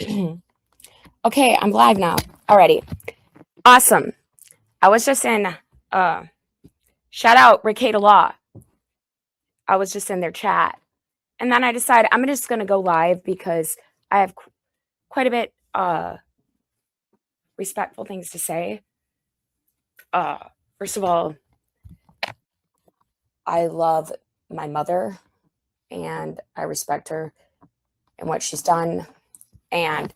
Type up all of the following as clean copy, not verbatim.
Okay, I'm live now already. Awesome. I was just in shout out Ricada Law. I was just in their chat. And then I decided I'm just gonna go live because I have quite a bit respectful things to say. First of all, I love my mother and I respect her and what she's done. And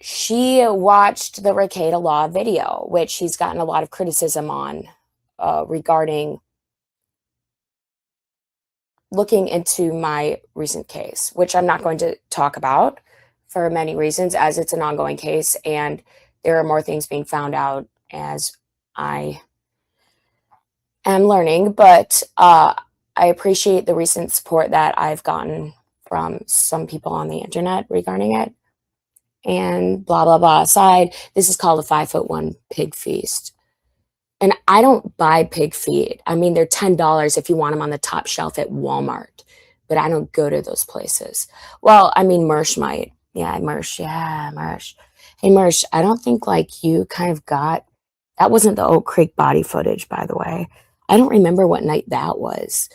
she watched the Ricada Law video, which she's gotten a lot of criticism on regarding looking into my recent case, which I'm not going to talk about for many reasons, as it's an ongoing case and there are more things being found out as I am learning. But I appreciate the recent support that I've gotten from some people on the internet regarding it. And blah, blah, blah aside, this is called a 5'1" pig feast. And I don't buy pig feet. I mean, they're $10 if you want them on the top shelf at Walmart, but I don't go to those places. Well, I mean, Mersh might. Yeah, Mersh. Yeah, Mersh. Hey, Mersh, I don't think like you kind of got, that wasn't the Oak Creek body footage, by the way. I don't remember what night that was.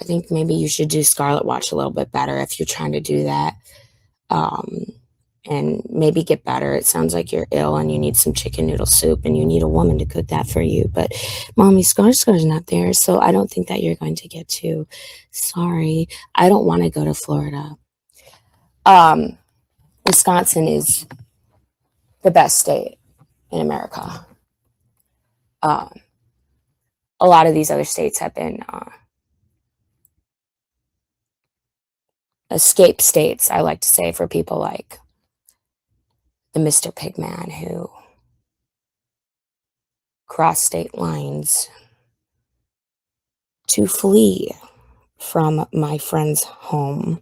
I think maybe you should do Scarlet Watch a little bit better if you're trying to do that. And maybe get better. It sounds like you're ill and you need some chicken noodle soup and you need a woman to cook that for you. But Mommy Scar's not there, so I don't think that you're going to get to. Sorry, I don't want to go to Florida. Wisconsin is the best state in America. A lot of these other states have been escape states, I like to say, for people like the Mr. Pigman who crossed state lines to flee from my friend's home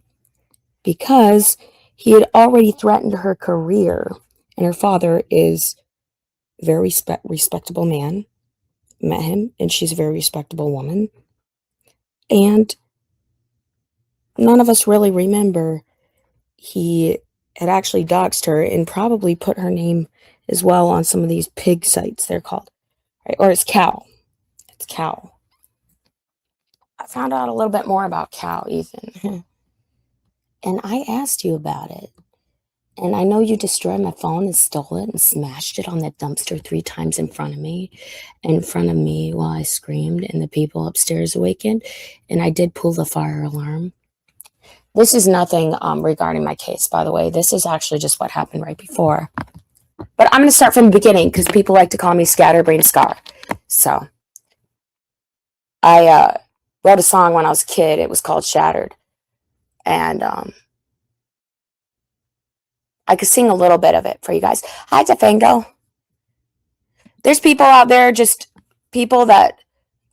because he had already threatened her career. And her father is a very respectable man. Met him, and she's a very respectable woman. And none of us really remember he had actually doxed her and probably put her name as well on some of these pig sites, they're called. Right? Or it's cow. It's cow. I found out a little bit more about cow, Ethan. And I asked you about it. And I know you destroyed my phone and stole it and smashed it on that dumpster 3 times in front of me while I screamed and the people upstairs awakened. And I did pull the fire alarm. This is nothing regarding my case, by the way. This is actually just what happened right before. But I'm going to start from the beginning because people like to call me Scatterbrain Scar. So I wrote a song when I was a kid. It was called Shattered. And I could sing a little bit of it for you guys. Hi, Defango. There's people out there, just people that,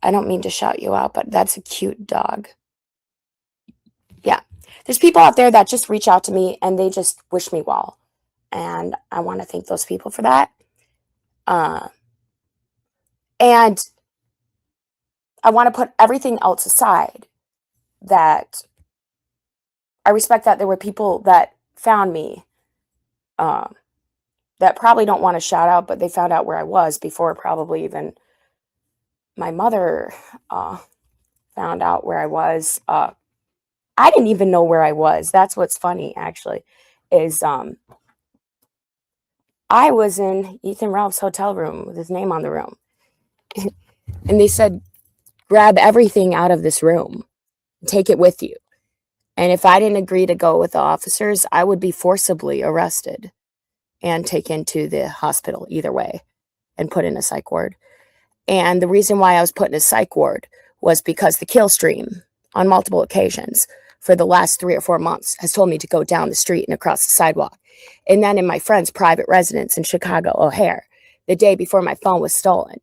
I don't mean to shout you out, but that's a cute dog. Yeah. There's people out there that just reach out to me and they just wish me well. And I want to thank those people for that. And I want to put everything else aside. That I respect that there were people that found me that probably don't want to shout out, but they found out where I was before probably even my mother found out where I was. I didn't even know where I was. That's what's funny, actually, is I was in Ethan Ralph's hotel room with his name on the room. And they said, grab everything out of this room. Take it with you. And if I didn't agree to go with the officers, I would be forcibly arrested and taken to the hospital either way and put in a psych ward. And the reason why I was put in a psych ward was because the kill stream on multiple occasions for the last 3 or 4 months has told me to go down the street and across the sidewalk. And then in my friend's private residence in Chicago, O'Hare, the day before my phone was stolen.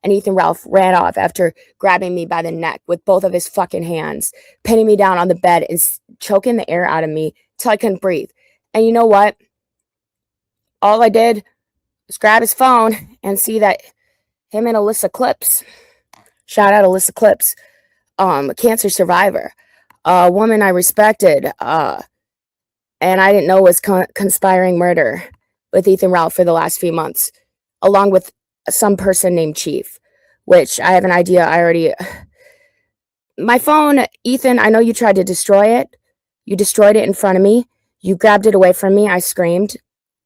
And Ethan Ralph ran off after grabbing me by the neck with both of his fucking hands, pinning me down on the bed and choking the air out of me till I couldn't breathe. And you know what? All I did was grab his phone and see that him and Alyssa Clips, shout out Alyssa Clips, a cancer survivor, a woman I respected, and I didn't know was conspiring murder with Ethan Ralph for the last few months, along with some person named Chief, which I have an idea. My phone, Ethan, I know you tried to destroy it. You destroyed it in front of me. You grabbed it away from me. I screamed.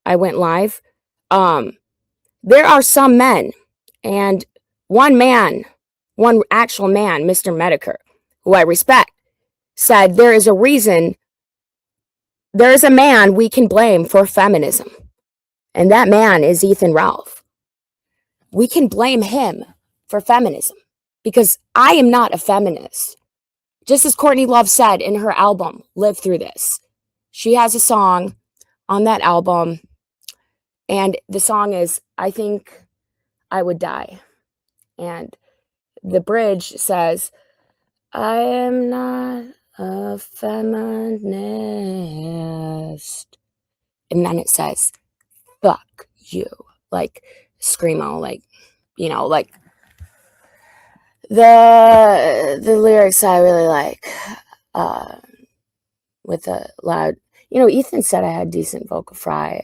I went live. There are some men, and one actual man, Mr. Medicare, who I respect, said there is a man we can blame for feminism, and that man is Ethan Ralph. We can blame him for feminism because I am not a feminist. Just as Courtney Love said in her album, Live Through This. She has a song on that album, and the song is, I Think I Would Die. And the bridge says, I am not a feminist. And then it says, fuck you. Like, screamo, like, like the lyrics I really like, with a loud, Ethan said I had decent vocal fry.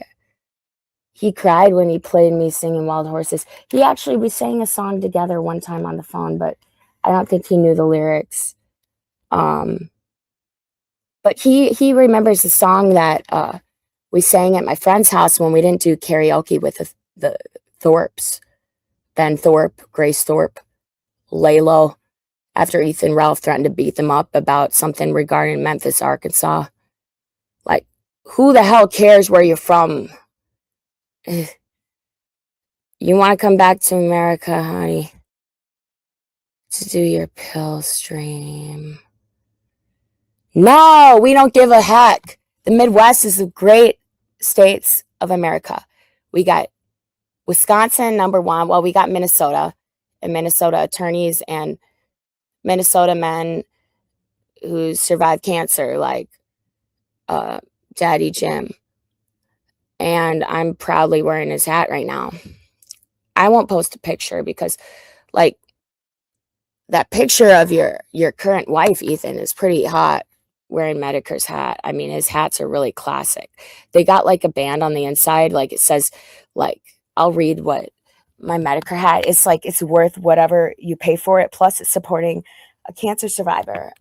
He cried when he played me singing Wild Horses. We sang a song together one time on the phone, but I don't think he knew the lyrics. But he remembers the song that we sang at my friend's house when we didn't do karaoke with the Thorpes. Ben Thorpe, Grace Thorpe, Laylo, after Ethan Ralph threatened to beat them up about something regarding Memphis, Arkansas. Like, who the hell cares where you're from? You want to come back to America, honey, to do your pill stream. No, we don't give a heck. The Midwest is the great states of America. We got Wisconsin, number one. Well, we got Minnesota, and Minnesota attorneys and Minnesota men who survived cancer, like Daddy Jim. And I'm proudly wearing his hat right now. I won't post a picture because, like, that picture of your current wife, Ethan, is pretty hot wearing Medicare's hat. I mean, his hats are really classic. They got, like, a band on the inside. Like, it says, like, I'll read what my Medicare hat is. Like, it's worth whatever you pay for it. Plus, it's supporting a cancer survivor.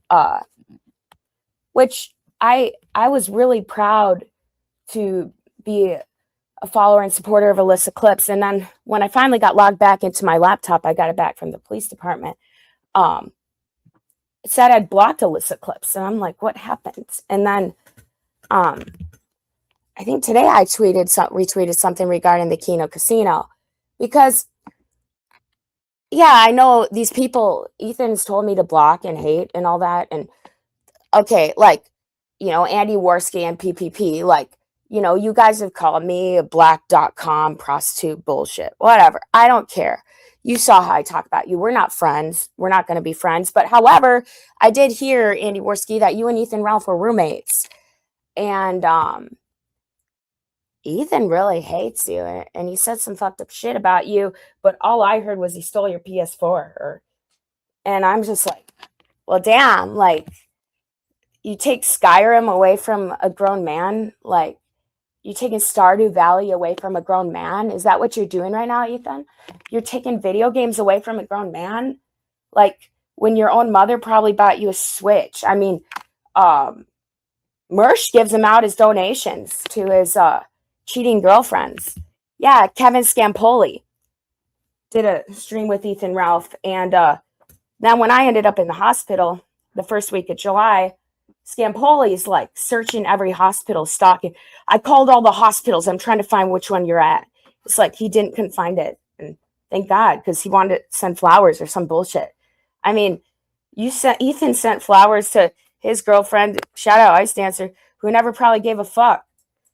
Which I was really proud to be a follower and supporter of Alyssa Clips. And then when I finally got logged back into my laptop, I got it back from the police department. It said I'd blocked Alyssa Clips. And I'm like, what happened? And then I think today I retweeted something regarding the Keno Casino. Because, yeah, I know these people, Ethan's told me to block and hate and all that. And, okay, like, Andy Worski and PPP, like, you guys have called me a black.com prostitute bullshit, whatever. I don't care. You saw how I talk about you. We're not friends. We're not going to be friends. But however, I did hear, Andy Worski, that you and Ethan Ralph were roommates. And Ethan really hates you. And he said some fucked up shit about you. But all I heard was he stole your PS4. And I'm just like, well, damn. Like, you take Skyrim away from a grown man? Like, you taking Stardew Valley away from a grown man? Is that what you're doing right now, Ethan? You're taking video games away from a grown man? Like, when your own mother probably bought you a Switch. I mean, Mersh gives him out as donations to his cheating girlfriends. Yeah, Kevin Scampoli did a stream with Ethan Ralph. And then when I ended up in the hospital the first week of July, Scampoli's like searching every hospital, stalking. I called all the hospitals. I'm trying to find which one you're at. It's like he couldn't find it. And thank God, because he wanted to send flowers or some bullshit. I mean, Ethan sent flowers to his girlfriend, shout out Ice Dancer, who never probably gave a fuck.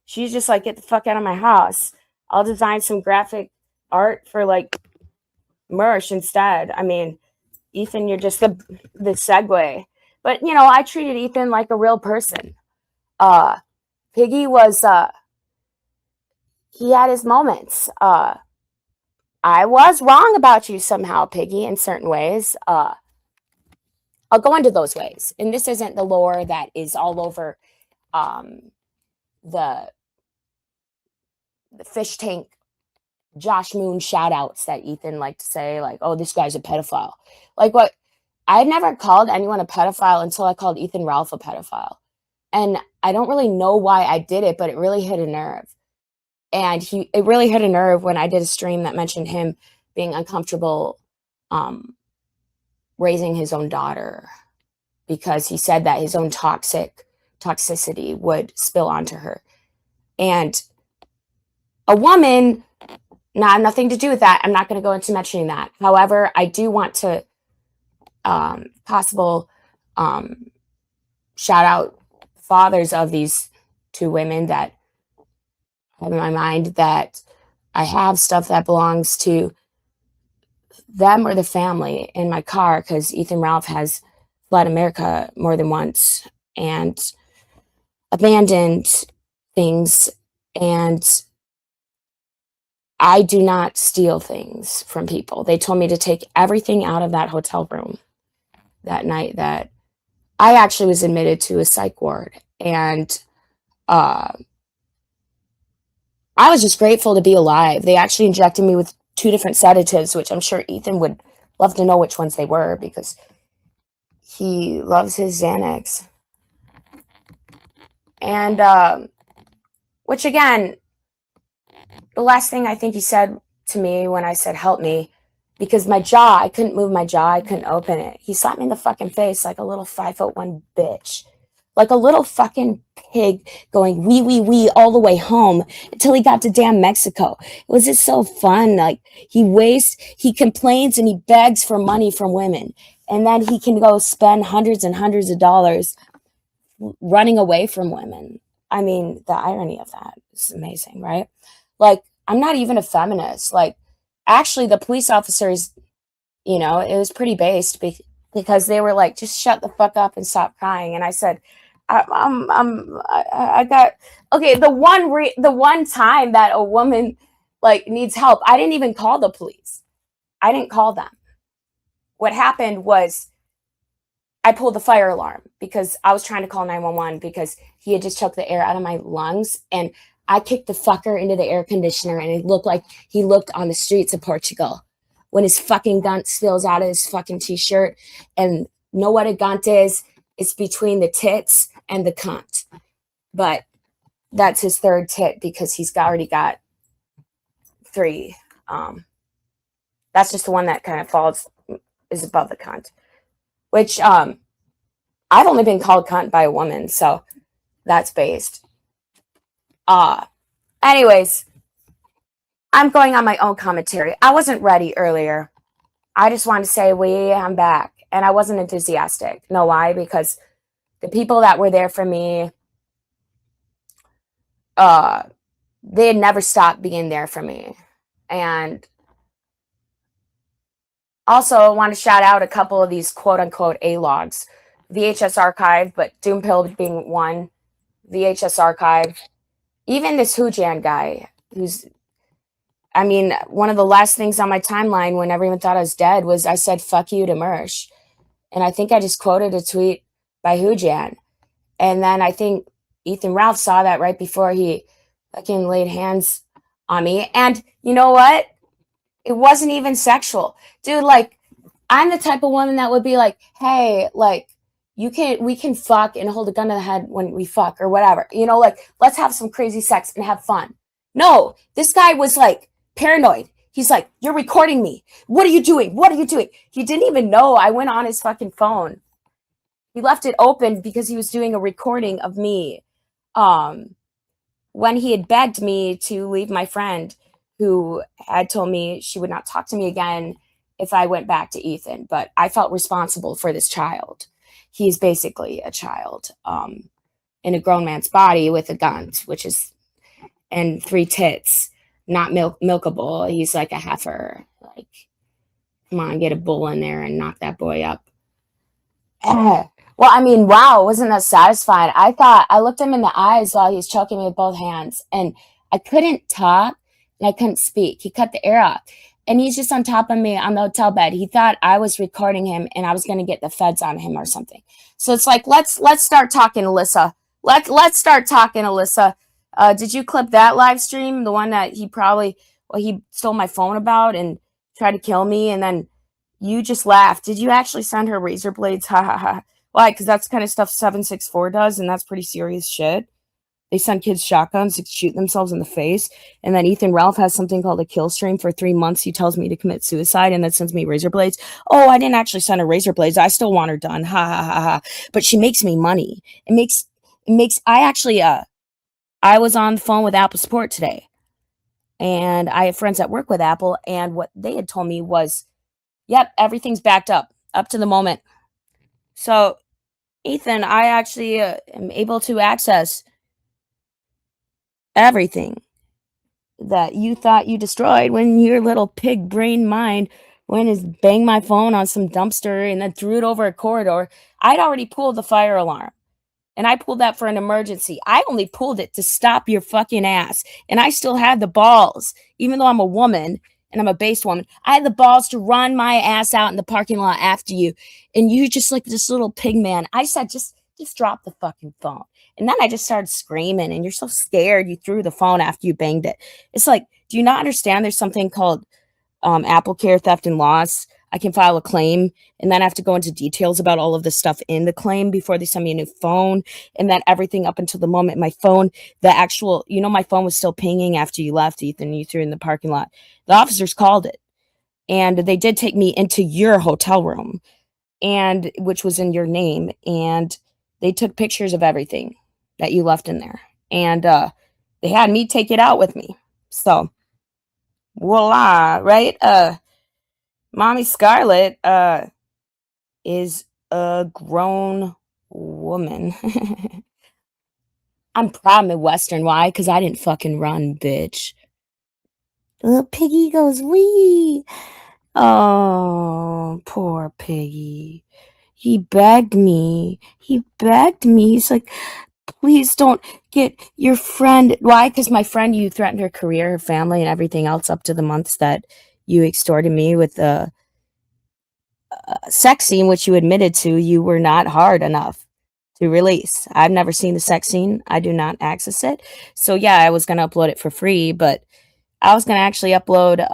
She's just like, get the fuck out of my house. I'll design some graphic art for like Mersh instead. I mean, Ethan, you're just the segue. But, I treated Ethan like a real person. Piggy was, he had his moments. I was wrong about you somehow, Piggy, in certain ways. I'll go into those ways. And this isn't the lore that is all over the fish tank Josh Moon shout outs that Ethan liked to say, like, oh, this guy's a pedophile. Like, what? I had never called anyone a pedophile until I called Ethan Ralph a pedophile. And I don't really know why I did it, but it really hit a nerve. And it really hit a nerve when I did a stream that mentioned him being uncomfortable raising his own daughter, because he said that his own toxicity would spill onto her. And a woman, nothing to do with that. I'm not going to go into mentioning that. However, I do want to shout out fathers of these two women that have in my mind, that I have stuff that belongs to them or the family in my car, because Ethan Ralph has fled America more than once and abandoned things. And I do not steal things from people. They told me to take everything out of that hotel room that night that I actually was admitted to a psych ward. And I was just grateful to be alive. They actually injected me with 2 different sedatives, which I'm sure Ethan would love to know which ones they were, because he loves his Xanax. And, which again, the last thing I think he said to me when I said, help me, because my jaw, I couldn't move my jaw, I couldn't open it. He slapped me in the fucking face like a little 5'1" bitch. Like a little fucking pig going wee, wee, wee all the way home until he got to damn Mexico. It was just so fun. Like, he complains and he begs for money from women. And then he can go spend hundreds and hundreds of dollars running away from women. I mean, the irony of that is amazing, right? Like, I'm not even a feminist. Like, actually, the police officers, it was pretty based because they were like, just shut the fuck up and stop crying. And I said, I got, okay, the one time that a woman like needs help, I didn't even call the police. I didn't call them. What happened was I pulled the fire alarm because I was trying to call 911 because he had just choked the air out of my lungs, and I kicked the fucker into the air conditioner, and it looked like he looked on the streets of Portugal when his fucking gunt spills out of his fucking t-shirt. And know what a gunt is? It's between the tits and the cunt. But that's his third tit because he's already got 3. That's just the one that kind of is above the cunt. Which I've only been called cunt by a woman, so that's based. Anyways, I'm going on my own commentary. I wasn't ready earlier. I just wanted to say, I'm back. And I wasn't enthusiastic. Know why? Because the people that were there for me, they had never stopped being there for me. And also, I want to shout out a couple of these quote-unquote A-logs. VHS Archive, but Doompill being one. VHS Archive. Even this Hujan guy, one of the last things on my timeline when everyone thought I was dead was I said, fuck you to Mersh. And I think I just quoted a tweet by Hujan. And then I think Ethan Ralph saw that right before he fucking laid hands on me. And you know what? It wasn't even sexual. Dude, like, I'm the type of woman that would be like, hey, like, we can fuck and hold a gun to the head when we fuck or whatever. Like, let's have some crazy sex and have fun. No, this guy was like paranoid. He's like, you're recording me. What are you doing? What are you doing? He didn't even know I went on his fucking phone. He left it open because he was doing a recording of me. When he had begged me to leave my friend, who had told me she would not talk to me again if I went back to Ethan. But I felt responsible for this child. He's basically a child in a grown man's body with a gun, and 3 tits, not milkable. He's like a heifer. Like, come on, get a bull in there and knock that boy up. Well, wow, wasn't that satisfying? I looked him in the eyes while he was choking me with both hands, and I couldn't talk and I couldn't speak. He cut the air off. And he's just on top of me on the hotel bed. He thought I was recording him and I was going to get the feds on him or something. So it's like, let's start talking, Alyssa. Let's start talking, Alyssa. Did you clip that live stream? The one that he stole my phone about and tried to kill me, and then you just laughed. Did you actually send her razor blades? Ha ha ha. Why? Because that's kind of stuff 764 does, and that's pretty serious shit. They send kids shotguns to shoot themselves in the face. And then Ethan Ralph has something called a kill stream for 3 months. He tells me to commit suicide and then sends me razor blades. Oh, I didn't actually send her razor blades. I still want her done. Ha ha ha ha. But she makes me money. I actually, I was on the phone with Apple Support today. And I have friends that work with Apple. And what they had told me was, yep, everything's backed up to the moment. So, Ethan, I actually am able to access everything that you thought you destroyed when your little pig brain mind went and banged my phone on some dumpster and then threw it over a corridor. I'd already pulled the fire alarm. And I pulled that for an emergency. I only pulled it to stop your fucking ass. And I still had the balls, even though I'm a woman and I'm a base woman. I had the balls to run my ass out in the parking lot after you. And you just like this little pig man. I said, just drop the fucking phone. And then I just started screaming. And you're so scared you threw the phone after you banged it. It's like, do you not understand there's something called Apple Care theft and loss? I can file a claim and then I have to go into details about all of the stuff in the claim before they send me a new phone. And then everything up until the moment my phone, my phone was still pinging after you left, Ethan, you threw it in the parking lot. The officers called it and they did take me into your hotel room, and which was in your name. And they took pictures of everything that you left in there. And they had me take it out with me. So voila, right? Mommy Scarlett is a grown woman. I'm proud Midwestern. Why? Because I didn't fucking run, bitch. The little piggy goes, wee. Oh, poor piggy. He begged me. He's like, please don't get your friend. Why? Because my friend, you threatened her career, her family, and everything else up to the months that you extorted me with the sex scene, which you admitted to, you were not hard enough to release. I've never seen the sex scene. I do not access it. So yeah, I was going to upload it for free, but I was going to actually upload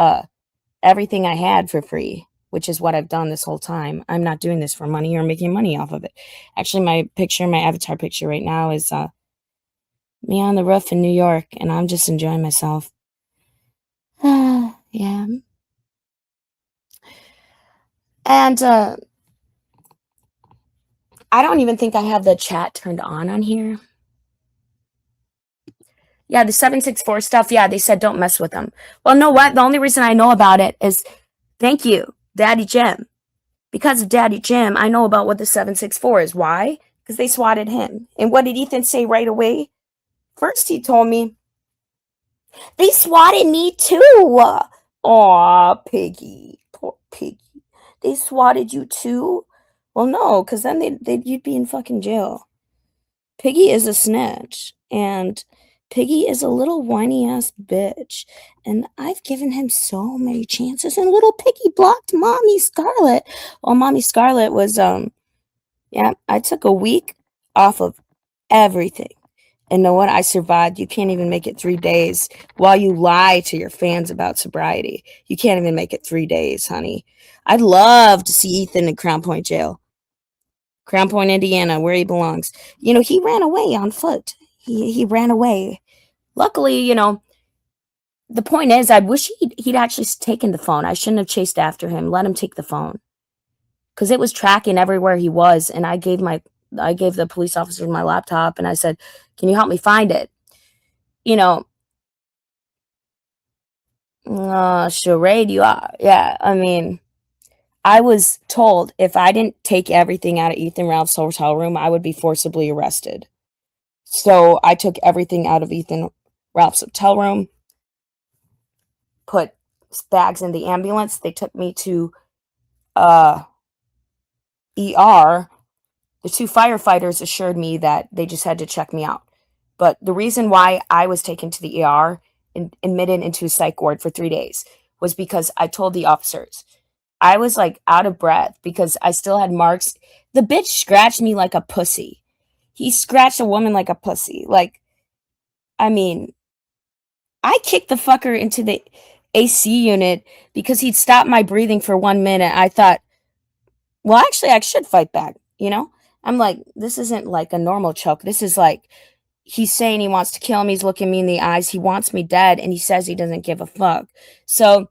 everything I had for free, which is what I've done this whole time. I'm not doing this for money or making money off of it. Actually, my avatar picture right now is me on the roof in New York, and I'm just enjoying myself. Yeah. And I don't even think I have the chat turned on here. Yeah, the 764 stuff, yeah, they said don't mess with them. Well, know what? The only reason I know about it is thank you, Daddy Jim. Because of Daddy Jim, I know about what the 764 is. Why? Because they swatted him. And what did Ethan say right away? First, he told me, they swatted me too. Aw, Piggy. Poor Piggy. They swatted you too? Well, no, because then you'd be in fucking jail. Piggy is a snitch, and Piggy is a little whiny ass bitch, and I've given him so many chances, and little Piggy blocked Mommy Scarlett. Well, Mommy Scarlett was, yeah, I took a week off of everything. And know what? I survived. You can't even make it 3 days while you lie to your fans about sobriety. You can't even make it 3 days, honey. I'd love to see Ethan in Crown Point Jail. Crown Point, Indiana, where he belongs. He ran away on foot. He ran away. Luckily, the point is, I wish he'd actually taken the phone. I shouldn't have chased after him. Let him take the phone. Because it was tracking everywhere he was, and I gave the police officer my laptop, and I said, can you help me find it? Charade, you are. Yeah, I mean, I was told if I didn't take everything out of Ethan Ralph's hotel room, I would be forcibly arrested. So I took everything out of Ethan Ralph's hotel room, put bags in the ambulance. They took me to ER. The 2 firefighters assured me that they just had to check me out. But the reason why I was taken to the ER and admitted into a psych ward for 3 days was because I told the officers. I was like out of breath because I still had marks. The bitch scratched me like a pussy. He scratched a woman like a pussy. Like, I mean, I kicked the fucker into the AC unit because he'd stopped my breathing for 1 minute. I thought, well, actually, I should fight back, you know? I'm like, this isn't like a normal choke. This is like, he's saying he wants to kill me. He's looking me in the eyes. He wants me dead, and he says he doesn't give a fuck. So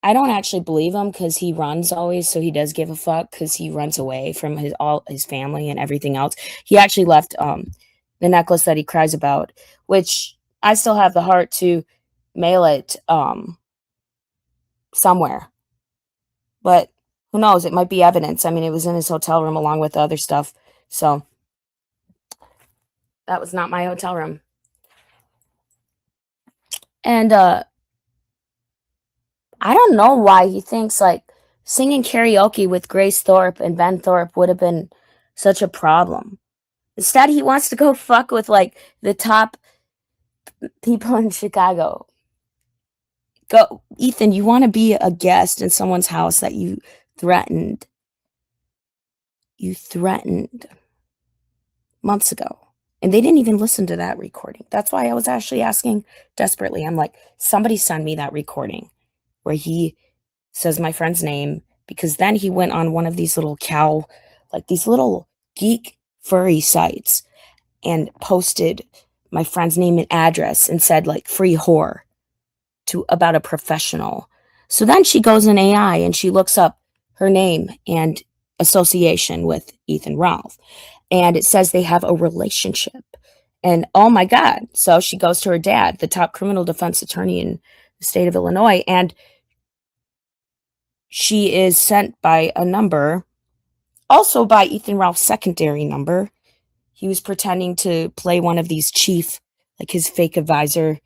I don't actually believe him because he runs always. So he does give a fuck because he runs away from his family and everything else. He actually left the necklace that he cries about, which I still have the heart to mail it somewhere. But who knows? It might be evidence. I mean, it was in his hotel room along with the other stuff. So that was not my hotel room. And I don't know why he thinks like singing karaoke with Grace Thorpe and Ben Thorpe would have been such a problem. Instead, he wants to go fuck with like the top people in Chicago. Go, Ethan, you want to be a guest in someone's house that threatened. You threatened months ago. And they didn't even listen to that recording. That's why I was actually asking desperately. I'm like, somebody send me that recording where he says my friend's name, because then he went on one of these little like these little geek furry sites and posted my friend's name and address and said like free whore to about a professional. So then she goes in AI and she looks up her name and association with Ethan Ralph. And it says they have a relationship. And oh my God. So she goes to her dad, the top criminal defense attorney in the state of Illinois, and she is sent by a number, also by Ethan Ralph's secondary number. He was pretending to play one of these chief, like his fake advisor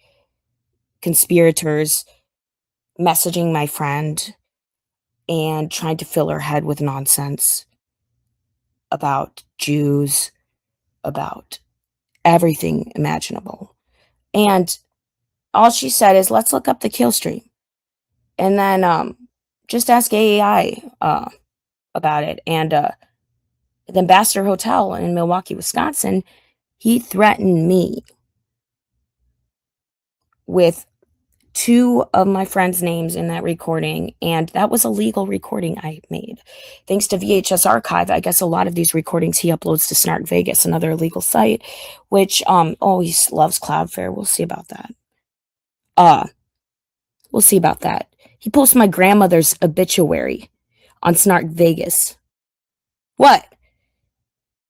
conspirators, messaging my friend and trying to fill her head with nonsense about Jews, about everything imaginable. And all she said is, let's look up the kill stream. And then just ask AI about it. And the Ambassador Hotel in Milwaukee, Wisconsin, he threatened me with 2 of my friends' names in that recording, and that was a legal recording I made. Thanks to VHS Archive, I guess a lot of these recordings he uploads to Snark Vegas, another illegal site, which, he loves Cloudflare. We'll see about that. We'll see about that. He posts my grandmother's obituary on Snark Vegas. What?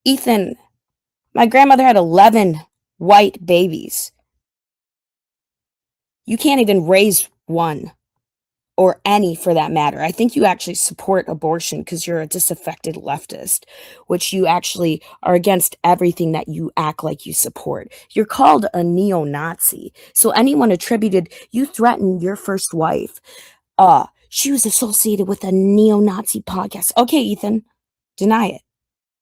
Ethan, my grandmother had 11 white babies. You can't even raise one, or any for that matter. I think you actually support abortion because you're a disaffected leftist, which you actually are against everything that you act like you support. You're called a neo-Nazi. So anyone you threatened your first wife. She was associated with a neo-Nazi podcast. Okay, Ethan, deny it.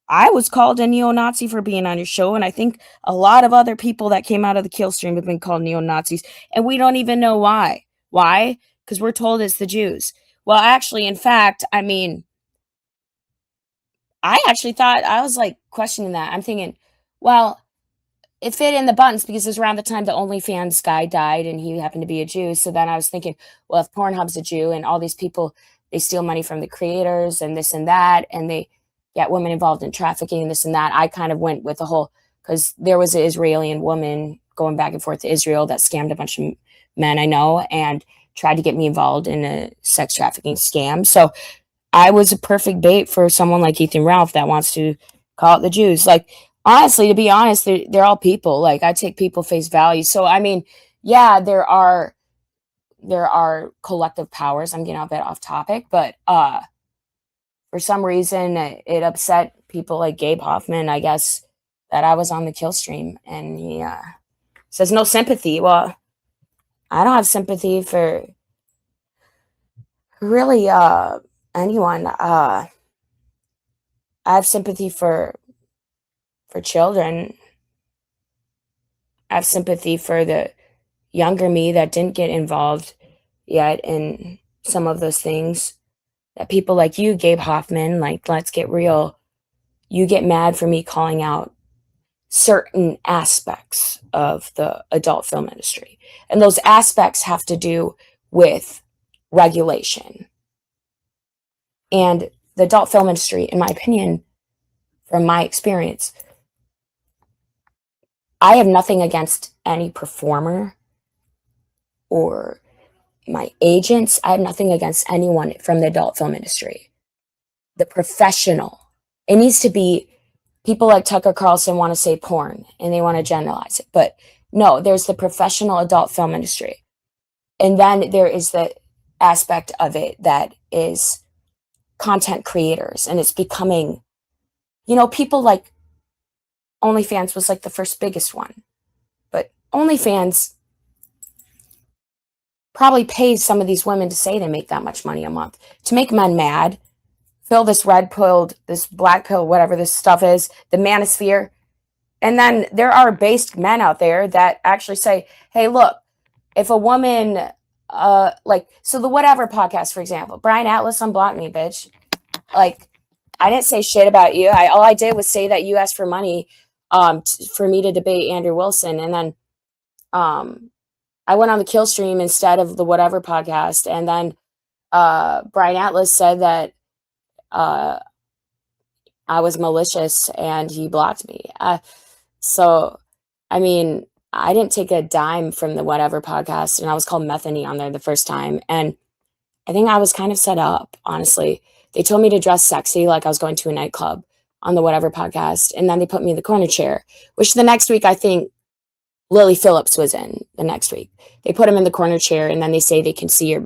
I was called a neo-Nazi for being on your show, and I think a lot of other people that came out of the kill stream have been called neo-Nazis, and we don't even know why. Why? Because we're told it's the Jews. Well, actually, in fact, I mean, I actually thought, I was like questioning that. I'm thinking, well, it fit in the buttons because it was around the time the OnlyFans guy died and he happened to be a Jew. So then I was thinking, well, if Pornhub's a Jew and all these people, they steal money from the creators and this and that, and they get women involved in trafficking and this and that, I kind of went with the whole, because there was an Israeli woman going back and forth to Israel that scammed a bunch of men I know and tried to get me involved in a sex trafficking scam. So I was a perfect bait for someone like Ethan Ralph that wants to call it the Jews. Like, honestly, to be honest, they're all people. Like, I take people face value. So, I mean, yeah, there are collective powers. I'm getting a bit off topic, but for some reason, it upset people like Gabe Hoffman, I guess, that I was on the kill stream. And he says no sympathy. Well, I don't have sympathy for really anyone. I have sympathy for children. I have sympathy for the younger me that didn't get involved yet in some of those things. That people like you, Gabe Hoffman, like, let's get real. You get mad for me calling out certain aspects of the adult film industry. And those aspects have to do with regulation. And the adult film industry, in my opinion, from my experience, I have nothing against any performer or my agents. I have nothing against anyone from the adult film industry. The professional. It needs to be people like Tucker Carlson want to say porn and they want to generalize it. But no, there's the professional adult film industry. And then there is the aspect of it that is content creators. And it's becoming, people like OnlyFans was like the first biggest one. But OnlyFans probably pays some of these women to say they make that much money a month to make men mad, fill this red pill, this black pill, whatever this stuff is, the manosphere. And then there are based men out there that actually say, hey, look, if a woman, so the Whatever podcast, for example, Brian Atlas unblocked me, bitch. Like, I didn't say shit about you. All I did was say that you asked for money for me to debate Andrew Wilson. And then I went on the kill stream instead of the Whatever podcast. And then Brian Atlas said that I was malicious and he blocked me. So, I mean, I didn't take a dime from the Whatever podcast, and I was called Methany on there the first time. And I think I was kind of set up, honestly. They told me to dress sexy like I was going to a nightclub on the Whatever podcast. And then they put me in the corner chair, which the next week, I think Lily Phillips was in the next week. They put him in the corner chair, and then they say they can see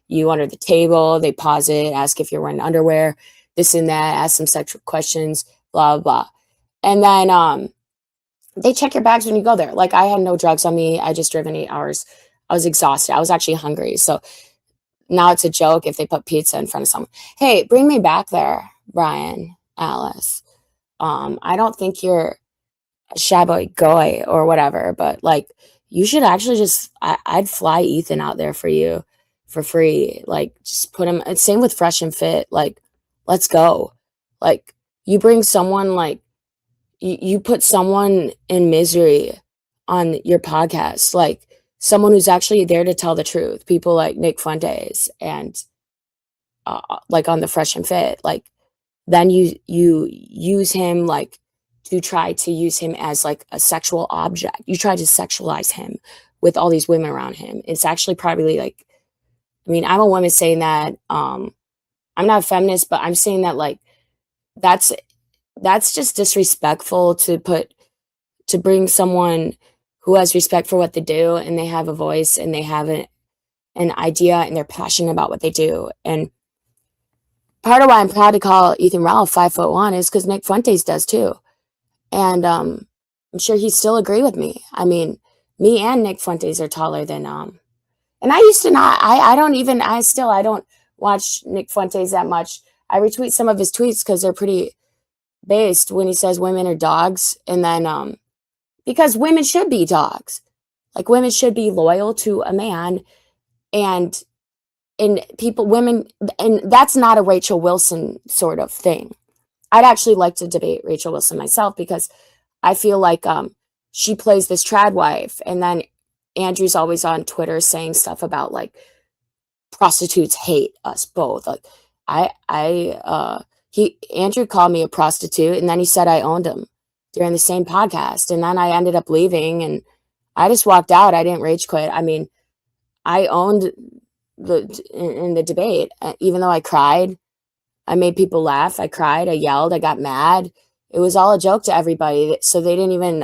you under the table. They pause it, ask if you're wearing underwear, this and that, ask some sexual questions, blah, blah, blah. And then they check your bags when you go there. Like, I had no drugs on me. I just driven 8 hours. I was exhausted. I was actually hungry. So now it's a joke if they put pizza in front of someone. Hey, bring me back there, Brian, Alice. I don't think you're a shaboy goy or whatever, but like, you should actually I'd fly Ethan out there for you for free. Like, just put him, same with Fresh and Fit. Like, let's go. Like, you bring someone, like, you put someone in misery on your podcast, like someone who's actually there to tell the truth. People like Nick Fuentes and like on the Fresh and Fit, like, then you use him, like, to try to use him as like a sexual object. You try to sexualize him with all these women around him. It's actually probably like, I mean, I'm a woman saying that, I'm not a feminist, but I'm saying that, like, that's just disrespectful to bring someone who has respect for what they do, and they have a voice, and they have an idea, and they're passionate about what they do. And part of why I'm proud to call Ethan Ralph 5'1" is because Nick Fuentes does too. And I'm sure he'd still agree with me. I mean, me and Nick Fuentes are taller than and I used to not, I don't watch Nick Fuentes that much. I retweet some of his tweets because they're pretty based when he says women are dogs. And then because women should be dogs. Like, women should be loyal to a man, and women, and that's not a Rachel Wilson sort of thing. I'd actually like to debate Rachel Wilson myself, because I feel like she plays this trad wife, and then Andrew's always on Twitter saying stuff about, like, prostitutes hate us both. Like, Andrew called me a prostitute, and then he said I owned him during the same podcast, and then I ended up leaving, and I just walked out. I didn't rage quit. I mean, I owned in the debate, even though I cried. I made people laugh. I cried. I yelled. I got mad. It was all a joke to everybody. So they didn't even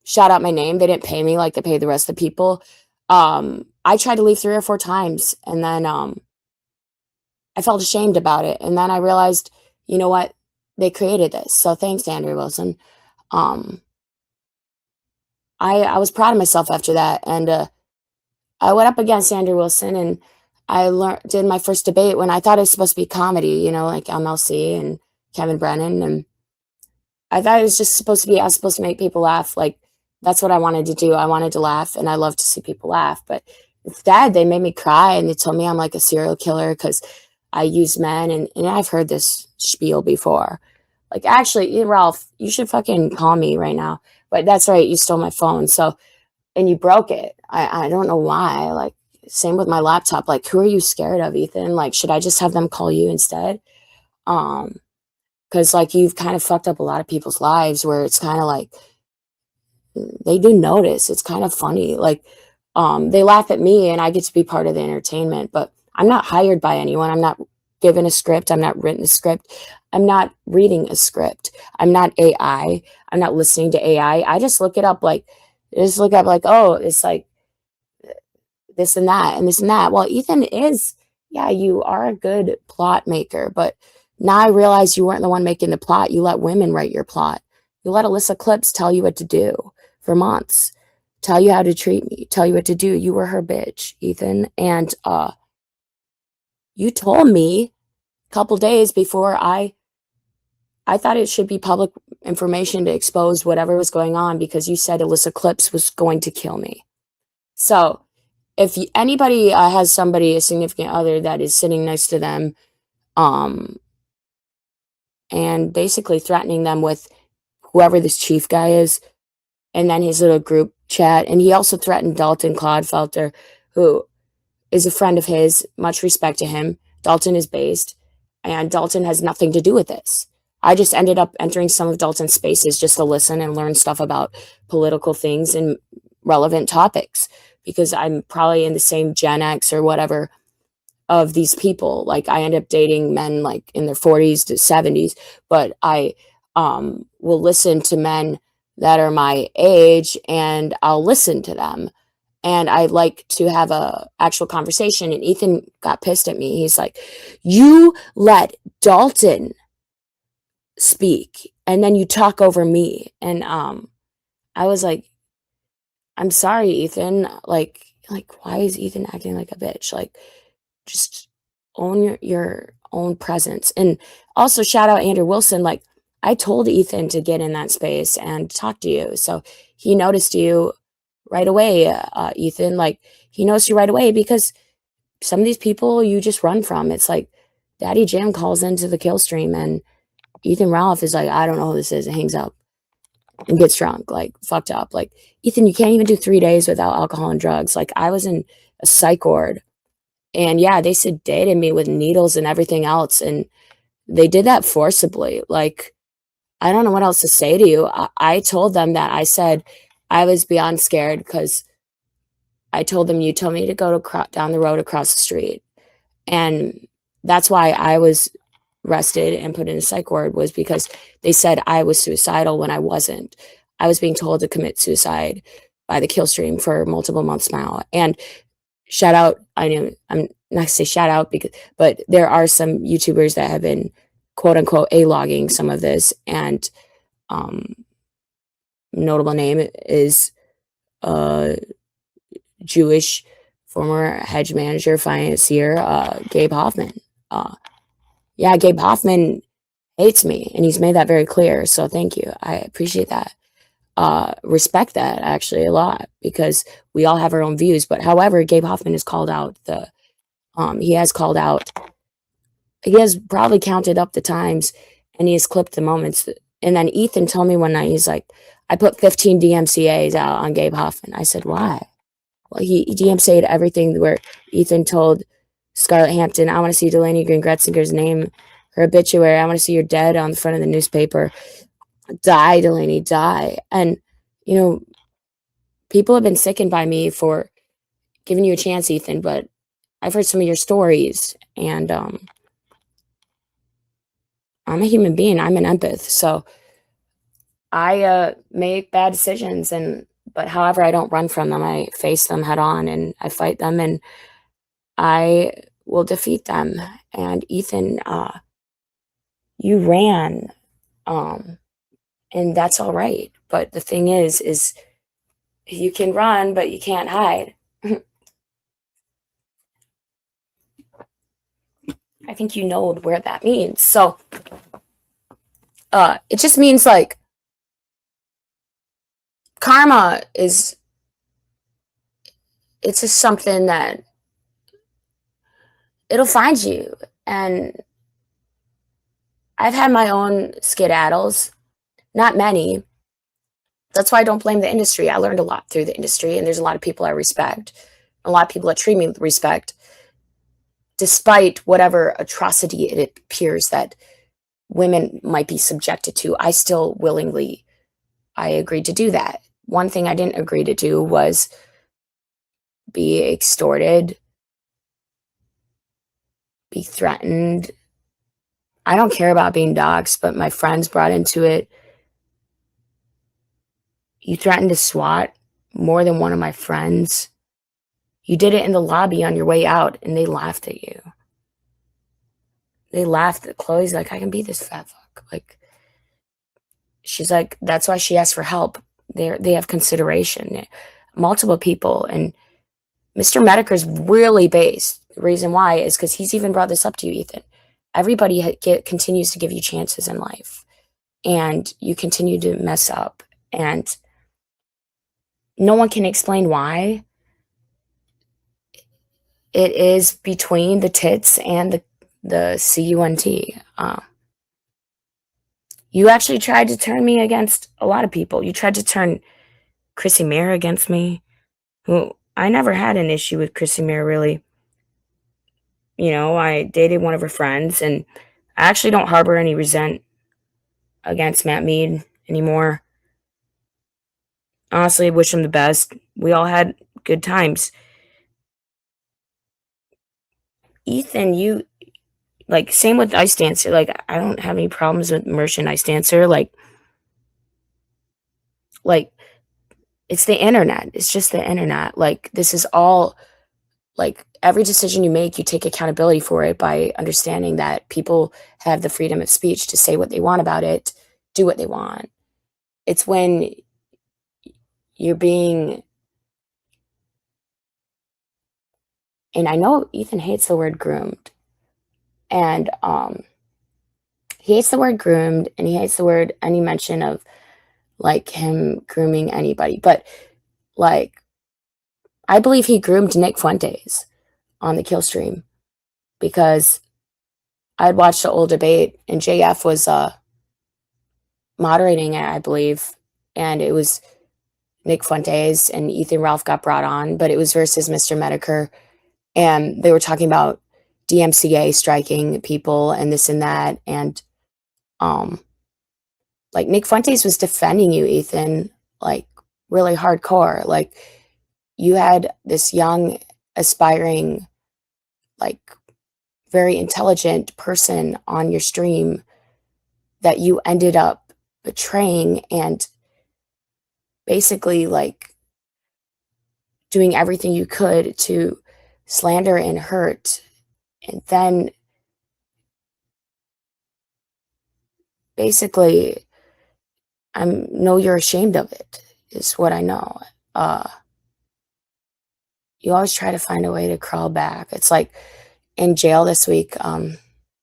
shout out my name. They didn't pay me like they paid the rest of the people. I tried to leave 3 or 4 times, and then I felt ashamed about it. And then I realized, you know what? They created this. So thanks, Andrew Wilson. I was proud of myself after that. And I went up against Andrew Wilson, and I did my first debate when I thought it was supposed to be comedy, like MLC and Kevin Brennan. And I thought it was just supposed to be, I was supposed to make people laugh. Like, that's what I wanted to do. I wanted to laugh, and I love to see people laugh. But instead, they made me cry, and they told me I'm like a serial killer because I use men. And I've heard this spiel before. Like, actually, Ralph, you should fucking call me right now. But that's right, you stole my phone. So, and you broke it. I don't know why. Like, same with my laptop. Like, who are you scared of, Ethan? Like, should I just have them call you instead? Um, because like you've kind of fucked up a lot of people's lives where it's kind of like they do notice. It's kind of funny. Like, they laugh at me and I get to be part of the entertainment, but I'm not hired by anyone. I'm not given a script. I'm not written a script. I'm not reading a script. I'm not AI. I'm not listening to AI. I just look it up like, just look up like, oh, it's like this and that and this and that. Well, Ethan is, yeah, you are a good plot maker, but now I realize you weren't the one making the plot. You let women write your plot. You let Alyssa Clips tell you what to do for months, tell you how to treat me, tell you what to do. You were her bitch, Ethan. And you told me a couple days before I thought it should be public information to expose whatever was going on because you said Alyssa Clips was going to kill me. So if anybody has somebody, a significant other that is sitting next to them, um, and basically threatening them with whoever this chief guy is, and then his little group chat, and he also threatened Dalton Clodfelter, who is a friend of his, much respect to him. Dalton is based, and Dalton has nothing to do with this. I just ended up entering some of Dalton's spaces just to listen and learn stuff about political things and relevant topics because I'm probably in the same Gen X or whatever of these people. Like I end up dating men like in their 40s to 70s, but I will listen to men that are my age and I'll listen to them. And I like to have a actual conversation. And Ethan got pissed at me. He's like, "You let Dalton speak and then you talk over me." And I was like, "I'm sorry, Ethan. Like why is Ethan acting like a bitch? Like just own your own presence." And also shout out Andrew Wilson. Like I told Ethan to get in that space and talk to you. So he noticed you right away, Ethan. Like he noticed you right away because some of these people you just run from. It's like Daddy Jim calls into the kill stream and Ethan Ralph is like, I don't know who this is, and hangs up and gets drunk, like fucked up. Like, Ethan, you can't even do 3 days without alcohol and drugs. Like I was in a psych ward and yeah, they sedated me with needles and everything else. And they did that forcibly. Like, I don't know what else to say to you. I told them that. I said I was beyond scared because I told them you told me to go to down the road across the street. And that's why I was arrested and put in a psych ward was because they said I was suicidal when I wasn't. I was being told to commit suicide by the kill stream for multiple months now. And shout out, I know I'm not gonna say shout out because, but there are some YouTubers that have been quote unquote a-logging some of this, and notable name is Jewish former hedge manager financier Gabe Hoffman. Yeah, Gabe Hoffman hates me, and he's made that very clear. So thank you, I appreciate that. Respect that actually a lot because we all have our own views. But however, Gabe Hoffman has called out the he has called out, he has probably counted up the times and he has clipped the moments. And then Ethan told me one night, he's like, I put 15 DMCAs out on Gabe Hoffman. I said, why? Well, he DMCA'd everything where Ethan told Scarlett Hampton, I want to see Delaney Green Gretzinger's name, her obituary. I want to see your dead on the front of the newspaper. Die, Delaney, die. And, you know, people have been sickened by me for giving you a chance, Ethan, but I've heard some of your stories and I'm a human being. I'm an empath. So I make bad decisions but however, I don't run from them. I face them head on and I fight them and I will defeat them. And Ethan, you ran, and that's all right. But the thing is you can run, but you can't hide. I think you know where that means. So it just means like karma is, it's just something that it'll find you. And I've had my own skedaddles, not many. That's why I don't blame the industry. I learned a lot through the industry, and there's a lot of people I respect, a lot of people that treat me with respect, despite whatever atrocity it appears that women might be subjected to. I still willingly, I agreed to do that. One thing I didn't agree to do was be extorted, be threatened. I don't care about being doxxed, but my friends brought into it. You threatened to SWAT more than one of my friends. You did it in the lobby on your way out, and they laughed at you. They laughed at Chloe's like, I can be this fat fuck. Like, she's like, that's why she asked for help. They have consideration. Multiple people. And Mr. Medicare's really based. The reason why is because he's even brought this up to you, Ethan. Everybody continues to give you chances in life. And you continue to mess up. And no one can explain why. It is between the tits and the CUNT. You actually tried to turn me against a lot of people. You tried to turn Chrissy Mayer against me, who I never had an issue with Chrissy Mayer, really. You know, I dated one of her friends, and I actually don't harbor any resent against Matt Mead anymore. Honestly, I wish him the best. We all had good times. Ethan, you, like, same with Ice Dancer. Like, I don't have any problems with Merchant Ice Dancer. Like, it's the internet. It's just the internet. Like, this is all, like, every decision you make, you take accountability for it by understanding that people have the freedom of speech to say what they want about it, do what they want. It's when you're being, and I know Ethan hates the word groomed, and he hates the word groomed, and he hates the word, any mention of, like, him grooming anybody. But, like, I believe he groomed Nick Fuentes on the kill stream, because I'd watched the old debate, and JF was moderating it, I believe, and it was Nick Fuentes, and Ethan Ralph got brought on, but it was versus Mr. Medicare, and they were talking about DMCA striking people and this and that, and like, Nick Fuentes was defending you, Ethan, like, really hardcore. Like, you had this young, aspiring, like, very intelligent person on your stream that you ended up betraying and basically, like, doing everything you could to slander and hurt. And then basically, I know you're ashamed of it, is what I know. You always try to find a way to crawl back. It's like in jail this week,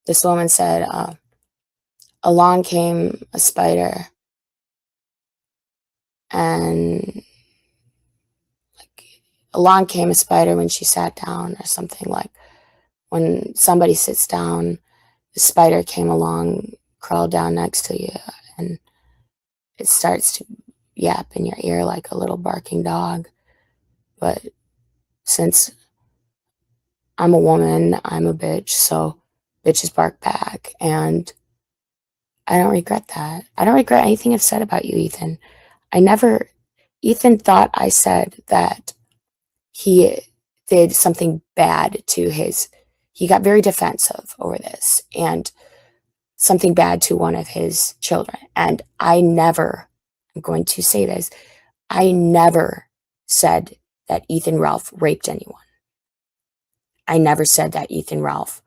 this woman said, along came a spider, and like, along came a spider when she sat down, or something. Like, when somebody sits down, the spider came along, crawled down next to you, and it starts to yap in your ear like a little barking dog. But since I'm a woman, I'm a bitch, so bitches bark back, and I don't regret that. I don't regret anything I've said about you, Ethan. Ethan thought I said that he did something bad to he got very defensive over this, and something bad to one of his children. And I'm going to say this, I never said that Ethan Ralph raped anyone. I never said that Ethan Ralph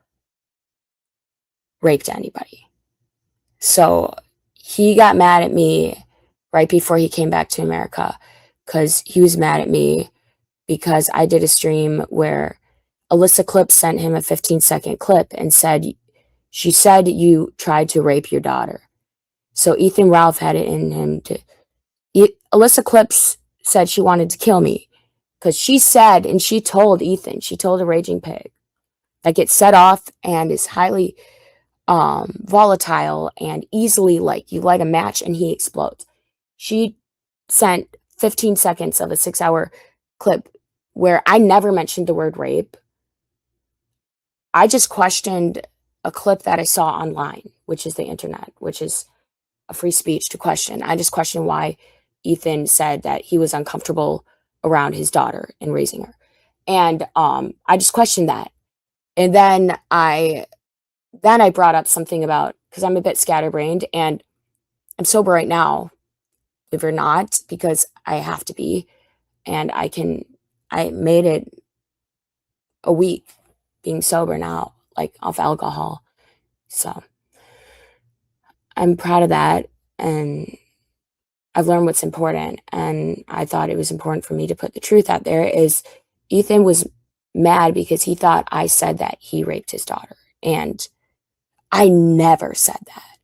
raped anybody. So he got mad at me right before he came back to America, because he was mad at me because I did a stream where Alyssa Clip sent him a 15-second clip and she said you tried to rape your daughter. So Ethan Ralph had it in him to... Alyssa Clips said she wanted to kill me, because she said, and she told Ethan, she told a raging pig, that gets set off and is highly volatile and easily, like, you light a match and he explodes. She sent 15 seconds of a 6-hour clip where I never mentioned the word rape. I just questioned a clip that I saw online, which is the internet, which is a free speech to question. I just questioned why Ethan said that he was uncomfortable around his daughter and raising her. And I just questioned that. And then I brought up something about, because I'm a bit scatterbrained and I'm sober right now, believe it or not, because I have to be. And I made it a week being sober now, like off alcohol. So I'm proud of that. And I've learned what's important. And I thought it was important for me to put the truth out there is Ethan was mad because he thought I said that he raped his daughter. And I never said that.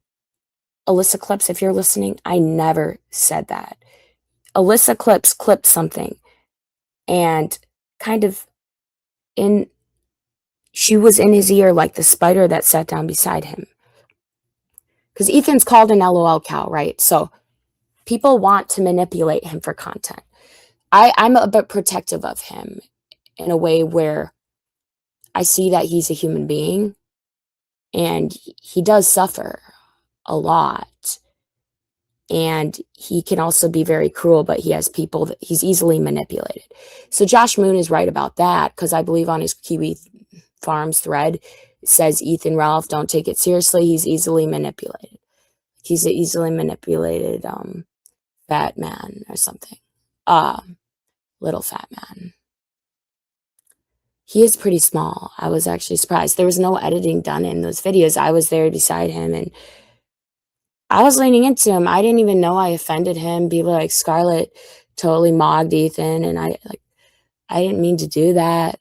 Alyssa Clips, if you're listening, I never said that. Alyssa Clips clipped something and kind of she was in his ear like the spider that sat down beside him. Because Ethan's called an LOL cow, right? So people want to manipulate him for content. I'm a bit protective of him in a way where I see that he's a human being and he does suffer a lot. And he can also be very cruel, but he has people that he's easily manipulated. So Josh Moon is right about that, because I believe on his Kiwi Farms thread, it says, Ethan Ralph, don't take it seriously. He's easily manipulated. He's an easily manipulated fat man or something. Little fat man. He is pretty small. I was actually surprised. There was no editing done in those videos. I was there beside him and I was leaning into him. I didn't even know I offended him. People like Scarlett totally mogged Ethan, and I didn't mean to do that.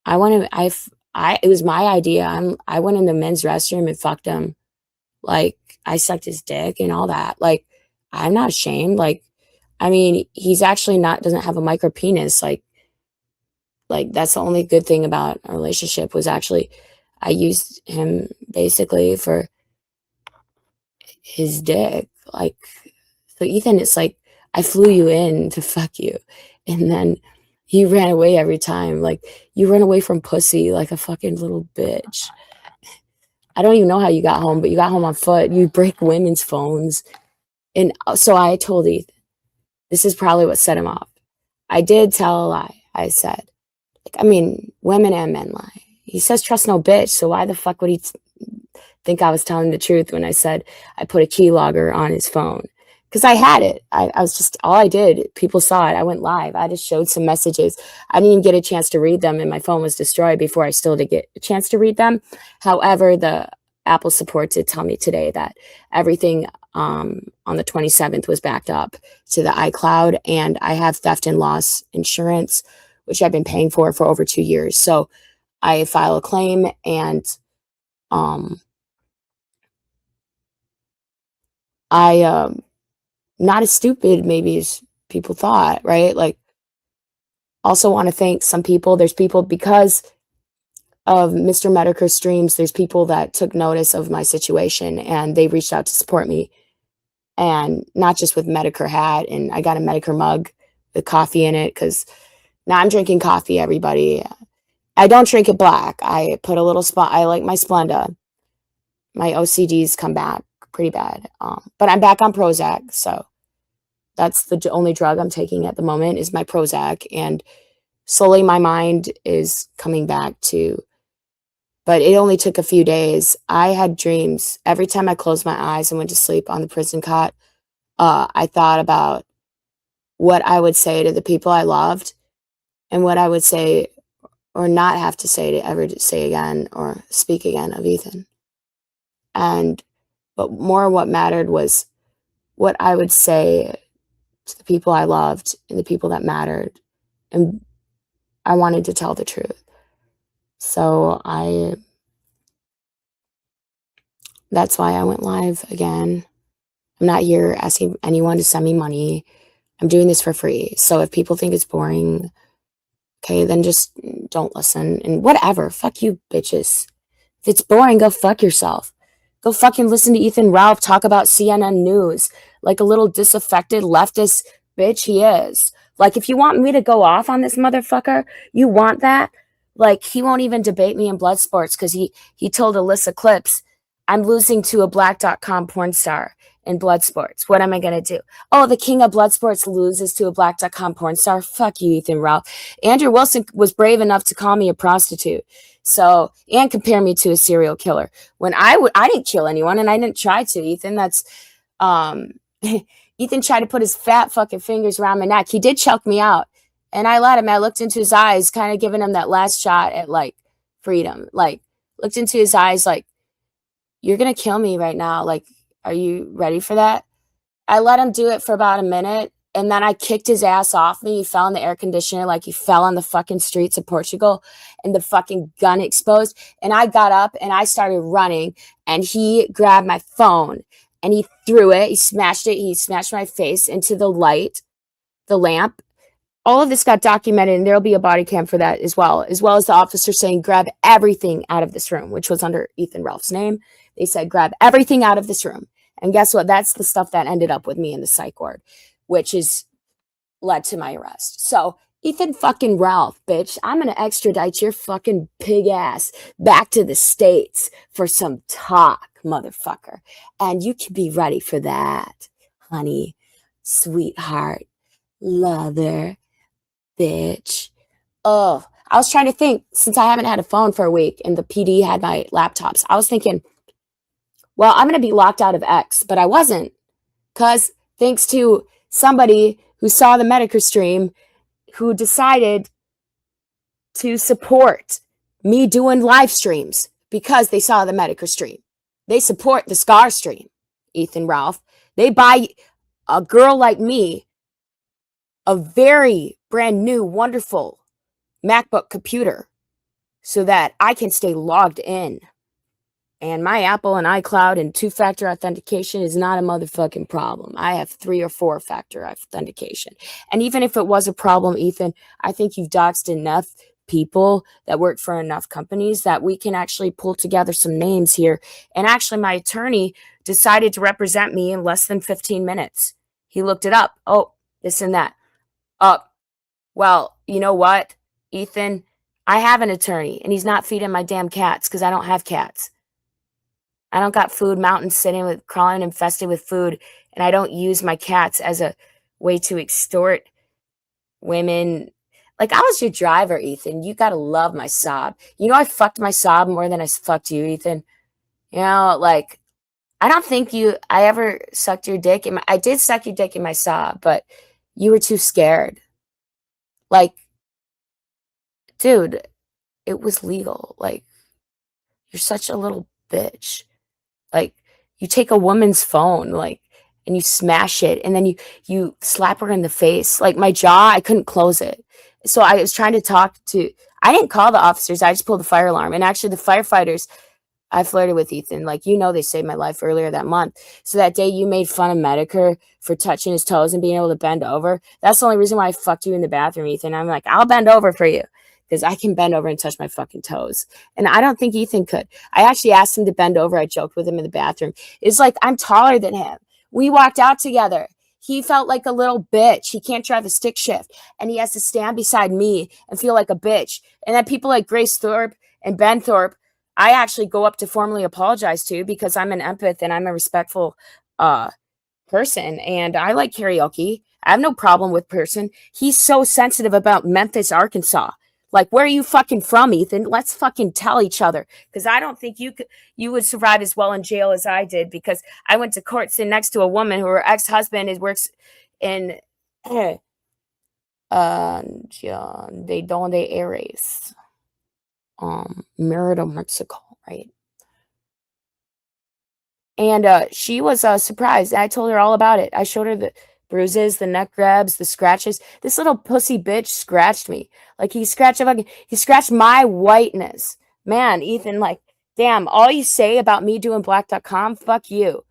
It was my idea. I went in the men's restroom and fucked him. Like, I sucked his dick and all that. Like, I'm not ashamed. Like, I mean, he's actually doesn't have a micro penis. Like that's the only good thing about our relationship was actually I used him basically for his dick. Like, so Ethan, it's like, I flew you in to fuck you. And then he ran away every time. Like, you run away from pussy like a fucking little bitch. I don't even know how you got home, but you got home on foot. You break women's phones. And so I told Ethan, this is probably what set him off. I did tell a lie. I said, I mean, women and men lie. He says trust no bitch, so why the fuck would he think I was telling the truth when I said I put a keylogger on his phone? Because I had it. I was just, all I did, people saw it. I went live. I just showed some messages. I didn't even get a chance to read them, and my phone was destroyed before I still did get a chance to read them. However, the Apple support did tell me today that everything on the 27th was backed up to the iCloud, and I have theft and loss insurance, which I've been paying for over 2 years. So I file a claim, and not as stupid maybe as people thought, right? Like, also want to thank some people. There's people, because of Mr. Medicare streams, there's people that took notice of my situation and they reached out to support me. And not just with Medicare hat, and I got a Medicare mug with coffee in it, because now I'm drinking coffee, everybody. I don't drink it black. I put a little I like my Splenda. My OCDs come back pretty bad. But I'm back on Prozac, so that's the only drug I'm taking at the moment is my Prozac, and slowly my mind is coming back to, but it only took a few days. I had dreams. Every time I closed my eyes and went to sleep on the prison cot, I thought about what I would say to the people I loved and what I would say or not have to say to ever say again or speak again of Ethan. But more what mattered was what I would say to the people I loved and the people that mattered. And I wanted to tell the truth. So that's why I went live again. I'm not here asking anyone to send me money. I'm doing this for free. So if people think it's boring, okay, then just don't listen and whatever. Fuck you, bitches. If it's boring, go fuck yourself. Go fucking listen to Ethan Ralph talk about CNN News like a little disaffected leftist bitch he is. Like, if you want me to go off on this motherfucker, you want that? Like, he won't even debate me in blood sports because he told Alyssa Clips, I'm losing to a black.com porn star in blood sports. What am I going to do? Oh, the king of blood sports loses to a black.com porn star? Fuck you, Ethan Ralph. Andrew Wilson was brave enough to call me a prostitute. So, and compare me to a serial killer when I didn't kill anyone and I didn't try to, Ethan. That's um Ethan tried to put his fat fucking fingers around my neck. He did choke me out. And I let him. I looked into his eyes, kind of giving him that last shot at like freedom. Like, looked into his eyes like, you're gonna kill me right now. Like, are you ready for that? I let him do it for about a minute, and then I kicked his ass off me. He fell in the air conditioner like he fell on the fucking streets of Portugal, and the fucking gun exposed. And I got up and I started running, and he grabbed my phone and he threw it. He smashed it. He smashed my face into the light, the lamp. All of this got documented, and there'll be a body cam for that as well as the officer saying, grab everything out of this room, which was under Ethan Ralph's name. They said, grab everything out of this room. And guess what? That's the stuff that ended up with me in the psych ward, which is led to my arrest. So, Ethan fucking Ralph, bitch, I'm going to extradite your fucking pig ass back to the States for some talk, motherfucker. And you can be ready for that, honey, sweetheart, lover, bitch. Oh, I was trying to think, since I haven't had a phone for a week and the PD had my laptops, I was thinking, well, I'm going to be locked out of X, but I wasn't, because thanks to somebody who saw the Medicare stream who decided to support me doing live streams because they saw the Medicare stream. They support the Scar stream, Ethan Ralph. They buy a girl like me a very brand new, wonderful MacBook computer so that I can stay logged in. And my Apple and iCloud and two-factor authentication is not a motherfucking problem. I have 3 or 4-factor authentication. And even if it was a problem, Ethan, I think you've doxed enough people that work for enough companies that we can actually pull together some names here. And actually, my attorney decided to represent me in less than 15 minutes. He looked it up. Oh, this and that. Well, you know what, Ethan? I have an attorney, and he's not feeding my damn cats because I don't have cats. I don't got food mountains sitting with crawling infested with food, and I don't use my cats as a way to extort women. Like, I was your driver, Ethan. You gotta love my sob. You know, I fucked my sob more than I fucked you, Ethan. You know, like, I don't think I ever sucked your dick. I did suck your dick in my sob, but you were too scared. Like, dude, it was legal. Like, you're such a little bitch. Like, you take a woman's phone, like, and you smash it, and then you slap her in the face. Like, my jaw, I couldn't close it. So I was trying to I didn't call the officers. I just pulled the fire alarm. And actually, the firefighters, I flirted with Ethan. Like, you know, they saved my life earlier that month. So that day you made fun of Medicare for touching his toes and being able to bend over. That's the only reason why I fucked you in the bathroom, Ethan. I'm like, I'll bend over for you because I can bend over and touch my fucking toes. And I don't think Ethan could. I actually asked him to bend over. I joked with him in the bathroom. It's like, I'm taller than him. We walked out together. He felt like a little bitch. He can't drive a stick shift. And he has to stand beside me and feel like a bitch. And then people like Grace Thorpe and Ben Thorpe, I actually go up to formally apologize to because I'm an empath and I'm a respectful person. And I like karaoke. I have no problem with person. He's so sensitive about Memphis, Arkansas. Like, where are you fucking from, Ethan? Let's fucking tell each other. Because I don't think you would survive as well in jail as I did, because I went to court sitting next to a woman who her ex-husband works in de donde eres, Merida, Mexico, right? And she was surprised. I told her all about it. I showed her the bruises, the neck grabs, the scratches. This little pussy bitch scratched me. Like, he scratched my whiteness. Man, Ethan, like, damn, all you say about me doing black.com, fuck you.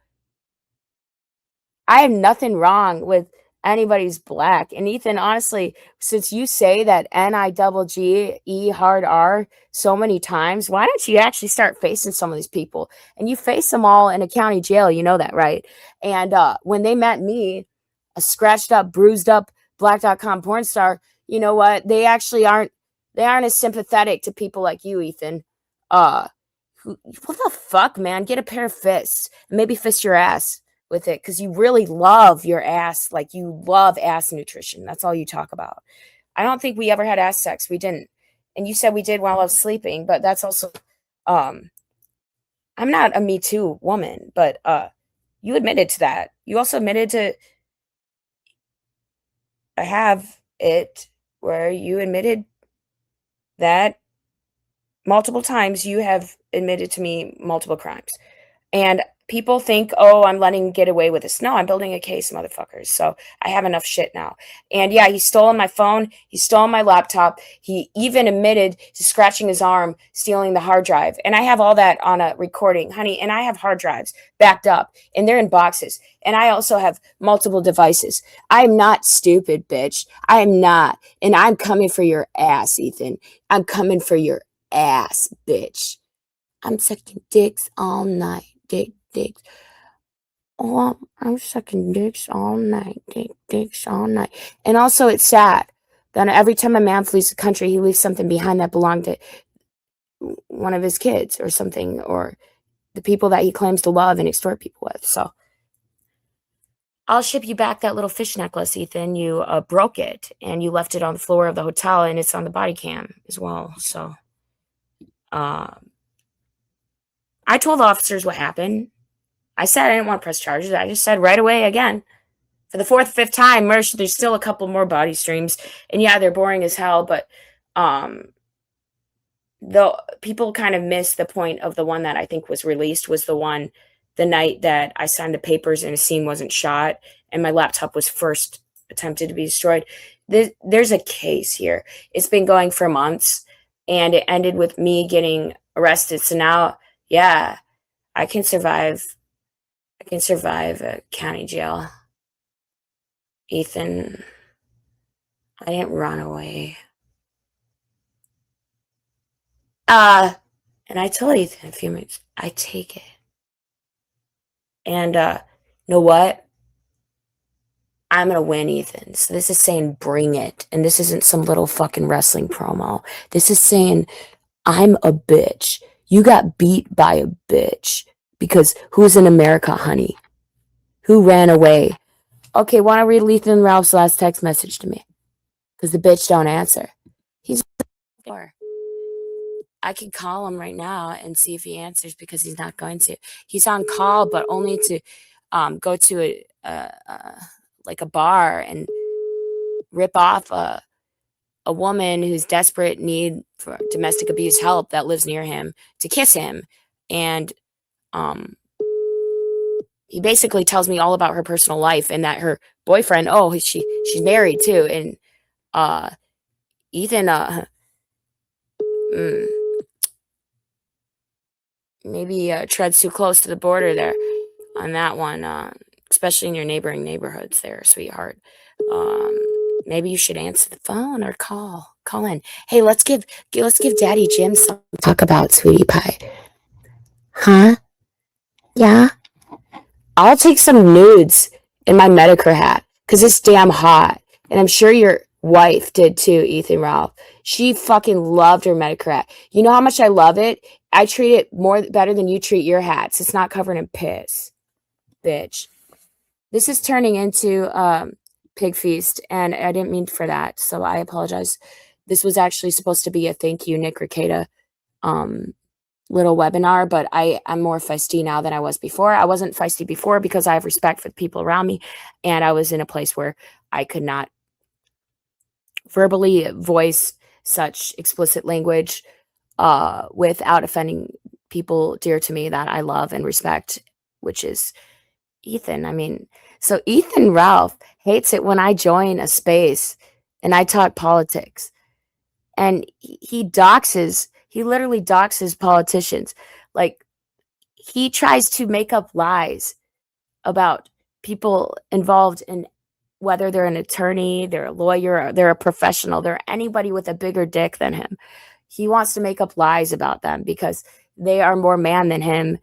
I have nothing wrong with anybody's black. And Ethan, honestly, since you say that N-I-double-G-E hard R so many times, why don't you actually start facing some of these people? And you face them all in a county jail, you know that, right? And when they met me, a scratched up, bruised up black.com porn star, you know what? They aren't as sympathetic to people like you, Ethan. Uh what the fuck, man? Get a pair of fists and maybe fist your ass with it because you really love your ass. Like you love ass nutrition. That's all you talk about. I don't think we ever had ass sex. We didn't. And you said we did while I was sleeping, but that's also um I'm not a Me Too woman, but you admitted to that. You also admitted to I have it where you admitted that multiple times you have admitted to me multiple crimes. And people think, "Oh, I'm letting get away with this." No, I'm building a case, motherfuckers. So I have enough shit now. And yeah, he stole my phone. He stole my laptop. He even admitted to scratching his arm, stealing the hard drive. And I have all that on a recording, honey. And I have hard drives backed up, and they're in boxes. And I also have multiple devices. I'm not stupid, bitch. I am not. And I'm coming for your ass, Ethan. I'm coming for your ass, bitch. I'm sucking dicks all night. Dicks. Oh, I'm sucking dicks all night. Dicks all night. And also, it's sad that every time a man flees the country, he leaves something behind that belonged to one of his kids or something, or the people that he claims to love and extort people with. So I'll ship you back that little fish necklace, Ethan. You broke it and you left it on the floor of the hotel, and it's on the body cam as well. So I told the officers what happened. I said I didn't want to press charges. I just said right away again. For the fourth, fifth time, Mersh, there's still a couple more body streams. And yeah, they're boring as hell, but the people kind of miss the point of the one that I think was released was the night that I signed the papers and a scene wasn't shot and my laptop was first attempted to be destroyed. There's a case here. It's been going for months and it ended with me getting arrested. So now, yeah, I can survive a county jail. Ethan, I didn't run away. And I told Ethan a few minutes, I take it. And you know what? I'm gonna win, Ethan. So this is saying bring it. And this isn't some little fucking wrestling promo. This is saying I'm a bitch. You got beat by a bitch. Because who's in America, honey? Who ran away? Okay, want to read Ethan Ralph's last text message to me? Because the bitch don't answer. He's or I can call him right now and see if he answers because he's not going to. He's on call, but only to go to like a bar and rip off a woman who's desperate need for domestic abuse help that lives near him to kiss him. And he basically tells me all about her personal life and that her boyfriend, she's married too. And Ethan maybe treads too close to the border there on that one, especially in your neighboring neighborhoods there, sweetheart. Maybe you should answer the phone or call in. Hey, let's give Daddy Jim something to talk about, sweetie pie. Huh? Yeah? I'll take some nudes in my Medicare hat because it's damn hot. And I'm sure your wife did too, Ethan Ralph. She fucking loved her Medicare hat. You know how much I love it? I treat it better than you treat your hats. It's not covered in piss, bitch. This is turning into Pig Feast, and I didn't mean for that, so I apologize. This was actually supposed to be a thank you, Nick Ricada, little webinar, but I'm more feisty now than I was before. I wasn't feisty before because I have respect for the people around me, and I was in a place where I could not verbally voice such explicit language without offending people dear to me that I love and respect, which is Ethan. I mean, so Ethan Ralph hates it when I join a space and I talk politics. And he literally doxes politicians. Like, he tries to make up lies about people involved in whether they're an attorney, they're a lawyer, or they're a professional, they're anybody with a bigger dick than him. He wants to make up lies about them because they are more man than him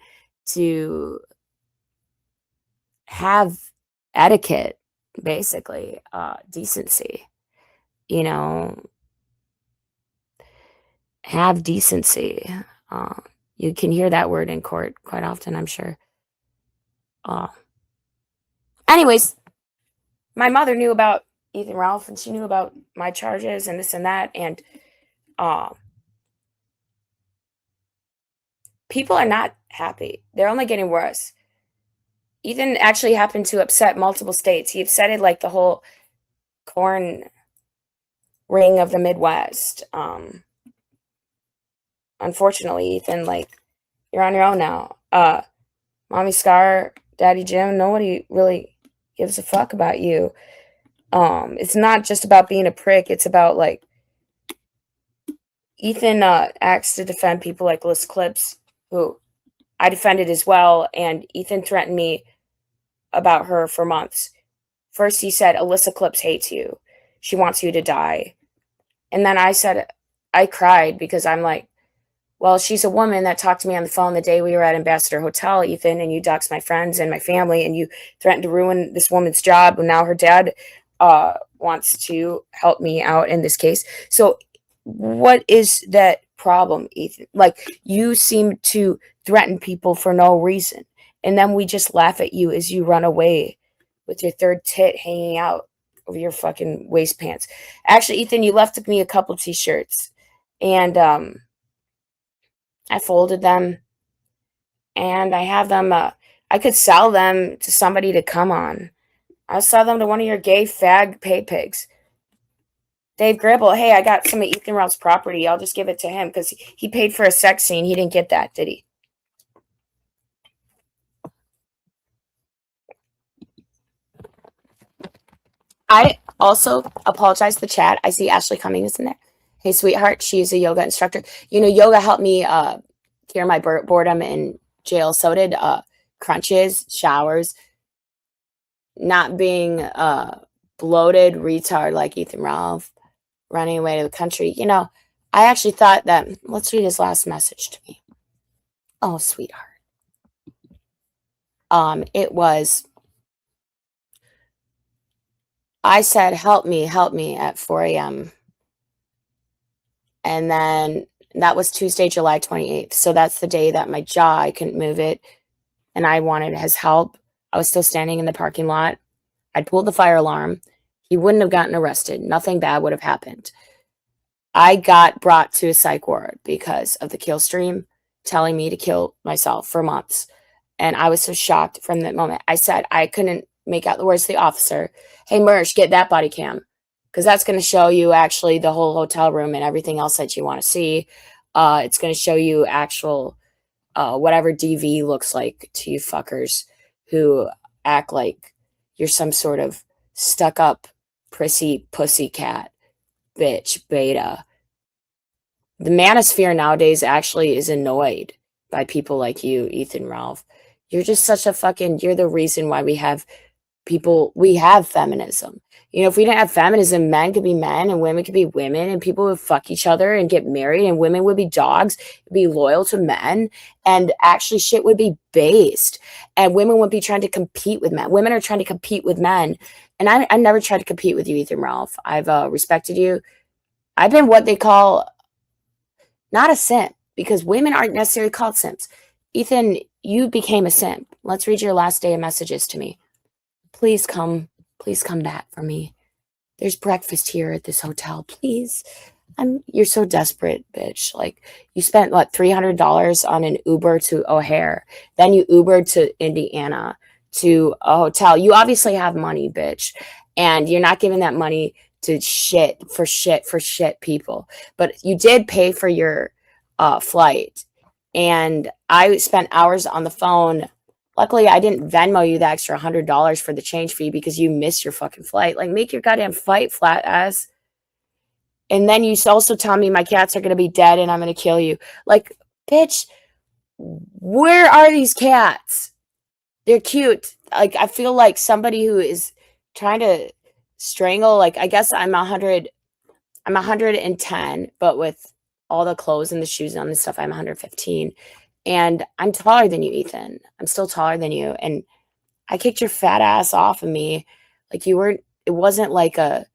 to have etiquette, basically, decency, you know, have decency. Uh, you can hear that word in court quite often, I'm sure. Uh, anyways, my mother knew about Ethan Ralph and she knew about my charges and this and that. And uh, people are not happy. They're only getting worse. Ethan actually happened to upset multiple states. He upsetted like the whole corn ring of the Midwest. Unfortunately, Ethan, like, you're on your own now. Mommy Scar, Daddy Jim, nobody really gives a fuck about you. It's not just about being a prick. It's about, like, Ethan acts to defend people like Liz Clips, who I defended as well, and Ethan threatened me about her for months. First, he said, Alyssa Clips hates you. She wants you to die. And then I cried because I'm like, well, she's a woman that talked to me on the phone the day we were at Ambassador Hotel, Ethan, and you doxed my friends and my family, and you threatened to ruin this woman's job, and now her dad wants to help me out in this case. So what is that problem, Ethan? Like, you seem to threaten people for no reason, and then we just laugh at you as you run away with your third tit hanging out over your fucking waist pants. Actually, Ethan, you left me a couple t-shirts, and I folded them, and I have them. I could sell them to somebody to come on. I'll sell them to one of your gay fag pay pigs. Dave Gribble, hey, I got some of Ethan Ralph's property. I'll just give it to him because he paid for a sex scene. He didn't get that, did he? I also apologize to the chat. I see Ashley Cummings in there. Hey, sweetheart, she's a yoga instructor. You know, yoga helped me cure my boredom in jail. So did crunches, showers, not being bloated retard like Ethan Ralph, running away to the country. You know, I actually thought that, let's read his last message to me. Oh, sweetheart. It was, I said, help me at 4 a.m. And then that was Tuesday, July 28th. So that's the day that my jaw, I couldn't move it. And I wanted his help. I was still standing in the parking lot. I'd pulled the fire alarm. He wouldn't have gotten arrested. Nothing bad would have happened. I got brought to a psych ward because of the kill stream telling me to kill myself for months. And I was so shocked from that moment. I said I couldn't make out the words to the officer. Hey, Mersh, get that body cam. Because that's going to show you actually the whole hotel room and everything else that you want to see. It's going to show you actual whatever DV looks like to you fuckers who act like you're some sort of stuck-up prissy pussycat bitch beta. The manosphere nowadays actually is annoyed by people like you, Ethan Ralph. You're just such a fucking, you're the reason why we have feminism. You know, if we didn't have feminism, men could be men and women could be women and people would fuck each other and get married and women would be dogs, be loyal to men, and actually shit would be based and women would be trying to compete with men. Women are trying to compete with men. And I never tried to compete with you, Ethan Ralph. I've respected you. I've been what they call not a simp because women aren't necessarily called simps. Ethan, you became a simp. Let's read your last day of messages to me. Please come back for me. There's breakfast here at this hotel. Please. You're so desperate, bitch. Like, you spent what, $300 on an Uber to O'Hare. Then you Ubered to Indiana to a hotel. You obviously have money, bitch. And you're not giving that money to shit people. But you did pay for your flight. And I spent hours on the phone. Luckily, I didn't Venmo you the extra $100 for the change fee because you missed your fucking flight. Like, make your goddamn flight, flat ass. And then you also tell me my cats are going to be dead and I'm going to kill you. Like, bitch, where are these cats? They're cute. Like, I feel like somebody who is trying to Strangle, like, I guess I'm 110, but with all the clothes and the shoes on and stuff, I'm 115. And I'm taller than you, Ethan. I'm still taller than you. And I kicked your fat ass off of me. Like, you weren't, it wasn't like a,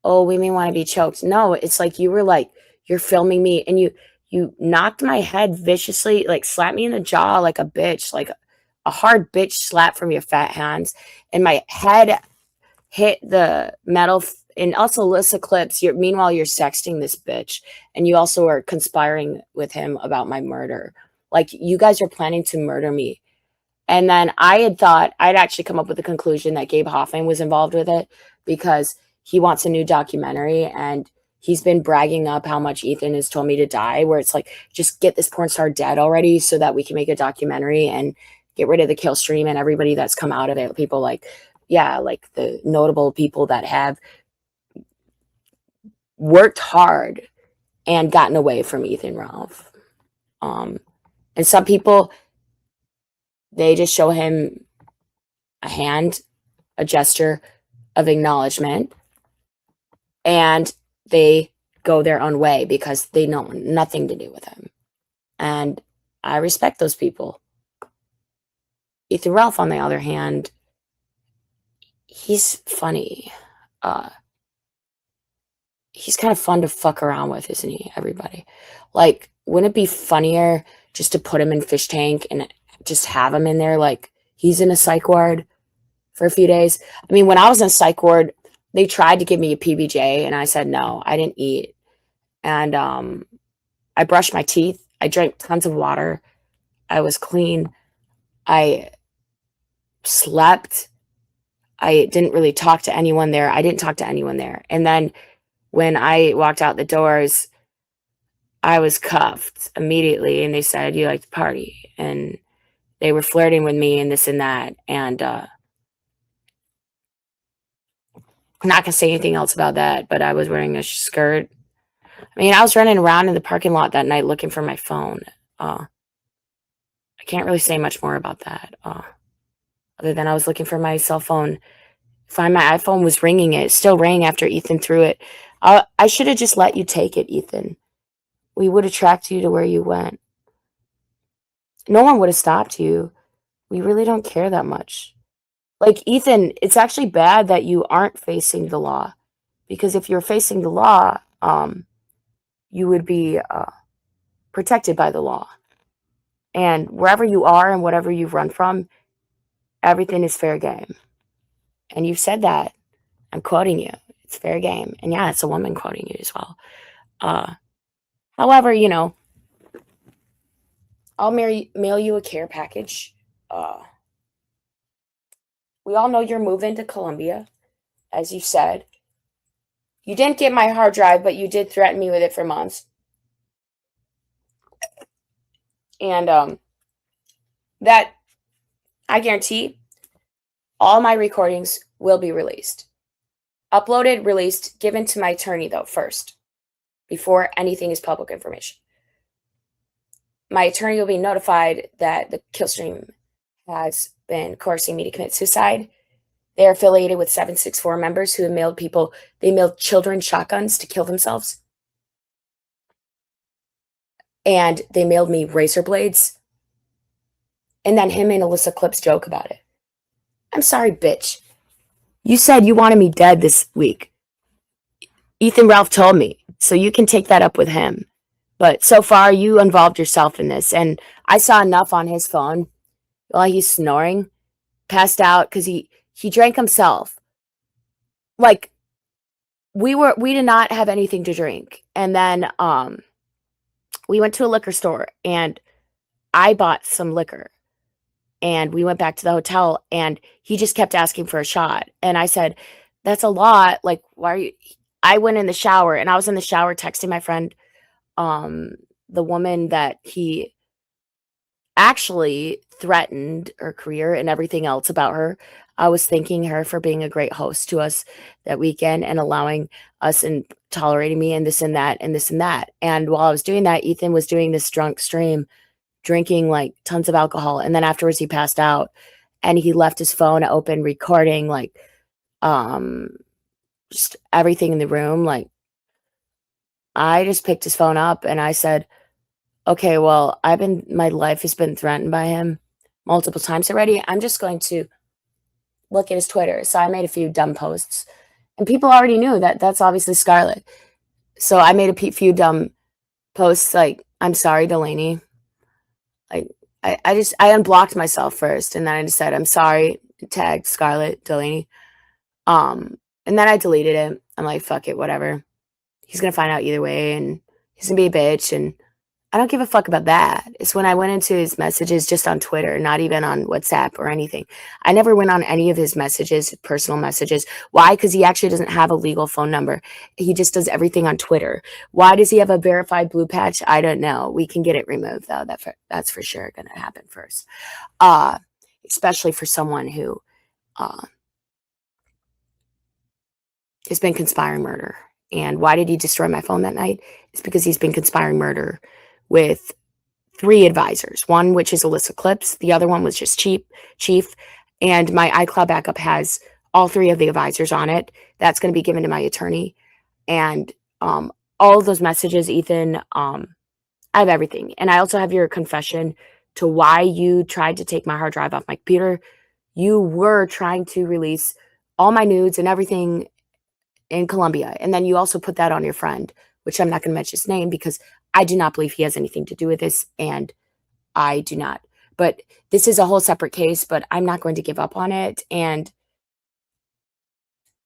oh, we may want to be choked. No, it's like you were like, you're filming me and you knocked my head viciously, like slapped me in the jaw like a bitch, like a hard bitch slap from your fat hands. And my head hit the metal. And also, Alyssa Clips, meanwhile, you're sexting this bitch. And you also are conspiring with him about my murder. Like, you guys are planning to murder me. And then I had thought I'd actually come up with the conclusion that Gabe Hoffman was involved with it because he wants a new documentary and he's been bragging up how much Ethan has told me to die, where it's like, just get this porn star dead already so that we can make a documentary and get rid of the kill stream and everybody that's come out of it. People like, yeah, like the notable people that have worked hard and gotten away from Ethan Ralph. And some people, they just show him a hand, a gesture of acknowledgement, and they go their own way because they know nothing to do with him. And I respect those people. Ethan Ralph, on the other hand, he's funny. He's kind of fun to fuck around with, isn't he, everybody? Like, wouldn't it be funnier just to put him in fish tank and just have him in there like he's in a psych ward for a few days? I mean, when I was in a psych ward, they tried to give me a PBJ, and I said no. I didn't eat. And I brushed my teeth. I drank tons of water. I was clean. I slept. I didn't really talk to anyone there. I didn't talk to anyone there. And then when I walked out the doors, I was cuffed immediately, and they said, "You like to party." And they were flirting with me and this and that. And I'm not going to say anything else about that, but I was wearing a skirt. I mean, I was running around in the parking lot that night looking for my phone. I can't really say much more about that, other than I was looking for my cell phone. Find my iPhone was ringing. It still rang after Ethan threw it. I should have just let you take it, Ethan. We would have tracked you to where you went. No one would have stopped you. We really don't care that much. Like, Ethan, it's actually bad that you aren't facing the law. Because if you're facing the law, you would be protected by the law. And wherever you are and whatever you've run from, everything is fair game. And you've said that. I'm quoting you. It's fair game. And yeah, it's a woman quoting you as well. However, you know, I'll mail you a care package. We all know you're moving to Colombia, as you said. You didn't get my hard drive, but you did threaten me with it for months. And that, I guarantee, all my recordings will be released. Uploaded, released, given to my attorney, though, first, before anything is public information. My attorney will be notified that the killstream has been coercing me to commit suicide. They are affiliated with 764 members who have mailed children shotguns to kill themselves. And they mailed me razor blades. And then him and Alyssa Clips joke about it. I'm sorry, bitch. You said you wanted me dead this week. Ethan Ralph told me, so you can take that up with him. But so far, you involved yourself in this. And I saw enough on his phone while he's snoring, passed out because he drank himself. Like, we did not have anything to drink. And then we went to a liquor store and I bought some liquor. And we went back to the hotel and he just kept asking for a shot. And I said, that's a lot. Like, why are you? I went in the shower and I was in the shower texting my friend, the woman that he actually threatened her career and everything else about her. I was thanking her for being a great host to us that weekend and allowing us and tolerating me and this and that and this and that. And while I was doing that, Ethan was doing this drunk stream, drinking like tons of alcohol. And then afterwards he passed out and he left his phone open recording like just everything in the room, like, I just picked his phone up and I said, "Okay, well, my life has been threatened by him multiple times already. I'm just going to look at his Twitter." So I made a few dumb posts, and people already knew that that's obviously Scarlett. So I made few dumb posts like, "I'm sorry, Delaney." Like, I unblocked myself first, and then I just said, "I'm sorry," tagged Scarlett Delaney. And then I deleted it. I'm like, "Fuck it, whatever. He's gonna find out either way, and he's gonna be a bitch, and I don't give a fuck about that." It's when I went into his messages just on Twitter, not even on WhatsApp or anything. I never went on any of his messages, personal messages. Why? Because he actually doesn't have a legal phone number. He just does everything on Twitter. Why does he have a verified blue patch? I don't know. We can get it removed, though. That's for sure going to happen first. Uh, Especially for someone who uh, has been conspiring murder. And why did he destroy my phone that night? It's because he's been conspiring murder with 3 advisors. One, which is Alyssa Clips. The other one was just Chief. And my iCloud backup has all 3 of the advisors on it. That's going to be given to my attorney. And all of those messages, Ethan, I have everything. And I also have your confession to why you tried to take my hard drive off my computer. You were trying to release all my nudes and everything in Colombia. And then you also put that on your friend, which I'm not going to mention his name because I do not believe he has anything to do with this. And I do not. But this is a whole separate case, but I'm not going to give up on it. And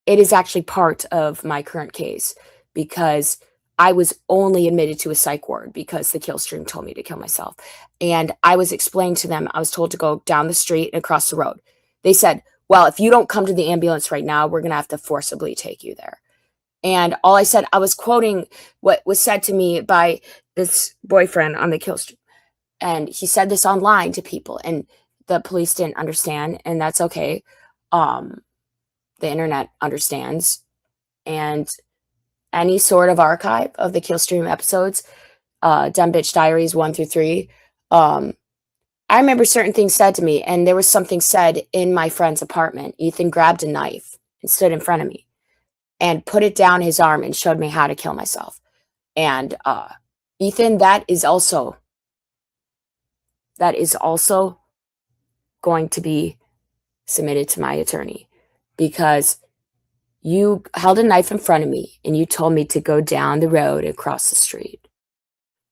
it is actually part of my current case because I was only admitted to a psych ward because the kill stream told me to kill myself. And I was explained to them, I was told to go down the street and across the road. They said, "Well, if you don't come to the ambulance right now, we're going to have to forcibly take you there." And all I said, I was quoting what was said to me by this boyfriend on the kill stream. And he said this online to people, and the police didn't understand, and that's okay. Um, the internet understands. And any sort of archive of the Killstream episodes, Dumb Bitch Diaries 1 through 3, I remember certain things said to me, and there was something said in my friend's apartment. Ethan grabbed a knife and stood in front of me and put it down his arm and showed me how to kill myself. And Ethan, that is also going to be submitted to my attorney because you held a knife in front of me and you told me to go down the road and cross the street.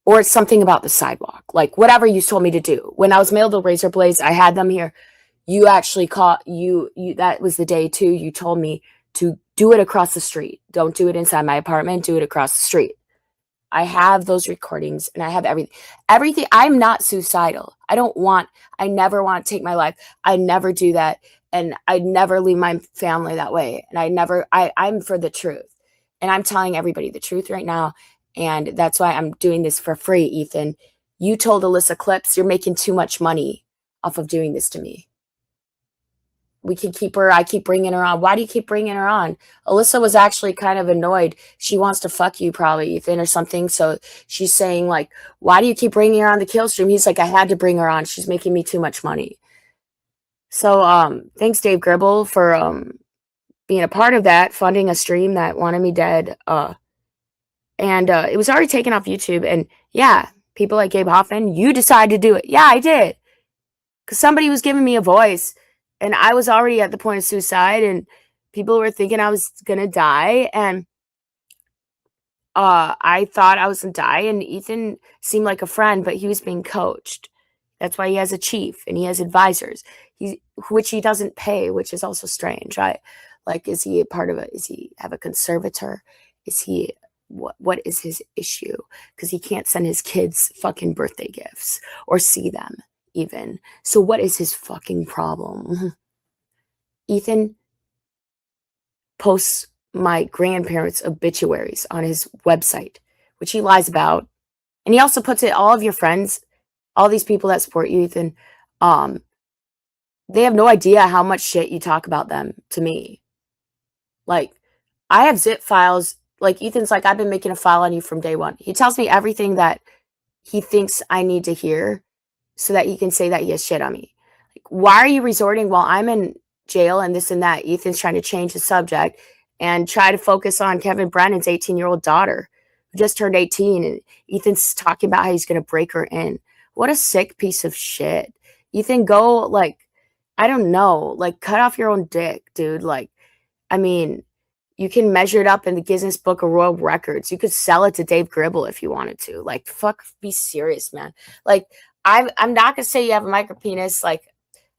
Or it's something about the sidewalk, like whatever you told me to do. When I was mailed the razor blades, I had them here. You actually caught you that was the day too. You told me to do it across the street. Don't do it inside my apartment, do it across the street. I have those recordings and I have everything. I'm not suicidal. I never want to take my life. I never do that. And I never leave my family that way. And I'm for the truth. And I'm telling everybody the truth right now. And that's why I'm doing this for free, Ethan. You told Alyssa Clips you're making too much money off of doing this to me. We can keep her. I keep bringing her on. Why do you keep bringing her on? Alyssa was actually kind of annoyed. She wants to fuck you probably, Ethan, or something. So she's saying like, why do you keep bringing her on the kill stream? He's like, I had to bring her on. She's making me too much money. So thanks, Dave Gribble, for being a part of that, funding a stream that wanted me dead. And it was already taken off YouTube. And yeah, people like Gabe Hoffman, you decided to do it. Yeah, I did. Because somebody was giving me a voice. And I was already at the point of suicide. And people were thinking I was going to die. And I thought I was going to die. And Ethan seemed like a friend, but he was being coached. That's why he has a chief and he has advisors, which he doesn't pay, which is also strange. Like, is he a part of it? Is he have a conservator? Is he... What is his issue? Because he can't send his kids fucking birthday gifts or see them even. So what is his fucking problem? Ethan posts my grandparents' obituaries on his website, which he lies about. And he also puts it, all of your friends, all these people that support you, Ethan, they have no idea how much shit you talk about them to me. Like, I have zip files. Like, Ethan's like, I've been making a file on you from day one. He tells me everything that he thinks I need to hear so that he can say that he has shit on me. Like, why are you resorting while I'm in jail and this and that? Ethan's trying to change the subject and try to focus on Kevin Brennan's 18-year-old daughter who just turned 18, and Ethan's talking about how he's going to break her in. What a sick piece of shit. Ethan, go, like, I don't know, like, cut off your own dick, dude. Like, I mean, you can measure it up in the Guinness Book of World Records. You could sell it to Dave Gribble if you wanted to. Like, fuck, be serious, man. Like, I'm not gonna say you have a micro penis. Like,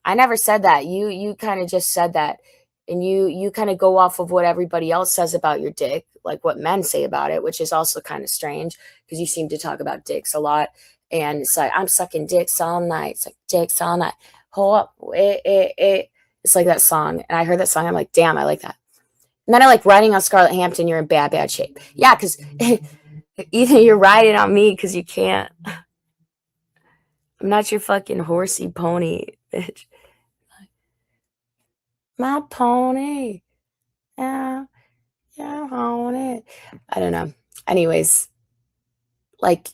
I never said that. You kind of just said that, and you kind of go off of what everybody else says about your dick, like what men say about it, which is also kind of strange because you seem to talk about dicks a lot. And it's like, I'm sucking dicks all night. It's like dicks all night. Hold up, it's like that song. And I heard that song. I'm like, damn, I like that. And then I like riding on Scarlett Hampton. You're in bad shape. Yeah, because either you're riding on me because you can't. I'm not your fucking horsey pony, bitch. My pony. Yeah, yeah, I own it. I don't know. Anyways, like,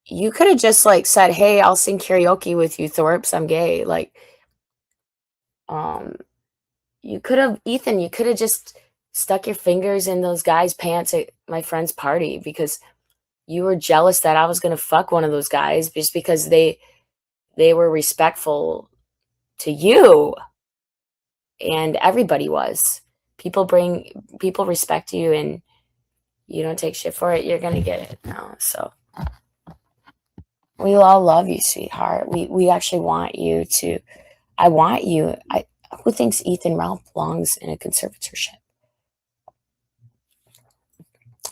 you could have just like said, "Hey, I'll sing karaoke with you, Thorpes. I'm gay." Like, um, you could have, Ethan. You could have just stuck your fingers in those guys' pants at my friend's party because you were jealous that I was gonna fuck one of those guys just because they were respectful to you, and everybody was. People respect you, and you don't take shit for it, you're gonna get it now. So we all love you, sweetheart. We actually want you to. I want you. Who thinks Ethan Ralph belongs in a conservatorship?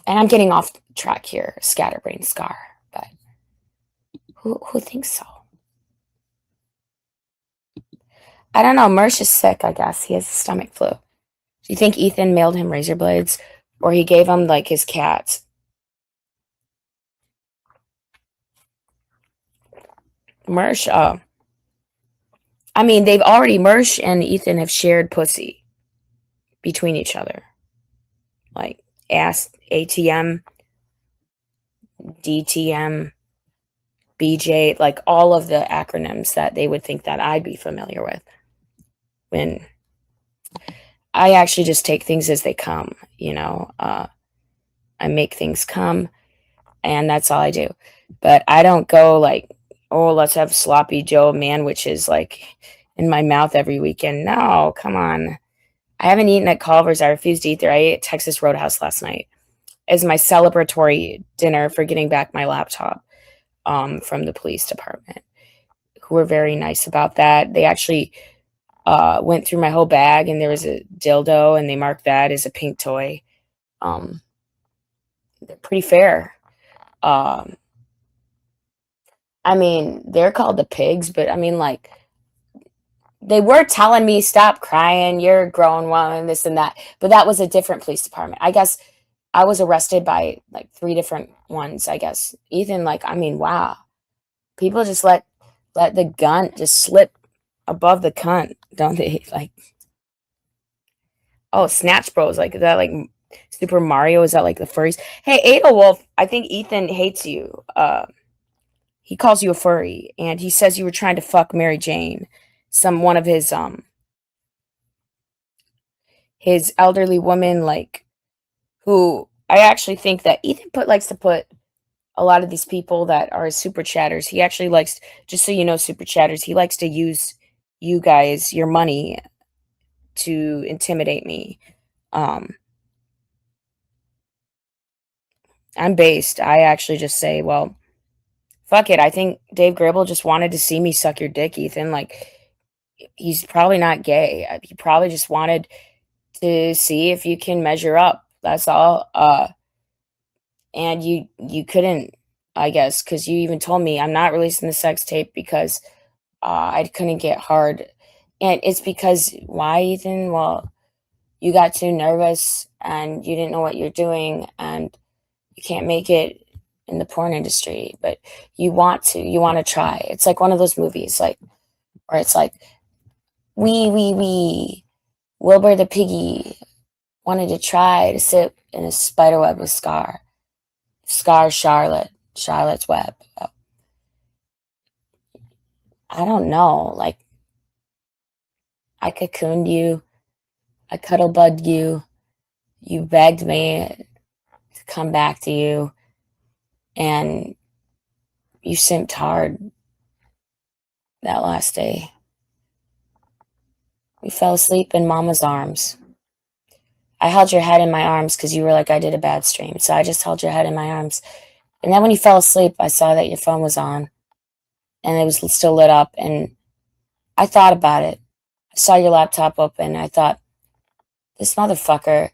And I'm getting off track here, scatterbrain scar, but who thinks so? I don't know. Mersh is sick, I guess. He has stomach flu. Do you think Ethan mailed him razor blades, or he gave him like his cats? Mersh, I mean, they've already, Mersh and Ethan have shared pussy between each other. Like ass, ATM, DTM, BJ, like all of the acronyms that they would think that I'd be familiar with. When I actually just take things as they come, you know. I make things come, and that's all I do. But I don't go like, oh, let's have sloppy Joe manwiches like in my mouth every weekend. No, come on. I haven't eaten at Culver's. I refuse to eat there. I ate at Texas Roadhouse last night as my celebratory dinner for getting back my laptop from the police department, who were very nice about that. They actually went through my whole bag, and there was a dildo, and they marked that as a pink toy. They're pretty fair. I mean, they're called the pigs, but I mean, like, they were telling me, stop crying, you're a grown woman, this and that. But that was a different police department. I guess I was arrested by like 3 different ones, I guess. Ethan, like, I mean, wow. People just let the gun just slip above the cunt, don't they? Like, oh, Snatch Bros, like, is that like Super Mario? Is that like the furries? Hey, Ada Wolf, I think Ethan hates you. He calls you a furry, and he says you were trying to fuck Mary Jane, one of his elderly woman, like, who I actually think that Ethan likes to put a lot of these people that are super chatters. He actually likes, just so you know, super chatters, he likes to use you guys, your money, to intimidate me. I'm based. I actually just say, well, fuck it. I think Dave Gribble just wanted to see me suck your dick, Ethan. Like, he's probably not gay. He probably just wanted to see if you can measure up. That's all. And you couldn't, I guess, because you even told me I'm not releasing the sex tape because I couldn't get hard. And it's because, why, Ethan? Well, you got too nervous and you didn't know what you're doing, and you can't make it in the porn industry, but you want to try. It's like one of those movies, like, where it's like, we Wilbur the piggy wanted to try to sit in a spider web with Charlotte's web. I don't know, like, I cocooned you, I cuddle bugged you, You begged me to come back to you, and you simped hard that last day. We fell asleep in Mama's arms. I held your head in my arms because you were like, I did a bad stream. So I just held your head in my arms. And then when you fell asleep, I saw that your phone was on and it was still lit up. And I thought about it. I saw your laptop open. I thought, this motherfucker,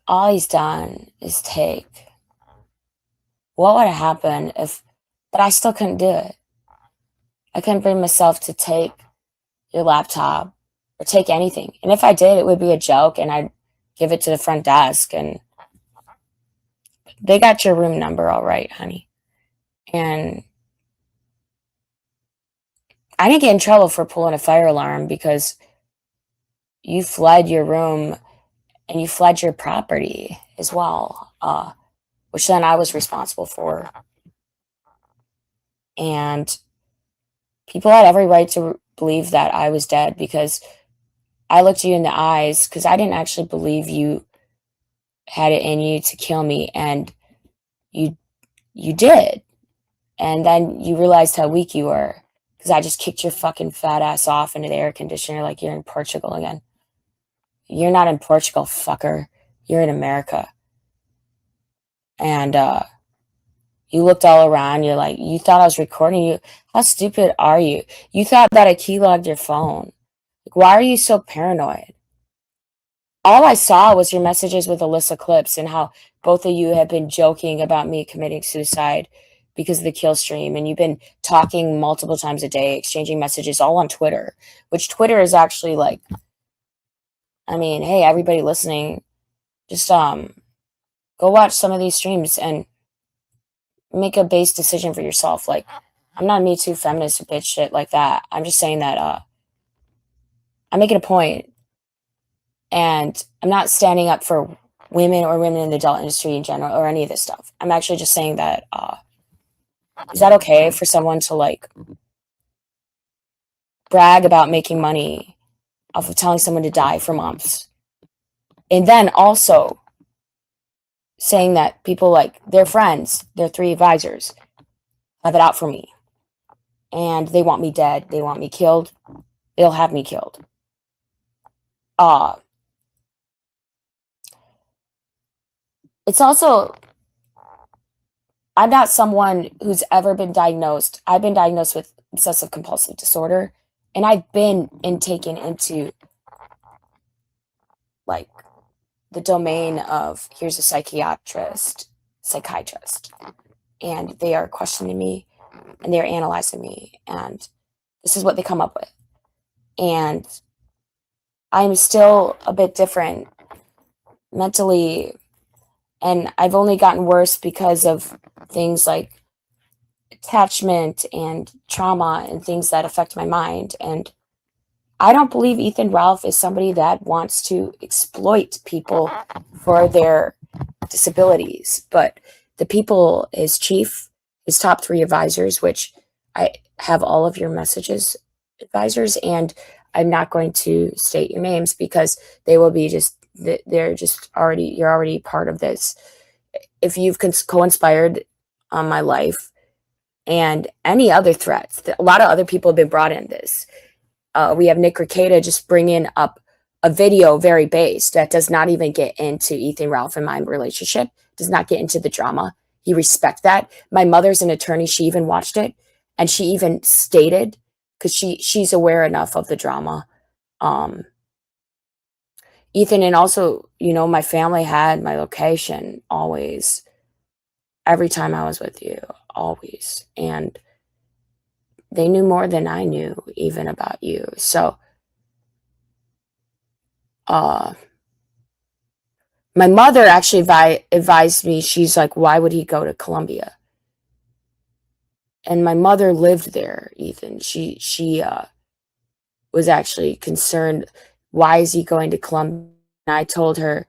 all he's done is take. What would have happened if, but I still couldn't do it. I couldn't bring myself to take your laptop or take anything. And if I did, it would be a joke and I'd give it to the front desk and they got your room number all right, honey. And I didn't get in trouble for pulling a fire alarm because you fled your room and you fled your property as well, which then I was responsible for. And people had every right to believe that I was dead because I looked you in the eyes because I didn't actually believe you had it in you to kill me, and you did. And then you realized how weak you were because I just kicked your fucking fat ass off into the air conditioner like you're in Portugal again. You're not in Portugal, fucker. You're in America. And you looked all around. You're like, you thought I was recording you. How stupid are you? You thought that I keylogged your phone. Like, why are you so paranoid? All I saw was your messages with Alyssa Clips and how both of you have been joking about me committing suicide because of the kill stream. And you've been talking multiple times a day, exchanging messages all on Twitter, which Twitter is actually like, I mean, hey, everybody listening, just go watch some of these streams and make a base decision for yourself. Like, I'm not a Me Too feminist or bitch shit like that. I'm just saying that I'm making a point, and I'm not standing up for women or women in the adult industry in general or any of this stuff. I'm actually just saying that is that okay for someone to like brag about making money off of telling someone to die for months, and then also saying that people like their friends, their 3 advisors, have it out for me and they want me dead, they want me killed, they'll have me killed. It's also, I'm not someone who's ever been diagnosed. I've been diagnosed with obsessive compulsive disorder, and I've been taken into like the domain of, here's a psychiatrist, and they are questioning me and they're analyzing me, and this is what they come up with. And I'm still a bit different mentally, and I've only gotten worse because of things like attachment and trauma and things that affect my mind. And I don't believe Ethan Ralph is somebody that wants to exploit people for their disabilities, but the people, his chief, his top 3 advisors, which I have all of your messages, advisors, and I'm not going to state your names because they will be just, they're just already, you're already part of this. If you've co-inspired on my life and any other threats, a lot of other people have been brought in this. We have Nick Ricada just bringing up a video very based that does not even get into Ethan Ralph and my relationship, does not get into the drama. He respects that. My mother's an attorney. She even watched it, and she even stated, because she's aware enough of the drama. Ethan, and also, you know, my family had my location always, every time I was with you, always. And they knew more than I knew even about you. So, my mother actually advised me, she's like, why would he go to Colombia? And my mother lived there, Ethan. She was actually concerned, why is he going to Colombia? And I told her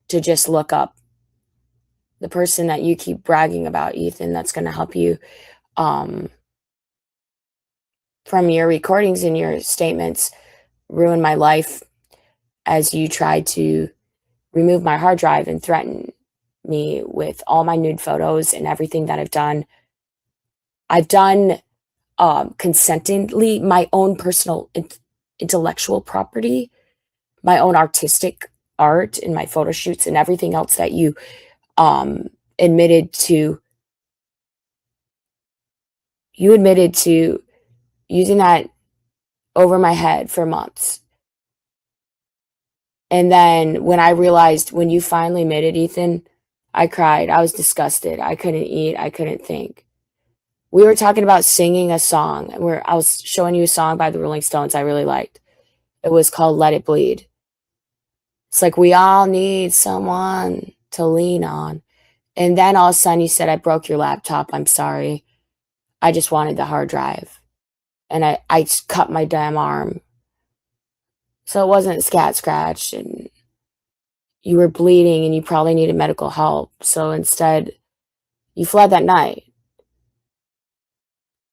to just look up the person that you keep bragging about, Ethan, that's going to help you from your recordings and your statements, ruin my life as you tried to remove my hard drive and threaten me with all my nude photos and everything that I've done. I've done consentedly my own personal intellectual property, my own artistic art and my photo shoots and everything else that you admitted to. You admitted to using that over my head for months. And then when I realized, when you finally admitted, Ethan, I cried. I was disgusted. I couldn't eat. I couldn't think. We were talking about singing a song where I was showing you a song by the Rolling Stones I really liked. It was called Let It Bleed. It's like, we all need someone to lean on. And then all of a sudden you said, I broke your laptop. I'm sorry. I just wanted the hard drive. And I cut my damn arm. So it wasn't scat scratch and you were bleeding and you probably needed medical help. So instead, you fled that night.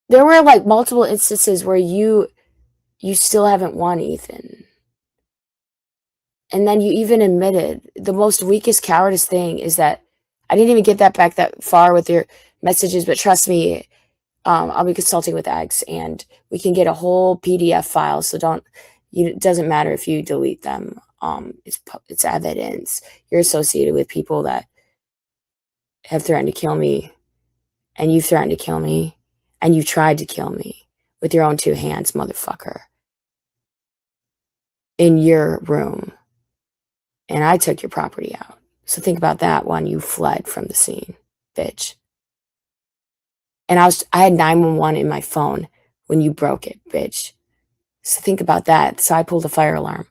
There were like multiple instances where you still haven't won, Ethan. And then you even admitted the most weakest cowardice thing is that I didn't even get that back that far with your messages, but trust me, I'll be consulting with Eggs and we can get a whole PDF file. So it doesn't matter if you delete them. It's evidence. You're associated with people that have threatened to kill me, and you've threatened to kill me, and you tried to kill me with your own two hands, motherfucker, in your room. And I took your property out. So think about that when you fled from the scene, bitch. And I had 911 in my phone when you broke it, bitch. So think about that. So I pulled a fire alarm.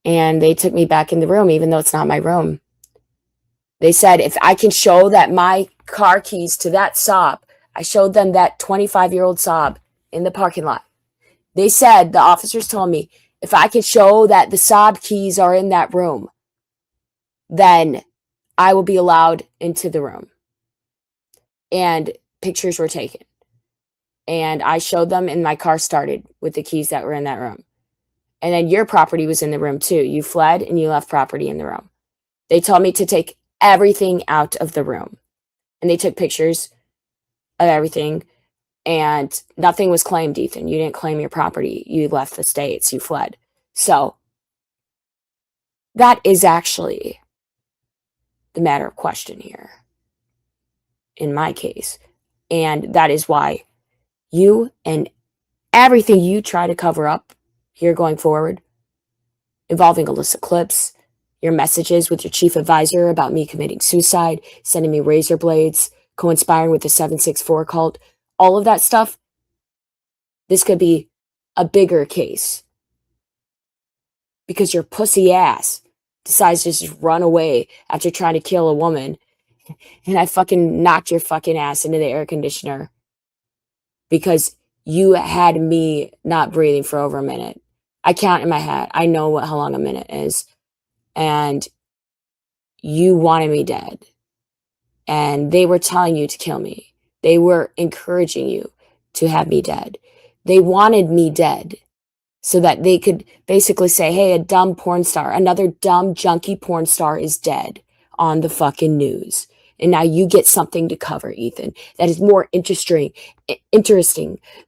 And they took me back in the room, even though it's not my room. They said, if I can show that my car keys to that Saab, I showed them that 25-year-old Saab in the parking lot. They said, the officers told me, if I can show that the Saab keys are in that room, then I will be allowed into the room. And pictures were taken. And I showed them, and my car started with the keys that were in that room. And then your property was in the room too. You fled and you left property in the room. They told me to take everything out of the room. And they took pictures of everything. And nothing was claimed, Ethan. You didn't claim your property. You left the States. You fled. So that is actually the matter of question here, in my case. And that is why you and everything you try to cover up here going forward, involving illicit clips, your messages with your chief advisor about me committing suicide, sending me razor blades, co-inspiring with the 764 cult, all of that stuff, this could be a bigger case. Because your pussy ass decides to just run away after trying to kill a woman, and I fucking knocked your fucking ass into the air conditioner because you had me not breathing for over a minute. I count in my head. I know how long a minute is. And you wanted me dead. And they were telling you to kill me. They were encouraging you to have me dead. They wanted me dead so that they could basically say, hey, a dumb porn star, another dumb junkie porn star is dead on the fucking news. And now you get something to cover, Ethan, that is more interesting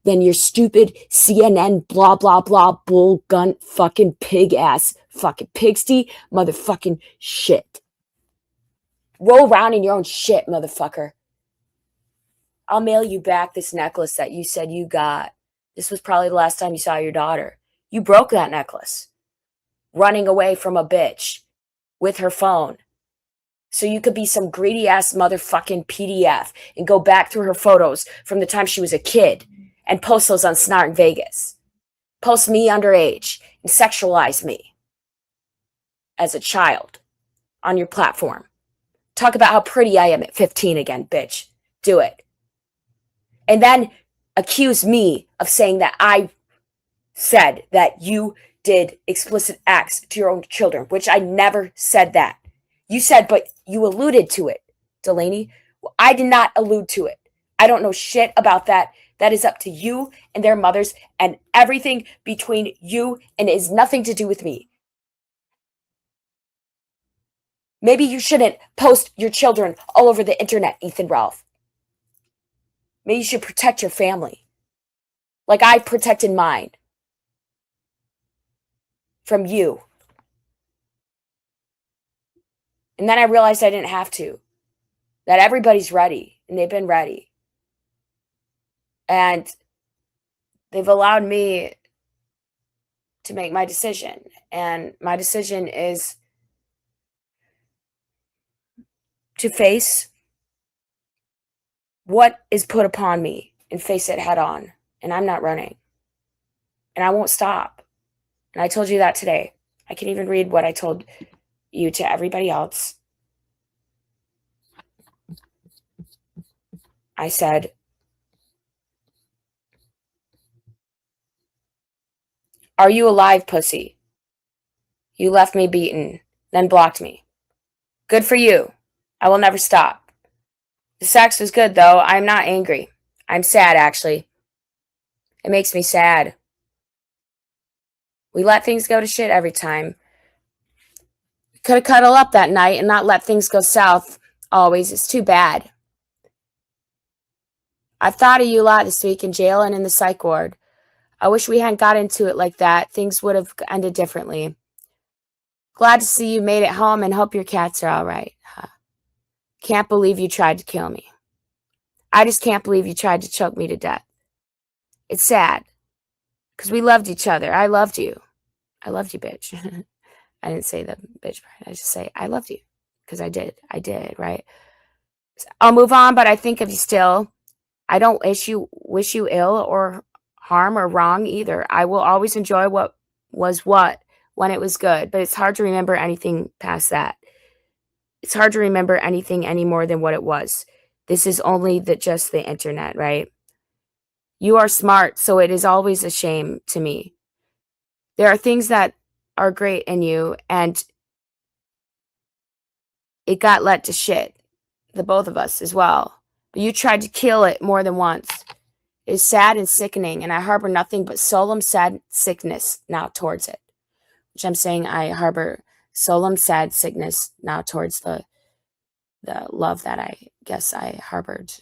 than your stupid CNN blah, blah, blah, bull, gun, fucking pig ass, fucking pigsty, motherfucking shit. Roll around in your own shit, motherfucker. I'll mail you back this necklace that you said you got. This was probably the last time you saw your daughter. You broke that necklace. Running away from a bitch with her phone. So you could be some greedy ass motherfucking PDF and go back through her photos from the time she was a kid and post those on Snart in Vegas. Post me underage and sexualize me as a child on your platform. Talk about how pretty I am at 15 again, bitch. Do it. And then accuse me of saying that I said that you did explicit acts to your own children, which I never said that. You said, but you alluded to it, Delaney. I did not allude to it. I don't know shit about that That is up to you and their mothers and everything between you, and it has nothing to do with me. Maybe you shouldn't post your children all over the internet, Ethan Ralph. Maybe you should protect your family. Like I protected mine. From you. And then I realized I didn't have to. That everybody's ready. And they've been ready. And they've allowed me to make my decision. And my decision is to face what is put upon me and face it head on. And I'm not running. And I won't stop. And I told you that today. I can even read what I told you to everybody else. I said, "Are you alive, pussy? You left me beaten, then blocked me. Good for you. I will never stop. The sex was good, though. I'm not angry. I'm sad, actually. It makes me sad. We let things go to shit every time. We could have cuddled up that night and not let things go south. Always. It's too bad. I've thought of you a lot this week in jail and in the psych ward. I wish we hadn't got into it like that. Things would have ended differently. Glad to see you made it home and hope your cats are all right. Can't believe you tried to kill me. I just can't believe you tried to choke me to death. It's sad. Because we loved each other. I loved you. I loved you, bitch." I didn't say the bitch part. I just say, I loved you. Because I did. I did, right? I'll move on, but I think of you still. I don't wish you ill or harm or wrong either. I will always enjoy what was what when it was good, but it's hard to remember anything past that. It's hard to remember anything any more than what it was. This is only just the internet, right? You are smart, so it is always a shame to me. There are things that are great in you, and it got let to shit. The both of us as well. But you tried to kill it more than once. It is sad and sickening, and I harbor nothing but solemn sad sickness now towards it. Which I'm saying I harbor solemn sad sickness now towards the love that I guess I harbored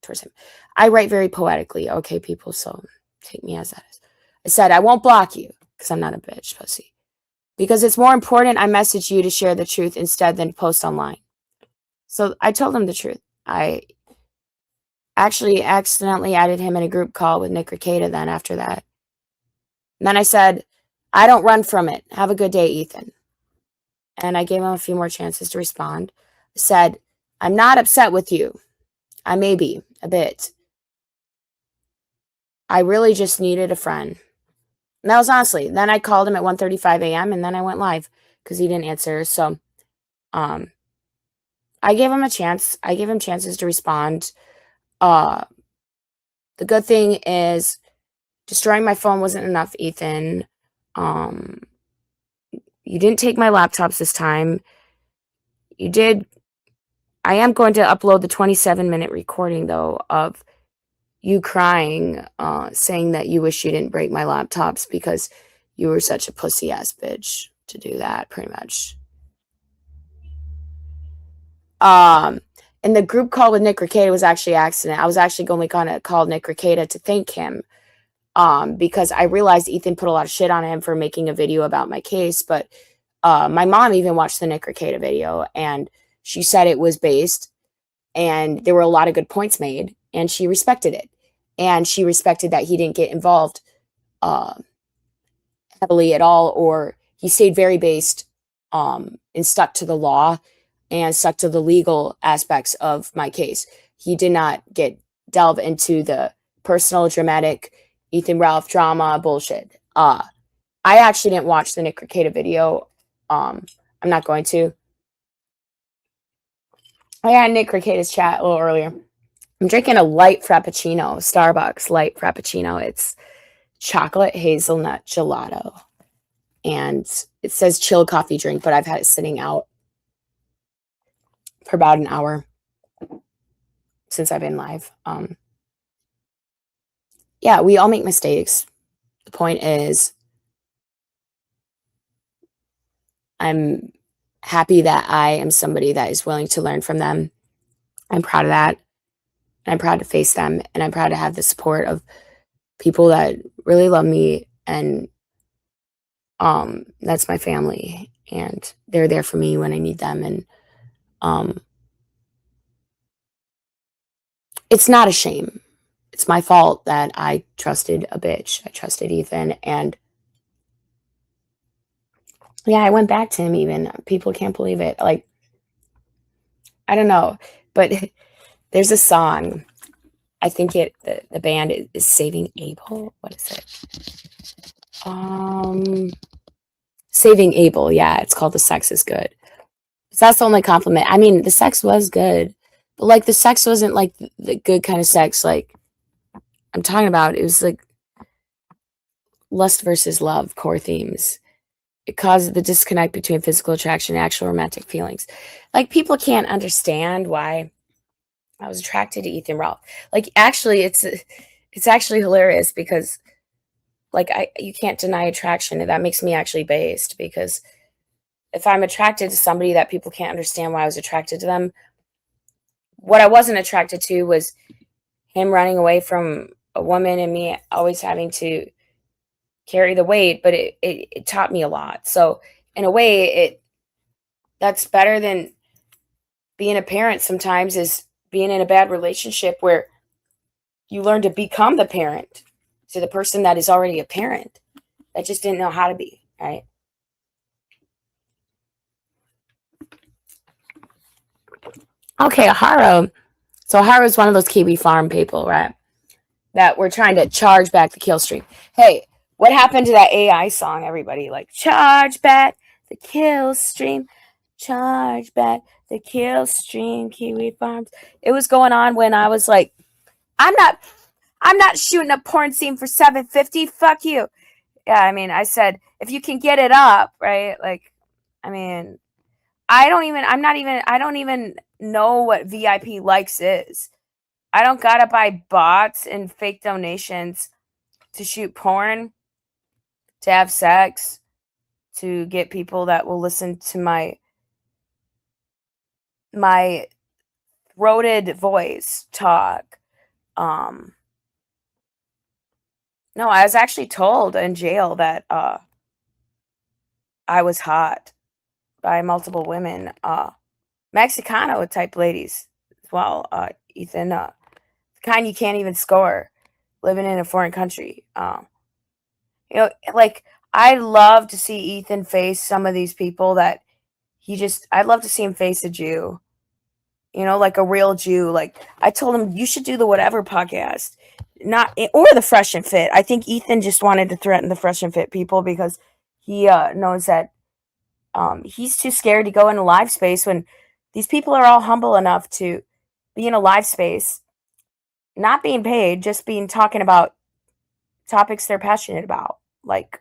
towards him. I write very poetically, okay, people, so take me as that is. I said, I won't block you, because I'm not a bitch, pussy. Because it's more important I message you to share the truth instead than post online. So I told him the truth. I actually accidentally added him in a group call with Nick Ricada then after that. And then I said, I don't run from it. Have a good day, Ethan. And I gave him a few more chances to respond. I said, I'm not upset with you. I may be, a bit. I really just needed a friend. And that was honestly. Then I called him at 1:35 a.m. and then I went live because he didn't answer. So I gave him a chance. I gave him chances to respond. The good thing is destroying my phone wasn't enough, Ethan. You didn't take my laptops this time. You did. I am going to upload the 27-minute recording, though, of you crying, saying that you wish you didn't break my laptops because you were such a pussy-ass bitch to do that, pretty much. And the group call with Nick Ricada was actually an accident. I was actually going to call Nick Ricada to thank him because I realized Ethan put a lot of shit on him for making a video about my case, but my mom even watched the Nick Ricada video, and she said it was based, and there were a lot of good points made, and she respected it. And she respected that he didn't get involved heavily at all, or he stayed very based and stuck to the law and stuck to the legal aspects of my case. He did not delve into the personal, dramatic, Ethan Ralph drama bullshit. I actually didn't watch the Nick Ricada video. I'm not going to. I had Nick Ricada's chat a little earlier. I'm drinking a light Frappuccino, Starbucks light Frappuccino. It's chocolate hazelnut gelato. And it says chilled coffee drink, but I've had it sitting out for about an hour since I've been live. yeah, we all make mistakes. The point is, I'm happy that I am somebody that is willing to learn from them. I'm proud of that. And I'm proud to face them. And I'm proud to have the support of people that really love me. And that's my family. And they're there for me when I need them. And um, it's not a shame. It's my fault that I trusted a bitch. I trusted Ethan. And yeah, I went back to him even. People can't believe it. Like, I don't know. But there's a song. I think the band is Saving Abel. What is it? Saving Abel. Yeah, it's called The Sex is Good. So that's the only compliment. I mean, the sex was good, but like the sex wasn't like the good kind of sex like I'm talking about. It was like lust versus love core themes. It caused the disconnect between physical attraction and actual romantic feelings. Like people can't understand why I was attracted to Ethan Ralph. Like actually, it's actually hilarious because like you can't deny attraction, and that makes me actually based because if I'm attracted to somebody that people can't understand why I was attracted to them, what I wasn't attracted to was him running away from a woman and me always having to carry the weight, but it taught me a lot. So in a way, that's better than being a parent sometimes is being in a bad relationship where you learn to become the parent to the person that is already a parent that just didn't know how to be, right? Okay, Haro. So Haro is one of those Kiwi farm people, right? That we're trying to charge back the kill stream. Hey, what happened to that AI song, everybody? Like, charge back the kill stream, charge back the kill stream, Kiwi Farms. It was going on when I was like, I'm not I'm not shooting a porn scene for 750. Fuck you. Yeah, I mean, I said, if you can get it up, right? Like, I mean, I don't even know what VIP likes is. I don't gotta buy bots and fake donations to shoot porn, to have sex, to get people that will listen to my throated voice talk. Um no, I was actually told in jail that I was hot by multiple women, Mexicano type ladies as well, Ethan, the kind you can't even score living in a foreign country. Like I love to see Ethan face some of these people that I'd love to see him face a Jew, like a real Jew. Like I told him, you should do the Whatever podcast, not or the Fresh and Fit. I think Ethan just wanted to threaten the Fresh and Fit people because he knows that he's too scared to go in a live space when these people are all humble enough to be in a live space, not being paid, just being talking about topics they're passionate about, like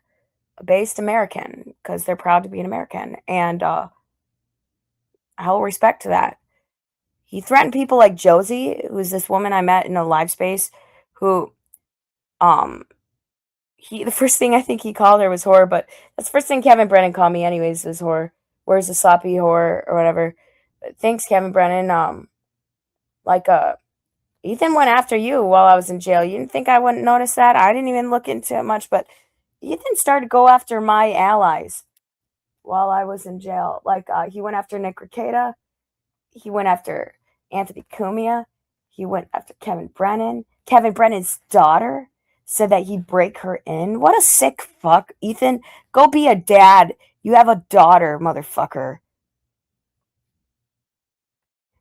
a based American, because they're proud to be an American. And I will respect to that. He threatened people like Josie, who's this woman I met in a live space, who um the first thing I think he called her was whore, but that's the first thing Kevin Brennan called me anyways, was whore. Where's the sloppy whore or whatever. But thanks, Kevin Brennan. Like Ethan went after you while I was in jail. You didn't think I wouldn't notice that? I didn't even look into it much, but Ethan started to go after my allies while I was in jail. Like he went after Nick Rekieta. He went after Anthony Cumia. He went after Kevin Brennan. Kevin Brennan's daughter said that he'd break her in. What a sick fuck. Ethan, go be a dad. You have a daughter, motherfucker.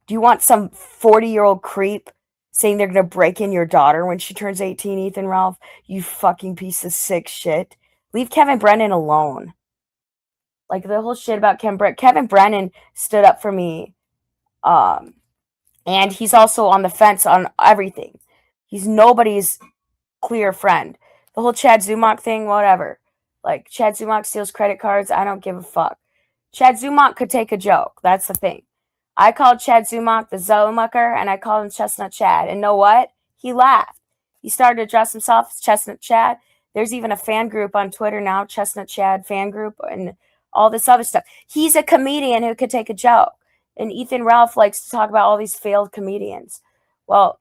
Do you want some 40-year-old creep saying they're going to break in your daughter when she turns 18, Ethan Ralph? You fucking piece of sick shit. Leave Kevin Brennan alone. Like the whole shit about Kevin Brennan stood up for me. And he's also on the fence on everything. He's nobody's clear friend. The whole Chad Zumach thing, whatever. Like, Chad Zumach steals credit cards. I don't give a fuck. Chad Zumach could take a joke. That's the thing. I called Chad Zumach the Zomucker, and I called him Chestnut Chad. And know what? He laughed. He started to address himself as Chestnut Chad. There's even a fan group on Twitter now, Chestnut Chad fan group, and all this other stuff. He's a comedian who could take a joke. And Ethan Ralph likes to talk about all these failed comedians. Well,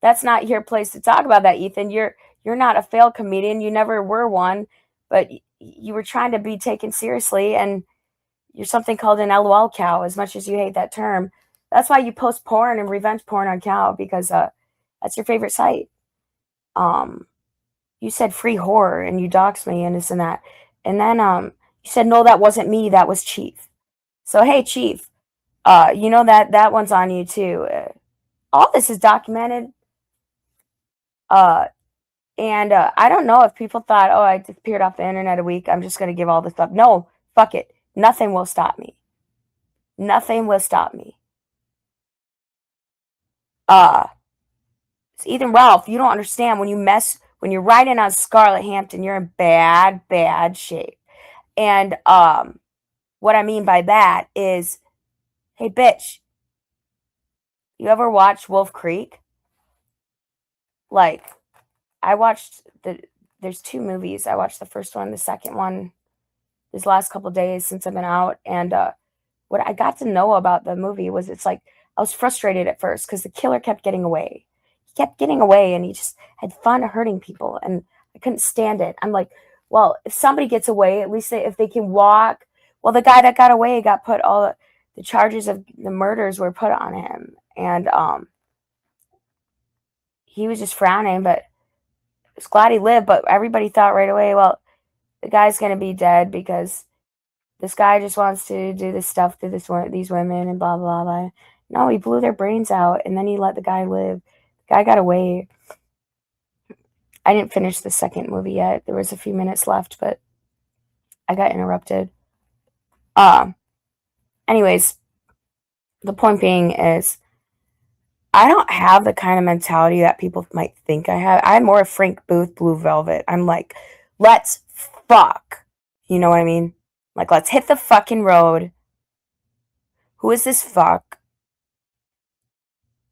that's not your place to talk about that, Ethan. You're not a failed comedian. You never were one, but you were trying to be taken seriously, and you're something called an LOL cow, as much as you hate that term. That's why you post porn and revenge porn on Cow, because that's your favorite site. You said free horror and you doxed me and this and that. And then you said, no, that wasn't me, that was Chief. So hey, Chief, you know that one's on you too. All this is documented. And I don't know if people thought, oh, I disappeared off the internet a week, I'm just going to give all this up. No, fuck it. Nothing will stop me. Nothing will stop me. It's Ethan Ralph, you don't understand. When you're riding on Scarlett Hampton, you're in bad shape. And what I mean by that is, hey, bitch, you ever watch Wolf Creek? Like, there's 2 movies. I watched the first one, the second one, these last couple days since I've been out. And what I got to know about the movie was, it's like, I was frustrated at first because the killer kept getting away. He kept getting away, and he just had fun hurting people, and I couldn't stand it. I'm like, well, if somebody gets away, at least if they can walk. Well, the guy that got away got put, all the charges of the murders were put on him, and he was just frowning, but I was glad he lived. But everybody thought right away, well, the guy's gonna be dead because this guy just wants to do this stuff to these women and blah blah blah. No, he blew their brains out, and then he let the guy live. The guy got away. I didn't finish the second movie yet. There was a few minutes left, but I got interrupted. Anyways, the point being is, I don't have the kind of mentality that people might think I have. I'm more Frank Booth, Blue Velvet. I'm like, let's fuck. You know what I mean? Like, let's hit the fucking road. Who is this fuck?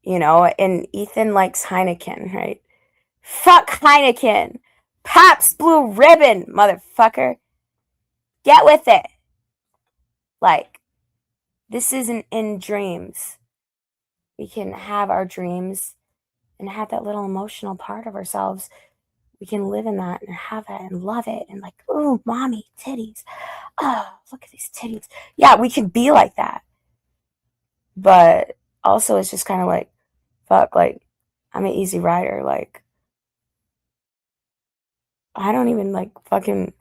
You know, and Ethan likes Heineken, right? Fuck Heineken. Pabst Blue Ribbon, motherfucker. Get with it. Like, this isn't in dreams. We can have our dreams and have that little emotional part of ourselves. We can live in that and have it and love it and like, ooh, mommy, titties. Oh, look at these titties. Yeah, we can be like that. But also, it's just kind of like, fuck, like, I'm an easy rider. Like, I don't even like fucking,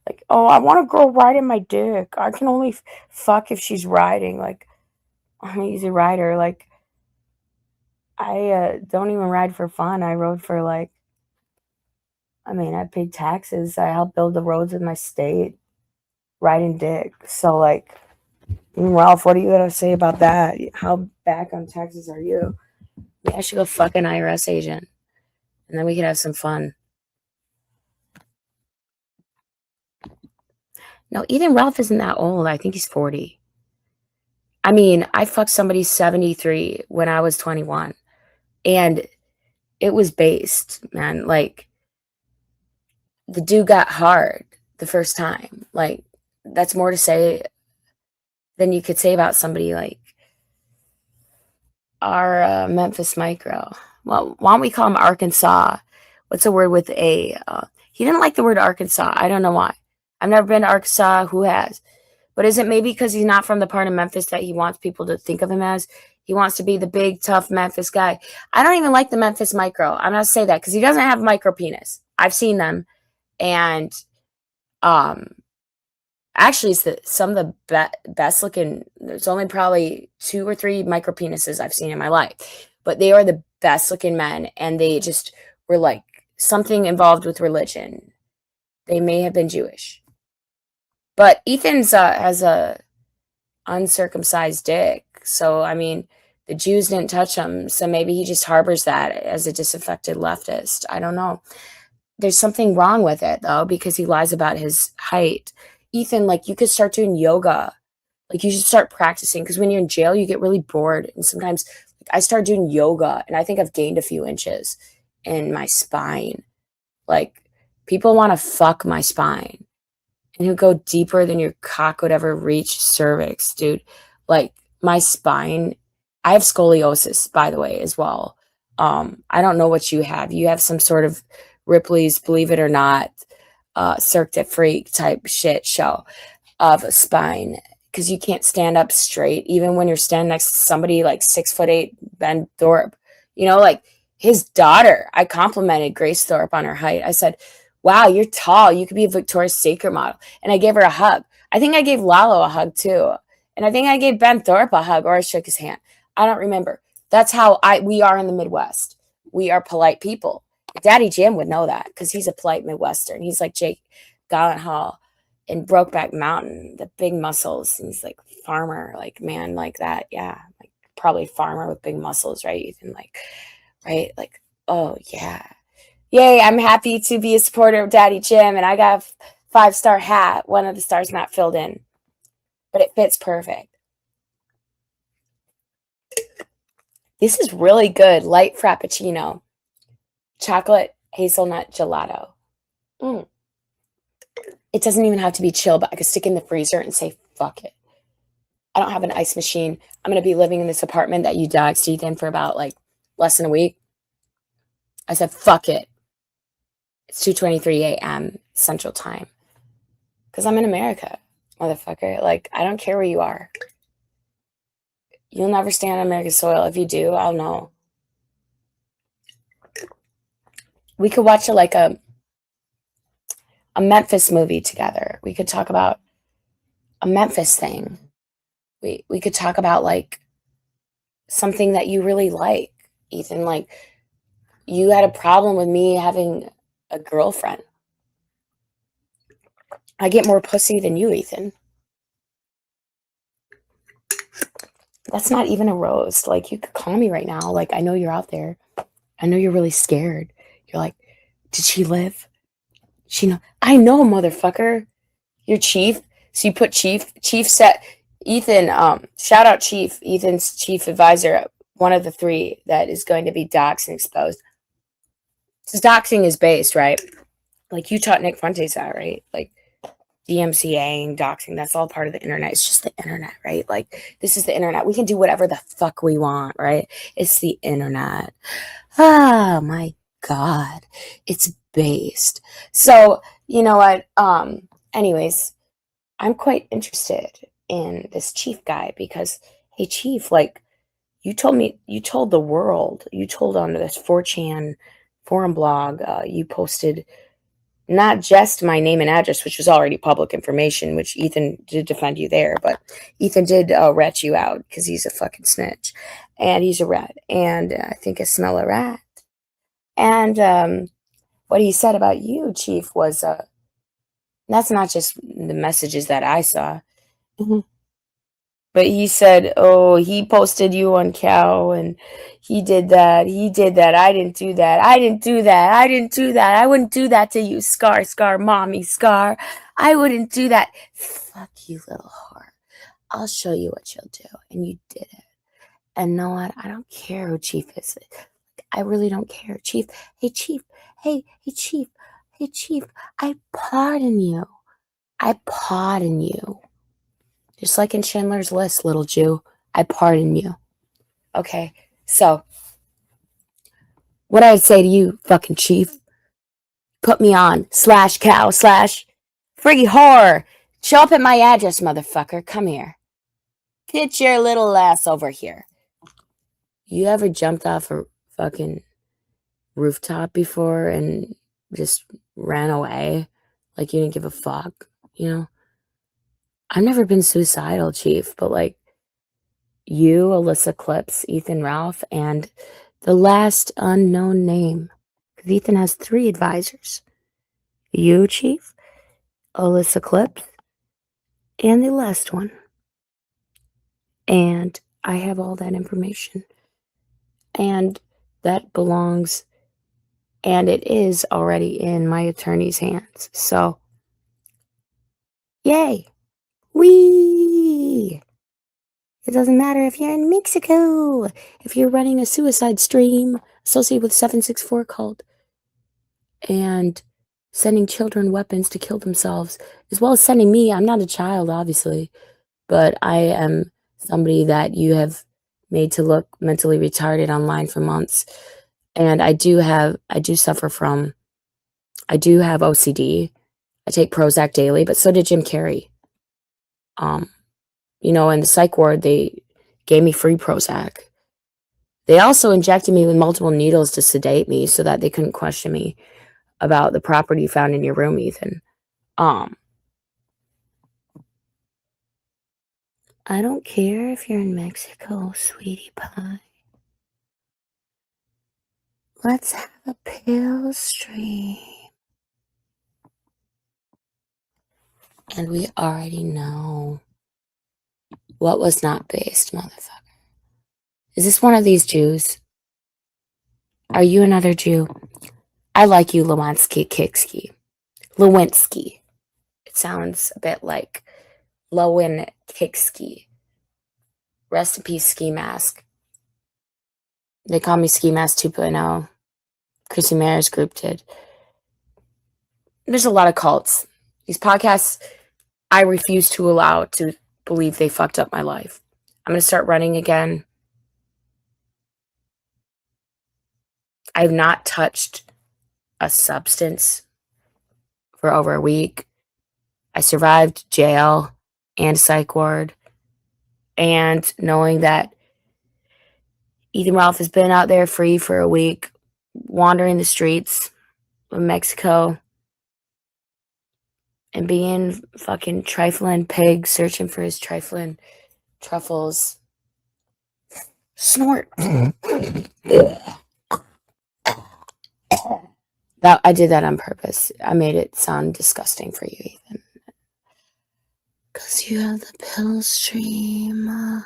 like, oh, I want a girl riding my dick. I can only fuck if she's riding. Like, I'm an easy rider. Like, I don't even ride for fun. I rode for, like, I mean, I paid taxes. I helped build the roads in my state, riding dick. So, like, Ralph, what are you going to say about that? How back on taxes are you? Maybe I should go fuck an IRS agent, and then we could have some fun. No, Ethan Ralph isn't that old. I think he's 40. I mean, I fucked somebody 73 when I was 21. And it was based, man. Like, the dude got hard the first time. Like, that's more to say than you could say about somebody like our Memphis Micro. Well, why don't we call him Arkansas? What's a word with A? He didn't like the word Arkansas. I don't know why. I've never been to Arkansas. Who has? But is it maybe because he's not from the part of Memphis that he wants people to think of him as? He wants to be the big, tough Memphis guy. I don't even like the Memphis Micro. I'm not say that because he doesn't have micro penis. I've seen them. And actually, it's some of the best looking. There's only probably 2 or 3 micro penises I've seen in my life. But they are the best looking men. And they just were like something involved with religion. They may have been Jewish. But Ethan's has a uncircumcised dick. So, I mean, the Jews didn't touch him. So maybe he just harbors that as a disaffected leftist. I don't know. There's something wrong with it, though, because he lies about his height. Ethan, like, you could start doing yoga. Like, you should start practicing. Because when you're in jail, you get really bored. And sometimes, like, I started doing yoga, and I think I've gained a few inches. in my spine. Like, people want to fuck my spine and who go deeper than your cock would ever reach cervix, dude. Like, my spine, I have scoliosis, by the way, as well. I don't know what you have. You have some sort of Ripley's, believe it or not, circuit freak type shit show of a spine because you can't stand up straight, even when you're standing next to somebody like 6'8" Ben Thorpe. You know, like his daughter, I complimented Grace Thorpe on her height. I said, wow, you're tall. You could be a Victoria's Secret model. And I gave her a hug. I think I gave Lalo a hug too. And I think I gave Ben Thorpe a hug or I shook his hand. I don't remember. That's how we are in the Midwest. We are polite people. Daddy Jim would know that because he's a polite Midwestern. He's like Jake Gyllenhaal in Brokeback Mountain, the big muscles. And he's like farmer, like man like that. Yeah, like probably farmer with big muscles, right? Even like, right? Like, oh yeah. Yay, I'm happy to be a supporter of Daddy Jim, and I got a 5-star hat. One of the stars not filled in, but it fits perfect. This is really good. Light Frappuccino. Chocolate hazelnut gelato. It doesn't even have to be chill, but I could stick it in the freezer and say, fuck it. I don't have an ice machine. I'm going to be living in this apartment that you doxed Ethan for about like less than a week. I said, fuck it. It's 2:23 a.m. Central Time. Because I'm in America, motherfucker. Like, I don't care where you are. You'll never stand on American soil. If you do, I'll know. We could watch a Memphis movie together. We could talk about a Memphis thing. We could talk about like something that you really like, Ethan. Like, you had a problem with me having a girlfriend. I get more pussy than you, Ethan. That's not even a roast. Like, you could call me right now. Like, I know you're out there. I know you're really scared. You're like, did she live? She know. I know, motherfucker. You're Chief. So you put Chief set Ethan, shout out Chief, Ethan's chief advisor, one of the three that is going to be doxed and exposed. Because doxing is based, right? Like, you taught Nick Fuentes that, right? Like, DMCAing, doxing, that's all part of the internet. It's just the internet, right? Like, this is the internet. We can do whatever the fuck we want, right? It's the internet. Oh my God. It's based. So, you know what? Anyways, I'm quite interested in this Chief guy because, hey, Chief, like, you told the world, you told on this 4chan forum blog, you posted not just my name and address, which was already public information, which Ethan did defend you there, but Ethan did rat you out because he's a fucking snitch and he's a rat and I think I smell a rat. And what he said about you, Chief, was that's not just the messages that I saw. But he said, oh, he posted you on Cow and he did that. I didn't do that. I didn't do that. I wouldn't do that to you, Scar, mommy, Scar. I wouldn't do that. Fuck you, little whore. I'll show you what you'll do. And you did it. And you know what? I don't care who Chief is. I really don't care. Chief, hey, Chief. Hey, Chief. Hey, Chief. I pardon you. Just like in Schindler's List, little Jew, I pardon you. Okay, so what I'd say to you, fucking Chief, put me on /cow/ free horror. Show up at my address, motherfucker. Come here. Get your little ass over here. You ever jumped off a fucking rooftop before and just ran away like you didn't give a fuck, you know? I've never been suicidal, Chief, but like you, Alyssa Clips, Ethan Ralph, and the last unknown name. Because Ethan has 3 advisors. You, Chief, Alyssa Clips, and the last one. And I have all that information. And that belongs, and it is already in my attorney's hands. So, yay. Wee! It doesn't matter if you're in Mexico, if you're running a suicide stream associated with 764 cult and sending children weapons to kill themselves, as well as sending me. I'm not a child, obviously, but I am somebody that you have made to look mentally retarded online for months. And I do have OCD. I take Prozac daily, but so did Jim Carrey. In the psych ward, they gave me free Prozac. They also injected me with multiple needles to sedate me so that they couldn't question me about the property found in your room, Ethan. I don't care if you're in Mexico, sweetie pie. Let's have a pill stream. And we already know what was not based, motherfucker. Is this one of these Jews? Are you another Jew? I like you, Lewinsky Kikski. Lewinsky. It sounds a bit like Lowen Kikski. Rest in peace, Ski Mask. They call me Ski Mask 2.0. Chrissy Mayer's group did. There's a lot of cults. These podcasts, I refuse to allow to believe they fucked up my life. I'm going to start running again. I've not touched a substance for over a week. I survived jail and psych ward. And knowing that Ethan Ralph has been out there free for a week, wandering the streets of Mexico and being fucking trifling pig searching for his trifling truffles. Snort. That I did that on purpose. I made it sound disgusting for you, Ethan. Because you have the pill stream.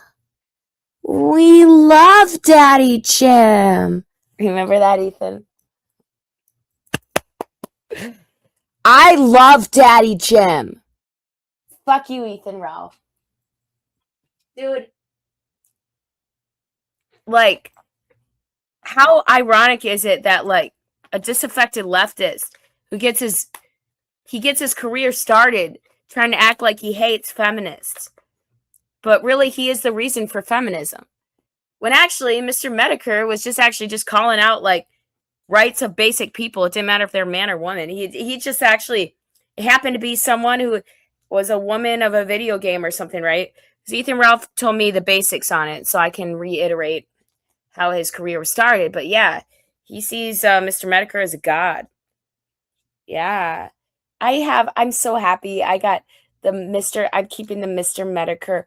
We love Daddy Jim. Remember that, Ethan? I love Daddy Jim. Fuck you, Ethan Ralph. Dude. Like, how ironic is it that, like, a disaffected leftist who gets his career started trying to act like he hates feminists, but really he is the reason for feminism. When actually Mr. Medicare was just calling out like rights of basic people. It didn't matter if they're man or woman. He just actually happened to be someone who was a woman of a video game or something, right? Because Ethan Ralph told me the basics on it, so I can reiterate how his career was started. But yeah, he sees Mr. Medicare as a god. Yeah. I'm so happy. I got I'm keeping the Mr. Medicare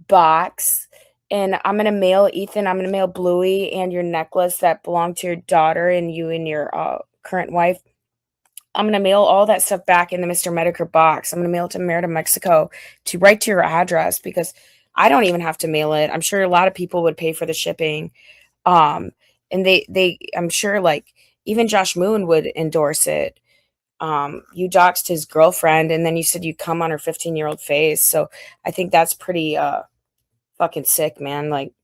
box. And I'm going to mail Ethan, I'm going to mail Bluey and your necklace that belonged to your daughter and you and your current wife. I'm going to mail all that stuff back in the Mr. Medicare box. I'm going to mail it to Merida, Mexico right to your address because I don't even have to mail it. I'm sure a lot of people would pay for the shipping. And I'm sure like even Josh Moon would endorse it. You doxed his girlfriend and then you said you come on her 15-year-old face. So I think that's pretty fucking sick, man. Like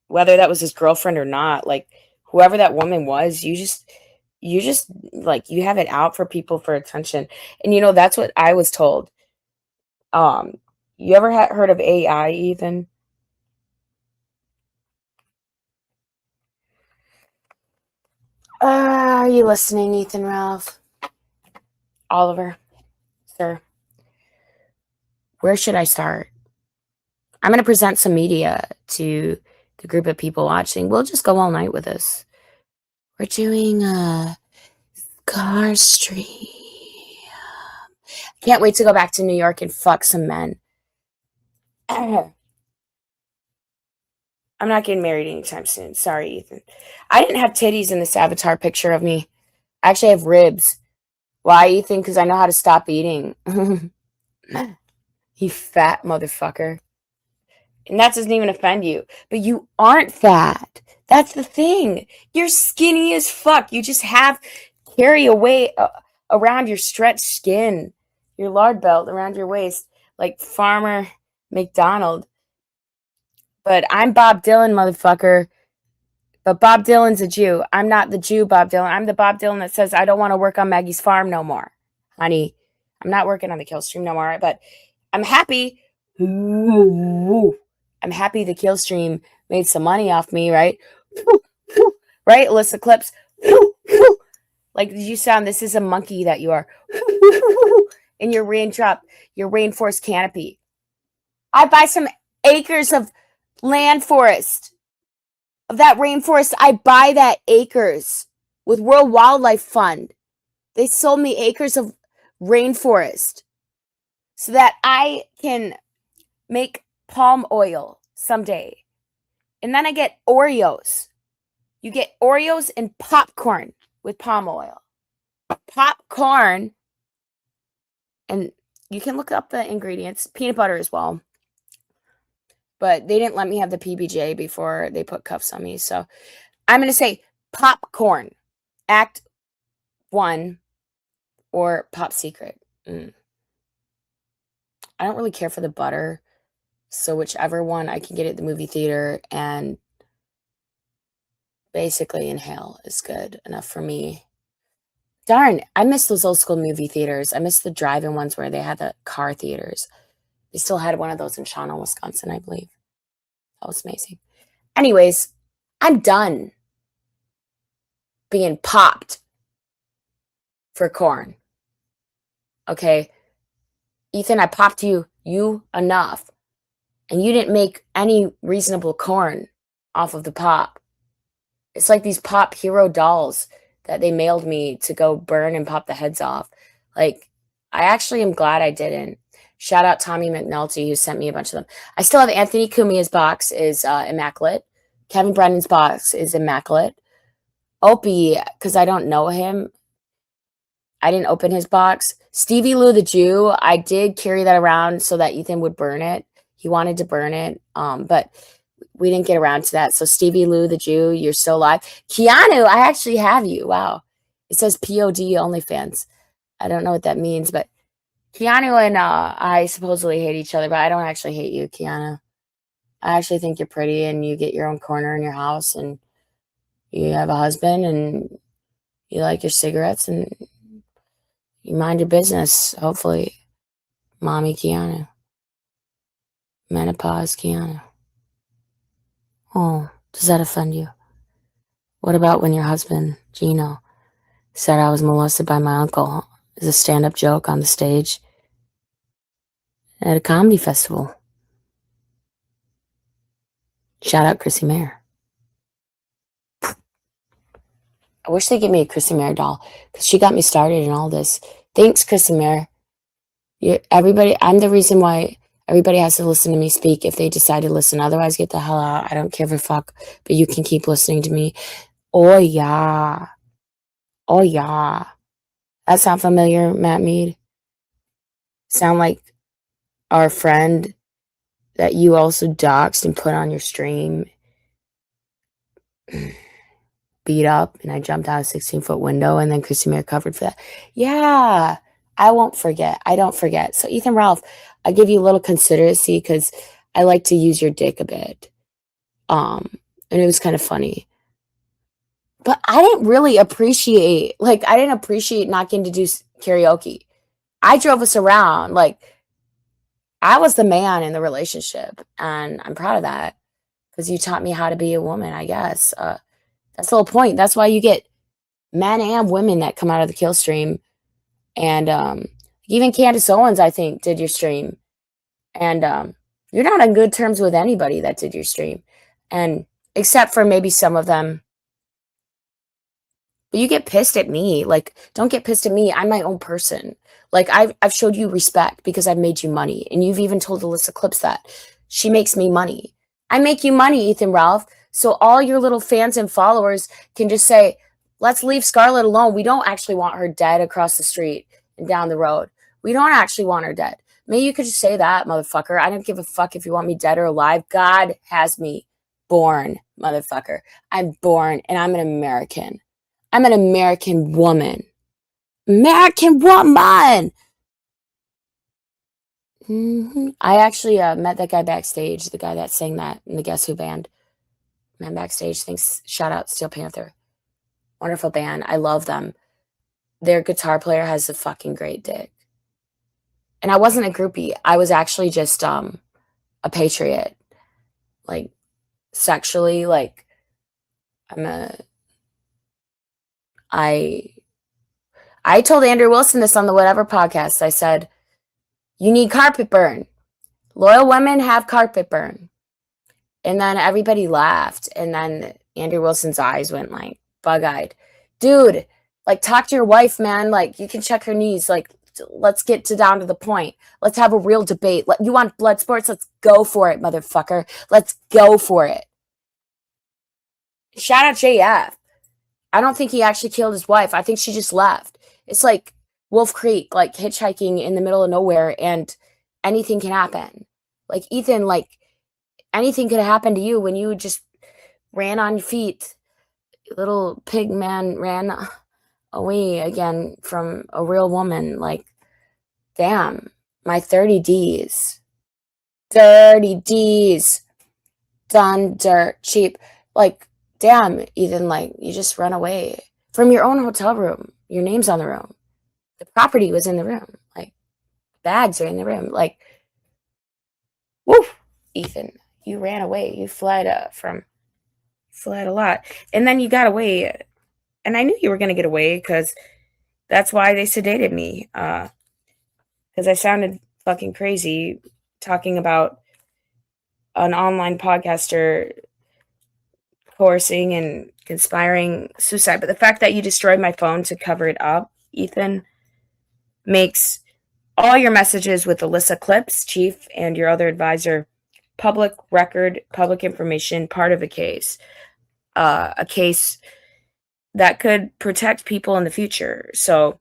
whether that was his girlfriend or not, like whoever that woman was, you just like you have it out for people for attention. And that's what I was told. You ever heard of AI, Ethan? Are you listening, Ethan Ralph? Oliver, sir. Where should I start? I'm going to present some media to the group of people watching. We'll just go all night with us. We're doing a car stream. Can't wait to go back to New York and fuck some men. I'm not getting married anytime soon. Sorry, Ethan. I didn't have titties in this avatar picture of me. I actually have ribs. Why, Ethan? Because I know how to stop eating. You fat motherfucker. And that doesn't even offend you. But you aren't fat. That's the thing. You're skinny as fuck. You just carry away around your stretched skin, your lard belt around your waist, like Farmer McDonald. But I'm Bob Dylan, motherfucker. But Bob Dylan's a Jew. I'm not the Jew Bob Dylan. I'm the Bob Dylan that says, I don't want to work on Maggie's farm no more. Honey, I'm not working on the kill stream no more. But I'm happy. I'm happy the kill stream made some money off me, right? Right, Alyssa Clips? Like, did you sound, this is a monkey that you are. In your rainforest canopy. I buy some acres of land forest. Of that rainforest, I buy that acres with World Wildlife Fund. They sold me acres of rainforest so that I can make palm oil someday. And then I get Oreos. You get Oreos and popcorn with palm oil. Popcorn, and you can look up the ingredients, peanut butter as well. But they didn't let me have the PBJ before they put cuffs on me. So I'm going to say popcorn, Act 1, or Pop Secret. I don't really care for the butter. So whichever one I can get at the movie theater and basically inhale is good enough for me. Darn, I miss those old school movie theaters. I miss the drive-in ones where they had the car theaters. They still had one of those in Shawano, Wisconsin, I believe. That was amazing. Anyways, I'm done being popped for corn. Okay? Ethan, I popped you enough. And you didn't make any reasonable corn off of the pop. It's like these pop hero dolls that they mailed me to go burn and pop the heads off. Like, I actually am glad I didn't. Shout out Tommy McNulty, who sent me a bunch of them. I still have Anthony Cumia's box is immaculate. Kevin Brennan's box is immaculate. Opie, because I don't know him, I didn't open his box. Stevie Lou the Jew, I did carry that around so that Ethan would burn it. He wanted to burn it, but we didn't get around to that. So Stevie Lou the Jew, you're still alive. Keanu, I actually have you. Wow. It says POD OnlyFans. I don't know what that means, but Keanu and I supposedly hate each other, but I don't actually hate you, Keanu. I actually think you're pretty and you get your own corner in your house and you have a husband and you like your cigarettes and you mind your business, hopefully. Mommy Keanu. Menopause Keanu. Oh, does that offend you? What about when your husband, Gino, said I was molested by my uncle as a stand-up joke on the stage at a comedy festival? Shout out Chrissy Mayer. I wish they'd give me a Chrissy Mayer doll because she got me started in all this. Thanks, Chrissy Mayer. Everybody, I'm the reason why everybody has to listen to me speak if they decide to listen. Otherwise, get the hell out. I don't care for fuck, but you can keep listening to me. Oh, yeah. Oh, yeah. That sound familiar, Matt Mead? Sound like our friend that you also doxed and put on your stream, beat up, and I jumped out a 16-foot window, and then Chrissy Mayer covered for that. Yeah, I won't forget. I don't forget. So, Ethan Ralph, I give you a little consideracy because I like to use your dick a bit. And it was kind of funny. But I didn't really appreciate, I didn't appreciate not getting to do karaoke. I drove us around. I was the man in the relationship, and I'm proud of that because you taught me how to be a woman, I guess. That's the whole point. That's why you get men and women that come out of the kill stream. And even Candace Owens, I think, did your stream. And you're not on good terms with anybody that did your stream. And except for maybe some of them. But you get pissed at me. Don't get pissed at me. I'm my own person. I've showed you respect because I've made you money. And you've even told Alyssa Clips that. She makes me money. I make you money, Ethan Ralph. So all your little fans and followers can just say, let's leave Scarlett alone. We don't actually want her dead across the street and down the road. We don't actually want her dead. Maybe you could just say that, motherfucker. I don't give a fuck if you want me dead or alive. God has me born, motherfucker. I'm born and I'm an American. I'm an American woman. American woman! I actually met that guy backstage, the guy that sang that in the Guess Who band. Man backstage. Thanks. Shout out Steel Panther. Wonderful band. I love them. Their guitar player has a fucking great dick. And I wasn't a groupie. I was actually just a patriot. Like sexually, like I'm a I I told Andrew Wilson this on the Whatever podcast. I said, you need carpet burn. Loyal women have carpet burn. And then everybody laughed. And then Andrew Wilson's eyes went like bug-eyed. Dude, like talk to your wife, man. Like you can check her knees. Like let's get down to the point. Let's have a real debate. You want blood sports? Let's go for it, motherfucker. Let's go for it. Shout out JF. I don't think he actually killed his wife. I think she just left. It's like Wolf Creek, like hitchhiking in the middle of nowhere, and anything can happen. Like Ethan, like anything could have happened to you when you just ran on your feet. Little pig man ran away again from a real woman. Like, damn, my 30 D's. Dirty D's. Done dirt cheap. Like, damn, Ethan, like, you just run away from your own hotel room. Your name's on the room. The property was in the room. Like, bags are in the room. Like, woo, Ethan, you ran away. You fled fled a lot. And then you got away. And I knew you were going to get away because that's why they sedated me. Because I sounded fucking crazy talking about an online podcaster coercing and conspiring suicide. But the fact that you destroyed my phone to cover it up, Ethan, makes all your messages with Alyssa Clips, chief, and your other advisor public record, public information, part of a case that could protect people in the future. So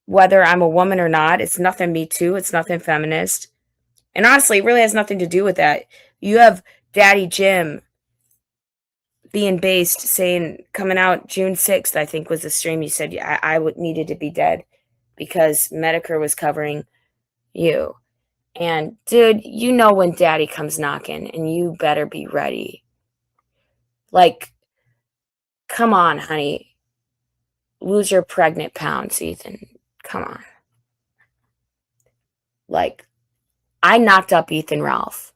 whether I'm a woman or not, it's nothing Me Too, it's nothing feminist. And honestly, it really has nothing to do with that. You have Daddy Jim being based, saying, coming out June 6th, I think was the stream, he said, I needed to be dead because Medicare was covering you. And dude, you know when Daddy comes knocking, and you better be ready. Like, come on, honey. Lose your pregnant pounds, Ethan. Come on. Like, I knocked up Ethan Ralph.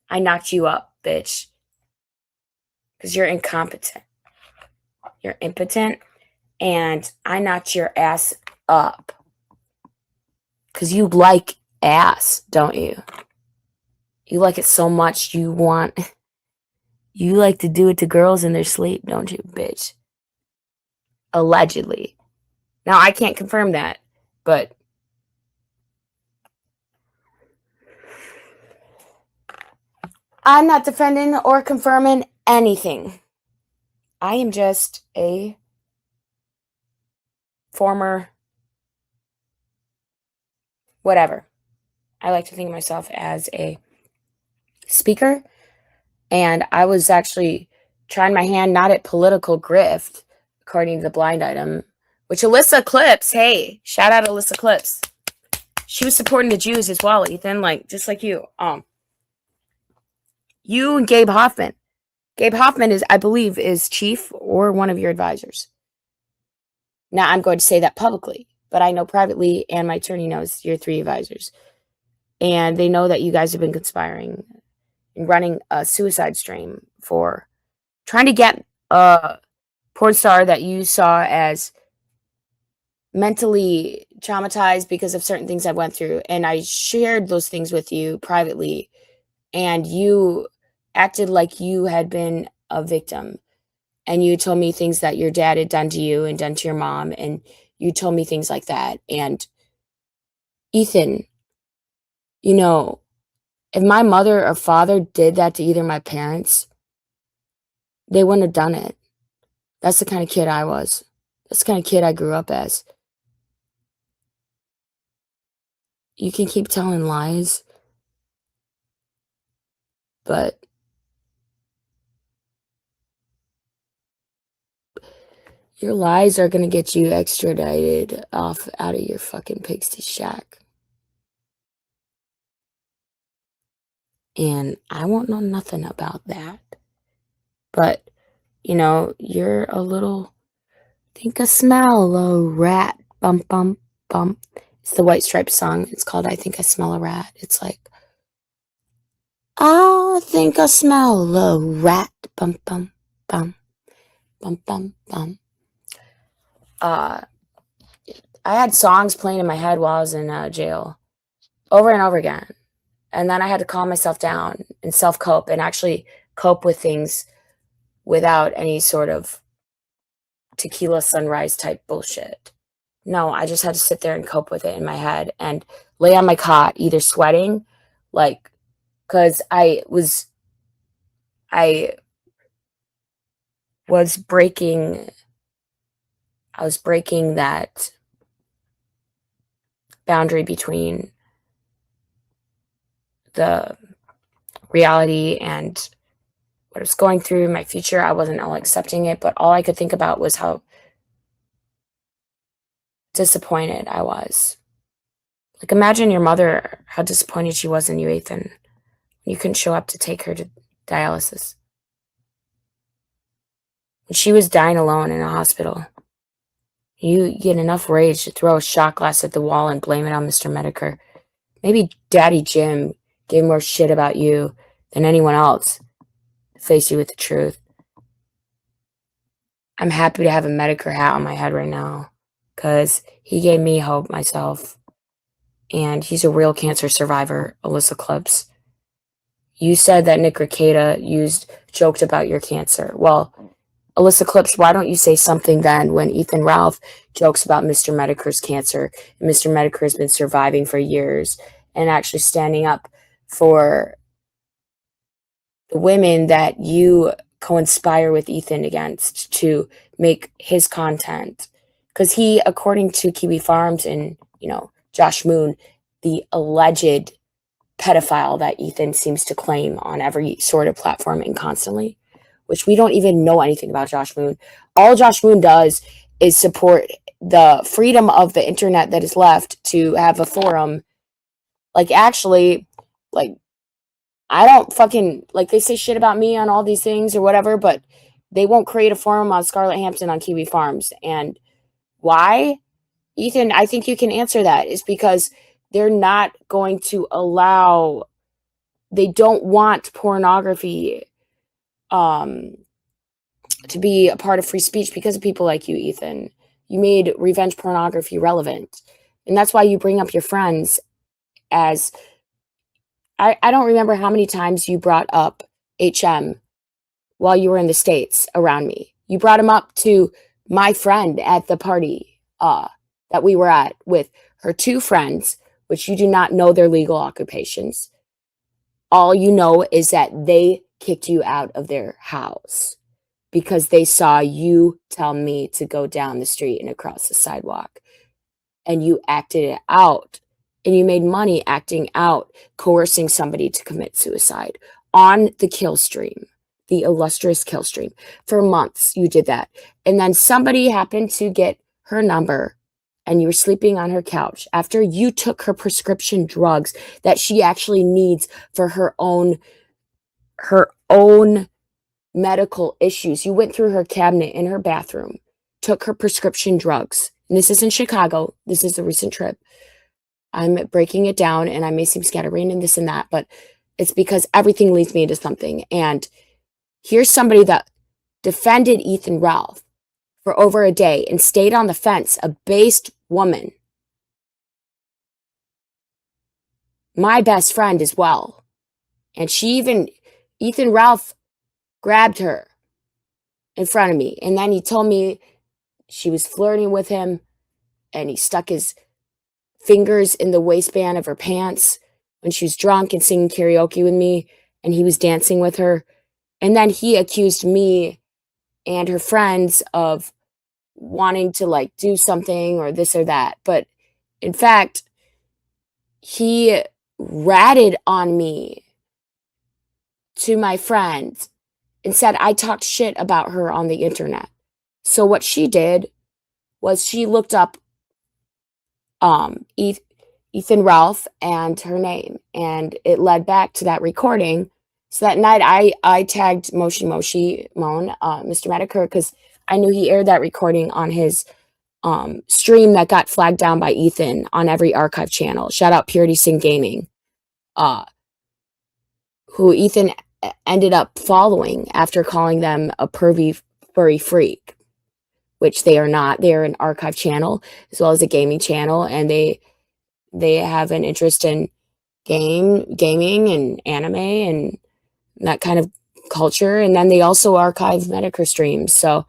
I knocked you up, bitch. Because you're incompetent. You're impotent. And I knocked your ass up. Because you like ass, don't you? You like it so much you like to do it to girls in their sleep, don't you, bitch? Allegedly. Now, I can't confirm that, but I'm not defending or confirming anything. I am just a former whatever. I like to think of myself as a speaker, and I was actually trying my hand not at political grift, according to the blind item, which Alyssa Clips, hey, shout out Alyssa Clips. She was supporting the Jews as well, Ethan, like just like you. You and Gabe Hoffman. Gabe Hoffman is, I believe, is chief or one of your advisors. Now, I'm going to say that publicly, but I know privately, and my attorney knows you're 3 advisors. And they know that you guys have been conspiring and running a suicide stream for trying to get a porn star that you saw as mentally traumatized because of certain things I went through. And I shared those things with you privately, and you acted like you had been a victim. And you told me things that your dad had done to you and done to your mom. And you told me things like that. And Ethan, you know, if my mother or father did that to either of my parents, they wouldn't have done it. That's the kind of kid I was. That's the kind of kid I grew up as. You can keep telling lies, but your lies are going to get you extradited out of your fucking pigsty shack. And I won't know nothing about that. But, you're a little, think I smell a rat. Bum, bum, bum. It's the White Stripes song. It's called I Think I Smell a Rat. It's like, I think I smell a rat. Bum, bum, bum, bum, bum, bum. I had songs playing in my head while I was in jail over and over again. And then I had to calm myself down and self-cope and actually cope with things without any sort of tequila sunrise type bullshit. No, I just had to sit there and cope with it in my head and lay on my cot, either sweating, like, because I was breaking that boundary between the reality and what I was going through, my future. I wasn't all accepting it, but all I could think about was how disappointed I was. Like, imagine your mother, how disappointed she was in you, Ethan. You couldn't show up to take her to dialysis. When she was dying alone in a hospital, you get enough rage to throw a shot glass at the wall and blame it on Mr. Medicare. Maybe Daddy Jim gave more shit about you than anyone else to face you with the truth. I'm happy to have a Medicare hat on my head right now because he gave me hope myself. And he's a real cancer survivor, Alyssa Clips. You said that Nick Rekieta joked about your cancer. Well, Alyssa Clips, why don't you say something then when Ethan Ralph jokes about Mr. Medicare's cancer and Mr. Medicare has been surviving for years and actually standing up for the women that you co-inspire with Ethan against to make his content? Because he, according to Kiwi Farms and, Josh Moon, the alleged pedophile that Ethan seems to claim on every sort of platform and constantly, which we don't even know anything about Josh Moon. All Josh Moon does is support the freedom of the internet that is left to have a forum. Like, actually, like, I don't fucking, like, they say shit about me on all these things or whatever, but they won't create a forum on Scarlett Hampton on Kiwi Farms. And why? Ethan, I think you can answer that. Is because they're not going to allow, they don't want pornography to be a part of free speech because of people like you, Ethan. You made revenge pornography relevant. And that's why you bring up your friends as, I don't remember how many times you brought up HM while you were in the States around me. You brought him up to my friend at the party that we were at with her two friends, which you do not know their legal occupations. All you know is that they kicked you out of their house because they saw you tell me to go down the street and across the sidewalk. And you acted it out. And you made money acting out, coercing somebody to commit suicide on the kill stream, the illustrious kill stream. For months, you did that. And then somebody happened to get her number, and you were sleeping on her couch after you took her prescription drugs that she actually needs for her own medical issues. You went through her cabinet in her bathroom, took her prescription drugs. And this is in Chicago. This is a recent trip. I'm breaking it down, and I may seem scatterbrained and this and that, but it's because everything leads me into something. And here's somebody that defended Ethan Ralph for over a day and stayed on the fence, a based woman. My best friend as well. And Ethan Ralph grabbed her in front of me. And then he told me she was flirting with him, and he stuck his fingers in the waistband of her pants when she was drunk and singing karaoke with me, and he was dancing with her. And then he accused me and her friends of wanting to do something or this or that. But in fact, he ratted on me to my friends and said I talked shit about her on the internet. So what she did was she looked up Ethan Ralph and her name, and it led back to that recording. So that night, I tagged Moshi Moan, Mr. Medicare, because I knew he aired that recording on his stream that got flagged down by Ethan on every archive channel. Shout out Purity Sing Gaming, who Ethan ended up following after calling them a pervy furry freak, which they are not. They are an archive channel as well as a gaming channel, and they have an interest in gaming and anime and that kind of culture. And then they also archive Medicare streams. So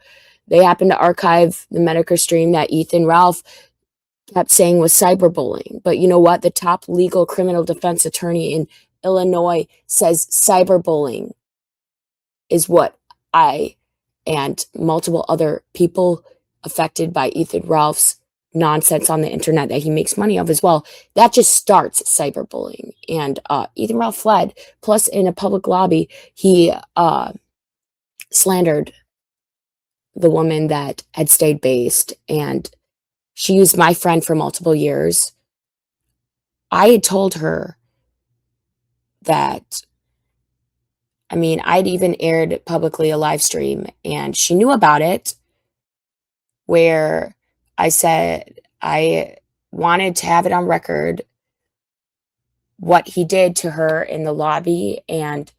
they happened to archive the Medicare stream that Ethan Ralph kept saying was cyberbullying. But you know what? The top legal criminal defense attorney in Illinois says cyberbullying is what I and multiple other people affected by Ethan Ralph's nonsense on the internet that he makes money of as well. That just starts cyberbullying. And Ethan Ralph fled. Plus, in a public lobby, he slandered the woman that had stayed based, and she used my friend for multiple years. I had told her that, I mean, I'd even aired publicly a live stream, and she knew about it, where I said I wanted to have it on record what he did to her in the lobby, and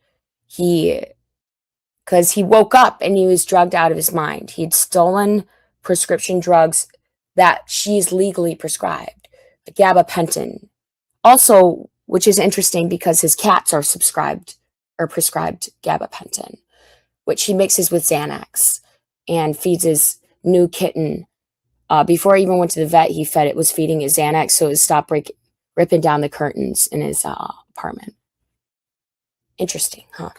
because he woke up and he was drugged out of his mind. He'd stolen prescription drugs that she's legally prescribed, gabapentin. Also, which is interesting because his cats are prescribed gabapentin, which he mixes with Xanax and feeds his new kitten. Before he even went to the vet, he was feeding his Xanax so it would stop ripping down the curtains in his apartment. Interesting, huh?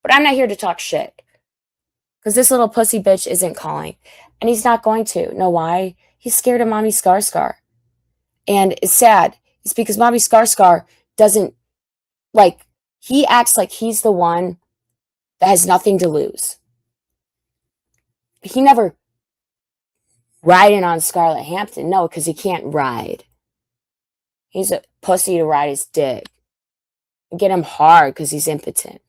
But I'm not here to talk shit, because this little pussy bitch isn't calling, and he's not going to. Know why? He's scared of Mommy Scar. And it's sad. It's because Mommy Scar doesn't, like, he acts like he's the one that has nothing to lose. He never riding on Scarlett Hampton. No, because he can't ride. He's a pussy to ride his dick. And get him hard because he's impotent.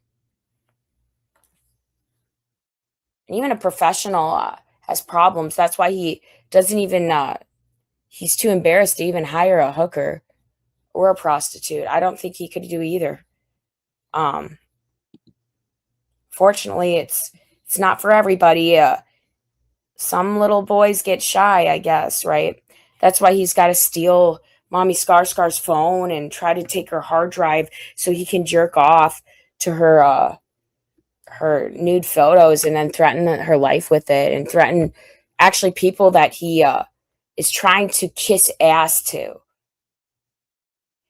And even a professional has problems. That's why he doesn't even, he's too embarrassed to even hire a hooker or a prostitute. I don't think he could do either. Fortunately, it's not for everybody. Some little boys get shy, I guess, right? That's why he's got to steal Mommy Scar's phone and try to take her hard drive so he can jerk off to her nude photos and then threaten her life with it, and threaten actually people that he is trying to kiss ass to.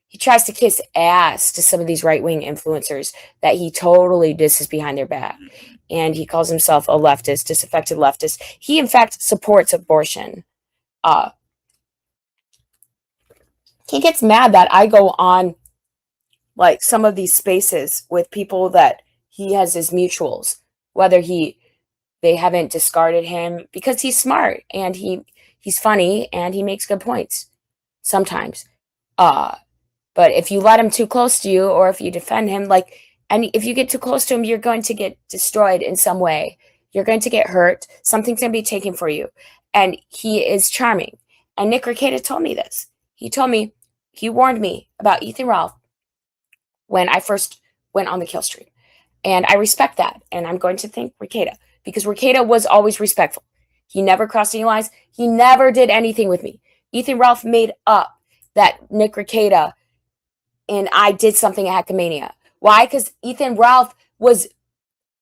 He tries to kiss ass to some of these right-wing influencers that he totally disses behind their back. And he calls himself a leftist, disaffected leftist. He, in fact, supports abortion. He gets mad that I go on, like, some of these spaces with people that he has as mutuals, whether they haven't discarded him, because he's smart and he's funny and he makes good points sometimes. But if you let him too close to you, or if you defend him, like, and if you get too close to him, you're going to get destroyed in some way. You're going to get hurt. Something's going to be taken for you. And he is charming. And Nick Rekieta told me this. He warned me about Ethan Ralph when I first went on the kill stream. And I respect that. And I'm going to thank Rekieta, because Rekieta was always respectful. He never crossed any lines. He never did anything with me. Ethan Ralph made up that Nick Rekieta and I did something at Hackmania. Why? Because Ethan Ralph was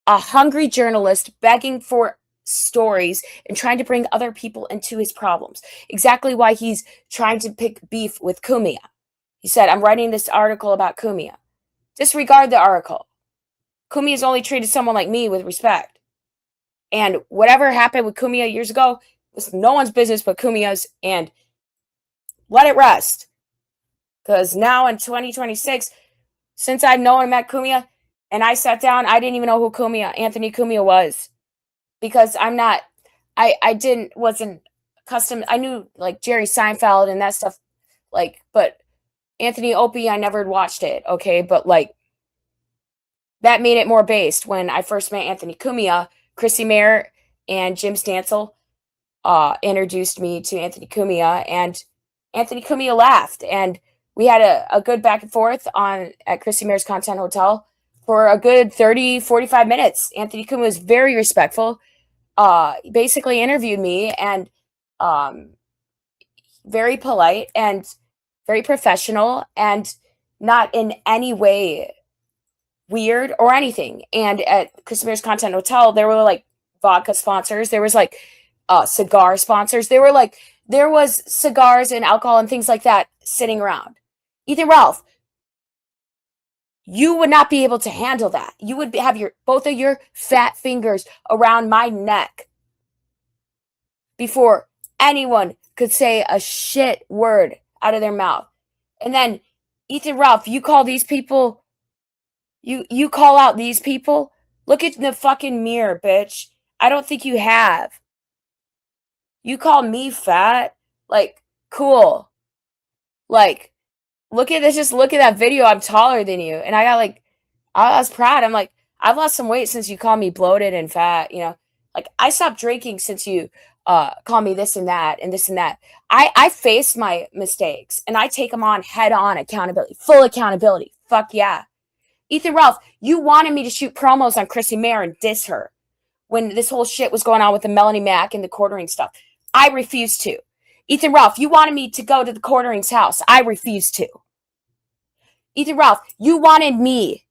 a hungry journalist begging for stories and trying to bring other people into his problems. Exactly why he's trying to pick beef with Kumia. He said, I'm writing this article about Kumia. Disregard the article. Kumia's only treated someone like me with respect. And whatever happened with Kumia years ago was no one's business but Kumia's, and let it rest. Because now in 2026, since I've known and met Kumia, and I sat down, I didn't even know who Anthony Cumia was. Because wasn't custom. I knew, like, Jerry Seinfeld and that stuff, like, but Anthony Opie, I never watched it, okay? But, like, that made it more based. When I first met Anthony Cumia, Chrissy Mayer and Jim Stansel introduced me to Anthony Cumia, and Anthony Cumia laughed, and we had a good back and forth on at Chrissy Mayer's Content Hotel for a good 30, 45 minutes. Anthony Cumia was very respectful, basically interviewed me, and um, very polite and very professional, and not in any way weird or anything. And at Chrissy Mayer's Content Hotel, there were like vodka sponsors. There was like cigar sponsors. There was cigars and alcohol and things like that sitting around. Ethan Ralph, you would not be able to handle that. You would have both of your fat fingers around my neck before anyone could say a shit word out of their mouth. And then, Ethan Ralph, you call these people, you call out these people? Look in the fucking mirror, bitch. I don't think you have. You call me fat? Like, cool. Like, look at this. Just look at that video. I'm taller than you. And I was proud. I'm like, I've lost some weight since you called me bloated and fat, you know? Like, I stopped drinking since you call me this and that and this and that. I face my mistakes and I take them on head on, accountability, full accountability. Fuck yeah. Ethan Ralph, you wanted me to shoot promos on Chrissy Mayer and diss her when this whole shit was going on with the Melanie Mac and the quartering stuff. I refused to. Ethan Ralph, you wanted me to go to the quartering's house. I refused to. Ethan Ralph, you wanted me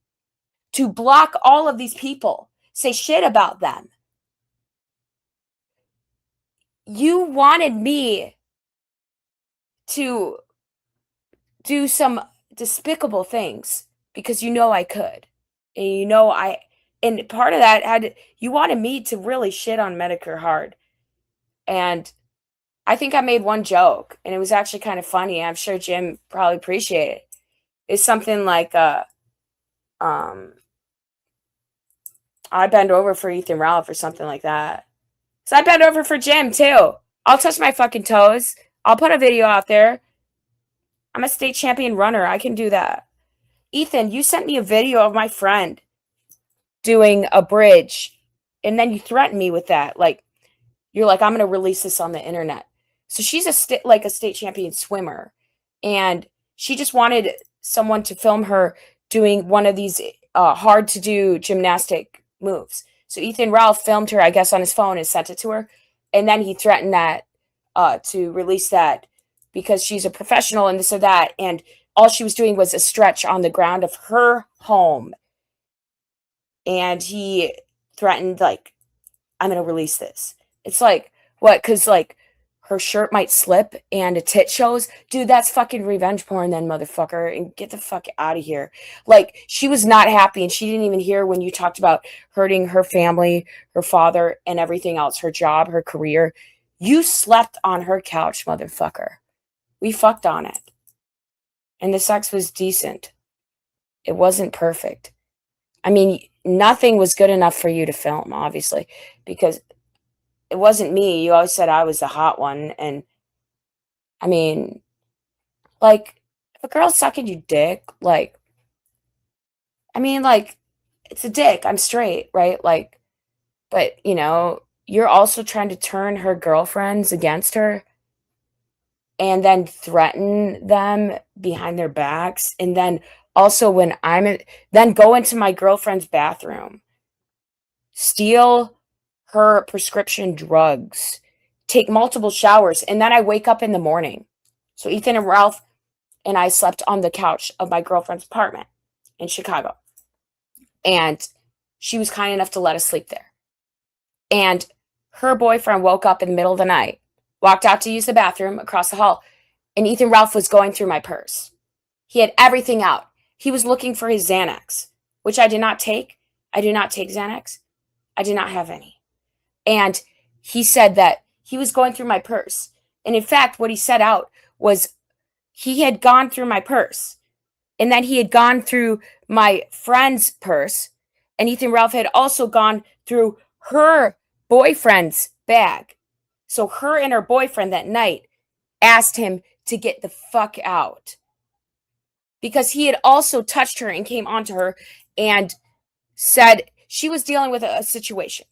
to block all of these people, say shit about them. You wanted me to do some despicable things because you know I could. And you know and part of that you wanted me to really shit on Medicare hard. And I think I made one joke and it was actually kind of funny. I'm sure Jim probably appreciated it. It's something like I bend over for Ethan Ralph or something like that. So I bend over for Jim too. I'll touch my fucking toes. I'll put a video out there. I'm a state champion runner. I can do that. Ethan, you sent me a video of my friend doing a bridge, and then you threatened me with that. Like, you're like, I'm going to release this on the internet. So she's a state champion swimmer, and she just wanted someone to film her doing one of these hard to do gymnastic moves. So Ethan Ralph filmed her, I guess, on his phone and sent it to her, and then he threatened that to release that because she's a professional and this or that, and all she was doing was a stretch on the ground of her home. And he threatened, like, I'm going to release this. It's like, what? Because, like, her shirt might slip and a tit shows. Dude, that's fucking revenge porn then, motherfucker. And get the fuck out of here. Like, she was not happy, and she didn't even hear when you talked about hurting her family, her father, and everything else, her job, her career. You slept on her couch, motherfucker. We fucked on it. And the sex was decent. It wasn't perfect. I mean, nothing was good enough for you to film, obviously, because it wasn't me. You always said I was the hot one. And I mean, like, if a girl's sucking your dick, like, I mean, like, it's a dick. I'm straight, right? Like, but, you know, you're also trying to turn her girlfriends against her and then threaten them behind their backs. And then also when then go into my girlfriend's bathroom, steal her prescription drugs, take multiple showers, and then I wake up in the morning. So Ethan and Ralph and I slept on the couch of my girlfriend's apartment in Chicago. And she was kind enough to let us sleep there. And her boyfriend woke up in the middle of the night, walked out to use the bathroom across the hall, and Ethan Ralph was going through my purse. He had everything out. He was looking for his Xanax, which I did not take. I do not take Xanax. I did not have any. And he said that he was going through my purse. And in fact, what he set out was he had gone through my purse. And then he had gone through my friend's purse. And Ethan Ralph had also gone through her boyfriend's bag. So her and her boyfriend that night asked him to get the fuck out. because he had also touched her and came onto her and said she was dealing with a situation.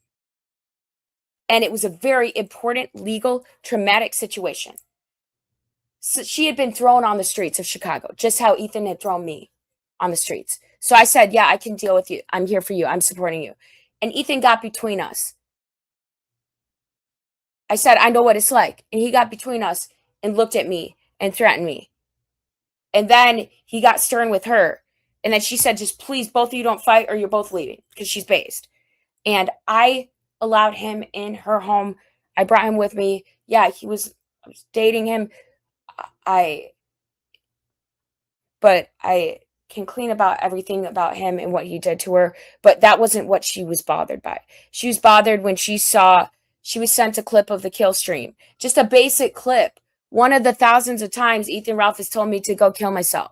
And it was a very important, legal, traumatic situation. So she had been thrown on the streets of Chicago, just how Ethan had thrown me on the streets. So I said, yeah, I can deal with you. I'm here for you. I'm supporting you. And Ethan got between us. I said, I know what it's like. And he got between us and looked at me and threatened me. And then he got stern with her. And then she said, just please, both of you don't fight or you're both leaving because she's based. And I allowed him in her home. I brought him with me. Yeah, I was dating him. But I can clean about everything about him and what he did to her. But that wasn't what she was bothered by. She was bothered when she saw she was sent a clip of the kill stream, just a basic clip. One of the thousands of times Ethan Ralph has told me to go kill myself.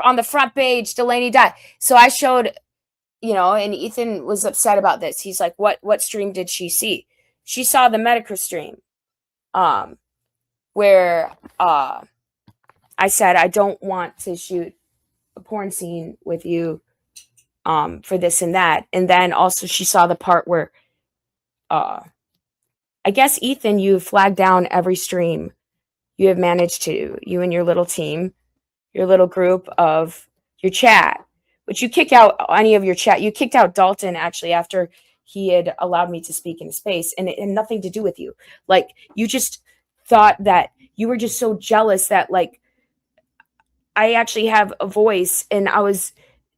On the front page, Delaney died. So I showed, and Ethan was upset about this. He's like, what stream did she see? She saw the Medicare stream, where I said, I don't want to shoot a porn scene with you for this and that. And then also she saw the part where I guess, Ethan, you flagged down every stream you have managed to, you and your little team, your little group of your chat, but you kicked out any of your chat. You kicked out Dalton actually after he had allowed me to speak in space, and it had nothing to do with you. Like, you just thought that you were just so jealous that, like, I actually have a voice and I was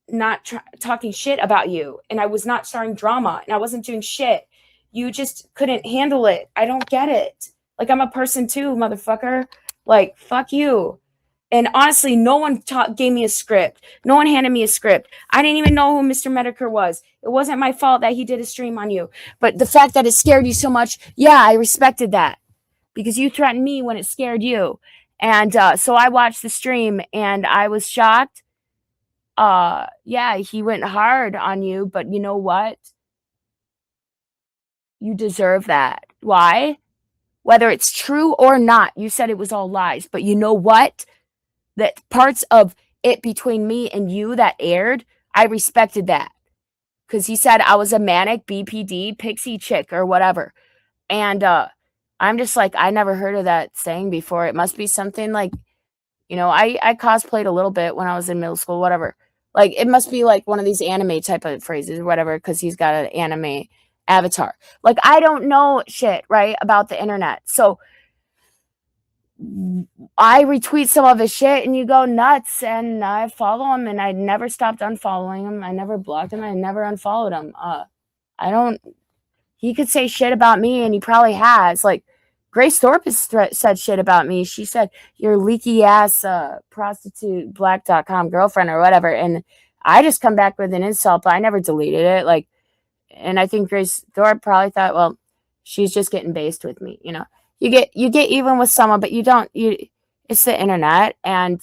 not talking shit about you, and I was not starting drama, and I wasn't doing shit. You just couldn't handle it. I don't get it. Like, I'm a person too, motherfucker. Like, fuck you. And honestly, no one gave me a script. No one handed me a script. I didn't even know who Mr. Medicare was. It wasn't my fault that he did a stream on you. But the fact that it scared you so much, yeah, I respected that. Because you threatened me when it scared you. And so I watched the stream and I was shocked. Yeah, he went hard on you, but you know what? You deserve that. Why? Whether it's true or not, you said it was all lies, but you know what? That parts of it between me and you that aired, I respected that. Because he said I was a manic BPD pixie chick or whatever. And I'm just like, I never heard of that saying before. It must be something like, I cosplayed a little bit when I was in middle school, whatever. Like, it must be like one of these anime type of phrases or whatever, because he's got an anime avatar. Like, I don't know shit, right, about the internet. So I retweet some of his shit and you go nuts, and I follow him, and I never stopped unfollowing him. I never blocked him. I never unfollowed him. He could say shit about me, and he probably has. Like, Grace Thorpe has said shit about me. She said, your leaky ass prostitute black.com girlfriend or whatever. And I just come back with an insult, but I never deleted it. Like, and I think Grace Thorpe probably thought, well, she's just getting based with me. You get even with someone, but it's the internet. And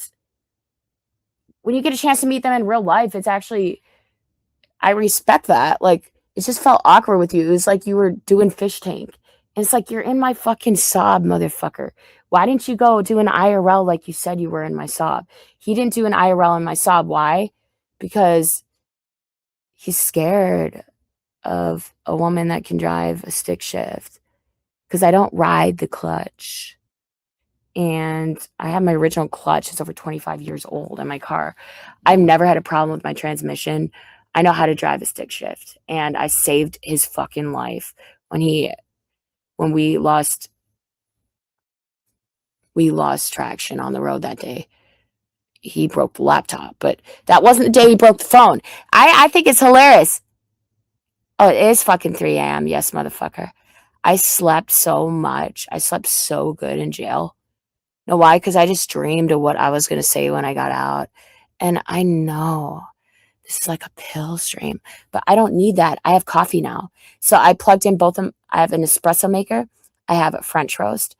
when you get a chance to meet them in real life, it's actually, I respect that. Like, it just felt awkward with you. It was like you were doing fish tank. And it's like, you're in my fucking sob, motherfucker. Why didn't you go do an IRL like you said you were in my sob? He didn't do an IRL in my sob. Why? Because he's scared of a woman that can drive a stick shift. Because I don't ride the clutch. And I have my original clutch. It's over 25 years old in my car. I've never had a problem with my transmission. I know how to drive a stick shift. And I saved his fucking life when we lost traction on the road that day. He broke the laptop, but that wasn't the day he broke the phone. I think it's hilarious. Oh, it is fucking 3 a.m. Yes, motherfucker. I slept so much. I slept so good in jail. Know why? Because I just dreamed of what I was going to say when I got out. And I know this is like a pill stream, but I don't need that. I have coffee now. So I plugged in both of them. I have an espresso maker. I have a French roast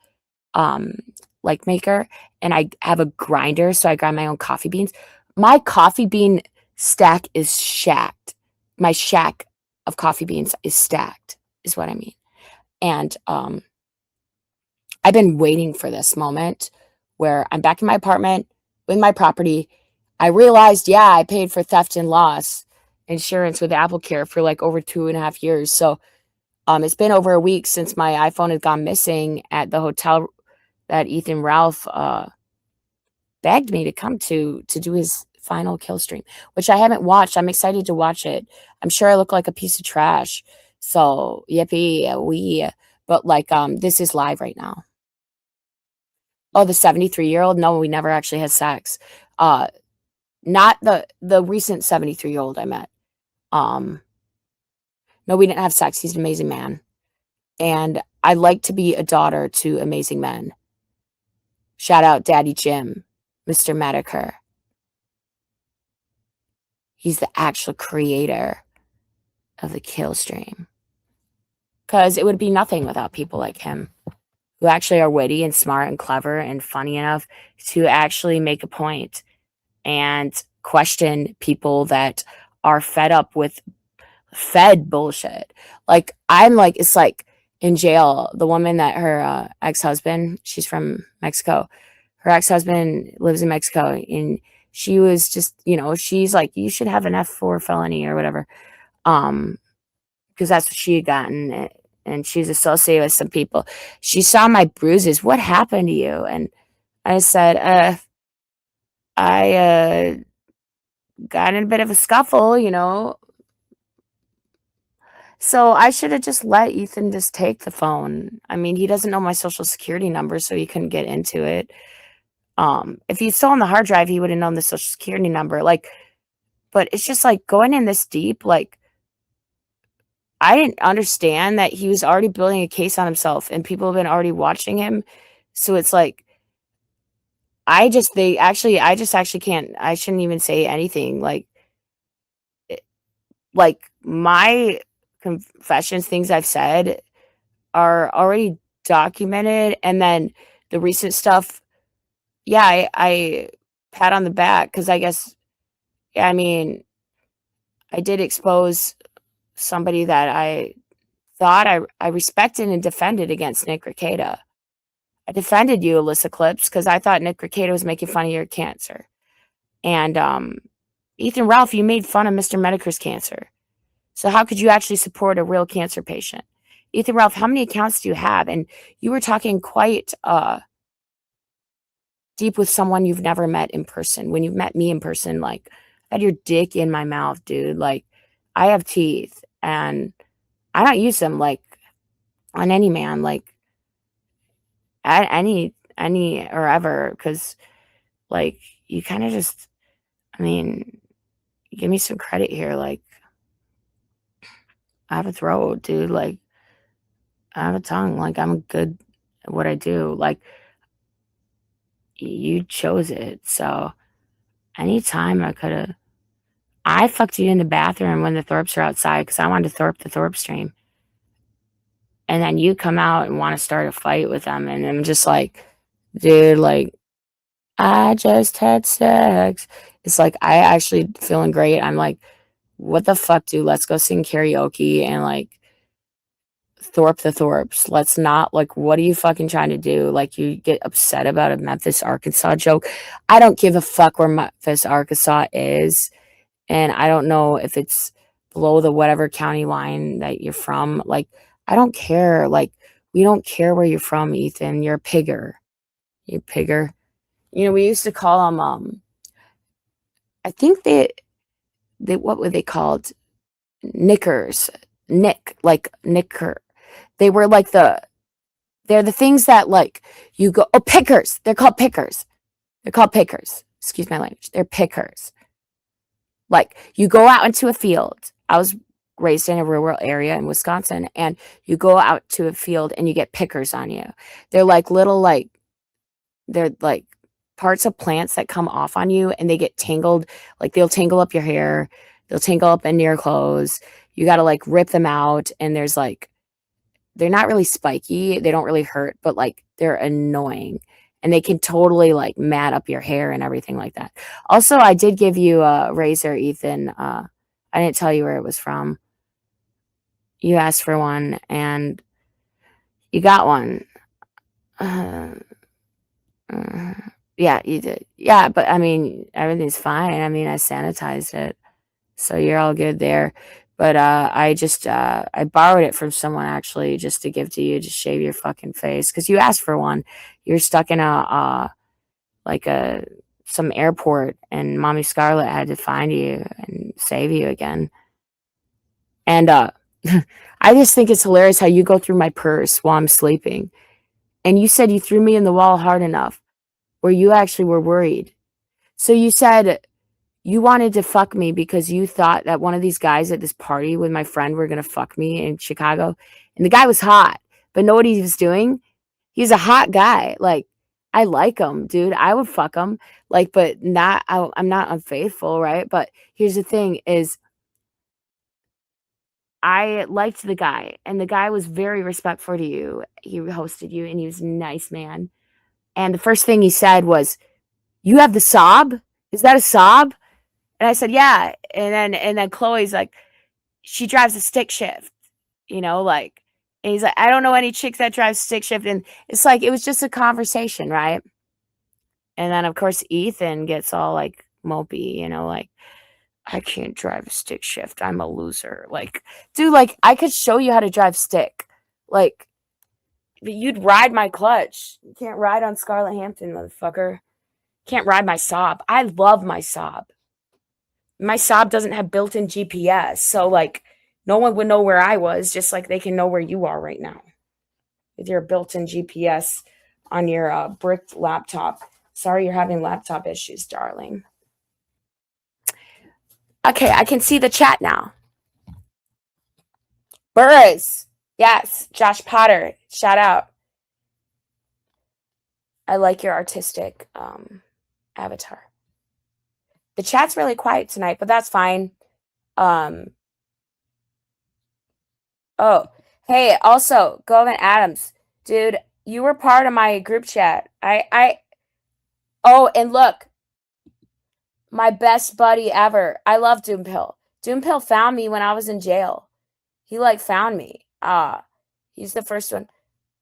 maker, and I have a grinder, so I grind my own coffee beans. My coffee bean stack is stacked. My shack of coffee beans is stacked, is what I mean. And I've been waiting for this moment where I'm back in my apartment with my property. I realized, yeah, I paid for theft and loss insurance with AppleCare for like over 2.5 years. So it's been over a week since my iPhone had gone missing at the hotel that Ethan Ralph begged me to come to do his final kill stream, which I haven't watched. I'm excited to watch it. I'm sure I look like a piece of trash. So yippee we but like this is live right now. Oh, the 73-year-old? No, we never actually had sex. Uh Not the recent 73-year-old I met. Um no, we didn't have sex. He's an amazing man. And I like to be a daughter to amazing men. Shout out Daddy Jim, Mr. Medicare. He's the actual creator of the kill stream. Because it would be nothing without people like him who actually are witty and smart and clever and funny enough to actually make a point and question people that are fed up with fed bullshit. Like, I'm like, it's like in jail, the woman that her ex-husband, she's from Mexico, her ex-husband lives in Mexico, and she was just, she's like, you should have an F4 felony or whatever. Because that's what she had gotten, and she's associated with some people. She saw my bruises. What happened to you? And I said, I got in a bit of a scuffle. So I should have just let Ethan just take the phone. I mean, he doesn't know my social security number, so he couldn't get into it. If he's still on the hard drive, he would have known the social security number. Like, but it's just like going in this deep, like, I didn't understand that he was already building a case on himself and people have been already watching him. So it's like, I just actually can't, I shouldn't even say anything. Like my confessions, things I've said are already documented. And then the recent stuff, yeah, I pat on the back because I guess, I mean, I did expose somebody that I thought I respected and defended against Nick Rekieta. I defended you, Alyssa Clips, because I thought Nick Rekieta was making fun of your cancer. And Ethan Ralph, you made fun of Mr. Medicare's cancer. So how could you actually support a real cancer patient? Ethan Ralph, how many accounts do you have? And you were talking quite deep with someone you've never met in person. When you've met me in person, like, I had your dick in my mouth, dude. Like, I have teeth, and I don't use them, like, on any man, like, at any or ever, because, like, you kind of just, I mean, give me some credit here. Like, I have a throat, dude. Like, I have a tongue. Like, I'm good at what I do. Like, you chose it. So, anytime I fucked you in the bathroom when the Thorpes are outside because I wanted to Thorpe the Thorpe stream. And then you come out and want to start a fight with them. And I'm just like, dude, like, I just had sex. It's like, I actually feeling great. I'm like, what the fuck, dude? Let's go sing karaoke and like Thorpe the Thorpes. Let's not, like, what are you fucking trying to do? Like, you get upset about a Memphis, Arkansas joke. I don't give a fuck where Memphis, Arkansas is. And I don't know if it's below the whatever county line that you're from. Like, I don't care. Like, we don't care where you're from, Ethan. You're a pigger. You pigger. We used to call them, I think they what were they called? Knickers. Nick, like knicker. They were like they're the things that like you go, oh, pickers. They're called pickers. They're called pickers. Excuse my language. They're pickers. Like, you go out into a field. I was raised in a rural area in Wisconsin, and you go out to a field and you get pickers on you. They're like little, like, they're like parts of plants that come off on you and they get tangled. Like, they'll tangle up your hair, they'll tangle up into your clothes. You got to like rip them out. And there's like, they're not really spiky, they don't really hurt, but like they're annoying. And they can totally like mat up your hair and everything like that. Also, I did give you a razor, Ethan. I didn't tell you where it was from. You asked for one and you got one. Uh, uh, Yeah, you did. Yeah, but I mean, everything's fine. I mean, I sanitized it, so you're all good there. But I just I borrowed it from someone actually just to give to you, just shave your fucking face because you asked for one. You're stuck in a like a some airport, and Mommy Scarlet had to find you and save you again. And I just think it's hilarious how you go through my purse while I'm sleeping, and you said you threw me in the wall hard enough where you actually were worried. So you said you wanted to fuck me because you thought that one of these guys at this party with my friend were gonna fuck me in Chicago, and the guy was hot, but know what he was doing? He's a hot guy, like, I like him, dude, I would fuck him, like, but not I'm not unfaithful, right? But here's the thing is I liked the guy, and the guy was very respectful to you. He hosted you, and he was a nice man, and the first thing he said was, "You have the sob? Is that a sob?" And I said, "Yeah," and then Chloe's like, "She drives a stick shift," like, and he's like, "I don't know any chicks that drive stick shift," and it's like, it was just a conversation, right? And then, of course, Ethan gets all, like, mopey, like, "I can't drive a stick shift, I'm a loser." Like, dude, like, I could show you how to drive stick. Like, but you'd ride my clutch. You can't ride on Scarlett Hampton, motherfucker. Can't ride my Saab. I love my Saab. My Saab doesn't have built-in GPS, so, like, no one would know where I was, just like they can know where you are right now with your built-in GPS on your bricked laptop. Sorry you're having laptop issues, darling. Okay, I can see the chat now. Burris. Yes, Josh Potter. Shout out. I like your artistic avatar. The chat's really quiet tonight, but that's fine. Um oh, hey, also, Govan Adams. Dude, you were part of my group chat. Oh, and look, my best buddy ever. I love Doompill. Doompill found me when I was in jail. He like found me. He's the first one.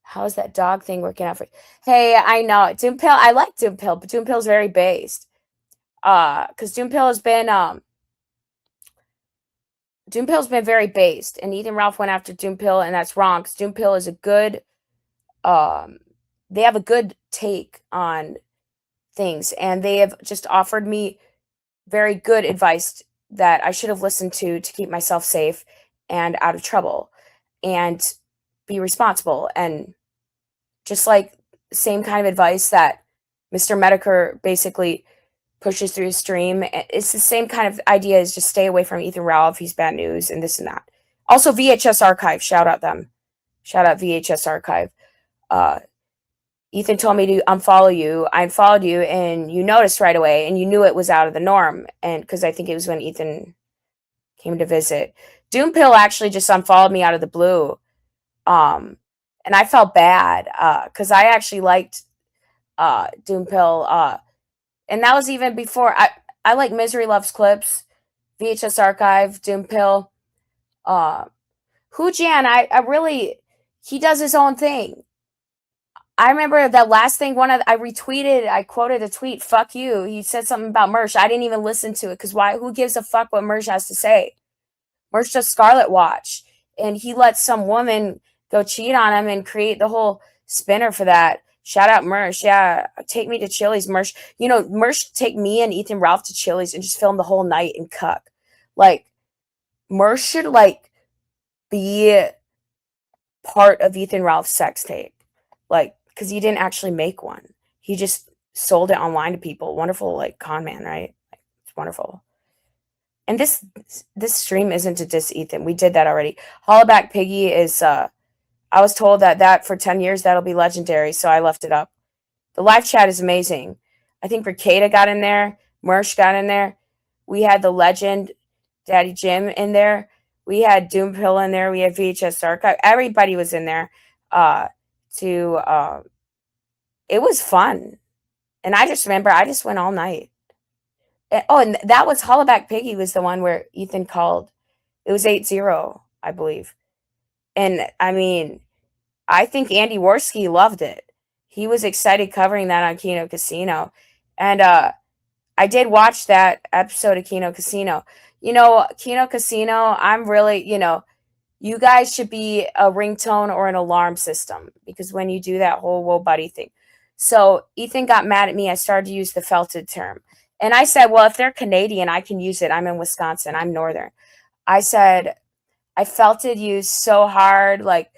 How's that dog thing working out for you? Hey, I know. Doompill, I like Doompill, but Doompill's very based. Because Doompill's been very based, and Ethan Ralph went after Doompill, and that's wrong, because Doompill is a good they have a good take on things, and they have just offered me very good advice that I should have listened to keep myself safe and out of trouble and be responsible. And just like same kind of advice that Mr. Medicare basically pushes through his stream. It's the same kind of idea as just stay away from Ethan Ralph. He's bad news and this and that. Also, VHS Archive. Shout out them. Shout out VHS Archive. Ethan told me to unfollow you. I unfollowed you, and you noticed right away, and you knew it was out of the norm. And because I think it was when Ethan came to visit. Doompill actually just unfollowed me out of the blue. And I felt bad because I actually liked Doompill. And that was even before I like Misery Loves Clips, VHS Archive, Doompill. Hoojan, I really, he does his own thing. I remember that last thing, I retweeted, I quoted a tweet, fuck you. He said something about Mersh. I didn't even listen to it because who gives a fuck what Mersh has to say? Mersh does Scarlet Watch, and he lets some woman go cheat on him and create the whole spinner for that. Shout out Mersh. Yeah, take me to Chili's, Mersh. Mersh take me and Ethan Ralph to Chili's and just film the whole night and cuck. Like, Mersh should, like, be part of Ethan Ralph's sex tape. Like, because he didn't actually make one. He just sold it online to people. Wonderful, like, con man, right? It's wonderful. And this stream isn't to diss Ethan. We did that already. Hollaback Piggy is, I was told that for 10 years, that'll be legendary, so I left it up. The live chat is amazing. I think Ricada got in there. Mersh got in there. We had the legend, Daddy Jim, in there. We had Doompill in there. We had VHS Archive. Everybody was in there. It was fun. And I just remember, I just went all night. And that was Hollaback Piggy was the one where Ethan called. It was 8-0, I believe. And I mean, I think Andy Worski loved it. he was excited covering that on Kino Casino. And I did watch that episode of Kino Casino. Kino Casino, I'm really, you guys should be a ringtone or an alarm system because when you do that whole whoa buddy thing. So Ethan got mad at me. I started to use the felted term. And I said, well, if they're Canadian, I can use it. I'm in Wisconsin. I'm Northern. I said, I felt it used so hard. Like,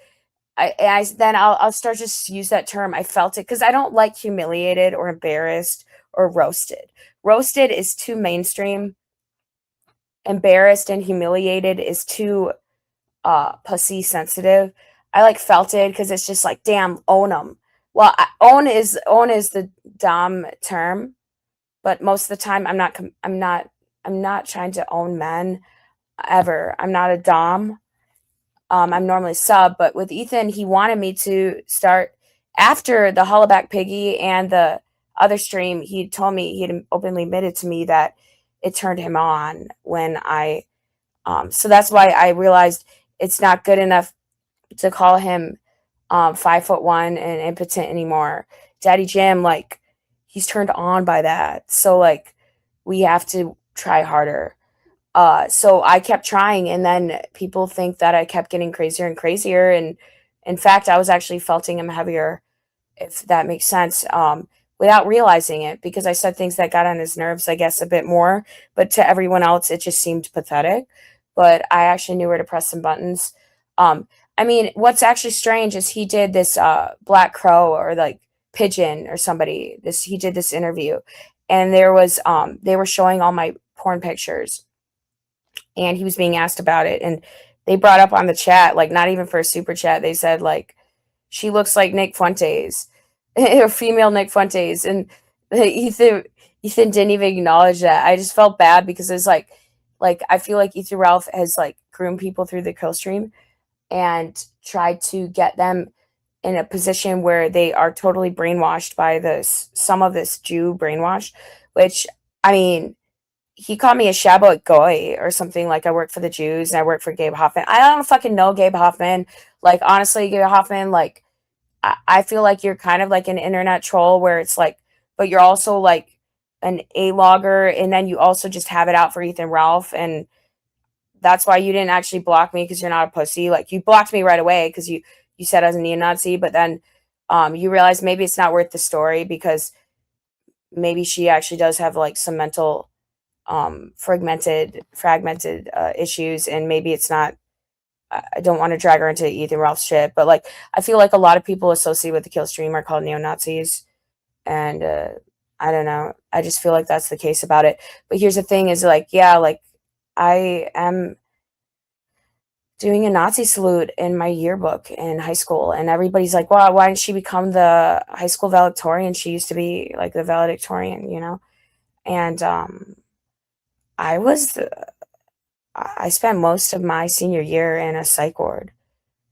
then I'll start just use that term. I felt it because I don't like humiliated or embarrassed or roasted. Roasted is too mainstream. Embarrassed and humiliated is too pussy sensitive. I like felted because it's just like, damn, own them. Well, own is the dom term, but most of the time I'm not trying to own men ever. I'm not a dom. I'm normally sub, but with Ethan, he wanted me to start after the Hollaback Piggy and the other stream. He told me, he had openly admitted to me that it turned him on when so that's why I realized it's not good enough to call him 5'1" and impotent anymore. Daddy Jim, like, he's turned on by that. So like we have to try harder. So I kept trying, and then people think that I kept getting crazier and crazier. And in fact, I was actually felting him heavier, if that makes sense, without realizing it, because I said things that got on his nerves, I guess, a bit more. But to everyone else, it just seemed pathetic. But I actually knew where to press some buttons. Um, I mean, what's actually strange is he did this Black Crow or like Pigeon or somebody. He did this interview, and they were showing all my porn pictures, and he was being asked about it, and they brought up on the chat, like, not even for a super chat, they said like, she looks like Nick Fuentes or female Nick Fuentes, and Ethan didn't even acknowledge that. I just felt bad because it's like I feel like Ethan Ralph has like groomed people through the kill stream and tried to get them in a position where they are totally brainwashed by some of this Jew brainwash, which, I mean, he called me a Shabbat goy or something, like I work for the Jews and I work for Gabe Hoffman. I don't fucking know Gabe Hoffman. Like, honestly, Gabe Hoffman, like, I feel like you're kind of like an internet troll where it's like, but you're also like an A-logger, and then you also just have it out for Ethan Ralph, and that's why you didn't actually block me, because you're not a pussy. Like, you blocked me right away because you said I was a neo-Nazi, but then you realize maybe it's not worth the story because maybe she actually does have like some mental fragmented issues, and maybe it's not. I don't want to drag her into Ethan Ralph's shit, but like I feel like a lot of people associated with the kill stream are called neo Nazis, and I don't know. I just feel like that's the case about it. But here's the thing: is like, yeah, like I am doing a Nazi salute in my yearbook in high school, and everybody's like, "Well, why didn't she become the high school valedictorian? She used to be like the valedictorian, you know." And I was I spent most of my senior year in a psych ward,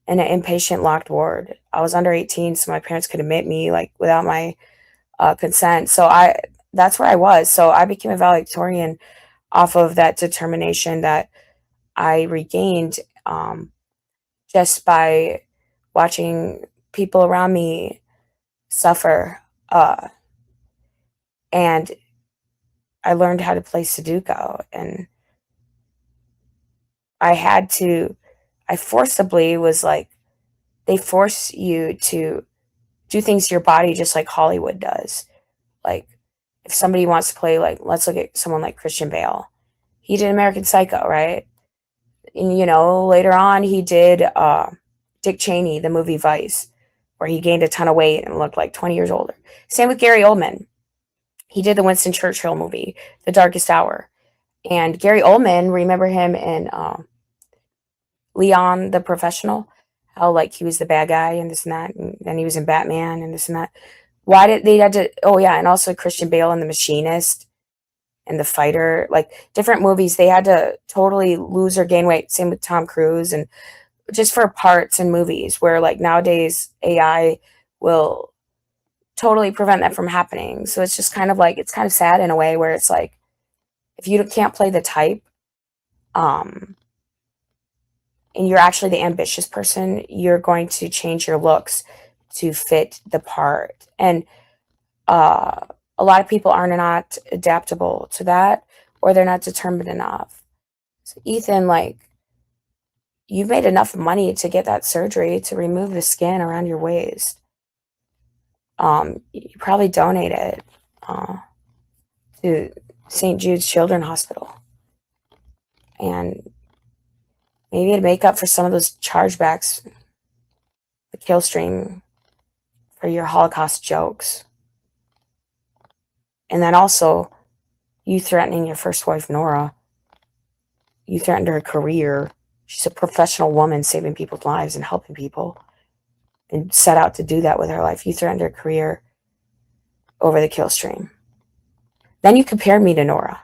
in an inpatient locked ward. I was under 18, so my parents could admit me like without my consent. So that's where I was. So I became a valedictorian off of that determination that I regained, just by watching people around me suffer. And I learned how to play Sudoku, and I had to, I forcibly was like, they force you to do things to your body just like Hollywood does. Like, if somebody wants to play, like, let's look at someone like Christian Bale. He did American Psycho, right? And later on he did Dick Cheney, the movie Vice, where he gained a ton of weight and looked like 20 years older. Same with Gary Oldman. He did the Winston Churchill movie, The Darkest Hour. And Gary Oldman, remember him in Leon the Professional? How like he was the bad guy and this and that, and then he was in Batman and this and that. Why did they had to? Oh yeah, and also Christian Bale and The Machinist and The Fighter, like different movies. They had to totally lose or gain weight. Same with Tom Cruise, and just for parts in movies where like nowadays AI will totally prevent that from happening. So it's just kind of like, it's kind of sad in a way where it's like, if you can't play the type, um, and you're actually the ambitious person, you're going to change your looks to fit the part. And a lot of people are not adaptable to that, or they're not determined enough. So Ethan, like, you've made enough money to get that surgery to remove the skin around your waist. You probably donated to St. Jude's Children's Hospital, and maybe to make up for some of those chargebacks, the kill stream, for your Holocaust jokes. And then also, you threatening your first wife, Nora. You threatened her career. She's a professional woman saving people's lives and helping people, and set out to do that with her life. You threatened her career over the kill stream. Then you compared me to Nora.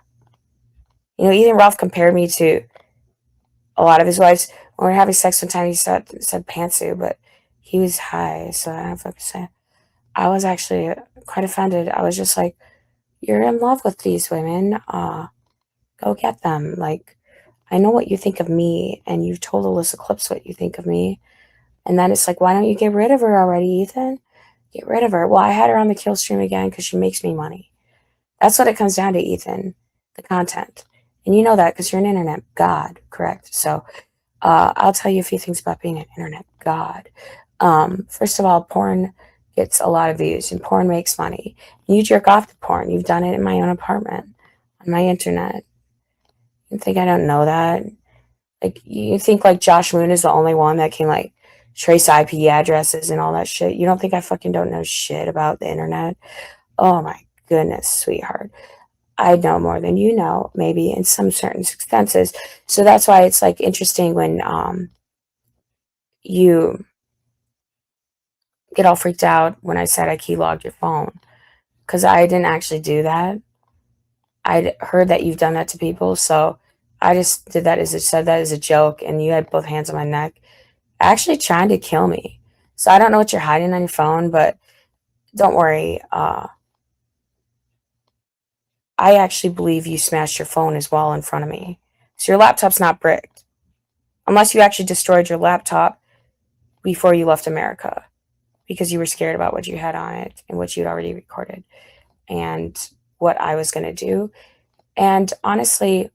You know, Ethan Ralph compared me to a lot of his wives. When we were having sex one time, he said pantsu, but he was high, so I don't know if I could say. I was actually quite offended. I was just like, you're in love with these women. Go get them. Like, I know what you think of me, and you've told Alyssa Clips what you think of me. And then it's like, why don't you get rid of her already, Ethan? Get rid of her. Well, I had her on the kill stream again because she makes me money. That's what it comes down to, Ethan. The content. And you know that because you're an internet god, correct? So I'll tell you a few things about being an internet god. First of all, porn gets a lot of views, and porn makes money. And you jerk off to porn. You've done it in my own apartment, on my internet. You think I don't know that? Like, you think like Josh Moon is the only one that can like trace IP addresses and all that shit? You don't think I fucking don't know shit about the internet? Oh my goodness, sweetheart. I know more than you know, maybe in some certain extenses. So that's why it's like interesting when you get all freaked out when I said I keylogged your phone, because I didn't actually do that. I'd heard that you've done that to people, so I just did that said that as a joke, and you had both hands on my neck, actually trying to kill me. So I don't know what you're hiding on your phone, but don't worry. I actually believe you smashed your phone as well in front of me. So your laptop's not bricked. Unless you actually destroyed your laptop before you left America, because you were scared about what you had on it and what you'd already recorded and what I was going to do. And honestly,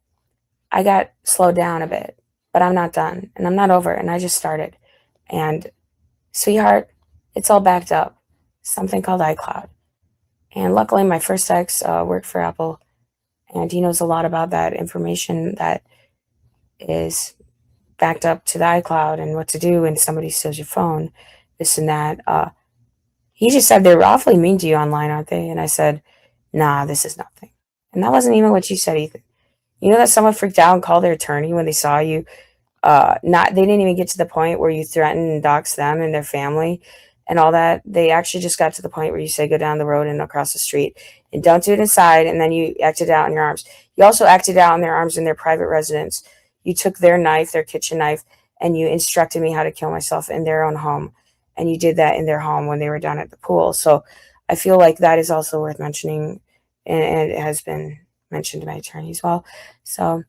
I got slowed down a bit, but I'm not done, and I'm not over, and I just started. And sweetheart, it's all backed up. Something called iCloud. And luckily, my first ex worked for Apple, and he knows a lot about that information that is backed up to the iCloud and what to do when somebody steals your phone, this and that. He just said they're awfully mean to you online, aren't they? And I said, nah, this is nothing. And that wasn't even what you said, Ethan. You know that someone freaked out and called their attorney when they saw you. They didn't even get to the point where you threatened and doxed them and their family and all that. They actually just got to the point where you say go down the road and across the street, and don't do it inside. And then you acted out in your arms. You also acted out in their arms in their private residence. You took their knife, their kitchen knife, and you instructed me how to kill myself in their own home. And you did that in their home when they were down at the pool. So I feel like that is also worth mentioning, and it has been mentioned to my attorney as well. So,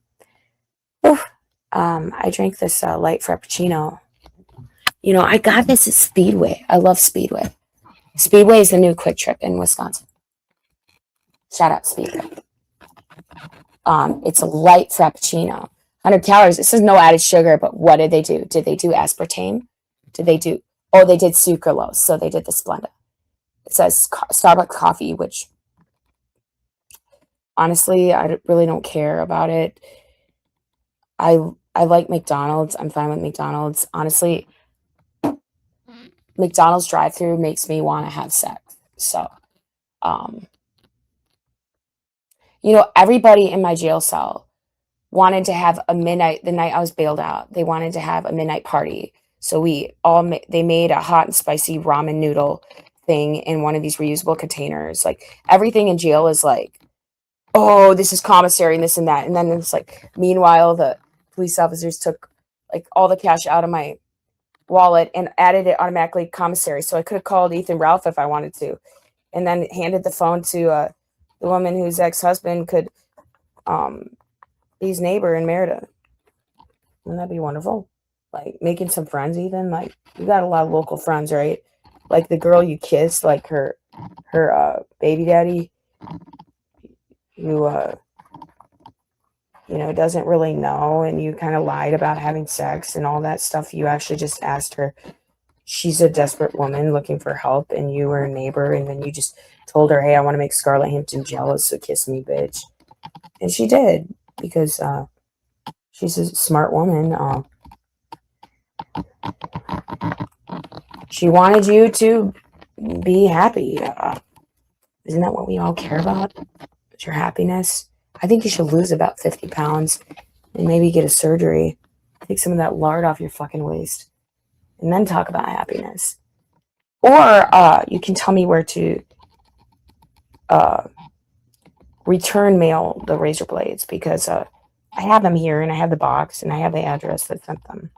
I drank this light frappuccino. You know, I got this at Speedway. I love Speedway. Speedway is the new Quick Trip in Wisconsin. Shout out Speedway. It's a light frappuccino, 100 calories. It says no added sugar, but what did they do? Did they do aspartame? Did they do? Oh, they did sucralose. So they did the Splenda. It says Starbucks coffee, which honestly, I really don't care about it. I like McDonald's. I'm fine with McDonald's. Honestly, McDonald's drive-through makes me want to have sex. So, um, you know, everybody in my jail cell wanted to have a midnight, the night I was bailed out, they wanted to have a midnight party. So they made a hot and spicy ramen noodle thing in one of these reusable containers. Like, everything in jail is like, oh, this is commissary and this and that. And then it's like, meanwhile, the police officers took like all the cash out of my wallet and added it automatically to commissary. So I could have called Ethan Ralph if I wanted to, and then handed the phone to the woman whose ex-husband could be his neighbor in Merida. Wouldn't that be wonderful? Like, making some friends, Ethan. Like, you got a lot of local friends, right? like the girl you kissed, like her baby daddy, who doesn't really know, and you kind of lied about having sex and all that stuff. You actually just asked her. She's a desperate woman looking for help, and you were a neighbor, and then you just told her, hey, I want to make Scarlett Hampton jealous, so kiss me, bitch. And she did, because she's a smart woman. She wanted you to be happy. Isn't that what we all care about? It's your happiness. I think you should lose about 50 pounds and maybe get a surgery. Take some of that lard off your fucking waist. And then talk about happiness. Or you can tell me where to return mail the razor blades, because I have them here, and I have the box, and I have the address that sent them.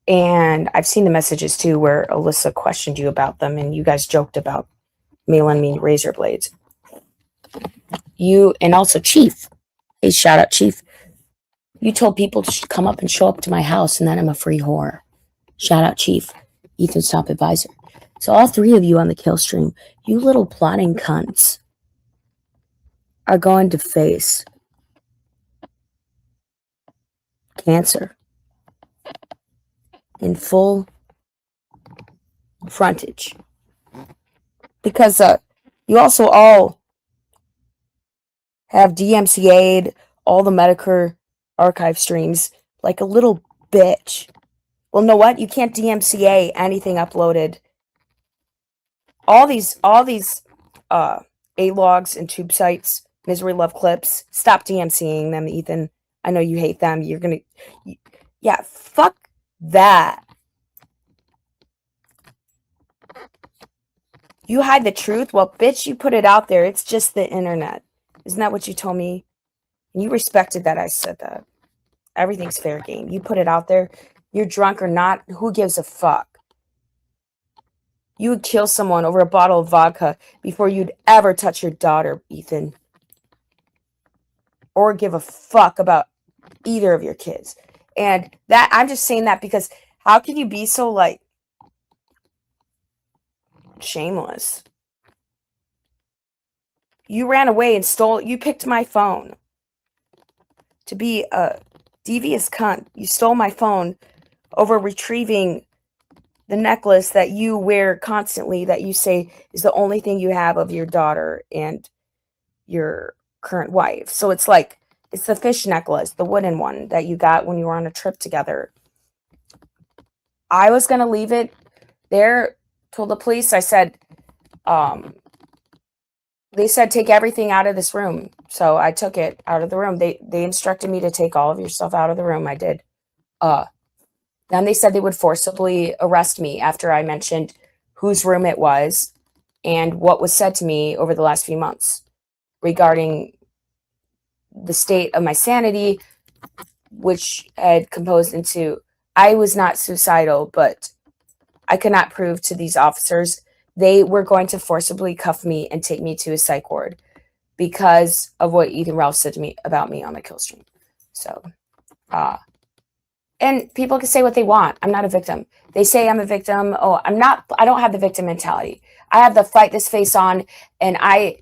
And I've seen the messages too where Alyssa questioned you about them, and you guys joked about mailing me razor blades. You, and also Chief. Hey, shout out Chief. You told people to come up and show up to my house, and then I'm a free whore. Shout out Chief, Ethan's top advisor. So all three of you on the kill stream, you little plotting cunts, are going to face cancer in full frontage. Because you also all have DMCA'd all the Medicare archive streams like a little bitch. Well, know what? You can't DMCA anything uploaded. All these A-logs and tube sites, Misery Love clips, stop DMCAing them, Ethan. I know you hate them. You're gonna... Yeah, fuck that. You hide the truth? Well, bitch, you put it out there. It's just the internet. Isn't that what you told me? And you respected that I said that. Everything's fair game. You put it out there. You're drunk or not, who gives a fuck? You would kill someone over a bottle of vodka before you'd ever touch your daughter, Ethan. Or give a fuck about either of your kids. And that, I'm just saying that because how can you be so, like, shameless? You ran away and you picked my phone. To be a devious cunt, you stole my phone over retrieving the necklace that you wear constantly, that you say is the only thing you have of your daughter and your current wife. So it's like, it's the fish necklace, the wooden one that you got when you were on a trip together. I was going to leave it there, told the police. I said, they said, take everything out of this room. So I took it out of the room. They instructed me to take all of your stuff out of the room. I did. Then they said they would forcibly arrest me after I mentioned whose room it was and what was said to me over the last few months regarding the state of my sanity, which had composed into, I was not suicidal, but I could not prove to these officers. They were going to forcibly cuff me and take me to a psych ward because of what Ethan Ralph said to me about me on the kill stream. So, and people can say what they want. I'm not a victim. They say I'm a victim. Oh, I'm not. I don't have the victim mentality. I have the fight this face on, and I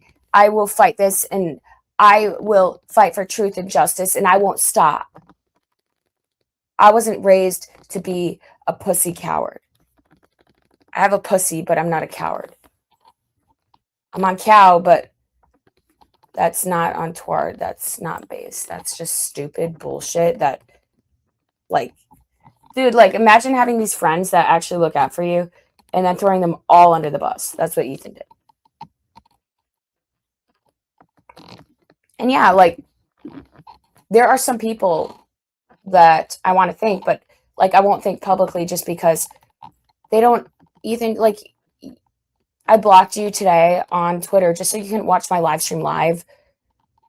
will fight this, and I will fight for truth and justice, and I won't stop. I wasn't raised to be a pussy coward. I have a pussy, but I'm not a coward. I'm on cow, but that's not on toward. That's not base. That's just stupid bullshit that, like, dude, like, imagine having these friends that actually look out for you and then throwing them all under the bus. That's what Ethan did. And yeah, like, there are some people that I want to thank, but, like, I won't thank publicly just because they don't, Ethan, like, I blocked you today on Twitter just so you can watch my live stream live.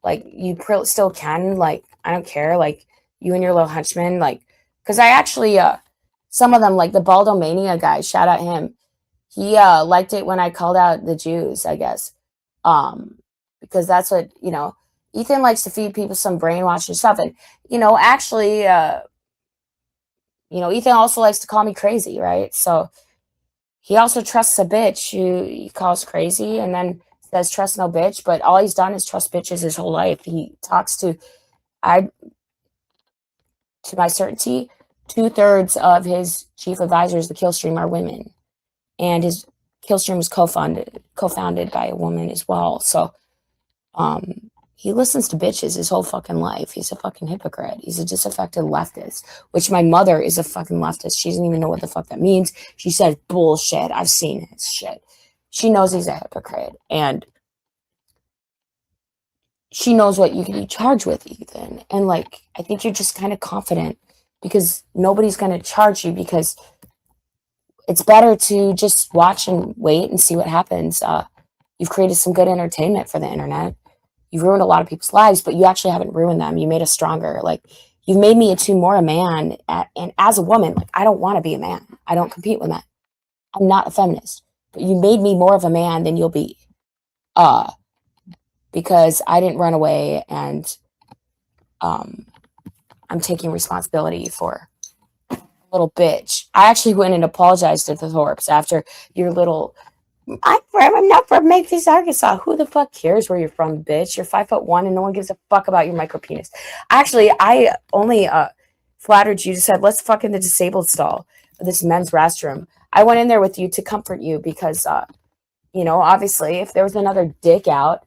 Like, you still can. Like, I don't care. Like, you and your little henchman, like, because I actually, some of them, like the Baldomania guy, shout out him. He liked it when I called out the Jews, I guess. Because that's what, Ethan likes to feed people some brainwashing stuff. And, actually, Ethan also likes to call me crazy, right? So He also trusts a bitch who he calls crazy and then says trust no bitch, but all he's done is trust bitches his whole life. He talks to I to my certainty, 2/3 of his chief advisors, the Killstream, are women. And his Killstream was co-founded by a woman as well. So he listens to bitches his whole fucking life. He's a fucking hypocrite. He's a disaffected leftist, which my mother is a fucking leftist. She doesn't even know what the fuck that means. She says bullshit. I've seen his shit. She knows he's a hypocrite. And she knows what you can be charged with, Ethan. And like, I think you're just kind of confident because nobody's going to charge you because it's better to just watch and wait and see what happens. You've created some good entertainment for the internet. You've ruined a lot of people's lives, but you actually haven't ruined them. You made us stronger. Like, you've made me into more a man. And as a woman, like, I don't want to be a man. I don't compete with men. I'm not a feminist. But you made me more of a man than you'll be. Because I didn't run away and I'm taking responsibility for a little bitch. I actually went and apologized to the Thorpes after your little I'm not from Memphis, Arkansas. Who the fuck cares where you're from, bitch? You're 5'1" and no one gives a fuck about your micro penis. Actually, I only flattered you. Just said, let's fuck in the disabled stall, this men's restroom. I went in there with you to comfort you because, obviously, if there was another dick out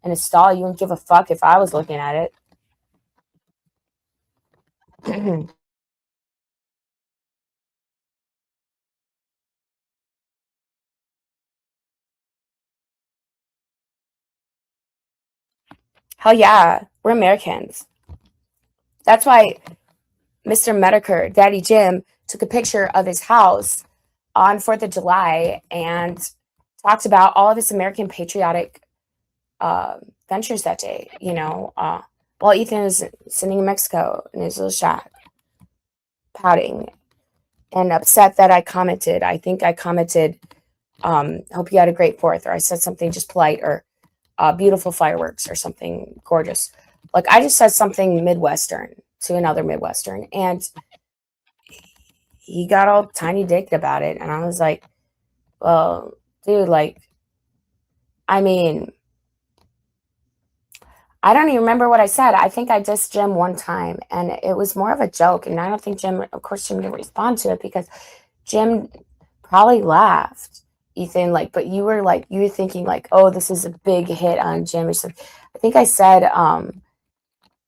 in a stall, you wouldn't give a fuck if I was looking at it. Hell yeah, we're Americans. That's why Mr. Medicare, Daddy Jim, took a picture of his house on 4th of July and talked about all of his American patriotic ventures that day, while Ethan was sitting in Mexico in his little shack, pouting and upset that I commented. I think I commented, hope you had a great 4th, or I said something just polite, or beautiful fireworks, or something gorgeous. Like, I just said something Midwestern to another Midwestern, and he got all tiny dicked about it. And I was like, well, dude, like, I mean, I don't even remember what I said. I think I dissed Jim one time, and it was more of a joke. And I don't think Jim, of course, Jim didn't respond to it because Jim probably laughed, Ethan. Like, but you were thinking like, oh, this is a big hit on Jim or something. I think I said,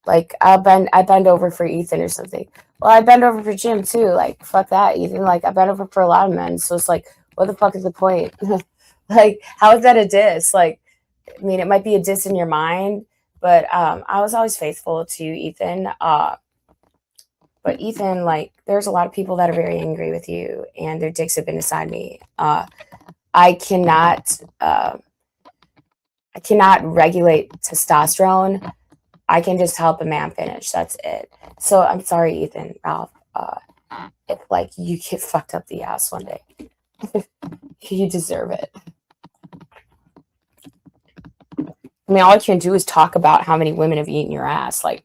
like, I bend over for Ethan or something. Well, I bend over for Jim too. Like, fuck that, Ethan. Like, I bend over for a lot of men. So it's like, what the fuck is the point? Like, how is that a diss? Like, I mean, it might be a diss in your mind, but I was always faithful to Ethan. But Ethan, like, there's a lot of people that are very angry with you, and their dicks have been inside me. I cannot regulate testosterone. I can just help a man finish. That's it. So I'm sorry, Ethan, Ralph. If like you get fucked up the ass one day, you deserve it. I mean, all I can do is talk about how many women have eaten your ass. Like,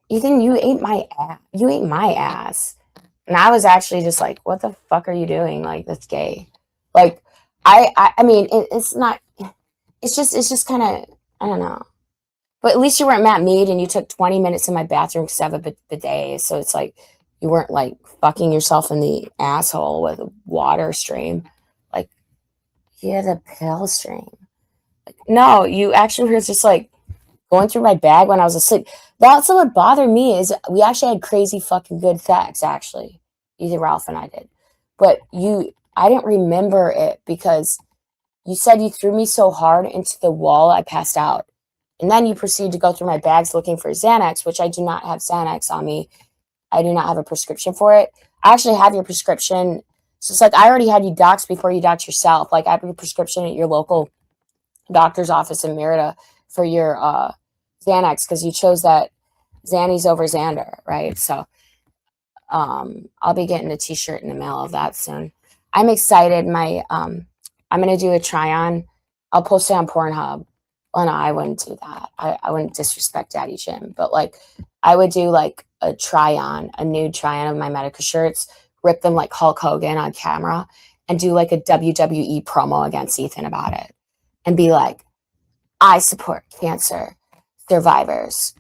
Ethan, you ate my ass. You ate my ass. And I was actually just like, what the fuck are you doing? Like, that's gay. Like, I mean, it's not, it's just kind of, I don't know. But at least you weren't Matt Mead and you took 20 minutes in my bathroom because I have a bidet. So it's like, you weren't like fucking yourself in the asshole with a water stream. Like, you had a pill stream. Like, no, you actually were just like going through my bag when I was asleep. That's what bothered me is we actually had crazy fucking good sex, actually. Either Ralph and I did. But I didn't remember it because you said you threw me so hard into the wall I passed out. And then you proceed to go through my bags looking for Xanax, which I do not have Xanax on me. I do not have a prescription for it. I actually have your prescription. So it's like I already had you doxed before you doxed yourself. Like I have your prescription at your local doctor's office in Merida for your Xanax because you chose that Xannies over Xander, right? So I'll be getting a t-shirt in the mail of that soon. I'm excited. I'm going to do a try-on. I'll post it on Pornhub. Well, no, I wouldn't do that. I wouldn't disrespect Daddy Jim, but like I would do like a try-on, a nude try-on of my Medica shirts rip them like Hulk Hogan on camera and do like a WWE promo against Ethan about it and be like, I support cancer survivors.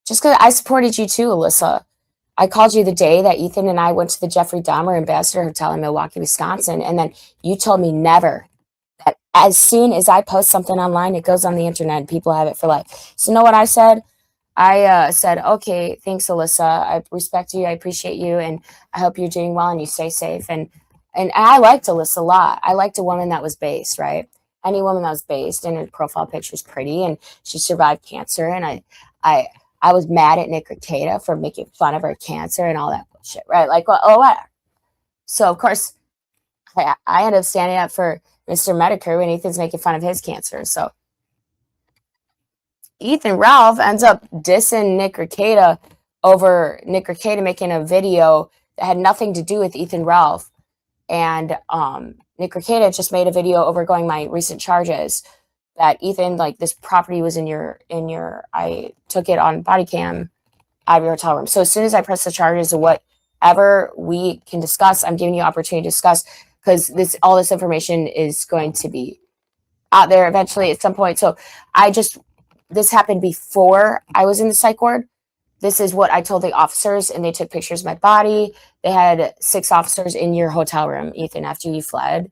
Just because I supported you too, Alyssa. I called you the day that Ethan and I went to the Jeffrey Dahmer Ambassador Hotel in Milwaukee, Wisconsin, and then you told me never, that as soon as I post something online, it goes on the internet and people have it for life. So you know what I said? I said, okay, thanks, Alyssa. I respect you. I appreciate you. And I hope you're doing well and you stay safe. And I liked Alyssa a lot. I liked a woman that was based, right? Any woman that was based and her profile picture is pretty and she survived cancer. And I was mad at Nick Arcata for making fun of her cancer and all that bullshit, right? Like, well, oh, what? So, of course, I ended up standing up for Mr. Medicare when Ethan's making fun of his cancer. So, Ethan Ralph ends up dissing Nick Arcata over Nick Arcata making a video that had nothing to do with Ethan Ralph. And Nick Arcata just made a video over going my recent charges that Ethan, like, this property was in your, I took it on body cam out of your hotel room. So as soon as I press the charges of whatever we can discuss, I'm giving you opportunity to discuss, because all this information is going to be out there eventually at some point. So this happened before I was in the psych ward. This is what I told the officers, and they took pictures of my body. They had 6 officers in your hotel room, Ethan, after you fled.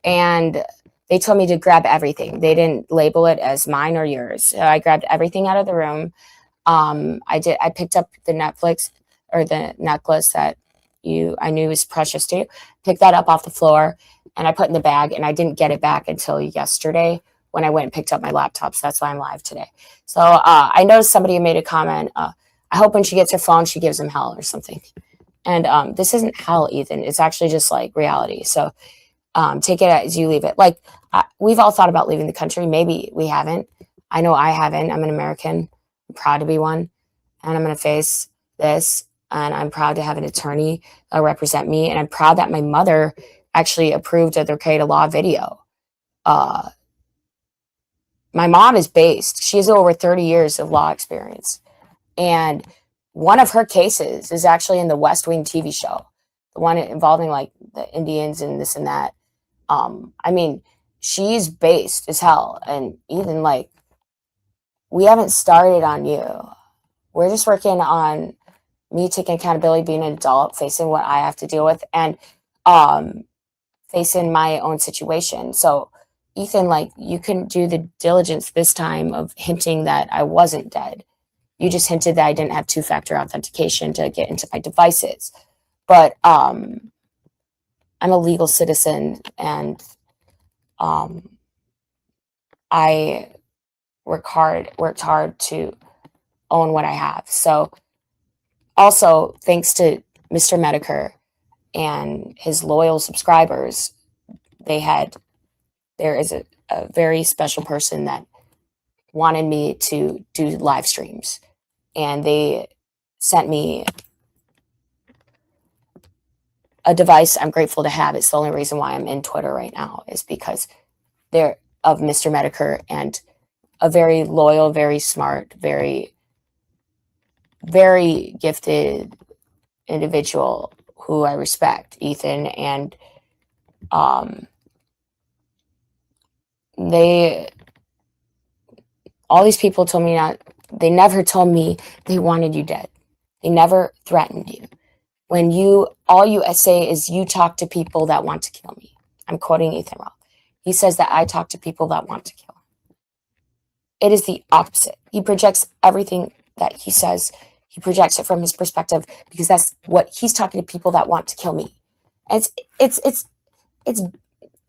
And they told me to grab everything. They didn't label it as mine or yours. So I grabbed everything out of the room. I picked up the Netflix or the necklace that I knew was precious to you. Picked that up off the floor and I put in the bag, and I didn't get it back until yesterday when I went and picked up my laptop. So that's why I'm live today. So I noticed somebody made a comment. I hope when she gets her phone, she gives him hell or something. And this isn't hell, Ethan. It's actually just like reality. So take it as you leave it. Like, we've all thought about leaving the country. Maybe we haven't. I know I haven't. I'm an American. I'm proud to be one. And I'm going to face this. And I'm proud to have an attorney represent me. And I'm proud that my mother actually approved of the Arcata Law video. My mom is based. She has over 30 years of law experience. And one of her cases is actually in the West Wing TV show, the one involving like the Indians and this and that. I mean, she's based as hell. And even like, we haven't started on you. We're just working on me taking accountability, being an adult, facing what I have to deal with, and facing my own situation. So, Ethan, like, you couldn't do the diligence this time of hinting that I wasn't dead. You just hinted that I didn't have 2-factor authentication to get into my devices. But I'm a legal citizen, and I worked hard to own what I have. So also, thanks to Mr. Medicare and his loyal subscribers, there is a very special person that wanted me to do live streams. And they sent me a device I'm grateful to have. It's the only reason why I'm in Twitter right now, is because they're of Mr. Medicare and a very loyal, very smart, very, very gifted individual who I respect, Ethan. And all these people told me they never told me they wanted you dead. They never threatened you. When all you say is you talk to people that want to kill me. I'm quoting Ethan Ralph. He says that I talk to people that want to kill him. It is the opposite. He projects everything that he says. He projects it from his perspective, because that's what he's talking to people that want to kill me. And it's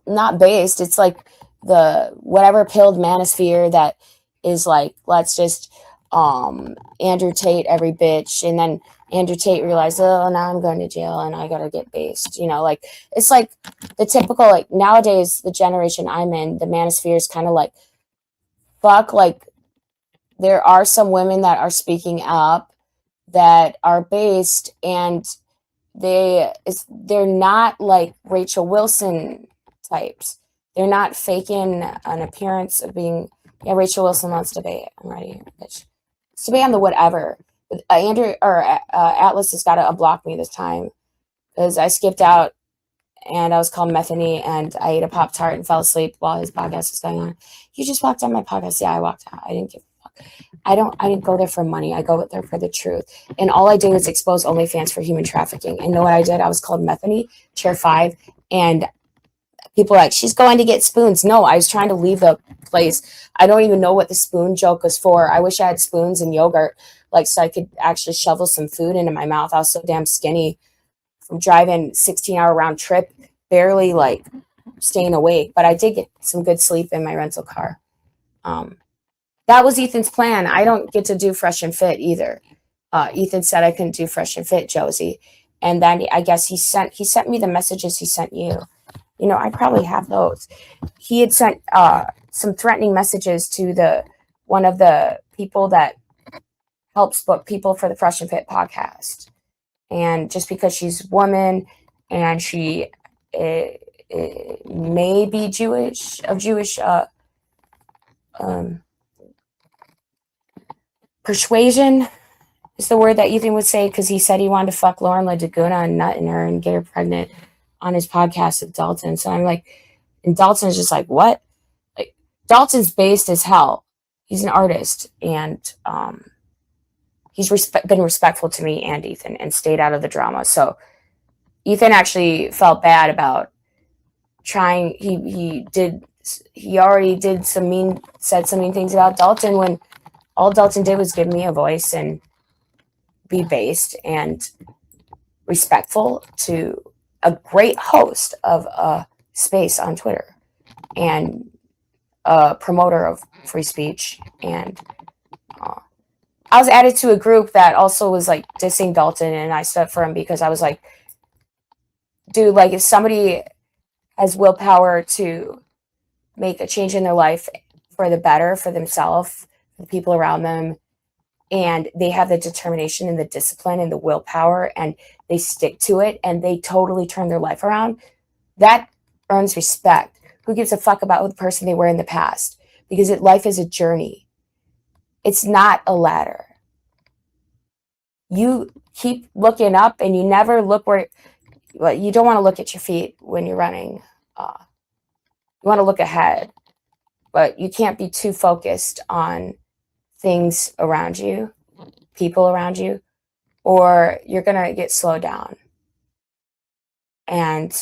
not based. It's like the whatever pilled manosphere that is like, let's just Andrew Tate every bitch, and then Andrew Tate realized, oh, now I'm going to jail and I gotta get based. Like, it's like the typical, like, nowadays, the generation I'm in, the manosphere is kind of like, fuck, like, there are some women that are speaking up that are based, and they're not like Rachel Wilson types. They're not faking an appearance of being, yeah, Rachel Wilson wants to debate. I'm ready, bitch. Let's debate on the whatever. Andrew or Atlas has got to unblock me this time, because I skipped out and I was called Methany and I ate a Pop-Tart and fell asleep while his podcast was going on. You just walked on my podcast. Yeah, I walked out. I didn't give a fuck. I didn't go there for money. I go there for the truth. And all I did was expose OnlyFans for human trafficking. And know what I did? I was called Methany, Chair 5, and people are like, she's going to get spoons. No, I was trying to leave the place. I don't even know what the spoon joke was for. I wish I had spoons and yogurt, like, so I could actually shovel some food into my mouth. I was so damn skinny from driving 16-hour round trip, barely like staying awake. But I did get some good sleep in my rental car. That was Ethan's plan. I don't get to do Fresh and Fit either. Ethan said I couldn't do Fresh and Fit, Josie. And then I guess he sent me the messages he sent you. You know, I probably have those. He had sent some threatening messages to one of the people that helps book people for the Fresh and Fit podcast. And just because she's a woman and she may be Jewish, persuasion is the word that Ethan would say, because he said he wanted to fuck Lauren LaDaguna and nut in her and get her pregnant on his podcast with Dalton. So I'm like, and Dalton's just like, what? Like, Dalton's based as hell. He's an artist, and he's been respectful to me and Ethan and stayed out of the drama. So Ethan actually felt bad about trying. He already said some mean things about Dalton, when all Dalton did was give me a voice and be based and respectful to a great host of a space on Twitter and a promoter of free speech. And I was added to a group that also was like dissing Dalton, and I stood for him because I was like, dude, like, if somebody has willpower to make a change in their life for the better, for themselves, for the people around them, and they have the determination and the discipline and the willpower, and they stick to it, and they totally turn their life around, that earns respect. Who gives a fuck about the person they were in the past? Because life is a journey. It's not a ladder. You keep looking up, and you never look where. Well, you don't want to look at your feet when you're running. You want to look ahead, but you can't be too focused on things around you, people around you, or you're going to get slowed down. And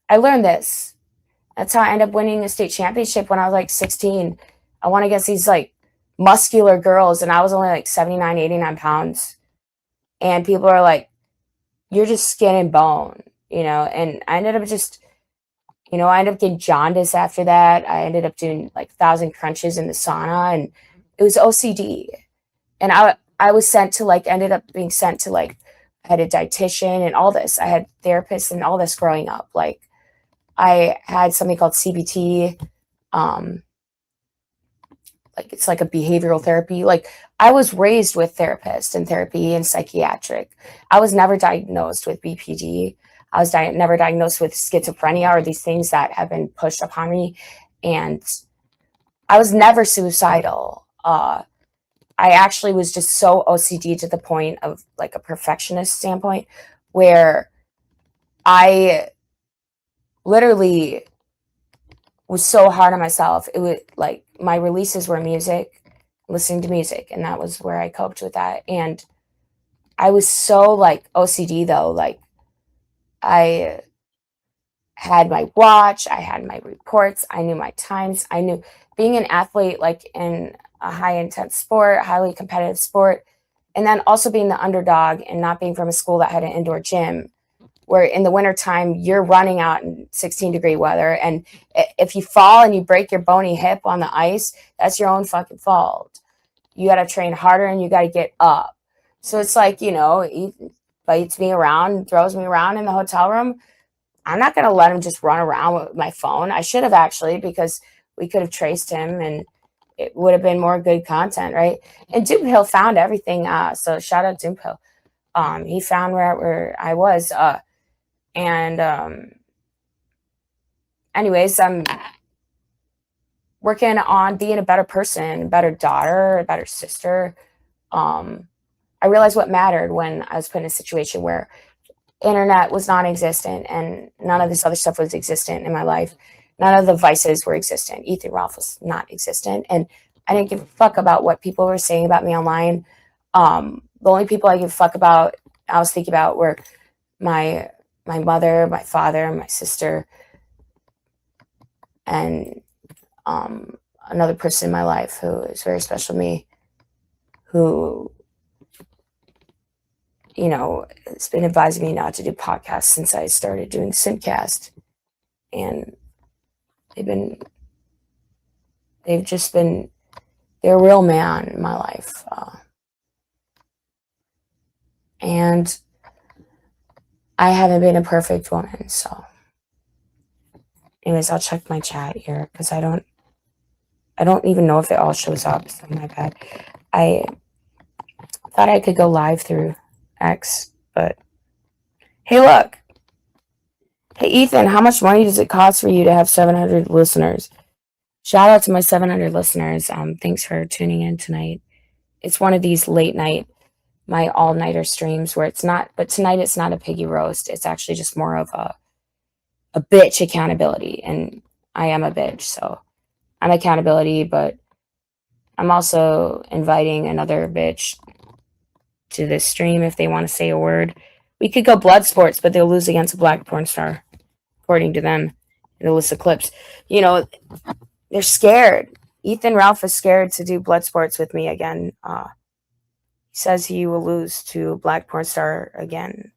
I learned this. That's how I ended up winning a state championship when I was like 16. I won against these like muscular girls, and I was only like 79, 89 pounds. And people are like, you're just skin and bone, you know? And I ended up just, I ended up getting jaundice after that. I ended up doing like 1,000 crunches in the sauna, and it was OCD. And I was ended up being sent to like, I had a dietitian and all this. I had therapists and all this growing up. Like, I had something called CBT. Like, it's like a behavioral therapy. Like, I was raised with therapists and therapy and psychiatric. I was never diagnosed with BPD. I was never diagnosed with schizophrenia or these things that have been pushed upon me. And I was never suicidal. I actually was just so OCD to the point of like a perfectionist standpoint, where I literally was so hard on myself. It was like my releases were music, listening to music, and that was where I coped with that. And I was so like OCD though. Like, I had my watch, I had my reports, I knew my times, I knew being an athlete, like in a high intense sport, highly competitive sport, and then also being the underdog and not being from a school that had an indoor gym, where in the wintertime you're running out in 16-degree weather, and if you fall and you break your bony hip on the ice, that's your own fucking fault. You got to train harder and you got to get up. So it's like, he bites me around, throws me around in the hotel room. I'm not going to let him just run around with my phone. I should have, actually, because we could have traced him and it would have been more good content, right? And Doom Hill found everything. So shout out Doom Hill. He found where I was. Anyways, I'm working on being a better person, a better daughter, a better sister. I realized what mattered when I was put in a situation where internet was non-existent and none of this other stuff was existent in my life. None of the vices were existent. Ethan Ralph was not existent. And I didn't give a fuck about what people were saying about me online. The only people I give a fuck about, I was thinking about, were my mother, my father, my sister, and another person in my life who is very special to me, who, has been advising me not to do podcasts since I started doing Simcast. And they've just been, they're a real man in my life. And I haven't been a perfect woman, so. Anyways, I'll check my chat here, because I don't even know if it all shows up, so my bad. I thought I could go live through X, but hey, look. Hey, Ethan, how much money does it cost for you to have 700 listeners? Shout out to my 700 listeners. Thanks for tuning in tonight. It's one of these late night, my all-nighter streams where it's not, but tonight it's not a piggy roast. It's actually just more of a bitch accountability. And I am a bitch, so I'm accountability, but I'm also inviting another bitch to this stream if they want to say a word. We could go blood sports, but they'll lose against a black porn star, according to them, in the list of clips. They're scared. Ethan Ralph is scared to do blood sports with me again. He says he will lose to a black porn star again.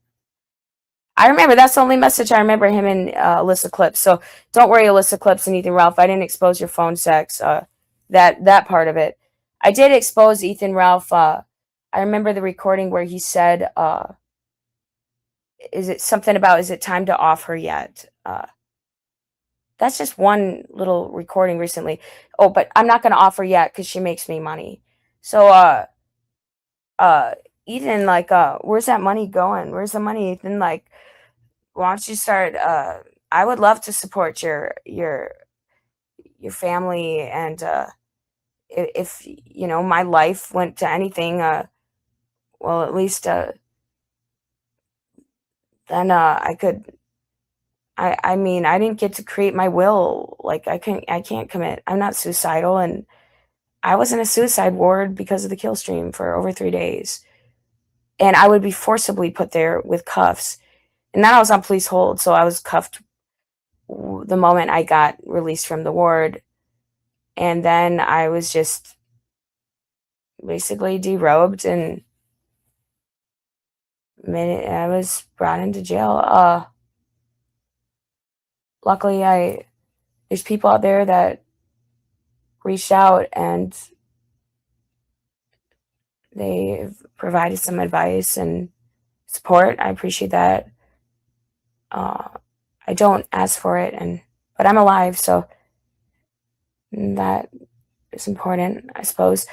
I remember, that's the only message I remember him and Alyssa Clips. So don't worry, Alyssa Clips and Ethan Ralph. I didn't expose your phone sex, that part of it. I did expose Ethan Ralph. I remember the recording where he said, is it something about, is it time to off her yet? That's just one little recording recently. Oh, but I'm not going to offer yet because she makes me money. So, Ethan, where's that money going? Where's the money, Ethan? Why don't you start? I would love to support your family, and if my life went to anything, well, at least then I could. I mean, I didn't get to create my will. I can't commit. I'm not suicidal, and I was in a suicide ward because of the kill stream for over 3 days. And I would be forcibly put there with cuffs. And then I was on police hold, so I was cuffed the moment I got released from the ward. And then I was just basically derobed, and I was brought into jail. Luckily, there's people out there that reached out and they've provided some advice and support. I appreciate that. I don't ask for it, but I'm alive, so that is important, I suppose.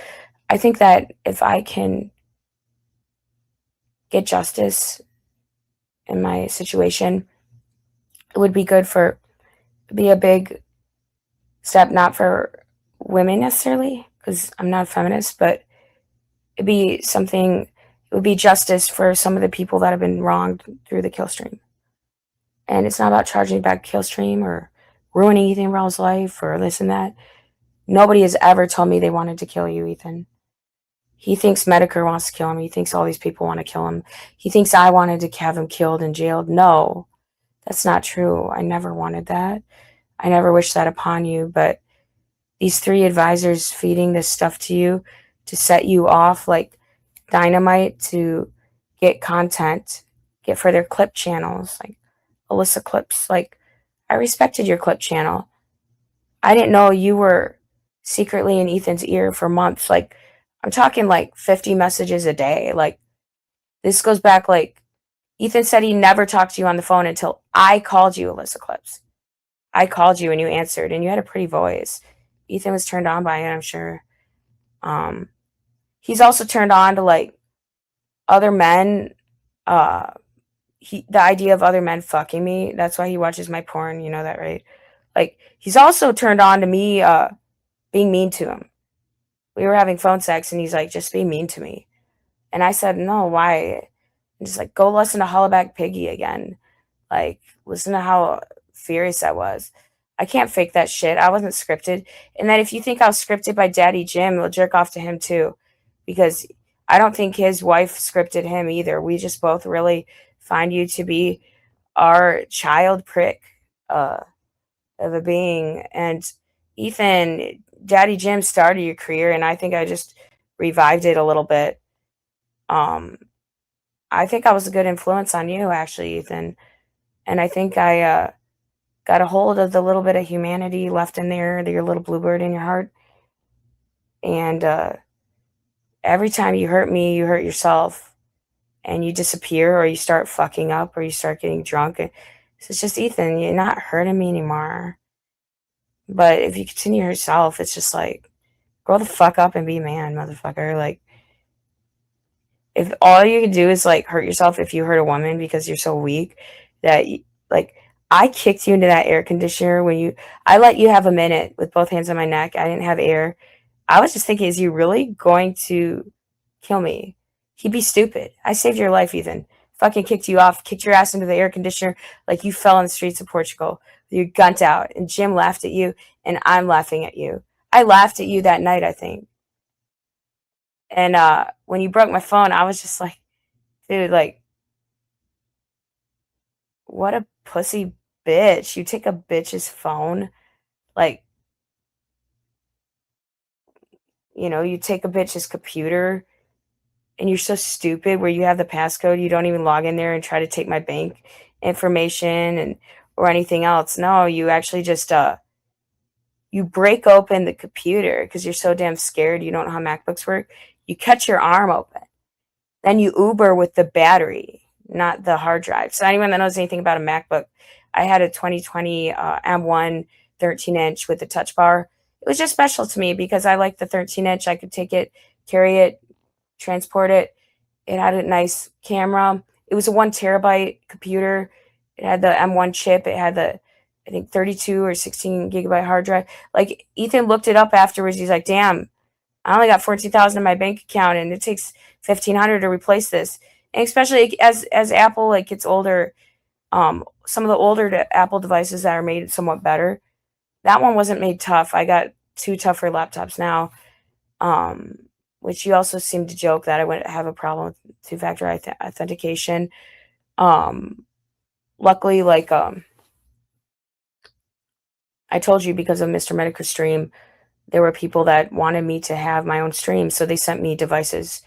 I think that if I can get justice in my situation, it would be be a big step, not for women necessarily, because I'm not a feminist, but it would be justice for some of the people that have been wronged through the kill stream. And it's not about charging back kill stream or ruining Ethan Ralph's life or this and that. Nobody has ever told me they wanted to kill you, Ethan. He thinks Medicare wants to kill him. He thinks all these people want to kill him. He thinks I wanted to have him killed and jailed. No, that's not true. I never wanted that. I never wished that upon you. But these 3 advisors feeding this stuff to you to set you off like dynamite to get content, get for their clip channels, like Alyssa Clips. I respected your clip channel. I didn't know you were secretly in Ethan's ear for months. I'm talking 50 messages a day. This goes back, Ethan said he never talked to you on the phone until I called you, Alyssa Clips. I called you and you answered, and you had a pretty voice. Ethan was turned on by it, I'm sure. He's also turned on to other men. The idea of other men fucking me. That's why he watches my porn. You know that, right? He's also turned on to me being mean to him. We were having phone sex, and he's just be mean to me. And I said, no, why? And just like, go listen to Hollaback Piggy again. Like, listen to how furious I was. I can't fake that shit. I wasn't scripted. And then if you think I was scripted by Daddy Jim, we'll jerk off to him too. Because I don't think his wife scripted him either. We just both really find you to be our child prick of a being. And Ethan, Daddy Jim started your career, and I think I just revived it a little bit. Um, I think I was a good influence on you, actually, Ethan. And I think I got a hold of the little bit of humanity left in there, your little bluebird in your heart. And every time you hurt me, you hurt yourself, and you disappear, or you start fucking up, or you start getting drunk. So it's just, Ethan, you're not hurting me anymore. But if you continue yourself, it's just like, grow the fuck up and be a man, motherfucker. Like, if all you can do is like hurt yourself if you hurt a woman because you're so weak that you, like, I kicked you into that air conditioner when I let you have a minute with both hands on my neck. I didn't have air. I was just thinking, is he really going to kill me? He'd be stupid. I saved your life, Ethan. Fucking kicked you off, kicked your ass into the air conditioner like you fell in the streets of Portugal with your gunt out. And Jim laughed at you, and I'm laughing at you. I laughed at you that night, I think. And when you broke my phone, I was just like, dude, like, what a pussy bitch. You take a bitch's phone. Like, you take a bitch's computer, and you're so stupid where you have the passcode, you don't even log in there and try to take my bank information or anything else. No, you actually just you break open the computer because you're so damn scared, you don't know how MacBooks work. You cut your arm open. Then you Uber with the battery, not the hard drive. So anyone that knows anything about a MacBook, I had a 2020 M1 13-inch with a touch bar. It was just special to me because I like the 13-inch. I could take it, carry it, transport it. It had a nice camera. It was a 1 terabyte computer. It had the M1 chip. It had the, I think, 32 or 16 gigabyte hard drive. Like, Ethan looked it up afterwards. He's like, damn, I only got 14,000 in my bank account, and it takes 1,500 to replace this. And especially as Apple like gets older, some of the older Apple devices that are made somewhat better, that one wasn't made tough. I got 2 tougher laptops now, which you also seem to joke that I wouldn't have a problem with two-factor authentication. Luckily, like, I told you, because of Mr. Medica's stream, there were people that wanted me to have my own stream, so they sent me devices,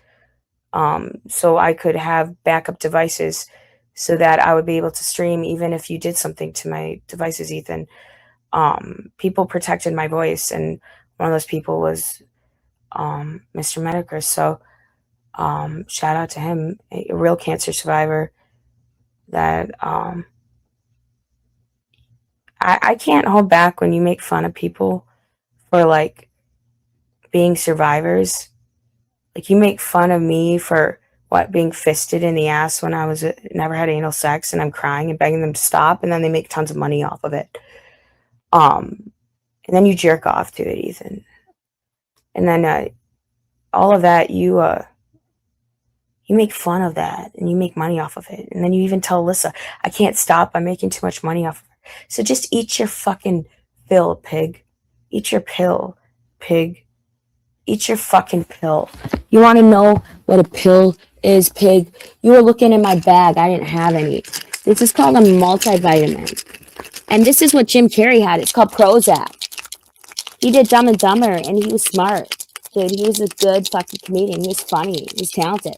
so I could have backup devices so that I would be able to stream even if you did something to my devices, Ethan. People protected my voice, and one of those people was Mr. Medica. So shout out to him, a real cancer survivor that I can't hold back when you make fun of people for like being survivors. Like, you make fun of me for being fisted in the ass when I was never had anal sex, and I'm crying and begging them to stop, and then they make tons of money off of it. And then you jerk off to it, Ethan. And then all of that, you make fun of that, and you make money off of it. And then you even tell Alyssa, I can't stop, I'm making too much money off of her. So just eat your fucking fill, pig. Eat your pill, pig. Eat your fucking pill. You want to know what a pill is, pig? You were looking in my bag. I didn't have any. This is called a multivitamin. And this is what Jim Carrey had. It's called Prozac. He did Dumb and Dumber, and he was smart. Dude, he was a good fucking comedian. He was funny. He was talented.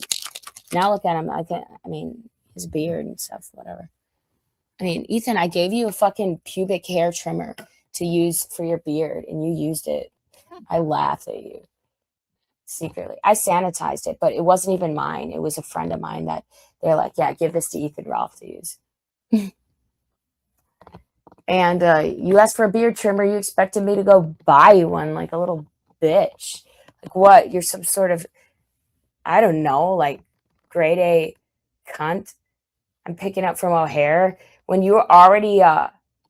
Now look at him. I mean, his beard and stuff, whatever. I mean, Ethan, I gave you a fucking pubic hair trimmer to use for your beard, and you used it. I laughed at you. Secretly, I sanitized it, but it wasn't even mine. It was a friend of mine that they're like, yeah, give this to Ethan Ralph to use. And you asked for a beard trimmer. You expected me to go buy you one like a little bitch. Like, what? You're some sort of, I don't know, like grade A cunt I'm picking up from O'Hare when you were already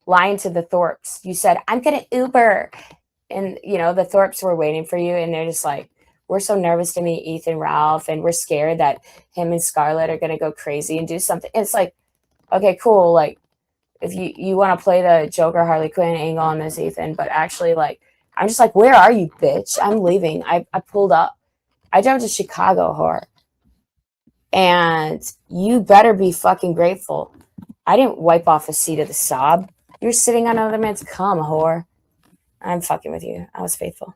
lying to the Thorpes. You said, I'm going to Uber. And, the Thorpes were waiting for you, and they're just like, we're so nervous to meet Ethan Ralph, and we're scared that him and Scarlett are gonna go crazy and do something. It's like, okay, cool. Like, if you want to play the Joker Harley Quinn angle on this, Ethan, but actually, like, I'm just like, where are you, bitch? I'm leaving. I pulled up. I drove to Chicago, whore, and you better be fucking grateful. I didn't wipe off a seat of the sob. You're sitting on another man's cum, whore. I'm fucking with you. I was faithful.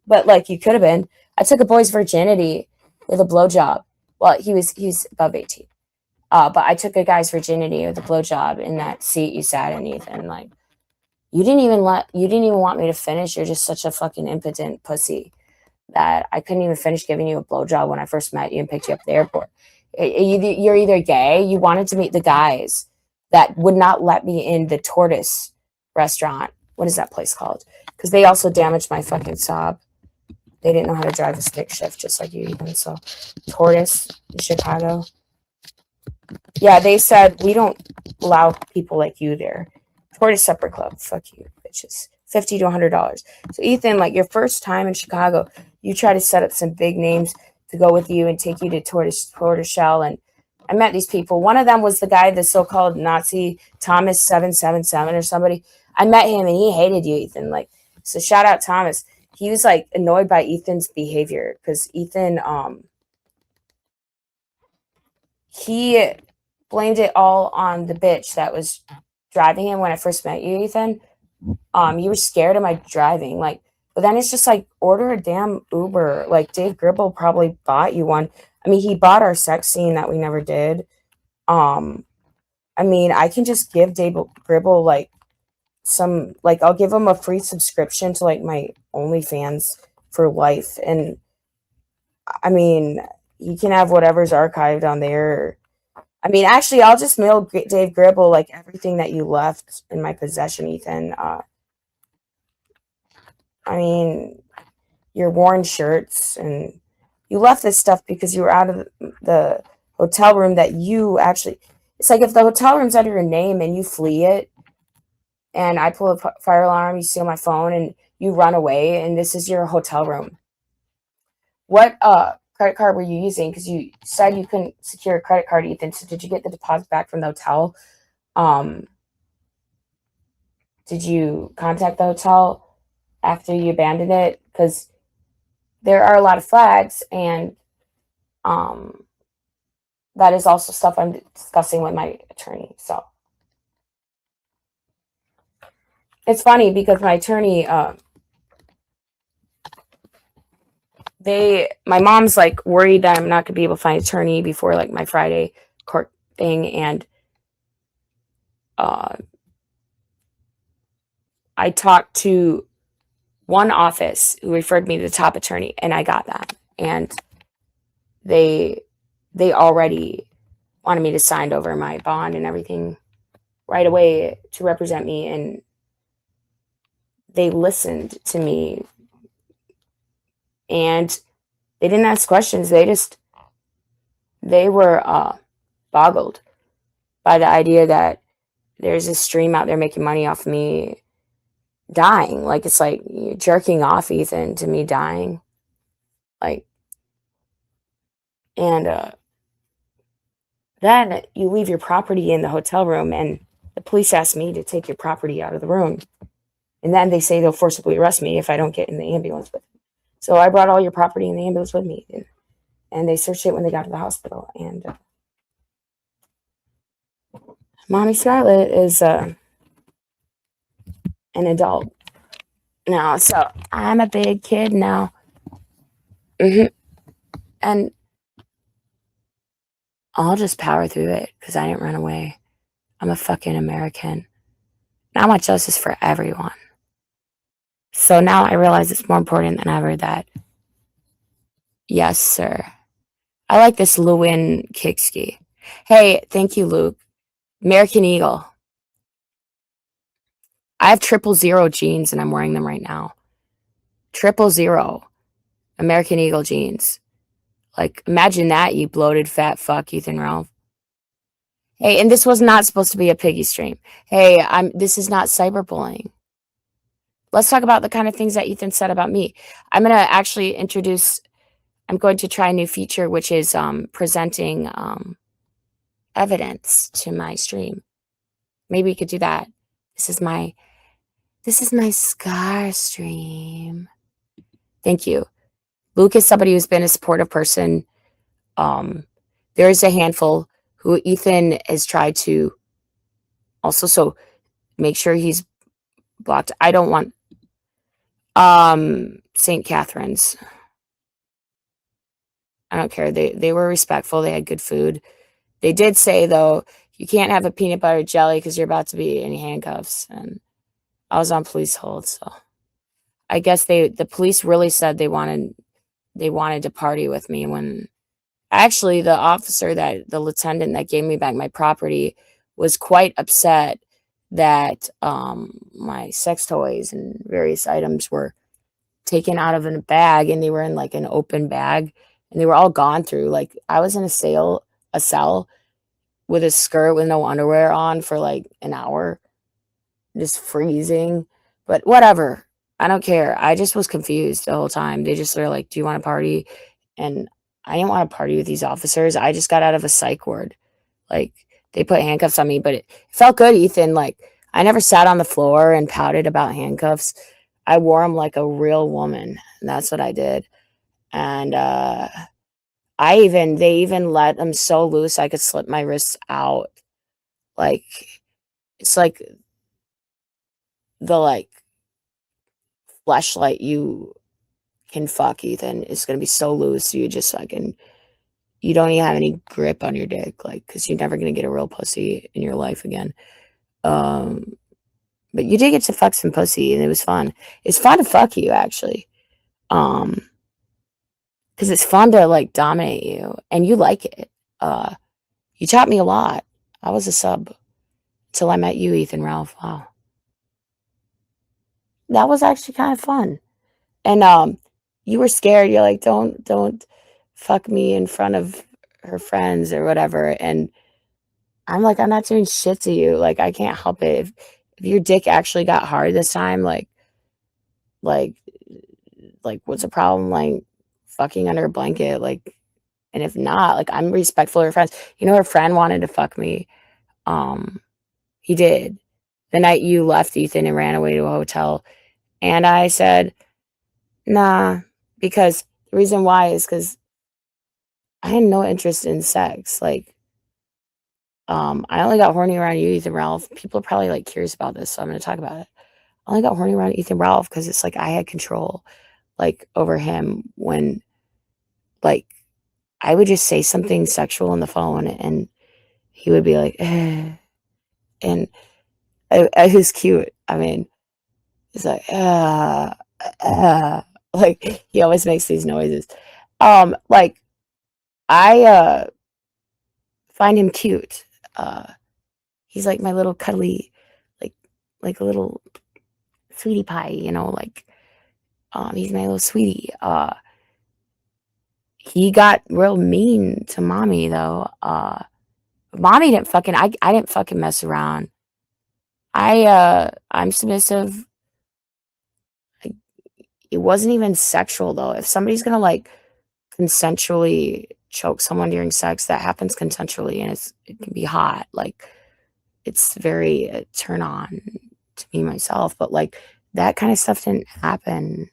But like you could have been. I took a boy's virginity with a blowjob. Well, he's above 18. But I took a guy's virginity with a blowjob in that seat you sat in, Ethan. Like, you didn't even want me to finish. You're just such a fucking impotent pussy that I couldn't even finish giving you a blowjob when I first met you and picked you up at the airport. You're either gay. You wanted to meet the guys that would not let me in the Tortoise restaurant. What is that place called? Because they also damaged my fucking sob. They didn't know how to drive a stick shift, just like you, even. So, Tortoise in Chicago. Yeah, they said we don't allow people like you there. Tortoise Supper Club. Fuck you, bitches. $50 to $100. So, Ethan, like your first time in Chicago, you try to set up some big names to go with you and take you to Tortoise Shell. And I met these people. One of them was the guy, the so-called Nazi Thomas 777 or somebody. I met him and he hated you, Ethan. Like, so shout out Thomas. He was like annoyed by Ethan's behavior because Ethan, he blamed it all on the bitch that was driving him when I first met you, Ethan. You were scared of my driving, like, but then it's just like order a damn Uber. Like Dave Gribble probably bought you one. I mean, he bought our sex scene that we never did. I mean, I can just give Dave Gribble like some, like, I'll give him a free subscription to like my OnlyFans for life, and I mean, he can have whatever's archived on there. I mean, actually, I'll just mail Dave Gribble like everything that you left in my possession, Ethan. I mean, your worn shirts, and you left this stuff because you were out of the hotel room that you actually. It's like if the hotel room's under your name and you flee it, and I pull a fire alarm, you steal my phone, and you run away, and this is your hotel room. What credit card were you using? Because you said you couldn't secure a credit card, Ethan. So did you get the deposit back from the hotel? Did you contact the hotel after you abandoned it? Because there are a lot of flags, and that is also stuff I'm discussing with my attorney. So it's funny because my attorney, my mom's like worried that I'm not gonna be able to find an attorney before like my Friday court thing, and I talked to one office who referred me to the top attorney, and I got that, and they already wanted me to sign over my bond and everything right away to represent me, and they listened to me, and they didn't ask questions. They were boggled by the idea that there's a stream out there making money off of me dying. Like, it's like you're jerking off, Ethan, to me dying. Like, and then you leave your property in the hotel room, and the police ask me to take your property out of the room. And then they say they'll forcibly arrest me if I don't get in the ambulance with me. So I brought all your property in the ambulance with me. And they searched it when they got to the hospital. And Mommy Scarlett is an adult now. So I'm a big kid now. And I'll just power through it because I didn't run away. I'm a fucking American. And I want justice for everyone. So now I realize it's more important than ever that, yes, sir. I like this Lewin kick ski. Hey, thank you, Luke. American Eagle. I have 000 jeans and I'm wearing them right now. 000 American Eagle jeans. Like, imagine that, you bloated fat fuck, Ethan Ralph. Hey, and this was not supposed to be a piggy stream. Hey, this is not cyberbullying. Let's talk about the kind of things that Ethan said about me. I'm going to actually introduce I'm going to try a new feature, which is presenting evidence to my stream. Maybe we could do that. This is my scar stream. Thank you. Luke is somebody who's been a supportive person. There is a handful who Ethan has tried to also, so make sure he's blocked. I don't want St. Catherine's. I don't care. They were respectful. They had good food. They did say though, you can't have a peanut butter jelly because you're about to be in handcuffs. And I was on police hold, so I guess the police really said they wanted to party with me when actually the lieutenant that gave me back my property was quite upset that my sex toys and various items were taken out of a bag, and they were in like an open bag, and they were all gone through. Like I was in a cell with a skirt with no underwear on for like an hour, just freezing. But whatever. I don't care. I just was confused the whole time. They just were like, "Do you want to party?" And I didn't want to party with these officers. I just got out of a psych ward. Like they put handcuffs on me, but it felt good, Ethan. Like I never sat on the floor and pouted about handcuffs. I wore them like a real woman, and that's what I did. And they even let them so loose I could slip my wrists out. Like it's like the like fleshlight you can fuck, Ethan. It's gonna be so loose you just fucking you don't even have any grip on your dick, like because you're never gonna get a real pussy in your life again. Um, but you did get to fuck some pussy, and it was fun. It's fun to fuck you actually, because it's fun to like dominate you, and you like it. You taught me a lot. I was a sub till I met you, Ethan Ralph. Wow, that was actually kind of fun. And you were scared. You're like, don't fuck me in front of her friends or whatever. And I'm like, I'm not doing shit to you. Like, I can't help it. If your dick actually got hard this time, like, what's the problem? Like, fucking under a blanket, like, and if not, like, I'm respectful of her friends. You know, her friend wanted to fuck me. He did. The night you left, Ethan, and ran away to a hotel, and I said, nah, because the reason why is because I had no interest in sex. Like, I only got horny around you, Ethan Ralph. People are probably like curious about this, so I'm gonna talk about it. I only got horny around Ethan Ralph because it's like I had control, like, over him when, like, I would just say something sexual on the phone, and he would be like, eh. And it was cute. I mean, it's like, like he always makes these noises. Like I find him cute. He's like my little cuddly, like a little sweetie pie, you know, like he's my little sweetie. He got real mean to mommy though. Mommy didn't fucking I didn't fucking mess around. I'm submissive. I, it wasn't even sexual though. If somebody's gonna like consensually choke someone during sex, that happens consensually, and it can be hot. Like it's very turn on to me myself, but like that kind of stuff didn't happen.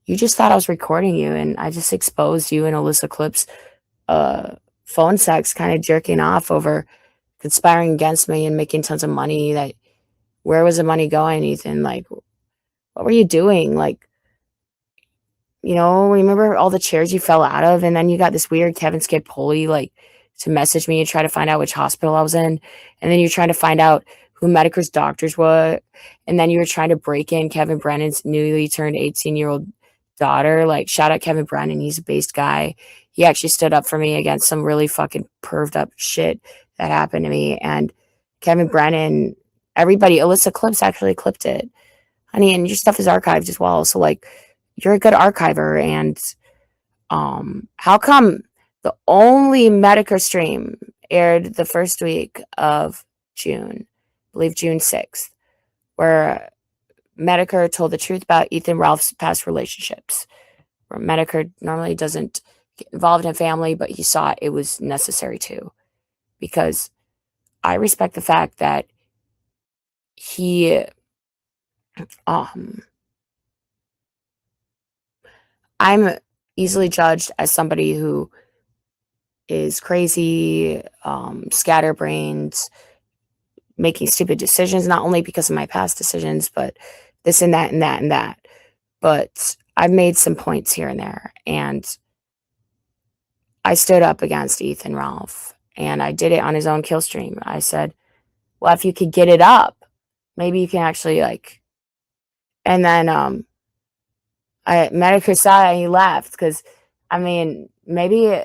You just thought I was recording you, and I just exposed you and Alyssa Clip's phone sex, kind of jerking off over conspiring against me and making tons of money. That where was the money going, Ethan? Like, what were you doing? Like, you know, remember all the chairs you fell out of, and then you got this weird Kevin Scapoli like to message me and try to find out which hospital I was in, and then you're trying to find out who Medicare's doctors were, and then you were trying to break in Kevin Brennan's newly turned 18-year-old daughter. Like, shout out Kevin Brennan, he's a based guy. He actually stood up for me against some really fucking perved up shit that happened to me. And Kevin Brennan, everybody, Alyssa Clips actually clipped it, honey, and your stuff is archived as well. So like, you're a good archiver. And how come the only Medicare stream aired the first week of June, I believe June 6th, where Medicare told the truth about Ethan Ralph's past relationships, Medicare normally doesn't get involved in family, but he saw it was necessary too, because I respect the fact that he, um, I'm easily judged as somebody who is crazy, scatterbrained, making stupid decisions, not only because of my past decisions, but this and that and that and that. But I've made some points here and there, and I stood up against Ethan Ralph, and I did it on his own kill stream. I said, well, if you could get it up, maybe you can actually like, and then I Medicare saw it and he laughed because, I mean, maybe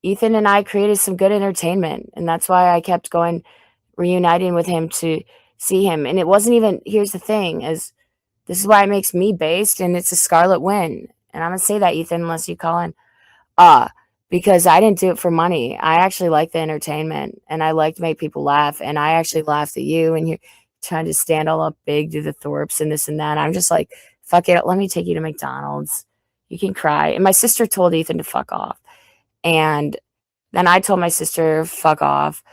Ethan and I created some good entertainment, and that's why I kept going, reuniting with him to see him. And it wasn't even, here's the thing, is this is why it makes me based, and it's a scarlet win. And I'm gonna say that, Ethan, unless you call in. Uh, because I didn't do it for money. I actually like the entertainment, and I like to make people laugh. And I actually laughed at you, and you're trying to stand all up big to the Thorpes and this and that. I'm just like, fuck it, let me take you to McDonald's. You can cry. And my sister told Ethan to fuck off. And then I told my sister, fuck off.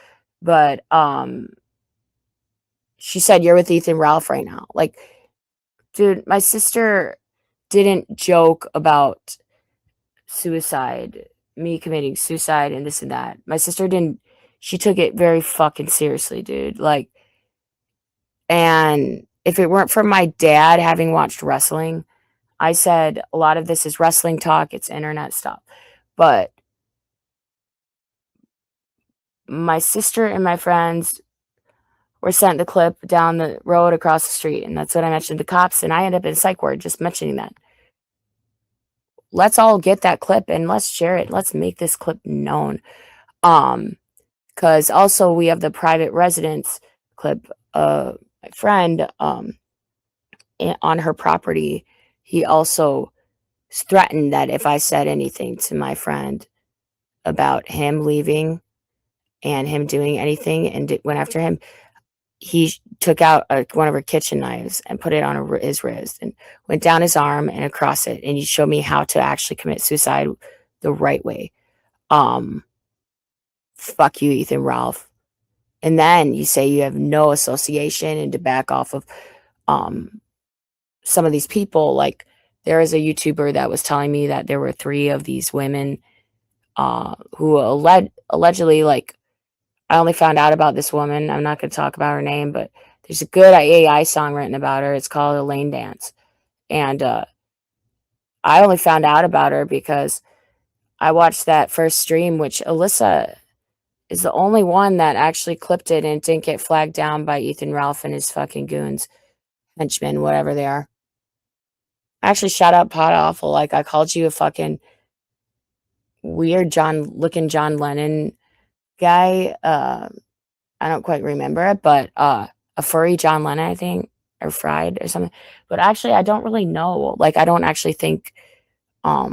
But she said, you're with Ethan Ralph right now. Like, dude, my sister didn't joke about suicide, me committing suicide and this and that. My sister didn't, she took it very fucking seriously, dude. Like, and if it weren't for my dad having watched wrestling, I said a lot of this is wrestling talk, it's internet stuff. But my sister and my friends were sent the clip down the road across the street, and that's what I mentioned to the cops, and I ended up in psych ward just mentioning that. Let's all get that clip and let's share it. Let's make this clip known. Because also we have the private residence clip. My friend, on her property, he also threatened that if I said anything to my friend about him leaving and him doing anything and went after him, he took out one of her kitchen knives and put it on his wrist and went down his arm and across it. And he showed me how to actually commit suicide the right way. Fuck you, Ethan Ralph. And then you say you have no association and to back off of some of these people. Like, there is a YouTuber that was telling me that there were 3 of these women who allegedly, like, I only found out about this woman. I'm not going to talk about her name, but there's a good AI song written about her. It's called Elaine Dance. And I only found out about her because I watched that first stream, which Alyssa is the only one that actually clipped it and didn't get flagged down by Ethan Ralph and his fucking goons, henchmen, whatever they are. I actually shout out Pot Awful. Like, I called you a fucking weird looking John Lennon guy. I don't quite remember it, but a furry John Lennon, I think, or fried or something. But actually, I don't really know. Like, I don't actually think, I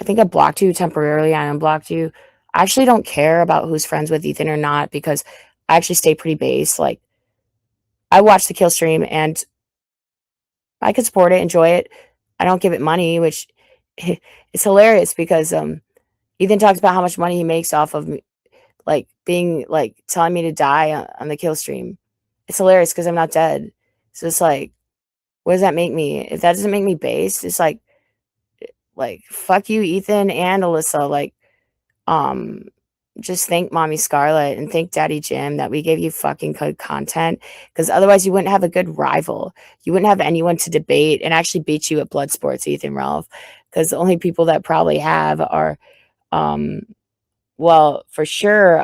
think I blocked you temporarily. I unblocked you. I actually don't care about who's friends with Ethan or not because I actually stay pretty base. Like, I watch the kill stream and I can support it, enjoy it. I don't give it money, which it's hilarious because Ethan talks about how much money he makes off of me, like being like telling me to die on the kill stream. It's hilarious because I'm not dead. So it's like, what does that make me? If that doesn't make me based, it's like fuck you, Ethan and Alyssa. Like, just thank Mommy Scarlett and thank Daddy Jim that we gave you fucking good content, because otherwise you wouldn't have a good rival. You wouldn't have anyone to debate and actually beat you at blood sports, Ethan Ralph, because the only people that probably have are, well, for sure,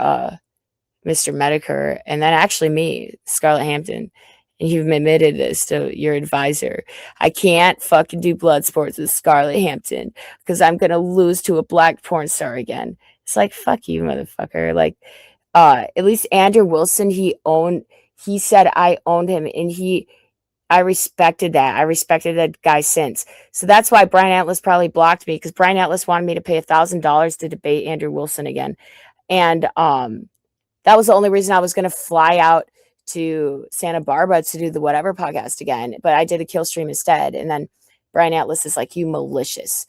Mr. Medicare, and then actually me, Scarlett Hampton. And you've admitted this to your advisor. I can't fucking do blood sports with Scarlett Hampton because I'm gonna lose to a black porn star again. It's like, fuck you, motherfucker. Like, at least Andrew Wilson, he said I owned him, and I respected that. I respected that guy since. So that's why Brian Atlas probably blocked me, because Brian Atlas wanted me to pay $1,000 to debate Andrew Wilson again. And that was the only reason I was going to fly out to Santa Barbara to do the Whatever podcast again. But I did a kill stream instead. And then Brian Atlas is like, you malicious,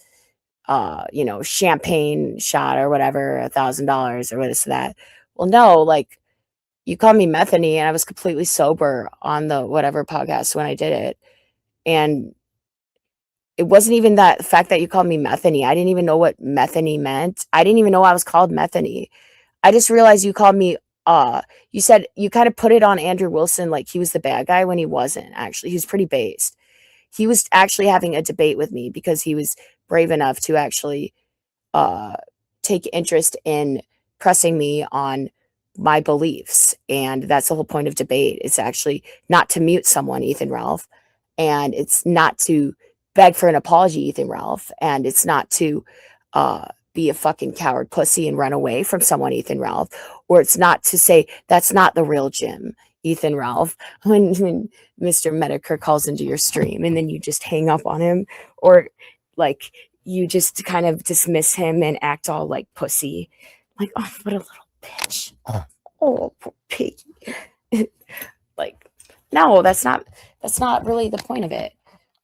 champagne shot or whatever, $1,000 or this, that. Well, no, like, you called me Methany, and I was completely sober on the whatever podcast when I did it. And it wasn't even that fact that you called me Methany. I didn't even know what Methany meant. I didn't even know I was called Methany. I just realized you called me, you said you kind of put it on Andrew Wilson like he was the bad guy when he wasn't, actually. He was pretty based. He was actually having a debate with me because he was brave enough to actually uh, take interest in pressing me on my beliefs. And that's the whole point of debate. It's actually not to mute someone, Ethan Ralph, and it's not to beg for an apology, Ethan Ralph, and it's not to be a fucking coward pussy and run away from someone, Ethan Ralph, or it's not to say that's not the real Jim, Ethan Ralph, when Mr. Medicare calls into your stream and then you just hang up on him, or like you just kind of dismiss him and act all like pussy. Like, oh, what a little bitch. Oh, poor piggy. Like, no, that's not really the point of it.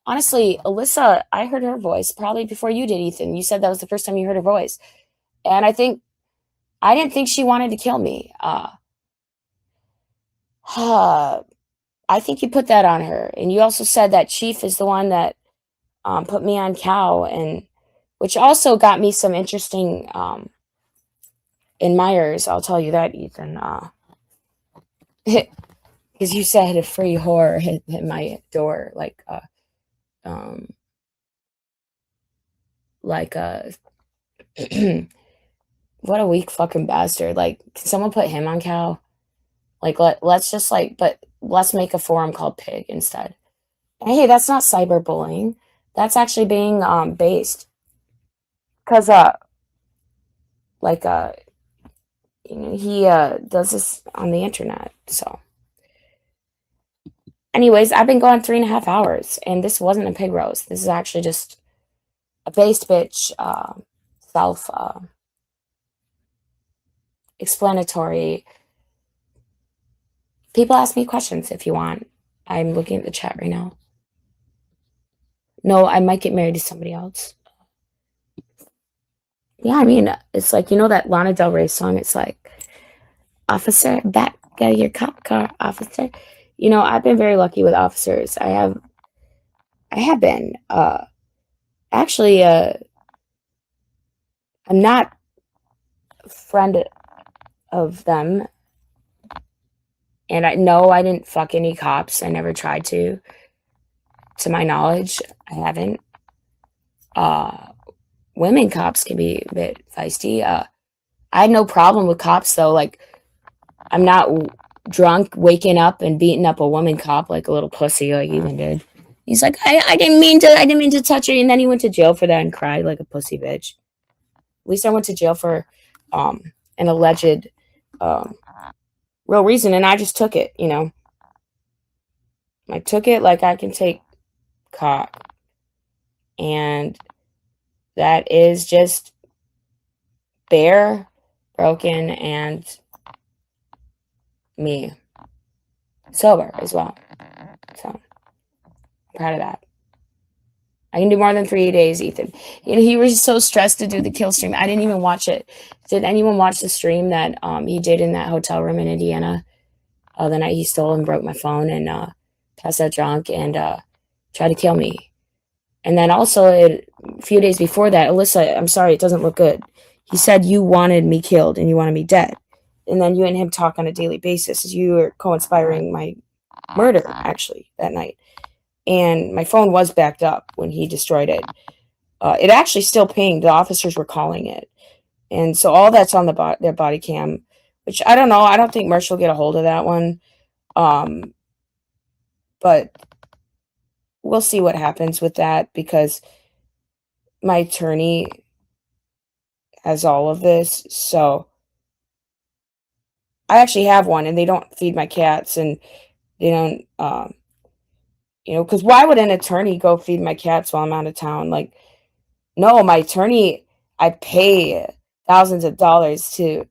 Honestly, Alyssa, I heard her voice probably before you did, Ethan. You said that was the first time you heard her voice. And I didn't think she wanted to kill me. I think you put that on her. And you also said that Chief is the one that put me on Cow, and which also got me some interesting admirers. I'll tell you that, Ethan. Because you said a free whore hit my door, what a weak fucking bastard. Like, can someone put him on Cow? Like, let's just but let's make a forum called Pig instead. And hey, that's not cyberbullying. That's actually being based. Because he does this on the internet. So anyways, I've been going 3.5 hours, and this wasn't a pig roast. This is actually just a based bitch self explanatory. People ask me questions if you want. I'm looking at the chat right now. No, I might get married to somebody else. Yeah, I mean, it's like, that Lana Del Rey song. It's like, officer, back out of your cop car, officer. I've been very lucky with officers. I have been. Actually, I'm not a friend of them. And I didn't fuck any cops. I never tried to. To my knowledge, I haven't. Women cops can be a bit feisty. I had no problem with cops, though. Like, I'm not drunk, waking up and beating up a woman cop like a little pussy like Ethan did. He's like, I didn't mean to touch her, and then he went to jail for that and cried like a pussy bitch. At least I went to jail for an alleged real reason, and I just took it, I took it like I can take cock. And that is just bare, broken, and me. Sober as well. So, I'm proud of that. I can do more than 3 days, Ethan. He was so stressed to do the kill stream. I didn't even watch it. Did anyone watch the stream that he did in that hotel room in Indiana? The night he stole and broke my phone and passed out drunk and tried to kill me. And then also a few days before that, Alyssa, I'm sorry, it doesn't look good. He said you wanted me killed and you wanted me dead. And then you and him talk on a daily basis. You were co-inspiring my murder, actually, that night. And my phone was backed up when he destroyed it. It actually still pinged. The officers were calling it. And so all that's on their body cam, which I don't know. I don't think Mersh will get a hold of that one. But we'll see what happens with that, because my attorney has all of this. So I actually have one, and they don't feed my cats, and they don't, because why would an attorney go feed my cats while I'm out of town? Like, no, my attorney, I pay thousands of dollars to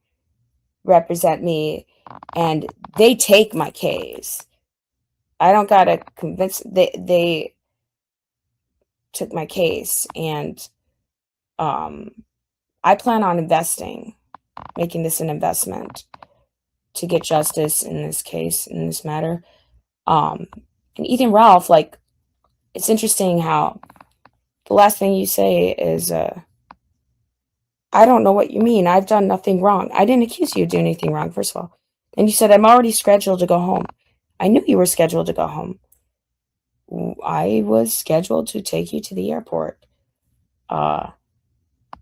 represent me, and they take my case. I don't gotta convince, they took my case, and I plan on making this an investment to get justice in this case, in this matter. And Ethan Ralph, like, it's interesting how the last thing you say is, I don't know what you mean. I've done nothing wrong. I didn't accuse you of doing anything wrong, first of all. And you said, I'm already scheduled to go home. I knew you were scheduled to go home. I was scheduled to take you to the airport. You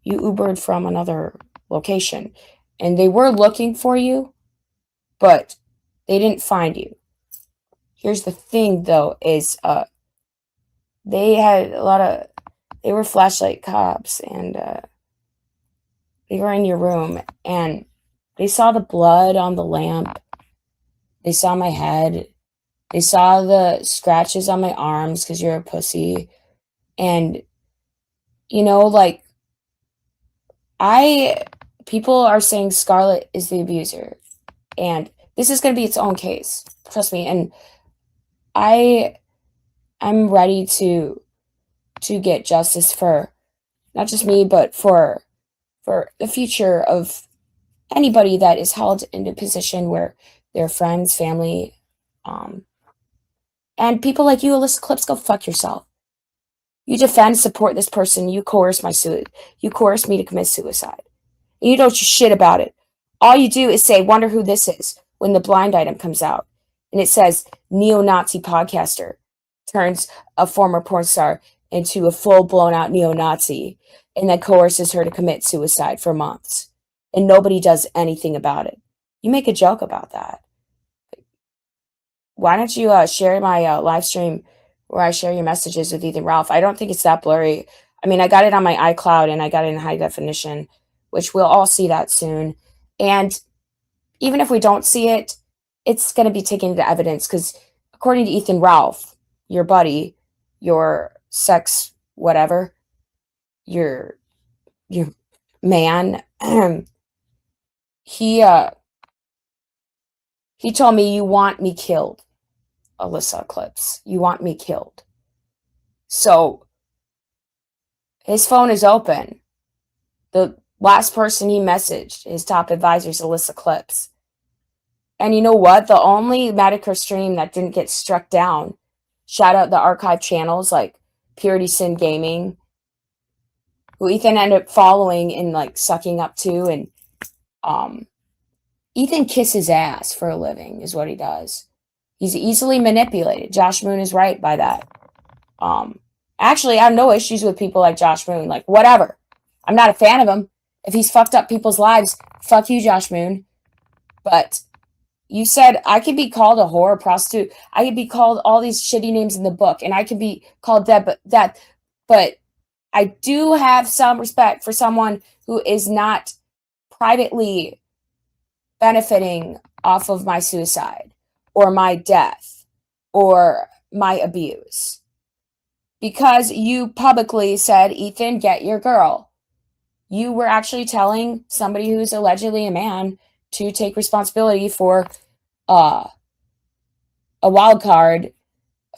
Ubered from another location, and they were looking for you, but they didn't find you. Here's the thing, though, is they were flashlight cops, and they were in your room, and they saw the blood on the lamp. They saw my head. They saw the scratches on my arms because you're a pussy. And, like, people are saying Scarlett is the abuser. And this is going to be its own case. Trust me. And I'm ready to get justice for not just me, but for the future of anybody that is held in a position where their friends, family, and people like you, Alyssa Clips, go fuck yourself. You defend, support this person. You coerce you coerce me to commit suicide. And you don't do shit about it. All you do is say, wonder who this is, when the blind item comes out. And it says, neo-Nazi podcaster turns a former porn star into a full blown out neo-Nazi and then coerces her to commit suicide for months. And nobody does anything about it. You make a joke about that. Why don't you share my live stream where I share your messages with Ethan Ralph? I don't think it's that blurry. I mean, I got it on my iCloud and I got it in high definition, which we'll all see that soon. And even if we don't see it, it's going to be taken into evidence because according to Ethan Ralph, your buddy, your sex whatever, your man, he told me, you want me killed, Alyssa Clips. You want me killed. So his phone is open. The last person he messaged, his top advisor, is Alyssa Clips. And you know what? The only Medicare stream that didn't get struck down, shout out the archive channels like Purity Sin Gaming, who Ethan ended up following and like sucking up to, and Ethan kisses ass for a living is what he does. He's easily manipulated. Josh Moon is right by that. Actually, I have no issues with people like Josh Moon. Like, whatever. I'm not a fan of him. If he's fucked up people's lives, fuck you, Josh Moon. But you said I could be called a whore, prostitute. I could be called all these shitty names in the book, and I could be called that. But I do have some respect for someone who is not privately benefiting off of my suicide or my death or my abuse. Because you publicly said, Ethan, get your girl. You were actually telling somebody who's allegedly a man to take responsibility for a wild card,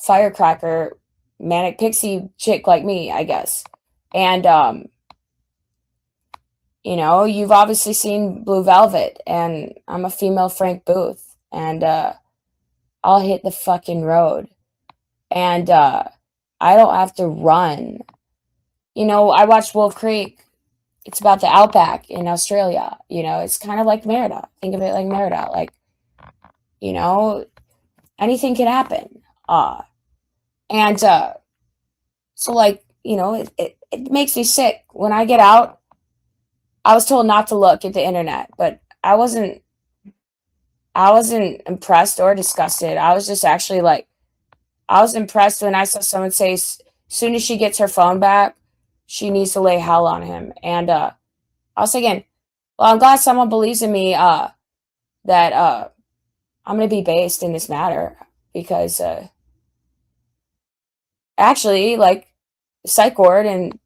firecracker, manic pixie chick like me, I guess. And, you've obviously seen Blue Velvet, and I'm a female Frank Booth, and I'll hit the fucking road. And I don't have to run. I watched Wolf Creek. It's about the outback in Australia. It's kind of like Merida. Think of it like Merida. Like, anything can happen. So, like, it makes me sick. When I get out, I was told not to look at the internet, but I wasn't impressed or disgusted. I was just actually like, I was impressed when I saw someone say, as soon as she gets her phone back, she needs to lay hell on him. And I was thinking, well, I'm glad someone believes in me that I'm going to be based in this matter, because actually, like, the psych ward and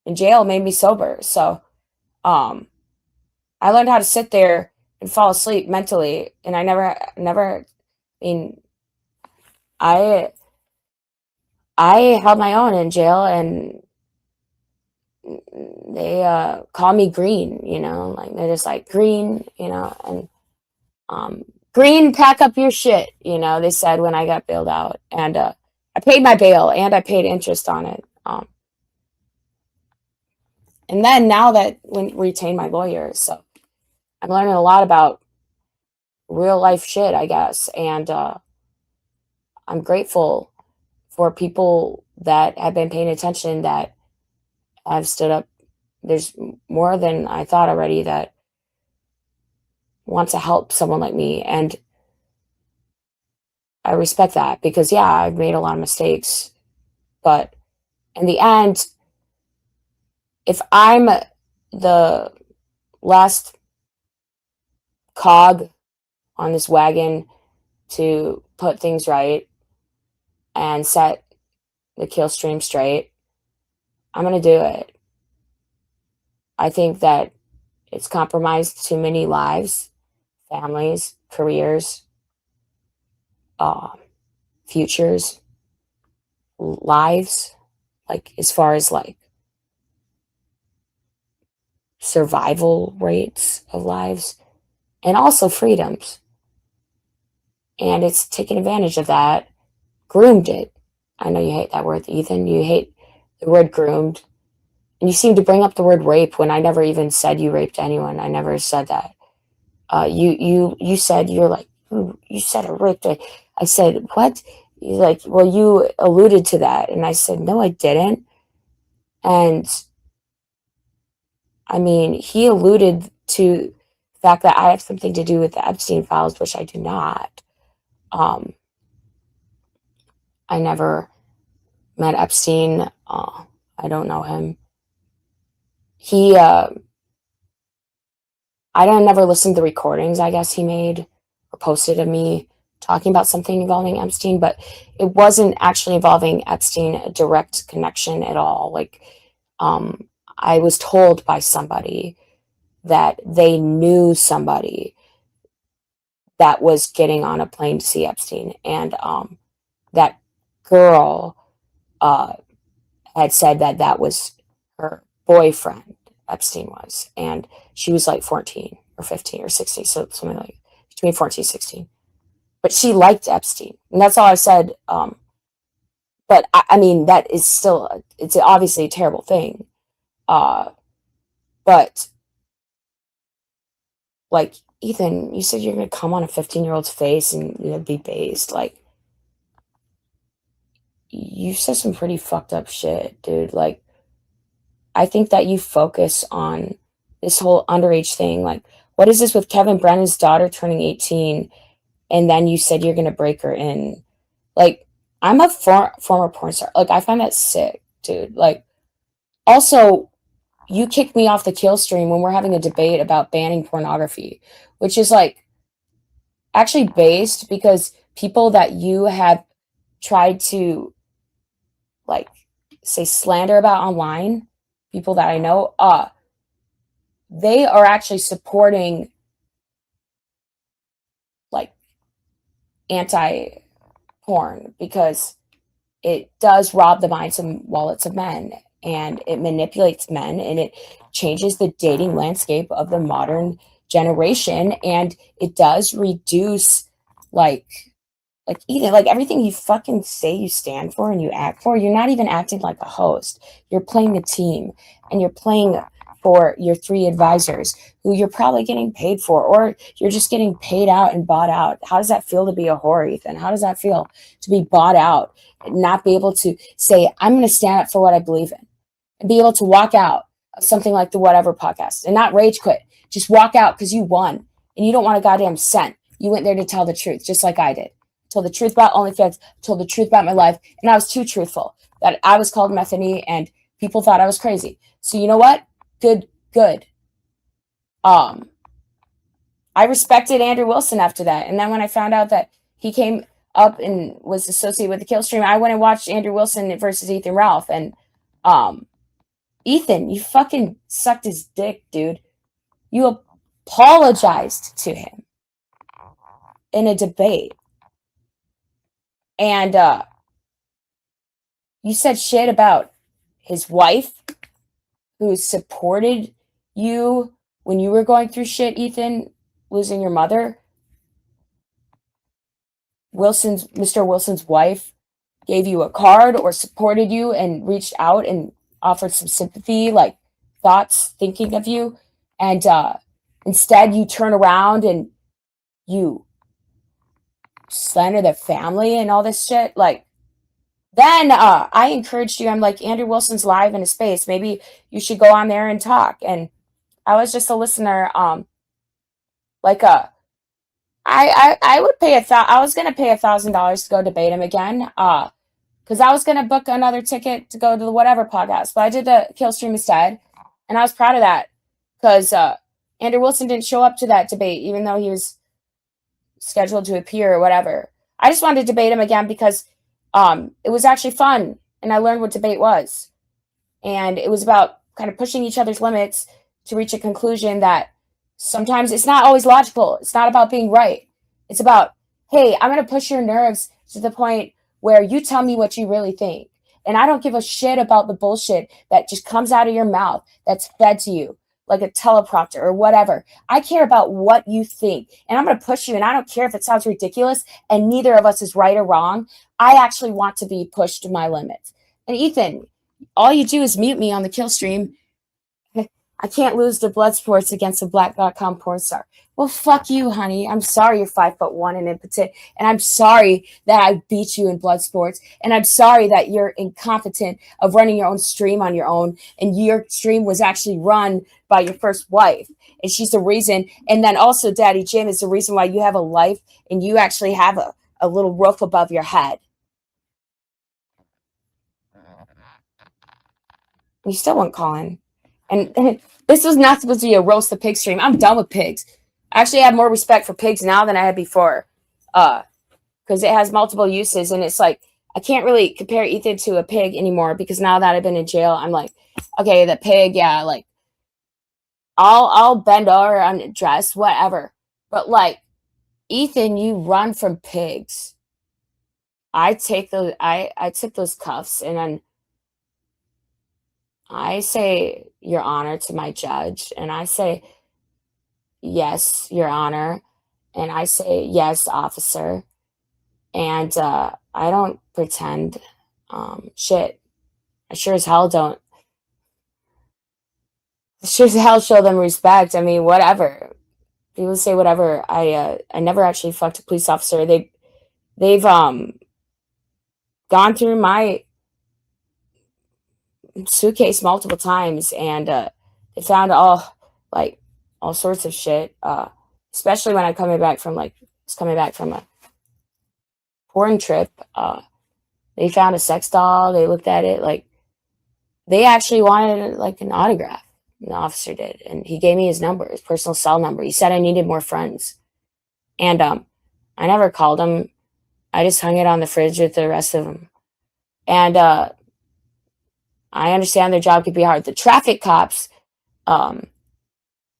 in jail made me sober. So I learned how to sit there and fall asleep mentally, and I never, I I held my own in jail, and they call me Green, like they're just like Green, and Green, pack up your shit, they said when I got bailed out. And I paid my bail and I paid interest on it. And then now that when retained my lawyer, so I'm learning a lot about real life shit, I guess. And I'm grateful for people that have been paying attention, that have stood up. There's more than I thought already that want to help someone like me. And I respect that because, yeah, I've made a lot of mistakes. But in the end, if I'm the last cog on this wagon to put things right and set the kill stream straight, I'm going to do it. I think that it's compromised too many lives, families, careers, uh, futures, lives, like as far as like survival rates of lives and also freedoms. And it's taken advantage of that, groomed it. I know you hate that word, Ethan. You hate the word groomed. And you seem to bring up the word rape when I never even said you raped anyone. I never said that. You said you're like, you said I raped. I said, what? You're like, well, you alluded to that. And I said, no, I didn't. And I mean, he alluded to the fact that I have something to do with the Epstein files, which I do not. I never met Epstein. I don't know him. He, I don't never listened to the recordings, I guess, he made or posted of me talking about something involving Epstein, but it wasn't actually involving Epstein, a direct connection at all. Like, I was told by somebody that they knew somebody that was getting on a plane to see Epstein, and that girl had said that that was her boyfriend, Epstein was, and she was like 14 or 15 or 16, so something like between 14 and 16. But she liked Epstein, and that's all I said. But I mean, that is still, it's obviously a terrible thing. But like, Ethan, you said you're going to come on a 15-year-old's face and be based. Like, you said some pretty fucked up shit, dude. Like, I think that you focus on this whole underage thing. Like, what is this with Kevin Brennan's daughter turning 18, and then you said you're going to break her in? Like, I'm a former porn star. Like, I find that sick, dude. Like, also, you kicked me off the kill stream when we're having a debate about banning pornography, which is like actually based because people that you have tried to like say slander about online, people that I know, they are actually supporting like anti porn because it does rob the minds and wallets of men, and it manipulates men, and it changes the dating landscape of the modern generation, and it does reduce like either like everything you fucking say you stand for and you act for. You're not even acting like a host. You're playing a team, and you're playing for your three advisors who you're probably getting paid for, or you're just getting paid out and bought out. How does that feel to be a whore, Ethan? How does that feel to be bought out and not be able to say, I'm going to stand up for what I believe in, and be able to walk out of something like the Whatever podcast and not rage quit? Just walk out because you won and you don't want a goddamn cent. You went there to tell the truth, just like I did. Told the truth about OnlyFans, told the truth about my life, and I was too truthful that I was called methany and people thought I was crazy. So you know what? Good. I respected Andrew Wilson after that. And then when I found out that he came up and was associated with the kill stream, I went and watched Andrew Wilson versus Ethan Ralph. And Ethan, you fucking sucked his dick, dude. You apologized to him in a debate. And You said shit about his wife who supported you when you were going through shit, Ethan, losing your mother. Mr. Wilson's wife gave you a card or supported you and reached out and offered some sympathy, like thoughts, thinking of you. And instead, you turn around and you slander the family and all this shit. Like, then I encouraged you. I'm like, Andrew Wilson's live in a space. Maybe you should go on there and talk. And I was just a listener. Like I would pay I was gonna pay $1,000 to go debate him again. Because I was gonna book another ticket to go to the whatever podcast, but I did the kill stream instead, and I was proud of that because Andrew Wilson didn't show up to that debate, even though he was scheduled to appear or whatever. I just wanted to debate him again because it was actually fun, and I learned what debate was, and it was about kind of pushing each other's limits to reach a conclusion that sometimes it's not always logical. It's not about being right. It's about, hey, I'm going to push your nerves to the point where you tell me what you really think. And I don't give a shit about the bullshit that just comes out of your mouth that's fed to you like a teleprompter or whatever. I care about what you think. And I'm going to push you. And I don't care if it sounds ridiculous and neither of us is right or wrong. I actually want to be pushed to my limits. And Ethan, all you do is mute me on the kill stream. I can't lose to blood sports against a black.com porn star. Well, fuck you, honey. I'm sorry you're 5'1" and impotent. And I'm sorry that I beat you in blood sports. And I'm sorry that you're incompetent of running your own stream on your own. And your stream was actually run by your first wife. And she's the reason. And then also Daddy Jim is the reason why you have a life and you actually have a little roof above your head. You still won't call in. And this was not supposed to be a roast the pig stream. I'm done with pigs. I actually have more respect for pigs now than I had before. Because it has multiple uses. And it's like, I can't really compare Ethan to a pig anymore because now that I've been in jail, I'm like, okay, the pig, yeah, like, I'll bend over and dress, whatever. But like, Ethan, you run from pigs. I took those cuffs and then I say, Your Honor, to my judge, and I say, Yes, Your Honor, and I say, Yes, officer, and I don't pretend shit. I sure as hell don't. I sure as hell show them respect. I mean, whatever. People say whatever. I never actually fucked a police officer. They've gone through my suitcase multiple times and they found all sorts of shit, especially when I'm coming back from a porn trip. They found a sex doll. They looked at it, like they actually wanted like an autograph. The officer did, and he gave me his number, his personal cell number. He said I needed more friends, and I never called him. I just hung it on the fridge with the rest of them. And I understand their job could be hard. The traffic cops,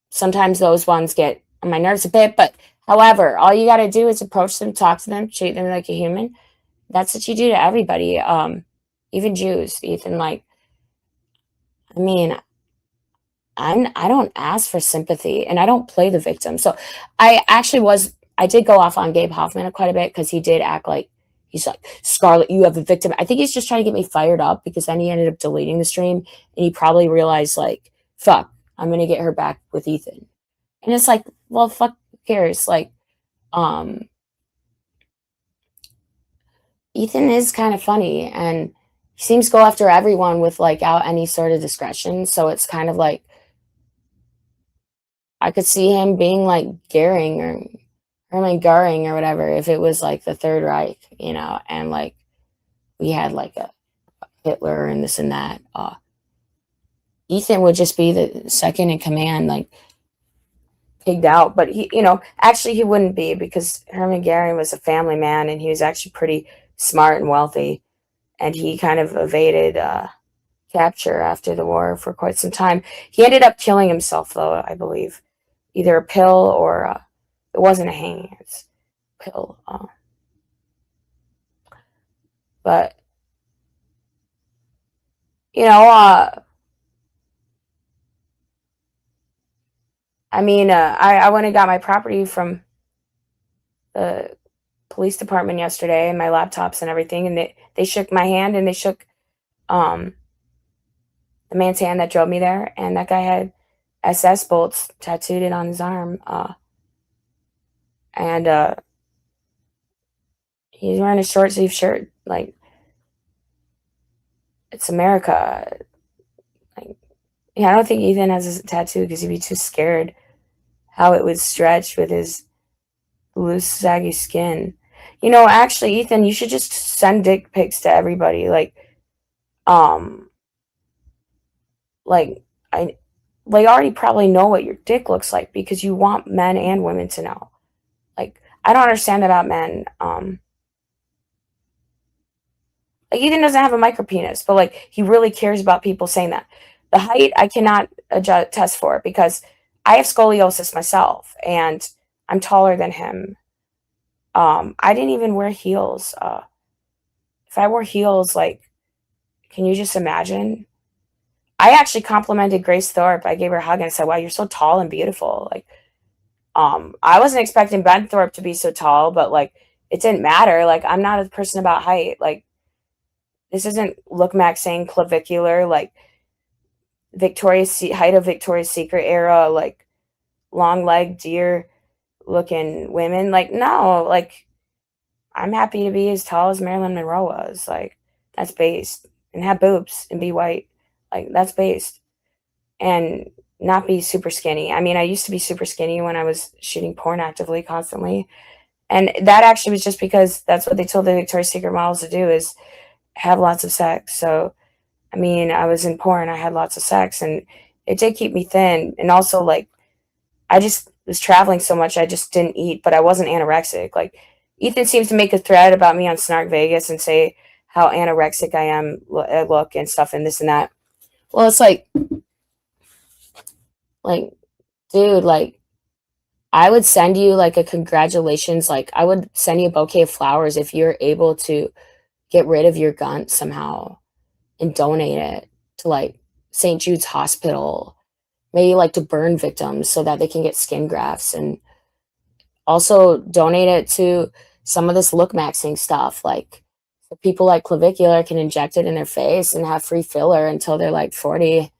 sometimes those ones get on my nerves a bit, but however, all you got to do is approach them, talk to them, treat them like a human. That's what you do to everybody, even Jews, Ethan. Like, I mean, I don't ask for sympathy and I don't play the victim. So I did go off on Gabe Hoffman quite a bit because he did act like he's like, Scarlett, you have a victim. I think he's just trying to get me fired up because then he ended up deleting the stream and he probably realized like, fuck, I'm going to get her back with Ethan. And it's like, well, fuck, who cares? Like, Ethan is kind of funny and he seems to go after everyone with like out any sort of discretion. So it's kind of like, I could see him being like Goering or Hermann Goering or whatever if it was like the Third Reich, and like we had like a Hitler and this and that. Ethan would just be the second in command, like pigged out. But actually he wouldn't be because Hermann Goering was a family man and he was actually pretty smart and wealthy, and he kind of evaded capture after the war for quite some time. He ended up killing himself, though, I believe. Either a pill or it wasn't a hanging, it's a pill. But You know, I went and got my property from the police department yesterday and my laptops and everything, and they shook my hand and they shook um the man's hand that drove me there, and that guy had SS bolts tattooed it on his arm. And he's wearing a short sleeve shirt. Like, it's America. Like, yeah, I don't think Ethan has a tattoo because he'd be too scared how it would stretch with his loose, saggy skin. You know, actually, Ethan, you should just send dick pics to everybody. Um, like I, they already probably know what your dick looks like because you want men and women to know. Like, I don't understand about men. Like, Ethan doesn't have a micro penis, but like he really cares about people saying that. The height I cannot test for because I have scoliosis myself and I'm taller than him. I didn't even wear heels. If I wore heels, like, can you just imagine? I actually complimented Grace Thorpe. I gave her a hug and I said, "Wow, you're so tall and beautiful." Like, I wasn't expecting Ben Thorpe to be so tall, but like, it didn't matter. Like, I'm not a person about height. Like, this isn't Look Mac saying clavicular. Like, height of Victoria's Secret era, like long leg deer looking women. Like, no, like, I'm happy to be as tall as Marilyn Monroe was. Like, that's based. And have boobs and be white. Like, that's based. And not be super skinny. I mean, I used to be super skinny when I was shooting porn actively constantly. And that actually was just because that's what they told the Victoria's Secret models to do is have lots of sex. So, I mean, I was in porn, I had lots of sex, and it did keep me thin. And also, like, I just was traveling so much, I just didn't eat, but I wasn't anorexic. Like, Ethan seems to make a thread about me on Snark Vegas and say how anorexic I am, look and stuff, and this and that. Well, it's like, dude, like, I would send you like a congratulations, like, I would send you a bouquet of flowers if you're able to get rid of your gun somehow and donate it to like St. Jude's Hospital, maybe like to burn victims so that they can get skin grafts, and also donate it to some of this look maxing stuff. Like, so people like clavicular can inject it in their face and have free filler until they're like 40,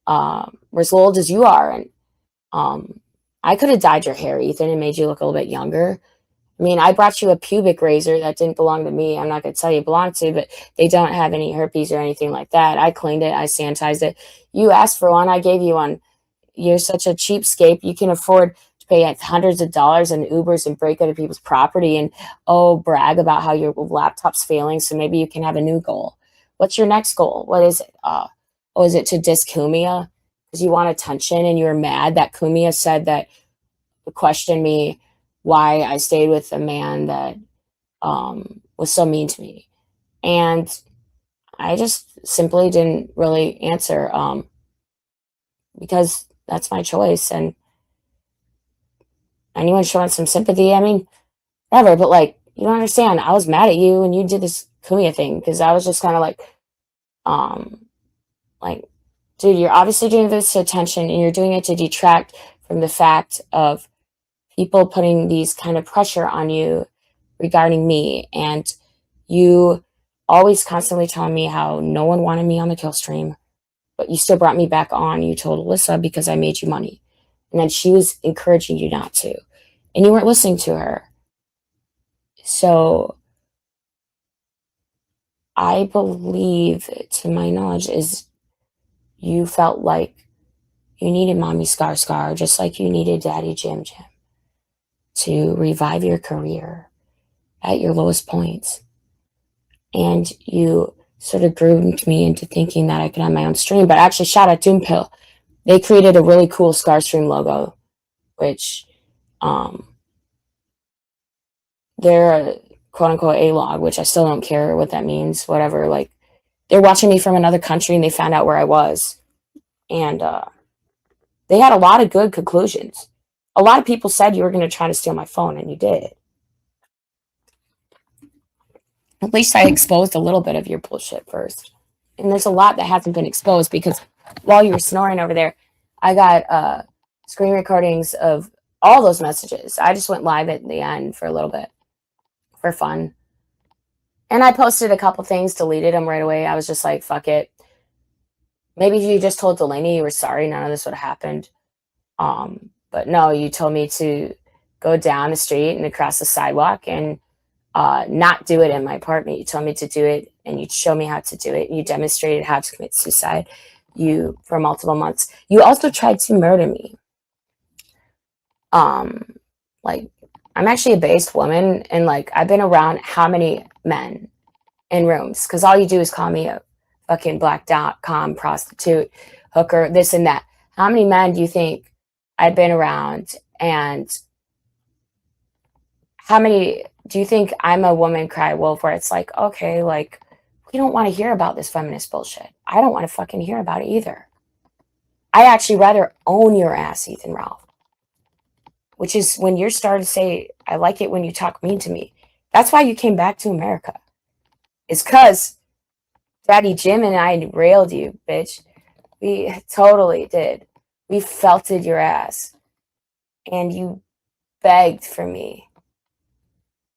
or as old as you are. And I could have dyed your hair, Ethan, and made you look a little bit younger. I mean, I brought you a pubic razor that didn't belong to me. I'm not going to tell you it belonged to, but they don't have any herpes or anything like that. I cleaned it. I sanitized it. You asked for one. I gave you one. You're such a cheapskate. You can afford to pay hundreds of dollars in Ubers and break into people's property and, oh, brag about how your laptop's failing. So maybe you can have a new goal. What's your next goal? What is it? Is it to diss Kumia? Because you want attention and you're mad that Kumia said that, questioned me why I stayed with a man that was so mean to me. And I just simply didn't really answer because that's my choice. And anyone showing some sympathy, I mean, whatever, but like, you don't understand. I was mad at you and you did this Kumia thing because I was just kind of um, like, dude, you're obviously doing this to attention and you're doing it to detract from the fact of people putting these kind of pressure on you regarding me. And you always constantly telling me how no one wanted me on the kill stream, but you still brought me back on. You told Alyssa because I made you money. And then she was encouraging you not to. And you weren't listening to her. So I believe, to my knowledge, is you felt like you needed Mommy Scar just like you needed Daddy Jim to revive your career at your lowest points. And you sort of groomed me into thinking that I could have my own stream. But actually, shout out Doompill. They created a really cool Scarstream logo, which they're a quote unquote A-log, which I still don't care what that means, whatever. Like, they're watching me from another country and they found out where I was. And they had a lot of good conclusions. A lot of people said you were going to try to steal my phone, and you did. At least I exposed a little bit of your bullshit first. And there's a lot that hasn't been exposed because while you were snoring over there, I got screen recordings of all those messages. I just went live at the end for a little bit for fun. And I posted a couple things, deleted them right away. I was just like, fuck it. Maybe if you just told Delaney you were sorry, none of this would have happened. But no, you told me to go down the street and across the sidewalk and not do it in my apartment. You told me to do it, and you showed me how to do it. You demonstrated how to commit suicide. You for multiple months. You also tried to murder me. Like I'm actually a based woman, and like I've been around how many men in rooms because all you do is call me a fucking black.com prostitute, hooker, this and that. How many men do you think I've been around, and how many do you think I'm a woman cry wolf where it's like, okay, like we don't want to hear about this feminist bullshit. I don't want to fucking hear about it either. I actually rather own your ass, Ethan Ralph. Which is when you're starting to say, I like it when you talk mean to me. That's why you came back to America. It's because Daddy Jim and I railed you, bitch. We totally did. We felted your ass. And you begged for me.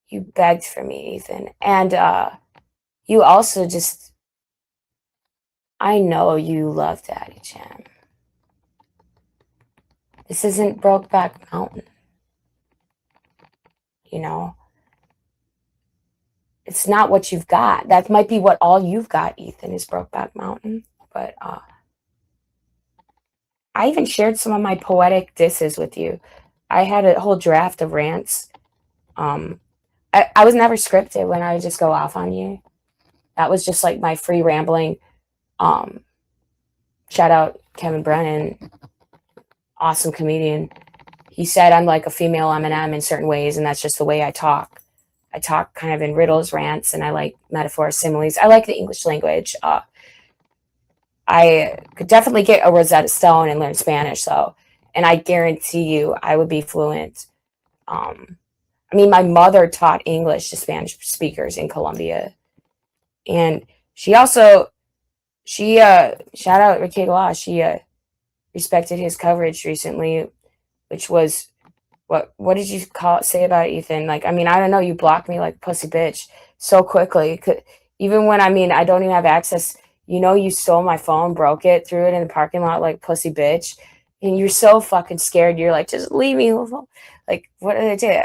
You begged for me, Ethan. And you also just, I know you love Daddy Jim. This isn't Brokeback Mountain. You know? It's not what you've got. That might be what all you've got, Ethan, is Brokeback Mountain. But I even shared some of my poetic disses with you. I had a whole draft of rants. I was never scripted when I just go off on you. That was just like my free rambling. Shout out Kevin Brennan, awesome comedian. He said I'm like a female Eminem in certain ways, and that's just the way I talk. I talk kind of in riddles, rants, and I like metaphors, similes. I like the English language. I could definitely get a Rosetta Stone and learn Spanish, though, and I guarantee you I would be fluent. I mean, my mother taught English to Spanish speakers in Colombia, and she shout out Ricky Law. She respected his coverage recently, which was what did you say about it, Ethan? Like, I mean, I don't know. You blocked me like pussy bitch so quickly. Even when, I mean, I don't even have access. You know, you stole my phone, broke it, threw it in the parking lot like pussy bitch. And you're so fucking scared. You're like, just leave me alone. Like, what did I do?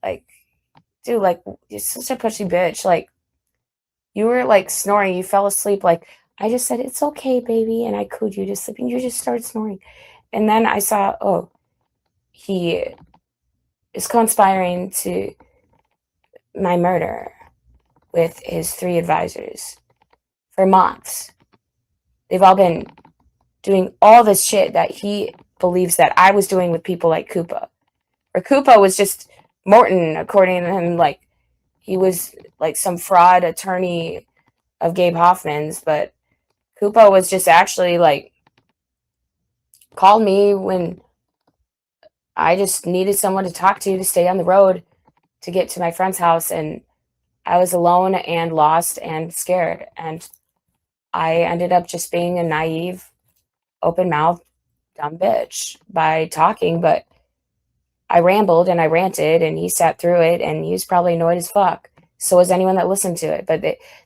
Like, dude, like, you're such a pussy bitch. Like, you were like snoring. You fell asleep. Like, I just said, it's okay, baby. And I cooed you to sleep. And you just started snoring. And then I saw, oh, he is conspiring to my murder with his 3 advisors for months. They've all been doing all this shit that he believes that I was doing with people like Koopa. Or Koopa was just Morton, according to him, like he was like some fraud attorney of Gabe Hoffman's, but Koopa was just actually like called me when I just needed someone to talk to stay on the road to get to my friend's house, and I was alone and lost and scared, and I ended up just being a naive, open-mouthed, dumb bitch by talking, but I rambled and I ranted, and he sat through it, and he was probably annoyed as fuck. So was anyone that listened to it, but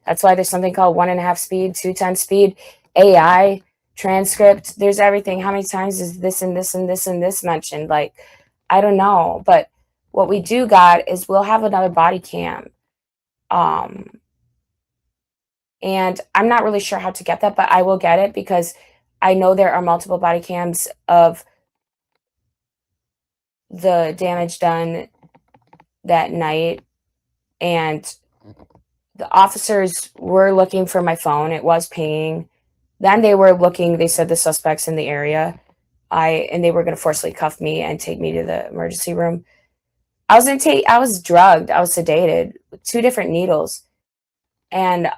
that's why there's something called 1.5 speed, 2 times speed, AI, transcript, there's everything. How many times is this and this and this and this mentioned? Like, I don't know, but what we do got is we'll have another body cam. And I'm not really sure how to get that, but I will get it because I know there are multiple body cams of the damage done that night, and the officers were looking for my phone. It was pinging. Then they said the suspects in the area. And they were going to forcibly cuff me and take me to the emergency room. I was drugged. I was sedated with 2 different needles. And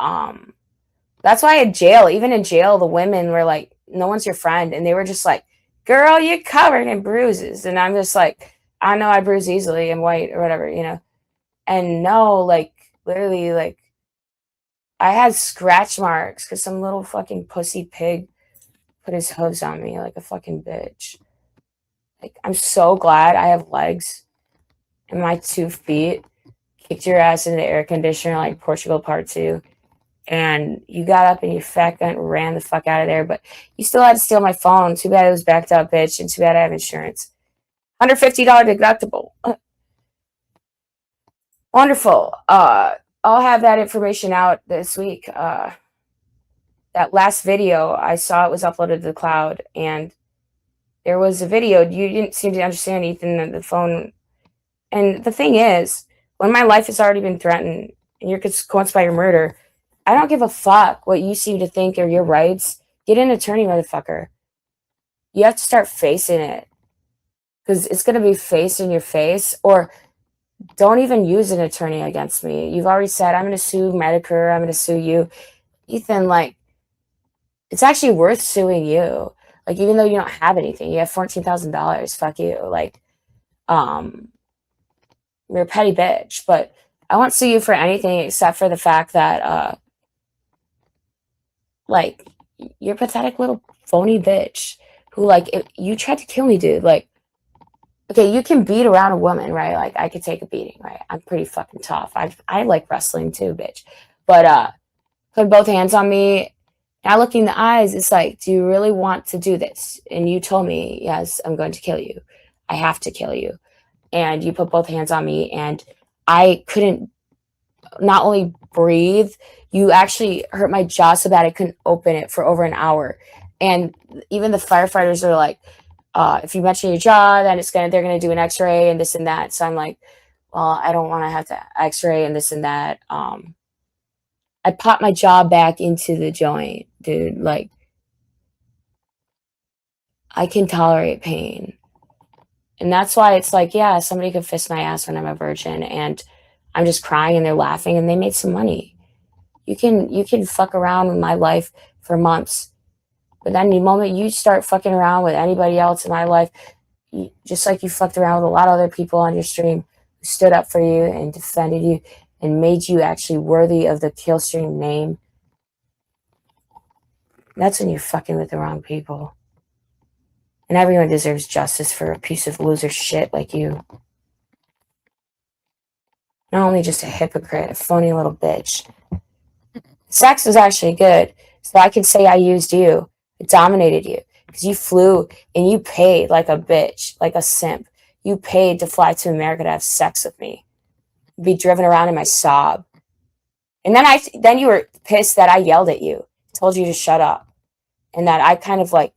that's why in jail, even in jail, the women were like, no one's your friend. And they were just like, girl, you're covered in bruises. And I'm just like, I know I bruise easily. I'm white or whatever, you know. And no, like, literally, like, I had scratch marks because some little fucking pussy pig put his hooves on me like a fucking bitch. Like, I'm so glad I have legs and my 2 feet kicked your ass in the air conditioner like Portugal Part 2. And you got up and you fat cunt ran the fuck out of there, but you still had to steal my phone. Too bad it was backed up, bitch, and too bad I have insurance. $150 deductible. Wonderful. I'll have that information out this week. That last video, I saw it was uploaded to the cloud, and there was a video. You didn't seem to understand, Ethan, the phone. And the thing is, when my life has already been threatened and you're consequenced by your murder, I don't give a fuck what you seem to think are your rights. Get an attorney, motherfucker. You have to start facing it, because it's going to be faced in your face. Or don't even use an attorney against me. You've already said, I'm going to sue Medicare, I'm going to sue you. Ethan, like, it's actually worth suing you. Like, even though you don't have anything, you have $14,000. Fuck you. Like, you're a petty bitch. But I won't sue you for anything except for the fact that, like, you're a pathetic little phony bitch who, like, you tried to kill me, dude. Like, okay, you can beat around a woman, right? Like, I could take a beating, right? I'm pretty fucking tough. I like wrestling too, bitch. But put both hands on me. Now looking in the eyes, it's like, do you really want to do this? And you told me, yes, I'm going to kill you. I have to kill you. And you put both hands on me, and I couldn't not only breathe, you actually hurt my jaw so bad I couldn't open it for over an hour. And even the firefighters are like, if you mention your jaw, then they're gonna do an X-ray and this and that. So I'm like, well, I don't want to have to X-ray and this and that. I popped my jaw back into the joint, dude. Like, I can tolerate pain. And that's why it's like, yeah, somebody could fist my ass when I'm a virgin and I'm just crying and they're laughing and they made some money. You can fuck around with my life for months. But then the moment you start fucking around with anybody else in my life, just like you fucked around with a lot of other people on your stream who stood up for you and defended you and made you actually worthy of the Killstream name, that's when you're fucking with the wrong people. And everyone deserves justice for a piece of loser shit like you. Not only just a hypocrite, a phony little bitch. Sex was actually good, so I can say I used you. I dominated you. Because you flew and you paid like a bitch, like a simp. You paid to fly to America to have sex with me. Be driven around in my Saab. And then you were pissed that I yelled at you, told you to shut up. And that I kind of like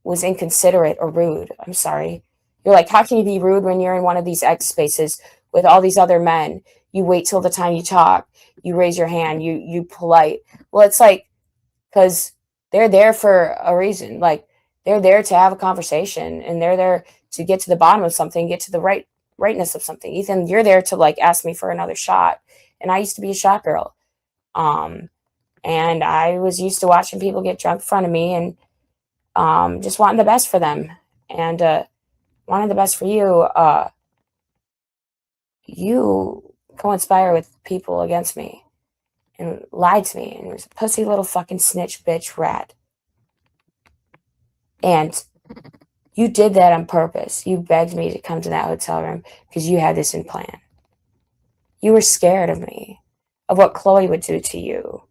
was inconsiderate or rude. I'm sorry. You're like, how can you be rude when you're in one of these X spaces with all these other men? You wait till the time you talk. You raise your hand. You polite. Well, it's like, because they're there for a reason. Like, they're there to have a conversation, and they're there to get to the bottom of something, get to the rightness of something. Ethan, you're there to like ask me for another shot. And I used to be a shot girl. And I was used to watching people get drunk in front of me and just wanting the best for them. And wanting the best for you. You co-inspire with people against me and lied to me and was a pussy little fucking snitch bitch rat. And you did that on purpose. You begged me to come to that hotel room because you had this in plan. You were scared of me, of what Chloe would do to you,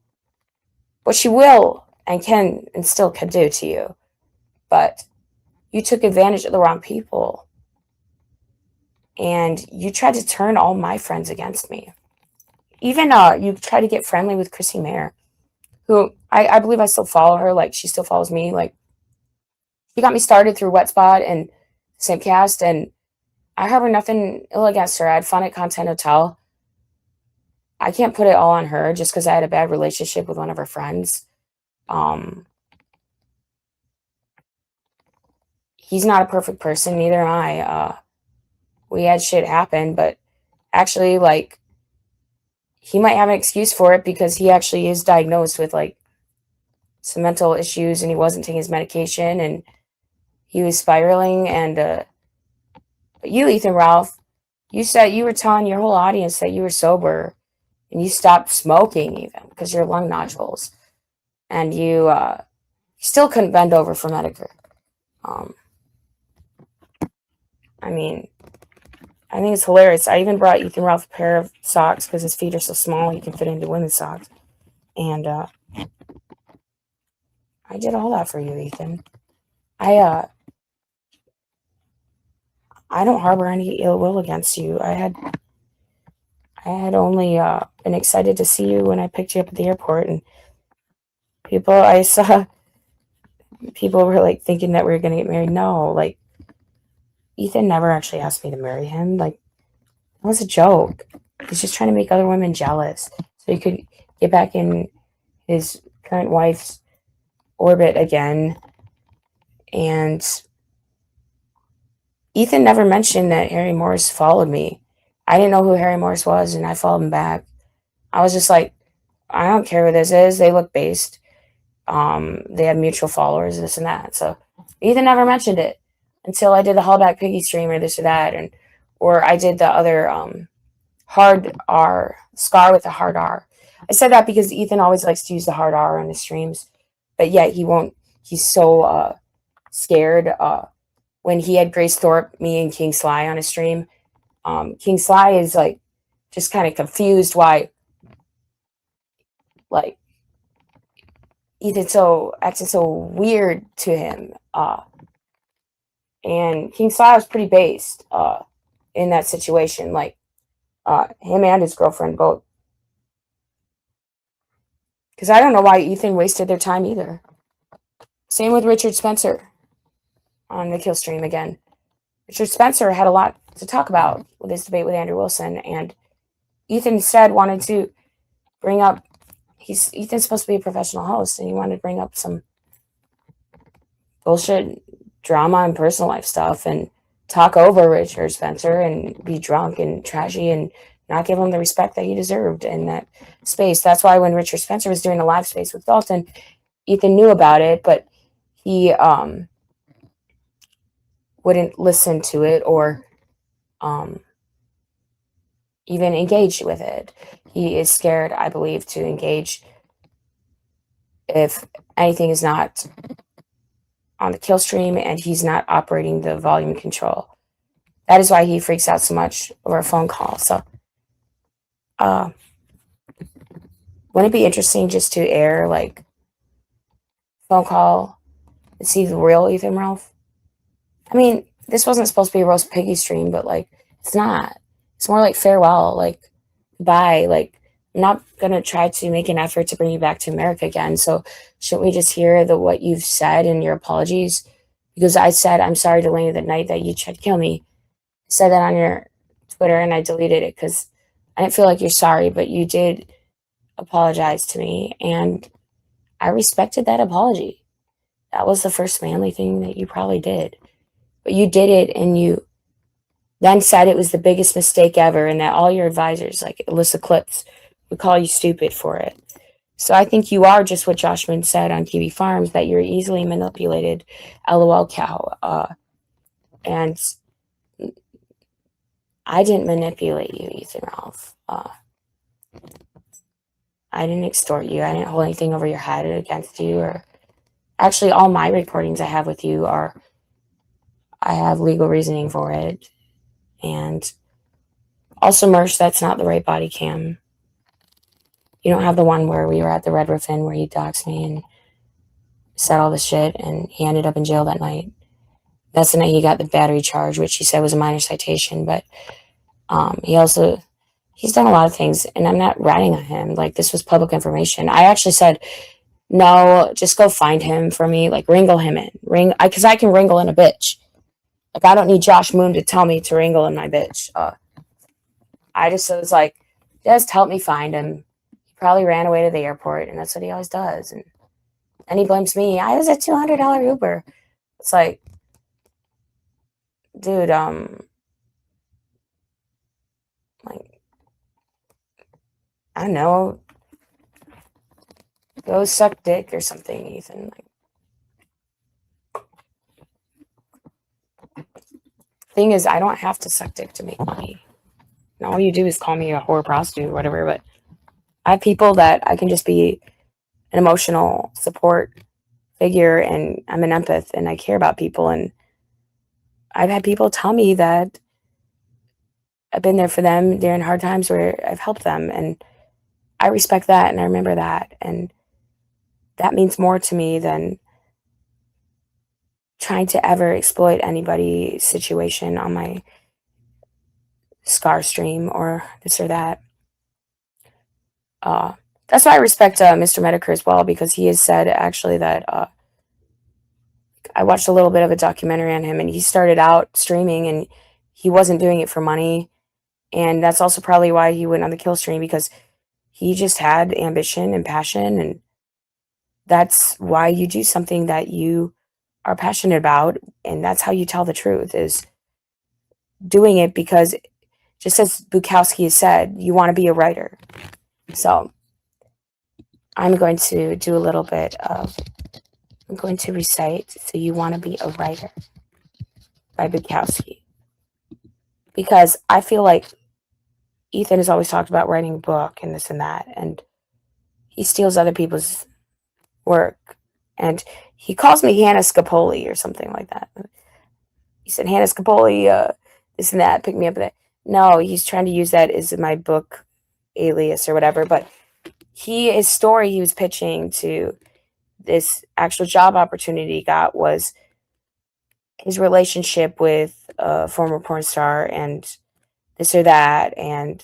what she will and can and still can do to you. But you took advantage of the wrong people. And you tried to turn all my friends against me. Even you tried to get friendly with Chrissy Mayer, who I believe I still follow her. Like, she still follows me. Like, she got me started through Wet Spot and Simcast, and I harbor nothing ill against her. I had fun at Content Hotel. I can't put it all on her just because I had a bad relationship with one of her friends. He's not a perfect person, neither am I. We had shit happen, but actually, like, he might have an excuse for it because he actually is diagnosed with, like, some mental issues, and he wasn't taking his medication, and he was spiraling. And but you, Ethan Ralph, you said you were telling your whole audience that you were sober, and you stop smoking even because your lung nodules, and you still couldn't bend over for Medicare. I mean, I think it's hilarious. I even brought Ethan Ralph a pair of socks because his feet are so small he can fit into women's socks. And I did all that for you, Ethan. I don't harbor any ill will against you. I had only been excited to see you when I picked you up at the airport, and I saw people were like thinking that we were gonna get married. No, like Ethan never actually asked me to marry him. Like it was a joke. He's just trying to make other women jealous so he could get back in his current wife's orbit again. And Ethan never mentioned that Harry Morris followed me. I didn't know who Harry Morris was, and I followed him back. I was just like, I don't care who this is. They look based. They have mutual followers, this and that. So Ethan never mentioned it until I did the Hallback Piggy stream or this or that, or I did the other hard R, Scar with the hard R. I said that because Ethan always likes to use the hard R on his streams, but yet he won't. He's so scared. When he had Grace Thorpe, me, and King Sly on his stream, King Sly is like just kind of confused why, like, Ethan's acting so weird to him. And King Sly was pretty based in that situation, like him and his girlfriend both. Because I don't know why Ethan wasted their time either. Same with Richard Spencer on the Kill stream again. Richard Spencer had a lot to talk about with his debate with Andrew Wilson, and Ethan instead wanted to bring up. Ethan's supposed to be a professional host, and he wanted to bring up some bullshit drama and personal life stuff and talk over Richard Spencer and be drunk and trashy and not give him the respect that he deserved in that space. That's why when Richard Spencer was doing a live space with Dalton, Ethan knew about it, but he wouldn't listen to it or even engage with it. He is scared, I believe, to engage if anything is not on the Kill stream and he's not operating the volume control. That is why he freaks out so much over a phone call. So wouldn't it be interesting just to air like phone call and see the real Ethan Ralph? I mean, this wasn't supposed to be a roast piggy stream, but like it's not. It's more like farewell, like bye. Like I'm not gonna try to make an effort to bring you back to America again. So shouldn't we just hear what you've said and your apologies? Because I said I'm sorry, Delaney, the night that you tried to kill me. I said that on your Twitter and I deleted it because I didn't feel like you're sorry, but you did apologize to me, and I respected that apology. That was the first manly thing that you probably did. But you did it, and you then said it was the biggest mistake ever, and that all your advisors, like Alyssa Clips, would call you stupid for it. So I think you are just what Josh Moon said on TV Farms, that you're easily manipulated, LOL cow. And I didn't manipulate you, Ethan Ralph. I didn't extort you. I didn't hold anything over your head against you. Or actually, all my recordings I have with you I have legal reasoning for it. And also, Mersh, that's not the right body cam. You don't have the one where we were at the Red Roof Inn where he doxed me and said all this shit, and he ended up in jail that night. That's the night he got the battery charge, which he said was a minor citation. But he's done a lot of things, and I'm not ratting on him. Like, this was public information. I actually said, no, just go find him for me. Like, wrangle him in. Because I can wrangle in a bitch. Like, I don't need Josh Moon to tell me to wrangle in my bitch. I just was like, just help me find him. He probably ran away to the airport, and that's what he always does. And he blames me. I was a $200 Uber. It's like, dude, like, I don't know, go suck dick or something, Ethan. Like, thing is, I don't have to suck dick to make money. And all you do is call me a whore prostitute or whatever, but I have people that I can just be an emotional support figure, and I'm an empath and I care about people. And I've had people tell me that I've been there for them during hard times where I've helped them. And I respect that and I remember that. And that means more to me than trying to ever exploit anybody's situation on my scar stream or this or that. Uh, that's why I respect Mr. Medicare as well, because he has said actually that I watched a little bit of a documentary on him, and he started out streaming and he wasn't doing it for money. And that's also probably why he went on the kill stream, because he just had ambition and passion. And that's why you do something that you are passionate about. And that's how you tell the truth, is doing it because, just as Bukowski has said, you want to be a writer. So I'm going to do a little bit of, I'm going to recite So You Want to Be a Writer by Bukowski. Because I feel like Ethan has always talked about writing a book and this and that, and he steals other people's work. And he calls me Hannah Scapoli or something like that. He said, Hannah Scapoli, this and that, pick me up. That. No, he's trying to use that as my book alias or whatever. But his story he was pitching to this actual job opportunity he got was his relationship with a former porn star and this or that. And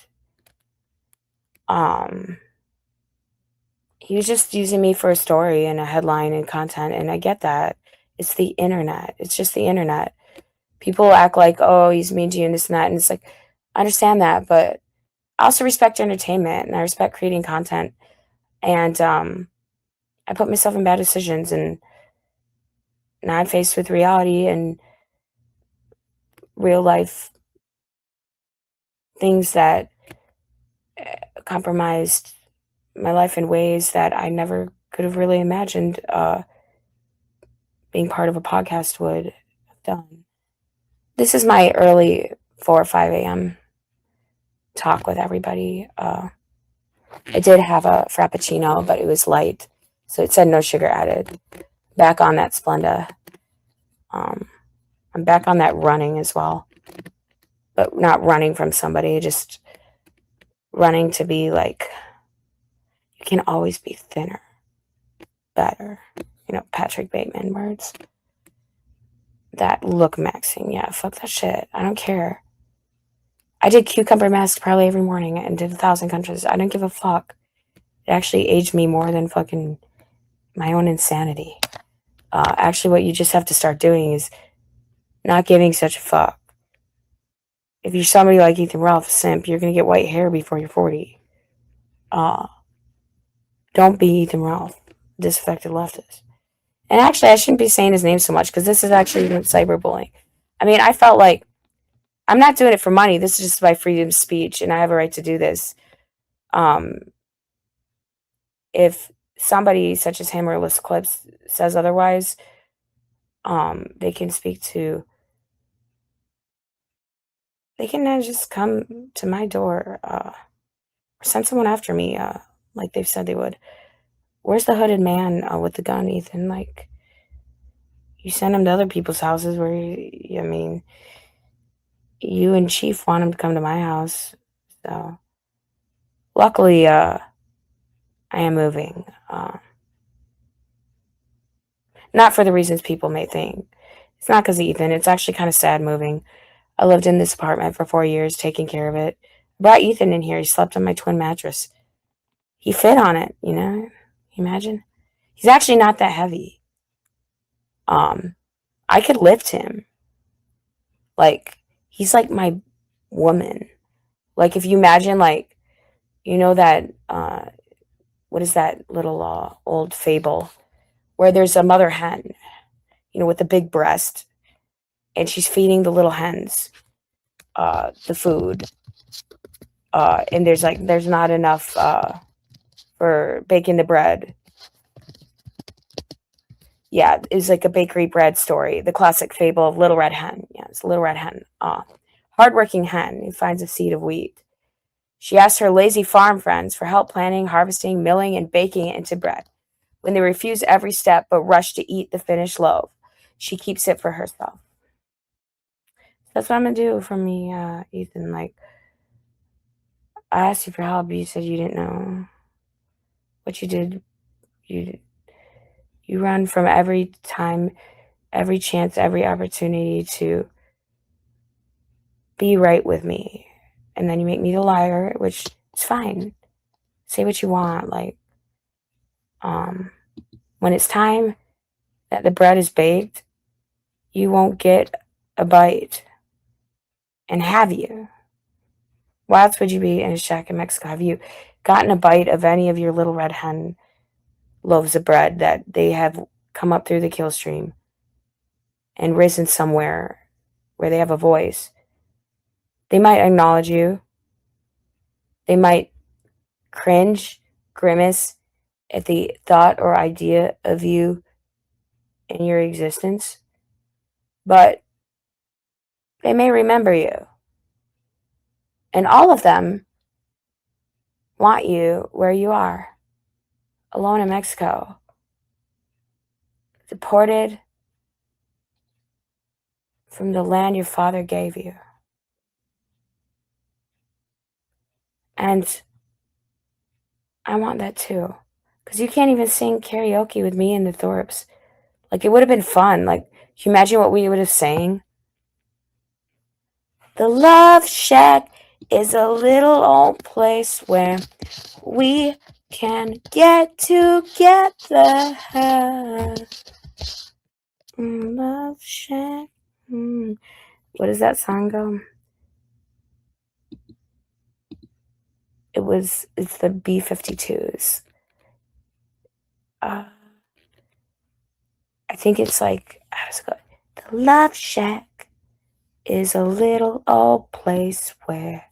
he was just using me for a story and a headline and content. And I get that. It's the internet. It's just the internet. People act like, oh, he's mean to you and this and that. And it's like, I understand that, but I also respect entertainment and I respect creating content. And I put myself in bad decisions, and now I'm faced with reality and real life things that compromised my life in ways that I never could have really imagined being part of a podcast would have done. This is my early 4 or 5 a.m. talk with everybody. I did have a Frappuccino, but it was light, so it said no sugar added. Back on that Splenda. I'm back on that running as well, but not running from somebody, just running to be like, you can always be thinner, better. Patrick Bateman words. That look maxing, yeah, fuck that shit. I don't care. I did cucumber mask probably every morning and did 1,000 countries. I don't give a fuck. It actually aged me more than fucking my own insanity. Actually, what you just have to start doing is not giving such a fuck. If you're somebody like Ethan Ralph, simp, you're gonna get white hair before you're 40. Don't be Ethan Ralph, disaffected leftist. And actually, I shouldn't be saying his name so much, because this is actually cyberbullying. I mean, I felt like I'm not doing it for money. This is just my freedom of speech, and I have a right to do this. If somebody such as him or Liz Clips says otherwise, they can speak to. They can just come to my door, or send someone after me, like they've said they would. Where's the hooded man with the gun, Ethan? Like, you send him to other people's houses where I mean, you and Chief want him to come to my house. So, luckily, I am moving. Not for the reasons people may think. It's not because of Ethan. It's actually kind of sad moving. I lived in this apartment for 4 years, taking care of it. Brought Ethan in here. He slept on my twin mattress. He fit on it, Imagine. He's actually not that heavy. I could lift him. Like, he's like my woman. Like, if you imagine, like, that, what is that little old fable where there's a mother hen, with a big breast, and she's feeding the little hens the food. And there's not enough for baking the bread. Yeah, it's like a bakery bread story. The classic fable of Little Red Hen. Yeah, it's a Little Red Hen. Hardworking hen who finds a seed of wheat. She asks her lazy farm friends for help planting, harvesting, milling, and baking it into bread. When they refuse every step but rush to eat the finished loaf, she keeps it for herself. That's what I'm gonna do for me, Ethan. Like, I asked you for help, you said you didn't know. What you did, you you run from every time, every chance, every opportunity to be right with me. And then you make me the liar, which is fine. Say what you want. Like, when it's time that the bread is baked, you won't get a bite. And have you? Why else would you be in a shack in Mexico? Have you gotten a bite of any of your little red hen loaves of bread that they have come up through the kill stream and risen somewhere where they have a voice? They might acknowledge you. They might cringe, grimace at the thought or idea of you in your existence, but they may remember you. And all of them want you where you are, alone in Mexico, deported from the land your father gave you. And I want that too. Because you can't even sing karaoke with me and the Thorpes. Like, it would have been fun. Like, can you imagine what we would have sang? The Love Shack is a little old place where we can get together. Love Shack. What does that song go? It's the B-52s. I think it's like, how does it go? The Love Shack is a little old place where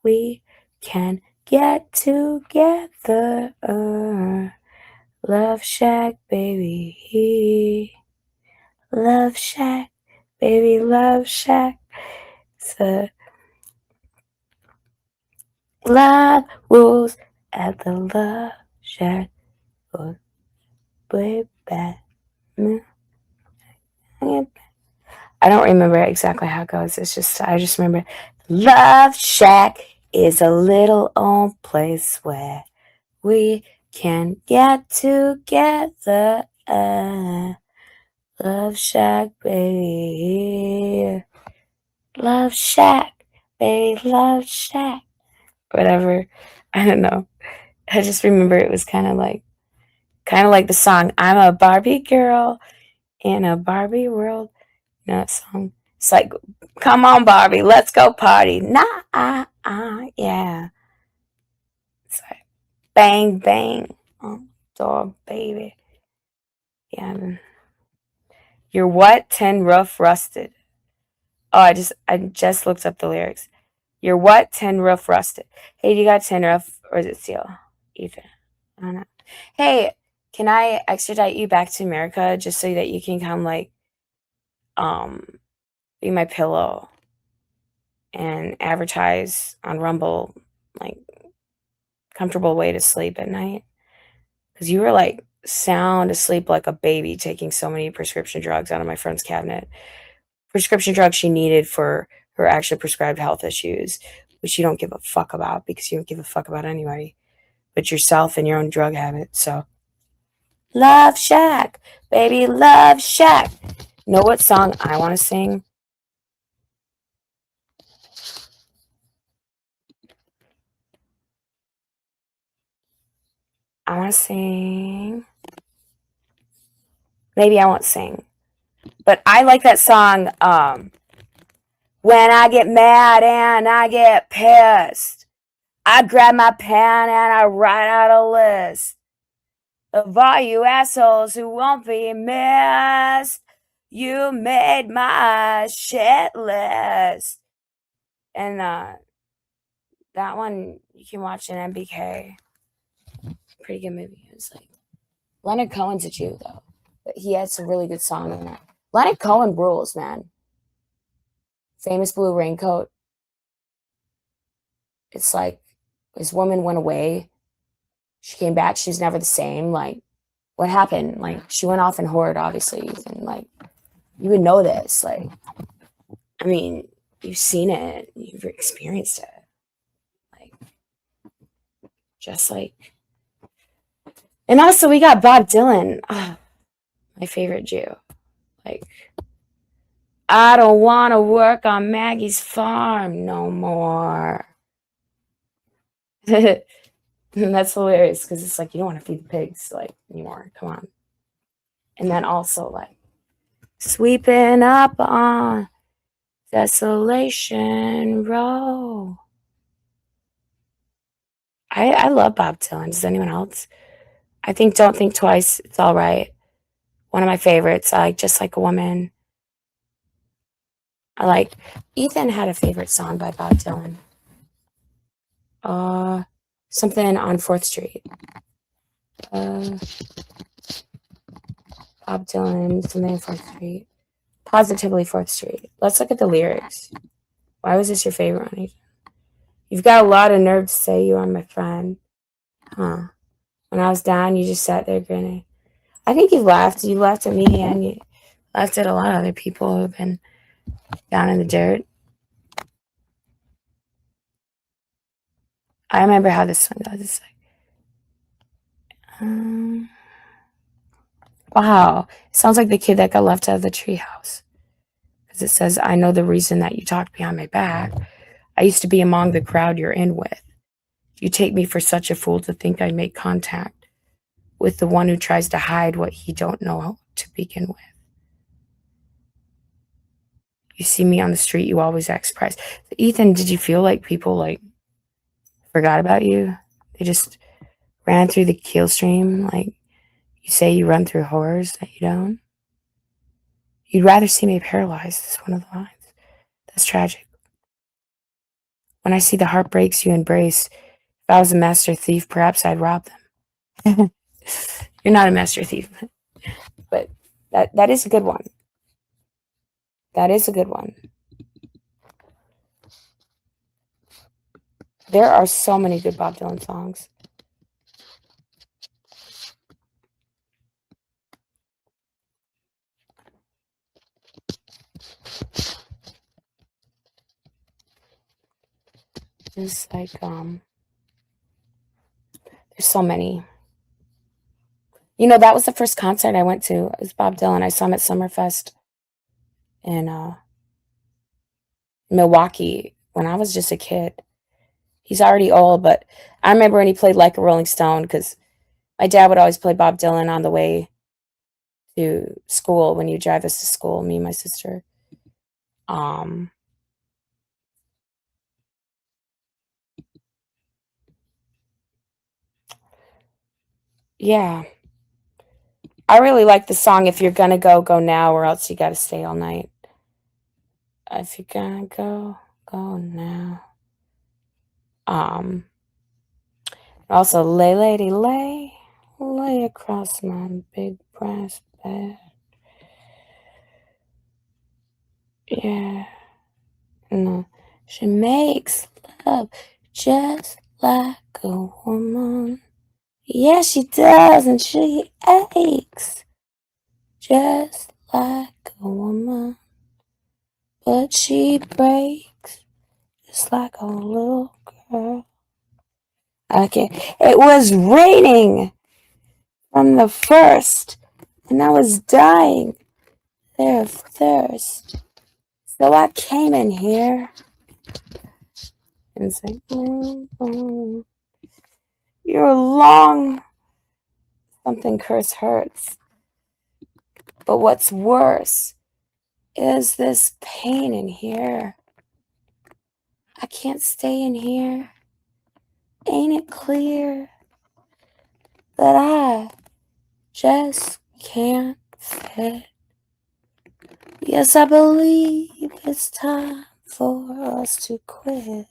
we can get together. Love Shack, baby. Love Shack, baby, Love Shack. So, love rules at the Love Shack. Oh, way back. I don't remember exactly how it goes. I just remember Love Shack is a little old place where we can get together. Love Shack, baby. Love Shack, baby, Love Shack. Whatever. I don't know. I just remember it was kind of like the song I'm a Barbie girl in a Barbie world. You know that song? It's like, come on, Barbie, let's go party. Yeah. It's like, bang, bang. Oh, dog, baby. Yeah. Your what? Tin roof rusted. Oh, I just looked up the lyrics. Your what? Tin roof rusted. Hey, do you got tin roof or is it steel? Ethan. I don't know. Hey, can I extradite you back to America just so that you can come like be my pillow and advertise on Rumble like comfortable way to sleep at night? Because you were like sound asleep like a baby taking so many prescription drugs out of my friend's cabinet. Prescription drugs she needed for her actually prescribed health issues, which you don't give a fuck about because you don't give a fuck about anybody but yourself and your own drug habit. So, Love Shack, baby, Love Shack. Know what song I want to sing? I want to sing. Maybe I won't sing. But I like that song, when I get mad and I get pissed, I grab my pen and I write out a list of all you assholes who won't be missed. You made my shit list. And that one you can watch in MBK. Pretty good movie. It's like Leonard Cohen's a Jew though, but he had some really good song in that. Leonard Cohen rules, man. Famous Blue Raincoat. It's like This woman went away. She came back. She was never the same. Like, what happened? Like, she went off and hoard, obviously. And, like, you would know this. Like, I mean, you've seen it. You've experienced it. Like, just like. And also, we got Bob Dylan. Oh, my favorite Jew. Like, I don't want to work on Maggie's farm no more. And that's hilarious because it's like you don't want to feed the pigs like anymore. Come on. And then also like sweeping up on Desolation Row. I love Bob Dylan. Does anyone else? I think Don't Think Twice. It's all right. One of my favorites. I like Just Like a Woman. I like Ethan had a favorite song by Bob Dylan. Something on 4th Street. Bob Dylan, something on 4th Street. Positively 4th Street. Let's look at the lyrics. Why was this your favorite one? You've got a lot of nerve to say you are my friend. Huh. When I was down, you just sat there grinning. I think you laughed. You laughed at me and you laughed at a lot of other people who've been down in the dirt. I remember how this one goes. It's like, wow. It sounds like the kid that got left out of the treehouse. Because it says, I know the reason that you talked behind my back. I used to be among the crowd you're in with. You take me for such a fool to think I'd make contact with the one who tries to hide what he don't know to begin with. You see me on the street, you always act surprised. Ethan, did you feel like people like forgot about you? They just ran through the kill stream like you say you run through horrors that you don't? You'd rather see me paralyzed is one of the lines. That's tragic. When I see the heartbreaks you embrace, if I was a master thief, perhaps I'd rob them. You're not a master thief, but that is a good one. That is a good one. There are so many good Bob Dylan songs. Just like there's so many. You know, that was the first concert I went to. It was Bob Dylan. I saw him at Summerfest in Milwaukee when I was just a kid. He's already old, but I remember when he played Like a Rolling Stone because my dad would always play Bob Dylan on the way to school when you drive us to school, me and my sister. Yeah. I really like the song If You're Gonna Go, Go Now, or else you gotta stay all night. If you're gonna go, go now. Also, lay, lady, lay across my big brass bed. Yeah. No. She makes love just like a woman. Yeah, she does, and she aches just like a woman. But she breaks just like a little girl. Okay, it was raining from the first, and I was dying there of thirst. So I came in here and said, You're long. Something curse hurts. But what's worse is this pain in here. I can't stay in here. Ain't it clear that I just can't fit? Yes, I believe it's time for us to quit.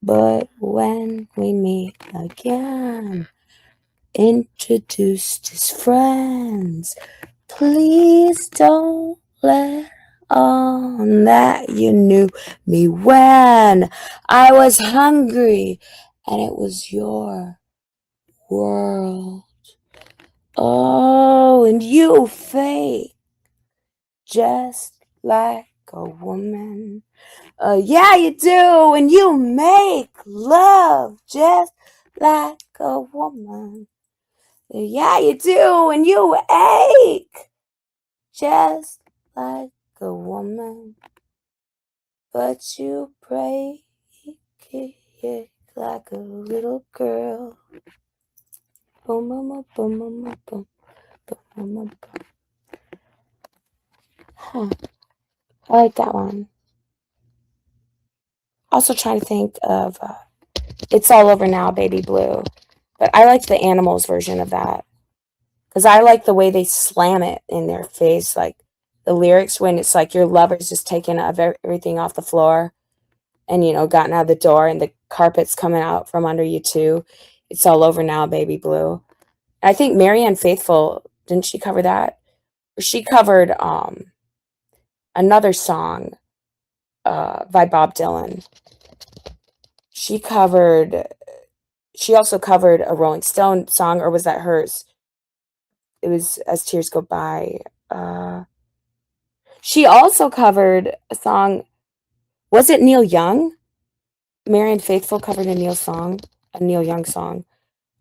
But when we meet again, introduced as friends, please don't let on that you knew me when I was hungry and it was your world. Oh, and you fake just like a woman. Yeah, you do, and you make love just like a woman. Yeah, you do, and you ache just like a woman. But you break it like a little girl. Boom, boom, boom, boom, boom, boom, boom, boom, boom. Huh. I like that one. Also trying to think of It's All Over Now, Baby Blue. But I liked the Animals version of that. Because I like the way they slam it in their face. Like the lyrics when it's like your lover's just taking everything off the floor and, gotten out of the door and the carpet's coming out from under you too. It's all over now, baby blue. I think Marianne Faithfull, didn't she cover that? She covered another song by Bob Dylan. She also covered a Rolling Stone song, or was that hers? It was As Tears Go By. She also covered a song. Was it Neil Young? Marianne Faithfull covered a Neil Young song.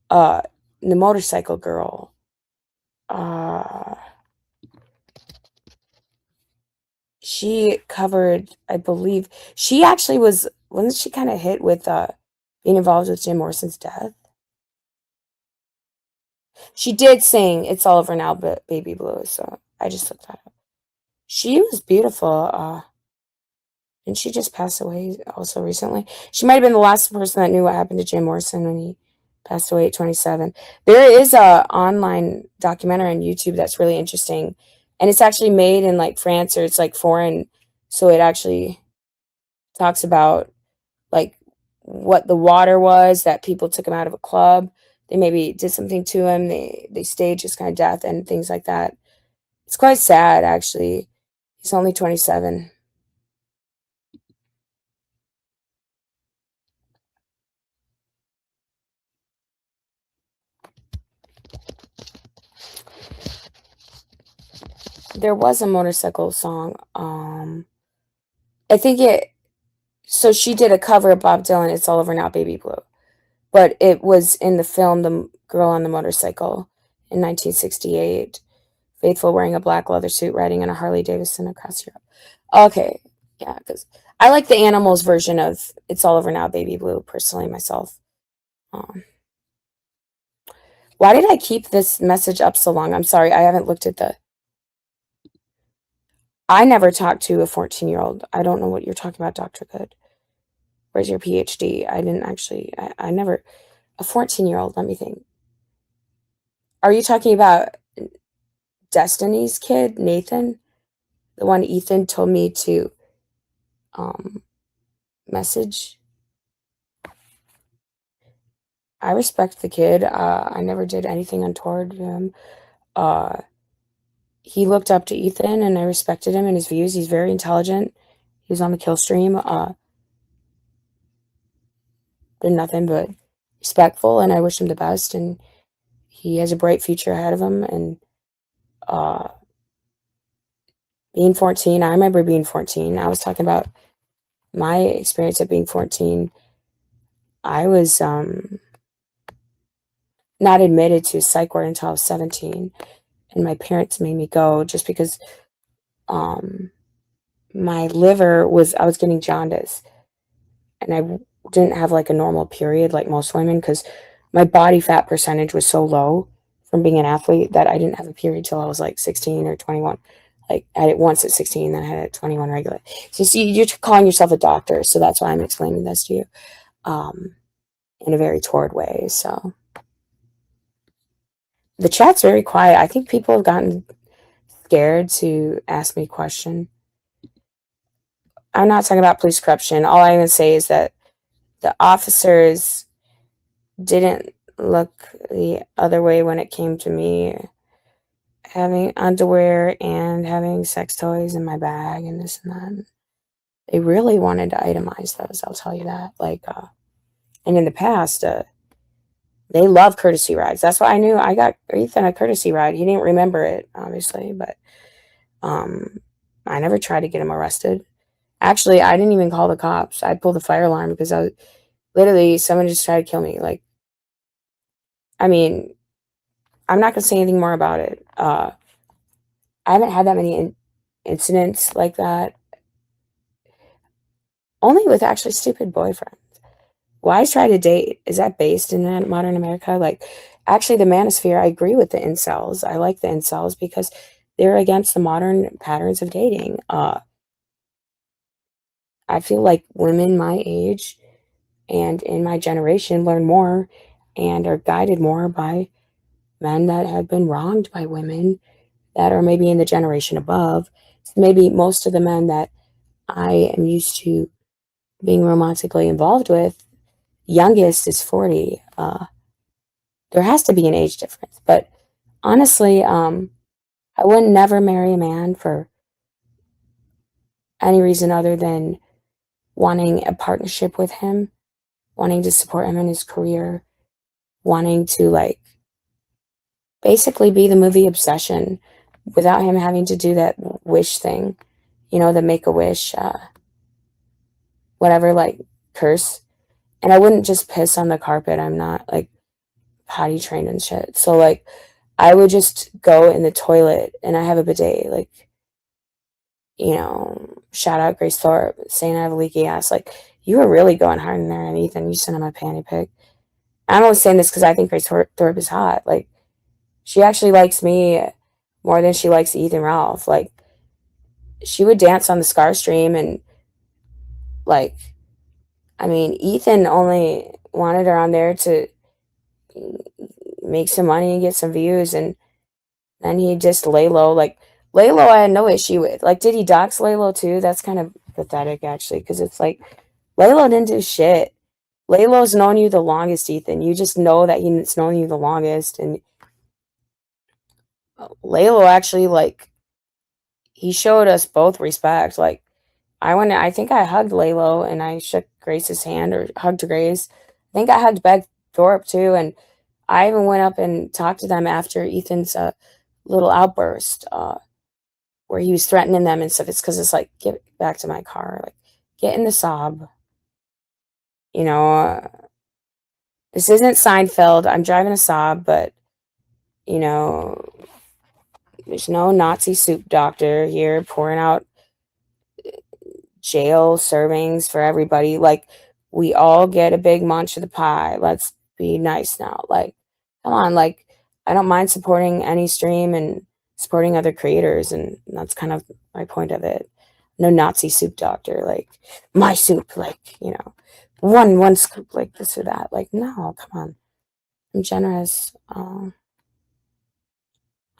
Uh, The Motorcycle Girl. She covered, I believe, she actually wasn't she kind of hit with being involved with Jim Morrison's death? She did sing It's All Over Now, but Baby Blue, so I just looked that up. She was beautiful. Didn't she just pass away also recently? She might have been the last person that knew what happened to Jim Morrison when he passed away at 27. There is a online documentary on YouTube that's really interesting, and it's actually made in like France, or it's like foreign, so it actually talks about like what the water was that people took him out of a club. They maybe did something to him. They staged his kind of death and things like that. It's quite sad, actually. He's only 27. There was a motorcycle song. I think it. So she did a cover of Bob Dylan. It's All Over Now, Baby Blue, but it was in the film The Girl on the Motorcycle in 1968. Faithful wearing a black leather suit, riding in a Harley Davidson across Europe. Okay, yeah, because I like the Animals version of It's All Over Now, Baby Blue, personally, myself. Um, why did I keep this message up so long? I'm sorry, I haven't looked at the. I never talked to a 14-year-old. I don't know what you're talking about, Dr. Good. Where's your PhD? I didn't actually, I never, a 14-year-old, let me think. Are you talking about Destiny's kid, Nathan? The one Ethan told me to um, message? I respect the kid. I never did anything untoward to him. Uh, he looked up to Ethan, and I respected him and his views. He's very intelligent. He was on the kill stream. Been nothing but respectful, and I wish him the best. And he has a bright future ahead of him. And uh, being 14, I remember being 14. I was talking about my experience of being 14. I was not admitted to psych ward until I was 17, and my parents made me go just because my liver I was getting jaundice, and I didn't have like a normal period like most women because my body fat percentage was so low from being an athlete that I didn't have a period till I was like 16 or 21. Like I had it once at 16, then I had it at 21 regular. So see, you're calling yourself a doctor, so that's why I'm explaining this to you in a very toward way. So the chat's very quiet. I think people have gotten scared to ask me a question. I'm not talking about police corruption. All I'm going to say is that the officers didn't look the other way when it came to me. having underwear and having sex toys in my bag and this and that. They really wanted to itemize those, I'll tell you that. And in the past, they love courtesy rides. That's why I knew I got Ethan a courtesy ride. He didn't remember it, obviously, but um, I never tried to get him arrested. Actually, I didn't even call the cops. I pulled the fire alarm because I was literally someone just tried to kill me. I mean, I'm not gonna say anything more about it. I haven't had that many incidents like that. Only with actually stupid boyfriends. Why try to date? Is that based in modern America? Actually, the manosphere, I agree with the incels. I like the incels because they're against the modern patterns of dating. I feel like women my age and in my generation learn more and are guided more by men that have been wronged by women that are maybe in the generation above. Maybe most of the men that I am used to being romantically involved with, youngest is 40. There has to be an age difference. But honestly, I would never marry a man for any reason other than wanting a partnership with him, wanting to support him in his career, wanting to basically be the movie Obsession without him having to do that wish thing, the make a wish, whatever, curse. And I wouldn't just piss on the carpet. I'm not potty trained and shit. So I would just go in the toilet and I have a bidet, shout out Grace Thorpe saying I have a leaky ass. You were really going hard in there, and Ethan, you sent him a panty pic. I'm only saying this because I think Grace Thorpe is hot. She actually likes me more than she likes Ethan Ralph. She would dance on the Scar stream, and like, I mean, Ethan only wanted her on there to make some money and get some views, and then he just lay low. Lay low, I had no issue with. Did he dox lay low too? That's kind of pathetic, actually, because it's Laylo didn't do shit. Laylo's known you the longest, Ethan. You just know that he's known you the longest, and Laylo actually he showed us both respect. I think I hugged Laylo and I shook Grace's hand or hugged Grace. I think I hugged Beck Thorpe too, and I even went up and talked to them after Ethan's little outburst where he was threatening them and stuff. It's because it's get back to my car, get in the Saab. You know, this isn't Seinfeld. I'm driving a Saab, but you know, there's no Nazi soup doctor here pouring out jail servings for everybody. We all get a big munch of the pie. Let's be nice now. Come on. I don't mind supporting any stream and supporting other creators, and that's kind of my point of it. No Nazi soup doctor. My soup. One scoop. This or that. No, come on. I'm generous.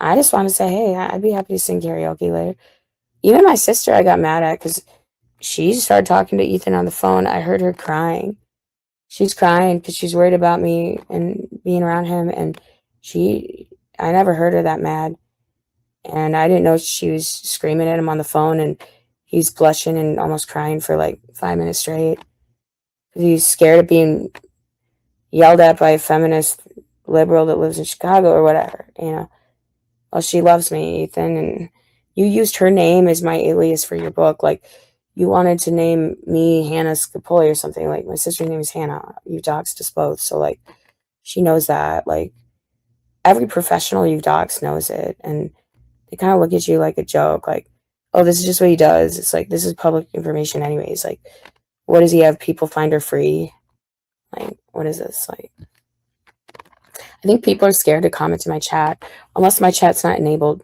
I just want to say, hey, I'd be happy to sing karaoke later. Even my sister, I got mad at because she started talking to Ethan on the phone. I heard her crying. She's crying because she's worried about me and being around him. And I never heard her that mad. And I didn't know she was screaming at him on the phone. And he's blushing and almost crying for 5 minutes straight. He's scared of being yelled at by a feminist liberal that lives in Chicago or whatever, Well, she loves me, Ethan, and you used her name as my alias for your book. You wanted to name me Hannah Scapoli or something. My sister's name is Hannah. You doxed us both, so she knows that. Every professional you dox knows it, and they kind of look at you like a joke. Oh, this is just what he does. It's this is public information, anyways. What does he have? People find her free. What is this? I think people are scared to comment in my chat unless my chat's not enabled.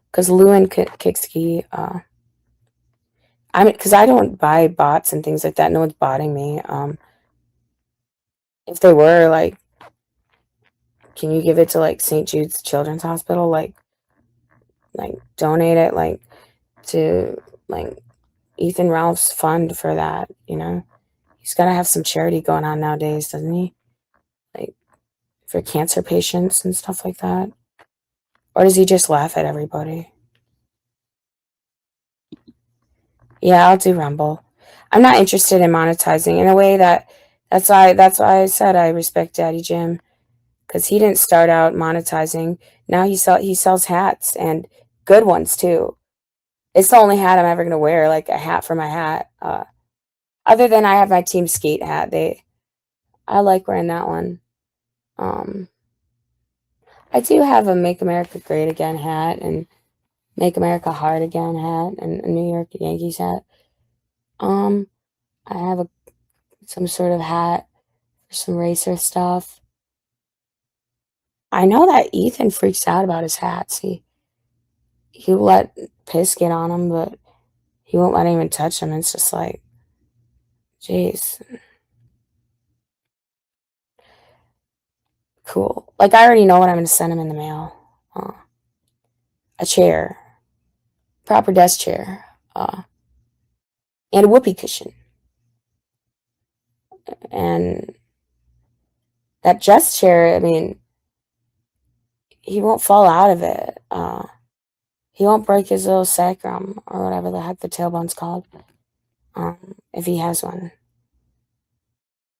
Because Lewin Kikski, because I don't buy bots and things like that. No one's botting me. If they were, can you give it to St. Jude's Children's Hospital? Donate it to Ethan Ralph's fund for that. He's got to have some charity going on nowadays, doesn't he? For cancer patients and stuff like that. Or does he just laugh at everybody? Yeah, I'll do Rumble. I'm not interested in monetizing in a way that's why I said I respect Daddy Jim, because he didn't start out monetizing. Now he sells hats, and good ones too. It's the only hat I'm ever gonna wear, like a hat for my hat. Other than I have my Team Skate hat. I like wearing that one. Um, I do have a Make America Great Again hat and Make America Hard Again hat and a New York Yankees hat. Um, I have some sort of hat for some racer stuff. I know that Ethan freaks out about his hats. He let piss get on him, but he won't let anyone touch him. It's just like, jeez, cool. Like I already know what I'm going to send him in the mail. A chair, proper desk chair, and a whoopee cushion, and that desk chair. I mean, he won't fall out of it. He won't break his little sacrum or whatever the heck the tailbone's called. If he has one.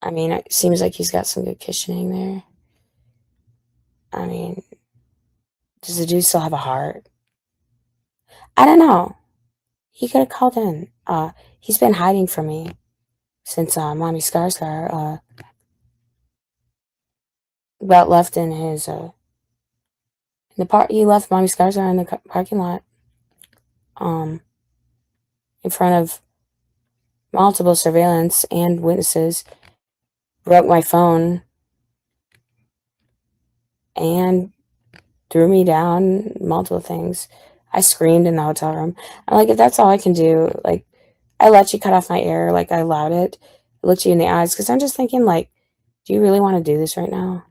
I mean, it seems like he's got some good cushioning there. I mean, does the dude still have a heart? I don't know. He could have called in. He's been hiding from me since Mommy Skarsgård got left in his in the park. He left Mommy Skarsgård in the parking lot, um, in front of multiple surveillance and witnesses. Broke my phone and threw me down. Multiple things. I screamed in the hotel room. I'm like, if that's all I can do, like, I let you cut off my air, like I allowed it. I looked you in the eyes because I'm just thinking, like, do you really want to do this right now?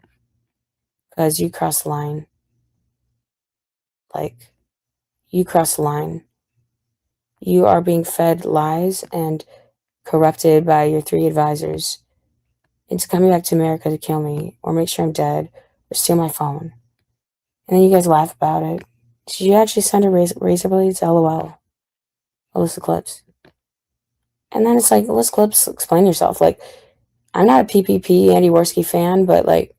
Because you crossed the line. Like, you crossed the line. You are being fed lies and corrupted by your 3 advisors into coming back to America to kill me or make sure I'm dead or steal my phone. And then you guys laugh about it. Did you actually send a razor blades? LOL. Alyssa Clips. And then it's like, Alyssa Clips, explain yourself. Like, I'm not a PPP Andy Worski fan, but like,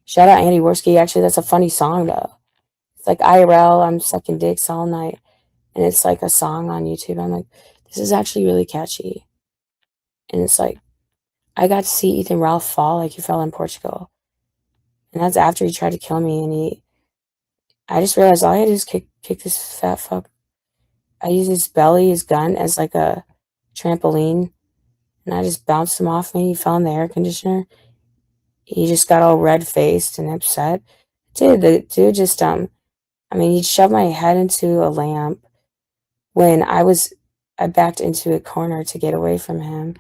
shout out Andy Worski. Actually, that's a funny song though. It's like IRL, I'm sucking dicks all night. And it's like a song on YouTube. I'm like, this is actually really catchy. And it's like, I got to see Ethan Ralph fall like he fell in Portugal. And that's after he tried to kill me. And I just realized all I had to do is kick this fat fuck. I used his belly, his gun, as like a trampoline. And I just bounced him off me. He fell in the air conditioner. He just got all red faced and upset. Dude, the dude just, I mean, he shoved my head into a lamp when I backed into a corner to get away from him.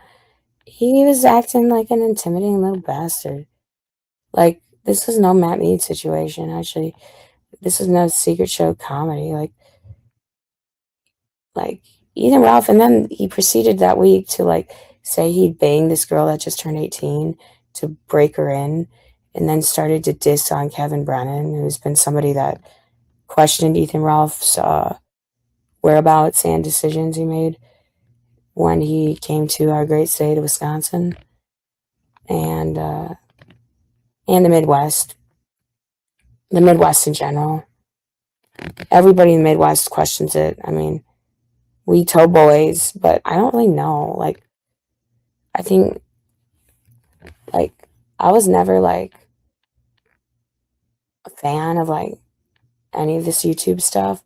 He was acting like an intimidating little bastard. Like, this was no Matt Mead situation, actually. This was no secret show comedy. Like Ethan Ralph, and then he proceeded that week to like say he'd banged this girl that just turned 18 to break her in, and then started to diss on Kevin Brennan, who's been somebody that questioned Ethan Ralph's whereabouts and decisions he made when he came to our great state of Wisconsin and the Midwest in general. Everybody in the Midwest questions it. I mean, we tow boys, but I don't really know. Like, I think, like, I was never like a fan of like any of this YouTube stuff,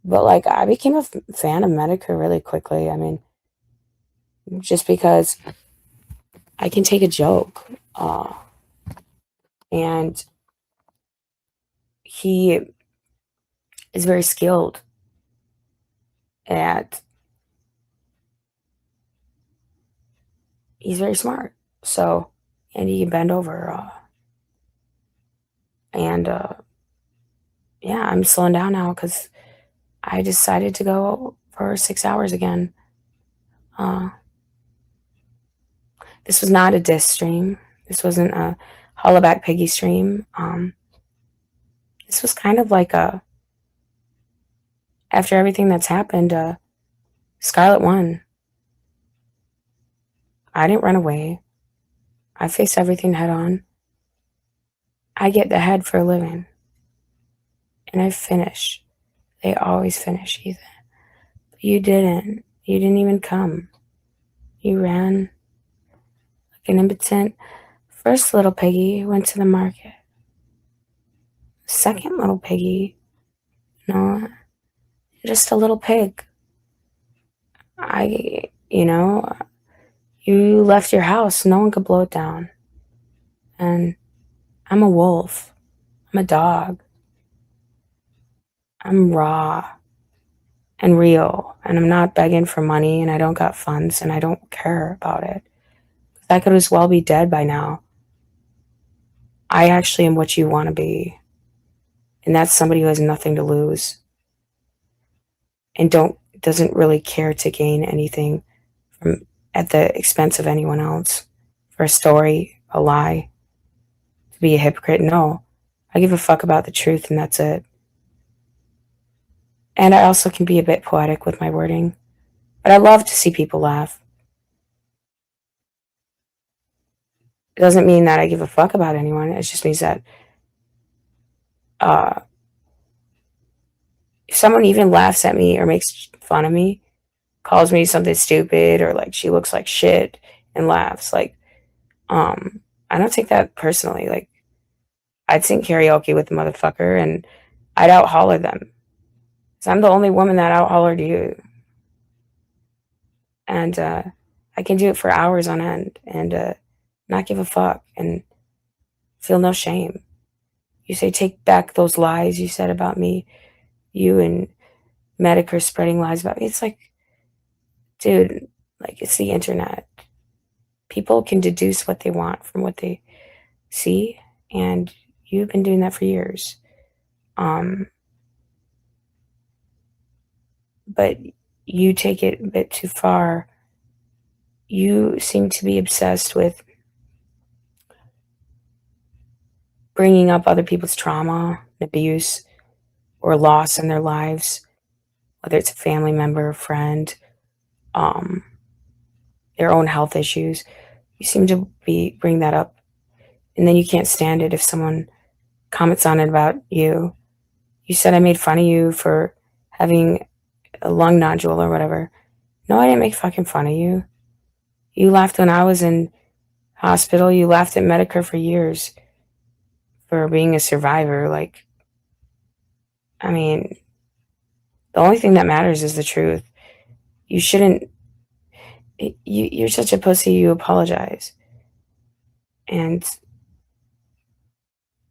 but like, I became a fan of Medicare really quickly. I mean, just because I can take a joke, and he is very skilled at, he's very smart. So, and he can bend over, and yeah, I'm slowing down now because I decided to go for 6 hours again. Uh, this was not a diss stream. This wasn't a Hollaback Peggy stream. this was kind of like after everything that's happened, Scarlett won. I didn't run away. I face everything head on. I get the head for a living. And I finish. They always finish, Ethan. But you didn't. You didn't even come. You ran like an impotent. First little piggy went to the market. Second little piggy, no, just a little pig. You left your house. No one could blow it down. And I'm a wolf. I'm a dog. I'm raw and real. And I'm not begging for money, and I don't got funds, and I don't care about it. I could as well be dead by now. I actually am what you want to be. And that's somebody who has nothing to lose and doesn't really care to gain anything from at the expense of anyone else. For a story, a lie, to be a hypocrite. No. I give a fuck about the truth, and that's it. And I also can be a bit poetic with my wording. But I love to see people laugh. It doesn't mean that I give a fuck about anyone. It just means that uh, if someone even laughs at me or makes fun of me, calls me something stupid, or like she looks like shit and laughs, like, I don't take that personally. Like, I'd sing karaoke with the motherfucker and I'd out holler them. So I'm the only woman that out hollered you. And I can do it for hours on end and not give a fuck and feel no shame. You say, take back those lies you said about me. You and Medic are spreading lies about me. It's like, dude, like, it's the internet. People can deduce what they want from what they see, and you've been doing that for years. But you take it a bit too far. You seem to be obsessed with bringing up other people's trauma, abuse, or loss in their lives, whether it's a family member, a friend, um, their own health issues. You seem to bring that up, and then you can't stand it if someone comments on it about you. You said I made fun of you for having a lung nodule or whatever. No, I didn't make fucking fun of you. You laughed when I was in hospital. You laughed at Medicare for years for being a survivor. Like, I mean, the only thing that matters is the truth. You shouldn't. You're such a pussy. You apologize, and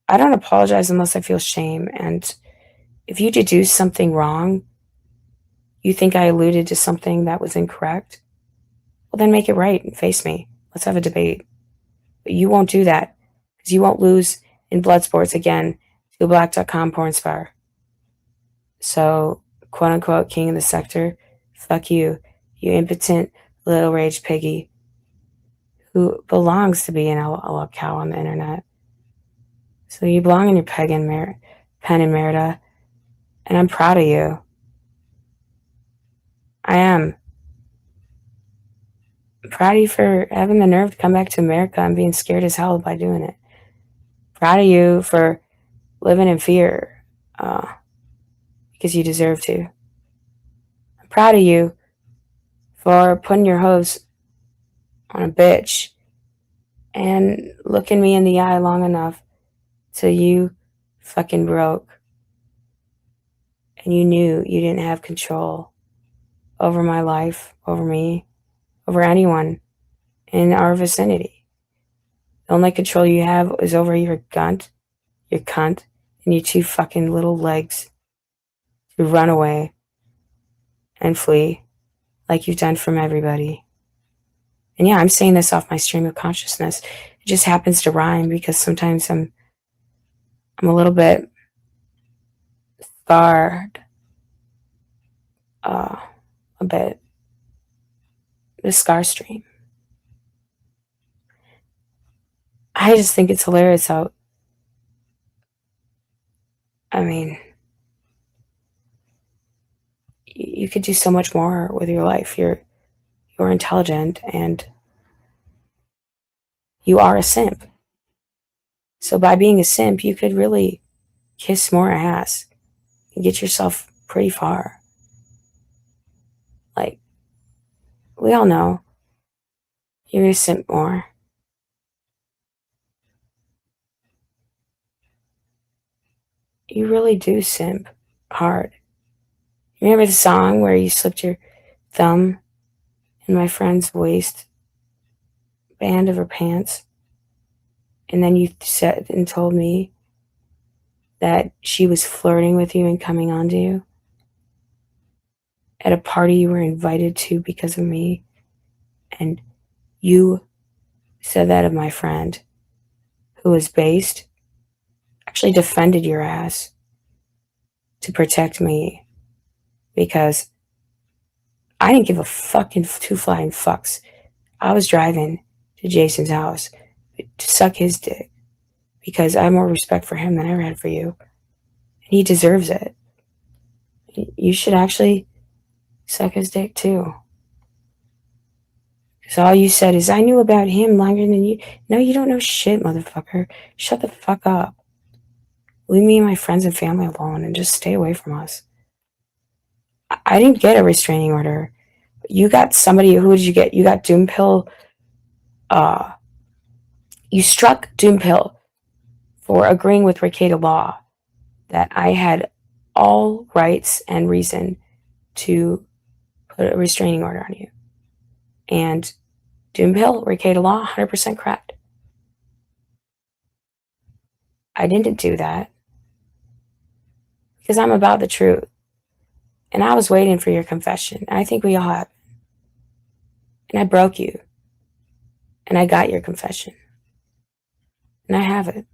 I don't apologize unless I feel shame. And if you deduce something wrong, you think I alluded to something that was incorrect, well, then make it right and face me. Let's have a debate. But you won't do that because you won't lose in blood sports again to a black.com porn star. So, quote unquote, king of the Sektur, fuck you, you impotent little rage piggy who belongs to be an a cow on the internet. So you belong in your pen and Merida, and I'm proud of you. I am. I'm proud of you for having the nerve to come back to America and being scared as hell by doing it. Proud of you for living in fear because you deserve to. I'm proud of you for putting your hose on a bitch and looking me in the eye long enough till you fucking broke and you knew you didn't have control over my life, over me, over anyone in our vicinity. The only control you have is over your cunt, and your two fucking little legs to run away and flee like you've done from everybody. And yeah, I'm saying this off my stream of consciousness. It just happens to rhyme because sometimes I'm a little bit scarred, a bit. The scar stream. I just think it's hilarious how I mean, you could do so much more with your life. You're intelligent and you are a simp. So by being a simp, you could really kiss more ass and get yourself pretty far. Like, we all know you're gonna simp more. You really do simp hard. You remember the song where you slipped your thumb in my friend's waist band of her pants? And then you said and told me that she was flirting with you and coming on to you at a party you were invited to because of me. And you said that of my friend who was based, actually defended your ass to protect me because I didn't give a fucking two flying fucks. I was driving to Jason's house to suck his dick because I have more respect for him than I ever had for you. And he deserves it. You should actually suck his dick too. Because all you said is, I knew about him longer than you. No, you don't know shit, motherfucker. Shut the fuck up. Leave me and my friends and family alone and just stay away from us. I didn't get a restraining order. You got somebody, who did you get? You got Doompill. You struck Doompill for agreeing with Ricada Law that I had all rights and reason to put a restraining order on you. And Doompill, Ricada Law, 100% correct. I didn't do that because I'm about the truth. And I was waiting for your confession. And I think we all have. And I broke you. And I got your confession. And I have it.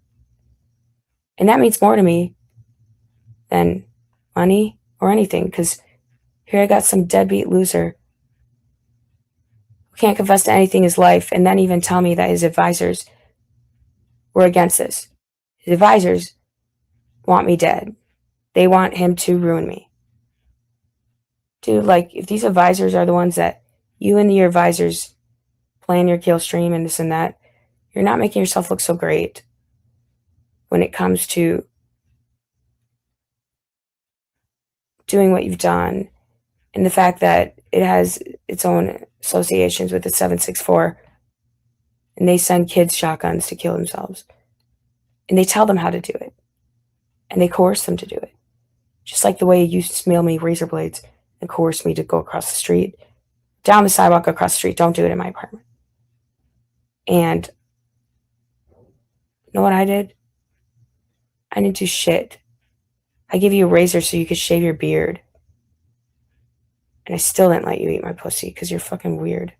And that means more to me than money or anything, because here I got some deadbeat loser who can't confess to anything in his life and then even tell me that his advisors were against this. His advisors want me dead. They want him to ruin me. Dude, like, if these advisors are the ones that you and your advisors plan your kill stream and this and that, you're not making yourself look so great when it comes to doing what you've done, and the fact that it has its own associations with the 764, and they send kids shotguns to kill themselves, and they tell them how to do it, and they coerce them to do it, just like the way you mail me razor blades and coerce me to go across the street, down the sidewalk, across the street. Don't do it in my apartment. And you know what I did? I didn't do shit. I gave you a razor so you could shave your beard. And I still didn't let you eat my pussy because you're fucking weird.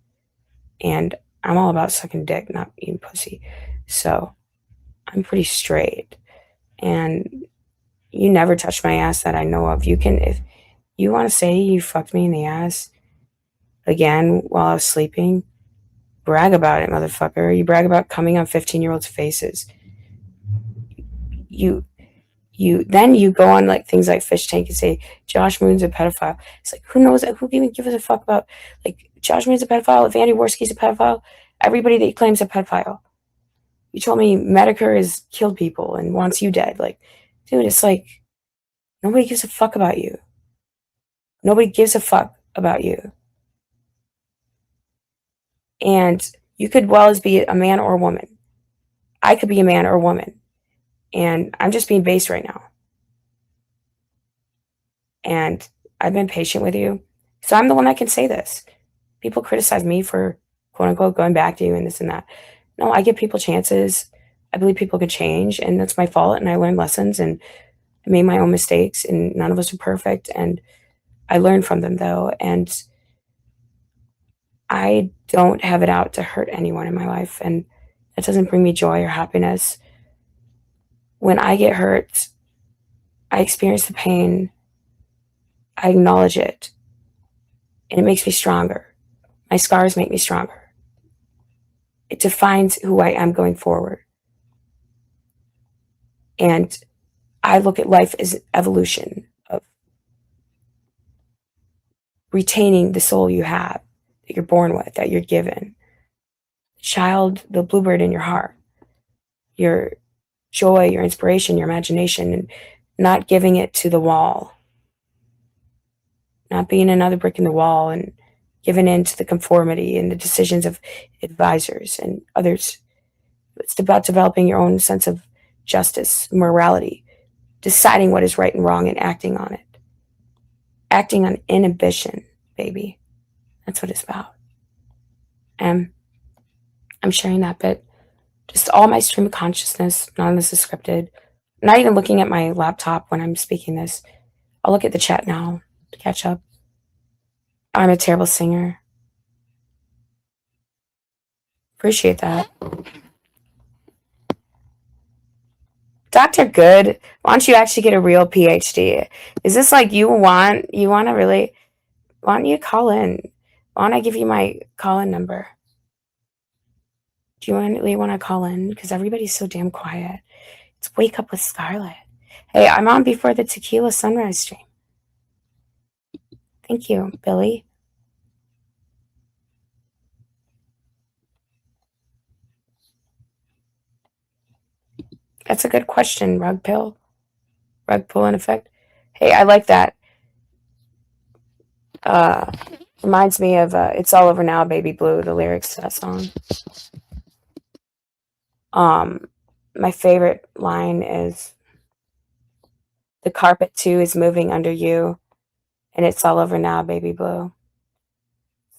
And I'm all about sucking dick, not eating pussy. So I'm pretty straight. And you never touched my ass that I know of. You can, if you want to say you fucked me in the ass again while I was sleeping, brag about it, motherfucker. You brag about coming on 15-year-olds' faces. Then you go on like things like Fish Tank and say Josh Moon's a pedophile. It's like, who knows? Who even gives a fuck about, like, Josh Moon's a pedophile? If Andy Worski's a pedophile, everybody that he claims a pedophile. You told me Medicare has killed people and wants you dead. Like, dude, it's like nobody gives a fuck about you. Nobody gives a fuck about you. And you could well as be a man or a woman. I could be a man or a woman. And I'm just being based right now. And I've been patient with you. So I'm the one that can say this. People criticize me for, quote unquote, going back to you and this and that. No, I give people chances. I believe people can change, and that's my fault. And I learned lessons, and I made my own mistakes, and none of us are perfect. And I learned from them, though. And I don't have it out to hurt anyone in my life. And that doesn't bring me joy or happiness. When I get hurt, I experience the pain. I acknowledge it. And it makes me stronger. My scars make me stronger. It defines who I am going forward. And I look at life as evolution of retaining the soul you have, that you're born with, that you're given. Child, the bluebird in your heart, your joy, your inspiration, your imagination, and not giving it to the wall, not being another brick in the wall and giving in to the conformity and the decisions of advisors and others. It's about developing your own sense of justice, morality, deciding what is right and wrong and acting on it. Acting on inhibition, baby. That's what it's about. And I'm sharing that bit. Just all my stream of consciousness. None of this is scripted. Not even looking at my laptop when I'm speaking this. I'll look at the chat now to catch up. I'm a terrible singer. Appreciate that. Dr. Good, why don't you actually get a real PhD? Is this like you want to really, why don't you call in? Why don't I give you my call-in number? Do you really want to call in? Because everybody's so damn quiet. It's Wake Up with Scarlett. Hey, I'm on before the Tequila Sunrise stream. Thank you, Billy. That's a good question, Rug pull in effect. Hey, I like that. Reminds me of It's All Over Now, Baby Blue, the lyrics to that song. My favorite line is, the carpet too is moving under you, and it's all over now, baby blue.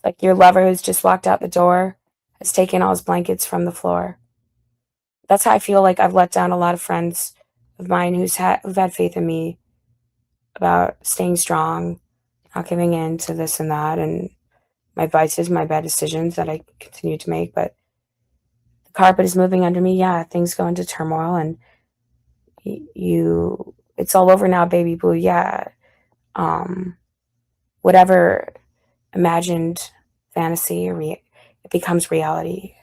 Like your lover who's just walked out the door has taken all his blankets from the floor. That's how I feel like I've let down a lot of friends of mine who've had faith in me about staying strong, not giving in to this and that, and my vices, my bad decisions that I continue to make. But the carpet is moving under me. Yeah, things go into turmoil, and it's all over now, baby blue. Yeah. Whatever imagined fantasy it becomes reality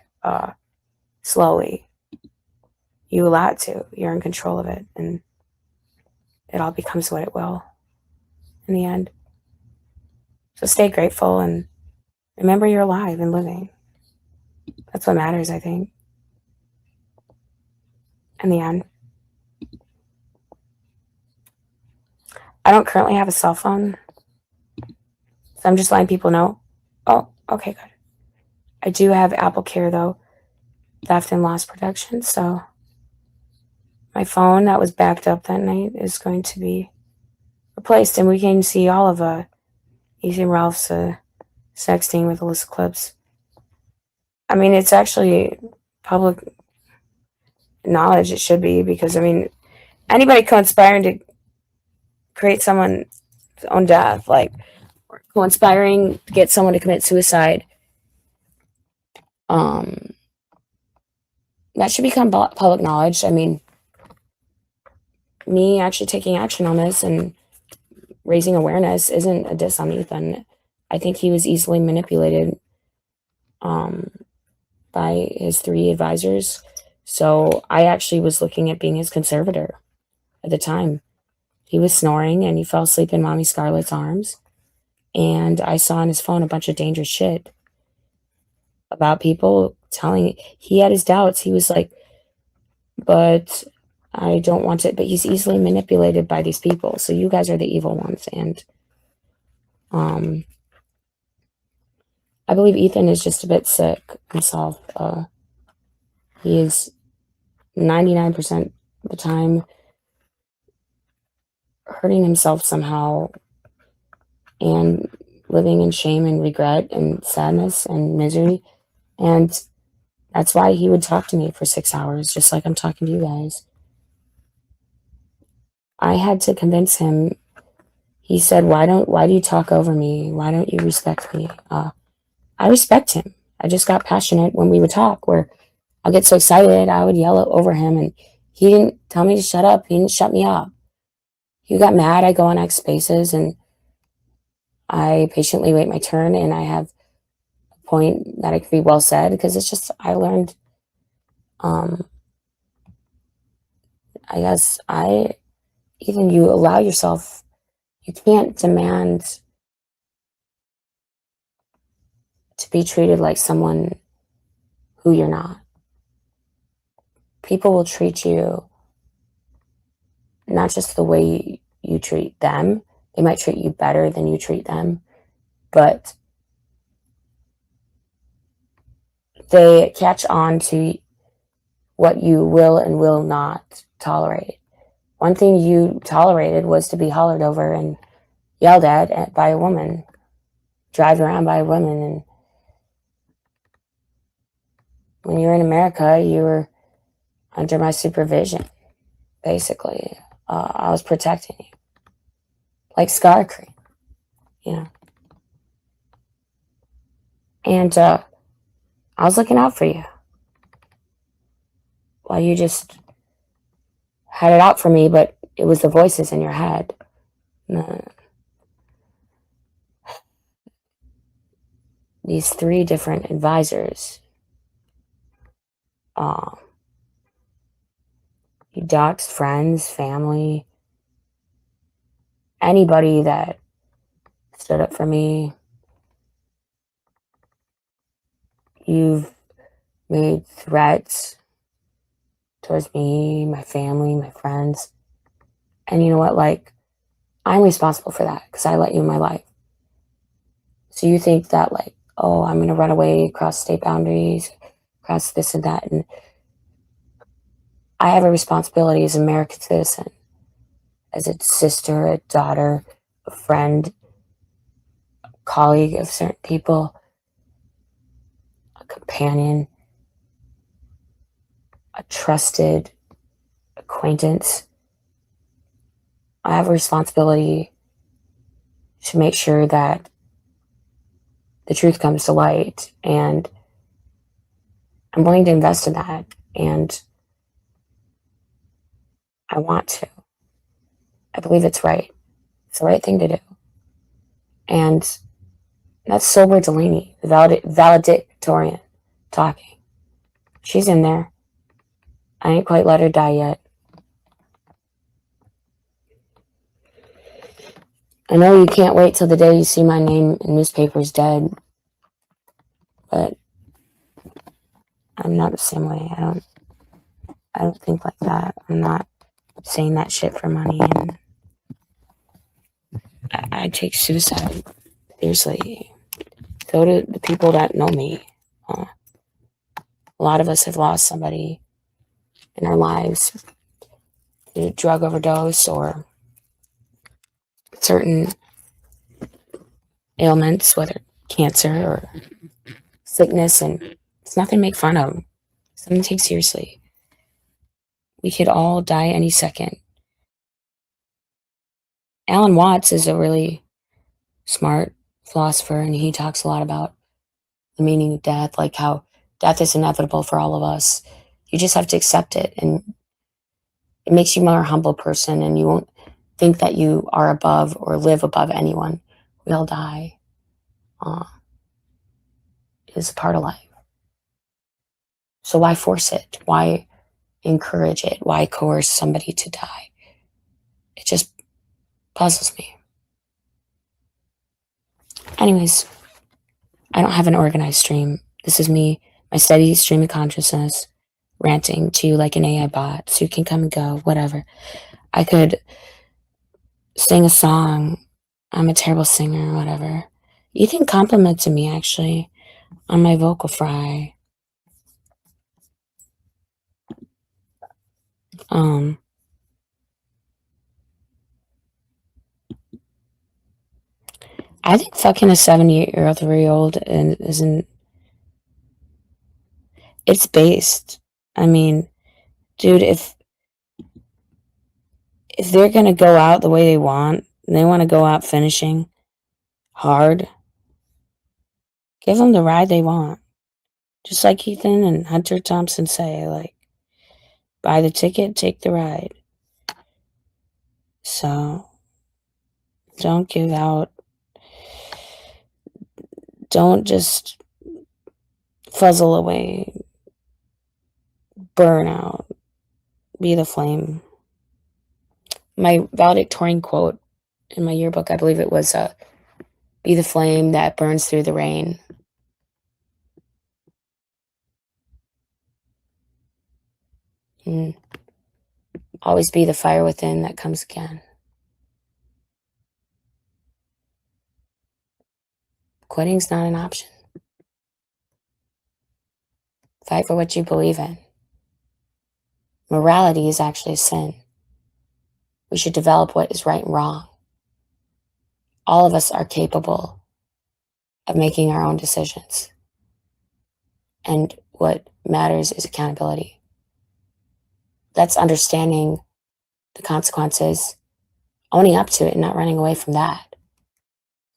slowly. You allow it to. You're in control of it, and it all becomes what it will in the end. So stay grateful and remember you're alive and living. That's what matters, I think, in the end. I don't currently have a cell phone, so I'm just letting people know. Oh, okay, good. I do have Apple Care, though, theft and loss protection, so my phone that was backed up that night is going to be replaced, and we can see all of Ethan Ralph's sexting with Alyssa Clips. I mean, it's actually public knowledge. It should be, because, I mean, anybody conspiring to create someone's own death, like, or conspiring to get someone to commit suicide, that should become public knowledge. I mean, me actually taking action on this and raising awareness isn't a diss on Ethan. I think he was easily manipulated by his 3 advisors. So I actually was looking at being his conservator at the time. He was snoring and he fell asleep in Mommy Scarlett's arms. And I saw on his phone a bunch of dangerous shit about people he had his doubts. He was like, but I don't want it. But he's easily manipulated by these people. So you guys are the evil ones. And I believe Ethan is just a bit sick himself. He is 99% of the time hurting himself somehow and living in shame and regret and sadness and misery. And that's why he would talk to me for 6 hours, just like I'm talking to you guys. I had to convince him. He said, why do you talk over me? Why don't you respect me? I respect him. I just got passionate when we would talk, where I'll get so excited, I would yell over him, and he didn't tell me to shut up. He didn't shut me up. He got mad. I go on X Spaces, and I patiently wait my turn, and I have a point that it could be well said, because it's just, I learned, I guess I even you allow yourself, you can't demand to be treated like someone who you're not. People will treat you not just the way you treat them, they might treat you better than you treat them, but they catch on to what you will and will not tolerate. One thing you tolerated was to be hollered over and yelled at by a woman, driven around by a woman. And when you were in America, you were under my supervision, basically. I was protecting you, like Scar Cream, you know. And I was looking out for you while you just had it out for me, but it was the voices in your head. These 3 different advisors. You doxed friends, family, anybody that stood up for me. You've made threats towards me, my family, my friends. And you know what? Like, I'm responsible for that because I let you in my life. So you think that, like, oh, I'm going to run away across state boundaries, across this and that. And I have a responsibility as an American citizen, as a sister, a daughter, a friend, a colleague of certain people, a companion, a trusted acquaintance. I have a responsibility to make sure that the truth comes to light, and I'm willing to invest in that, and I want to. I believe it's right. It's the right thing to do. And that's Sober Delaney, the valedictorian, talking. She's in there. I ain't quite let her die yet. I know you can't wait till the day you see my name in newspapers dead, but I'm not the same way. I don't think like that. I'm not saying that shit for money, and I take suicide seriously. So do the people that know me. A lot of us have lost somebody in our lives through drug overdose or certain ailments, whether cancer or sickness, and it's nothing to make fun of. Something to take seriously. We could all die any second. Alan Watts is a really smart philosopher, and he talks a lot about the meaning of death, like how death is inevitable for all of us. You just have to accept it, and it makes you a more humble person, and you won't think that you are above or live above anyone. We all die. It's a part of life. So why force it? Why encourage it? Why coerce somebody to die? It just puzzles me. Anyways, I don't have an organized stream. This is me, my steady stream of consciousness, ranting to you like an AI bot, so you can come and go, whatever. I could sing a song. I'm a terrible singer, whatever. Ethan complimented me, actually, on my vocal fry. I think fucking a 78-year-old 3-year-old isn't. It's based. I mean, dude, if they're gonna go out the way they want, and they want to go out finishing hard, give them the ride they want. Just like Ethan and Hunter Thompson say, like, buy the ticket, take the ride. So, don't give out. Don't just fuzzle away. Burn out. Be the flame. My valedictorian quote in my yearbook, I believe it was, be the flame that burns through the rain. And always be the fire within that comes again. Quitting's not an option. Fight for what you believe in. Morality is actually a sin. We should develop what is right and wrong. All of us are capable of making our own decisions. And what matters is accountability. That's understanding the consequences, owning up to it, and not running away from that.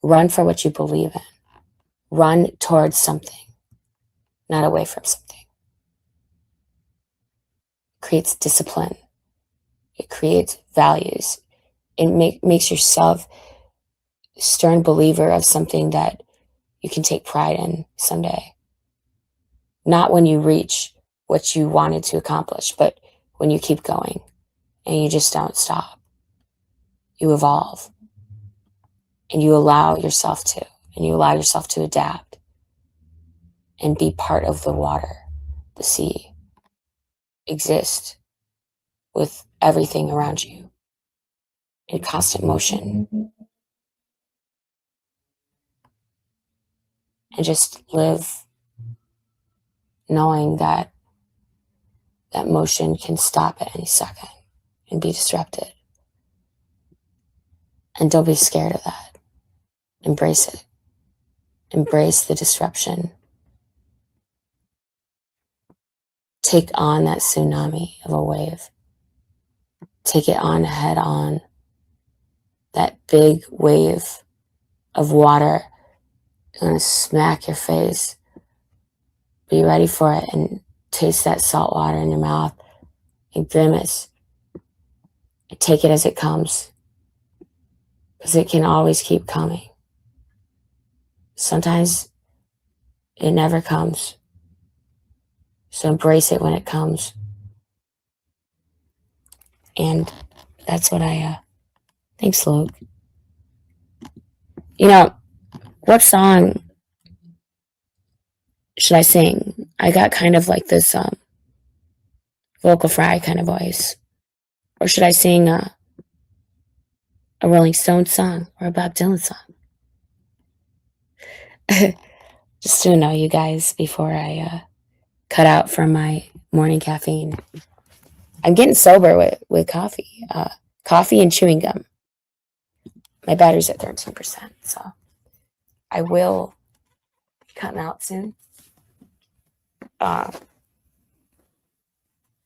Run for what you believe in. Run towards something, not away from something. It creates discipline. It creates values. It makes yourself a stern believer of something that you can take pride in someday. Not when you reach what you wanted to accomplish, but when you keep going and you just don't stop. You evolve and you allow yourself to adapt and be part of the water, the sea, exist with everything around you in constant motion, and just live knowing that that motion can stop at any second and be disrupted. And don't be scared of that. Embrace it. Embrace the disruption. Take on that tsunami of a wave. Take it on head on. That big wave of water is going to smack your face. Be ready for it and taste that salt water in your mouth and grimace. And take it as it comes, because it can always keep coming. Sometimes it never comes. So embrace it when it comes. And that's what thanks, Luke. You know, what song should I sing? I got kind of like this vocal fry kind of voice. Or should I sing a Rolling Stones song or a Bob Dylan song? Just to know you guys before I cut out from my morning caffeine. I'm getting sober with coffee. Coffee and chewing gum. My battery's at 13%, so I will be cutting out soon.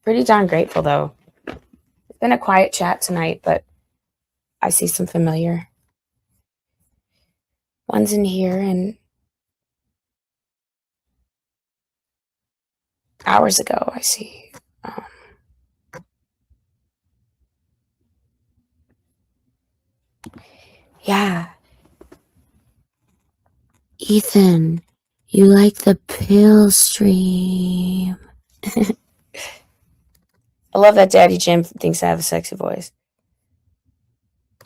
Pretty darn grateful, though. It's been a quiet chat tonight, but I see some familiar ones in here, and hours ago I see yeah. Ethan, you like the pill stream. I love that Daddy Jim thinks I have a sexy voice.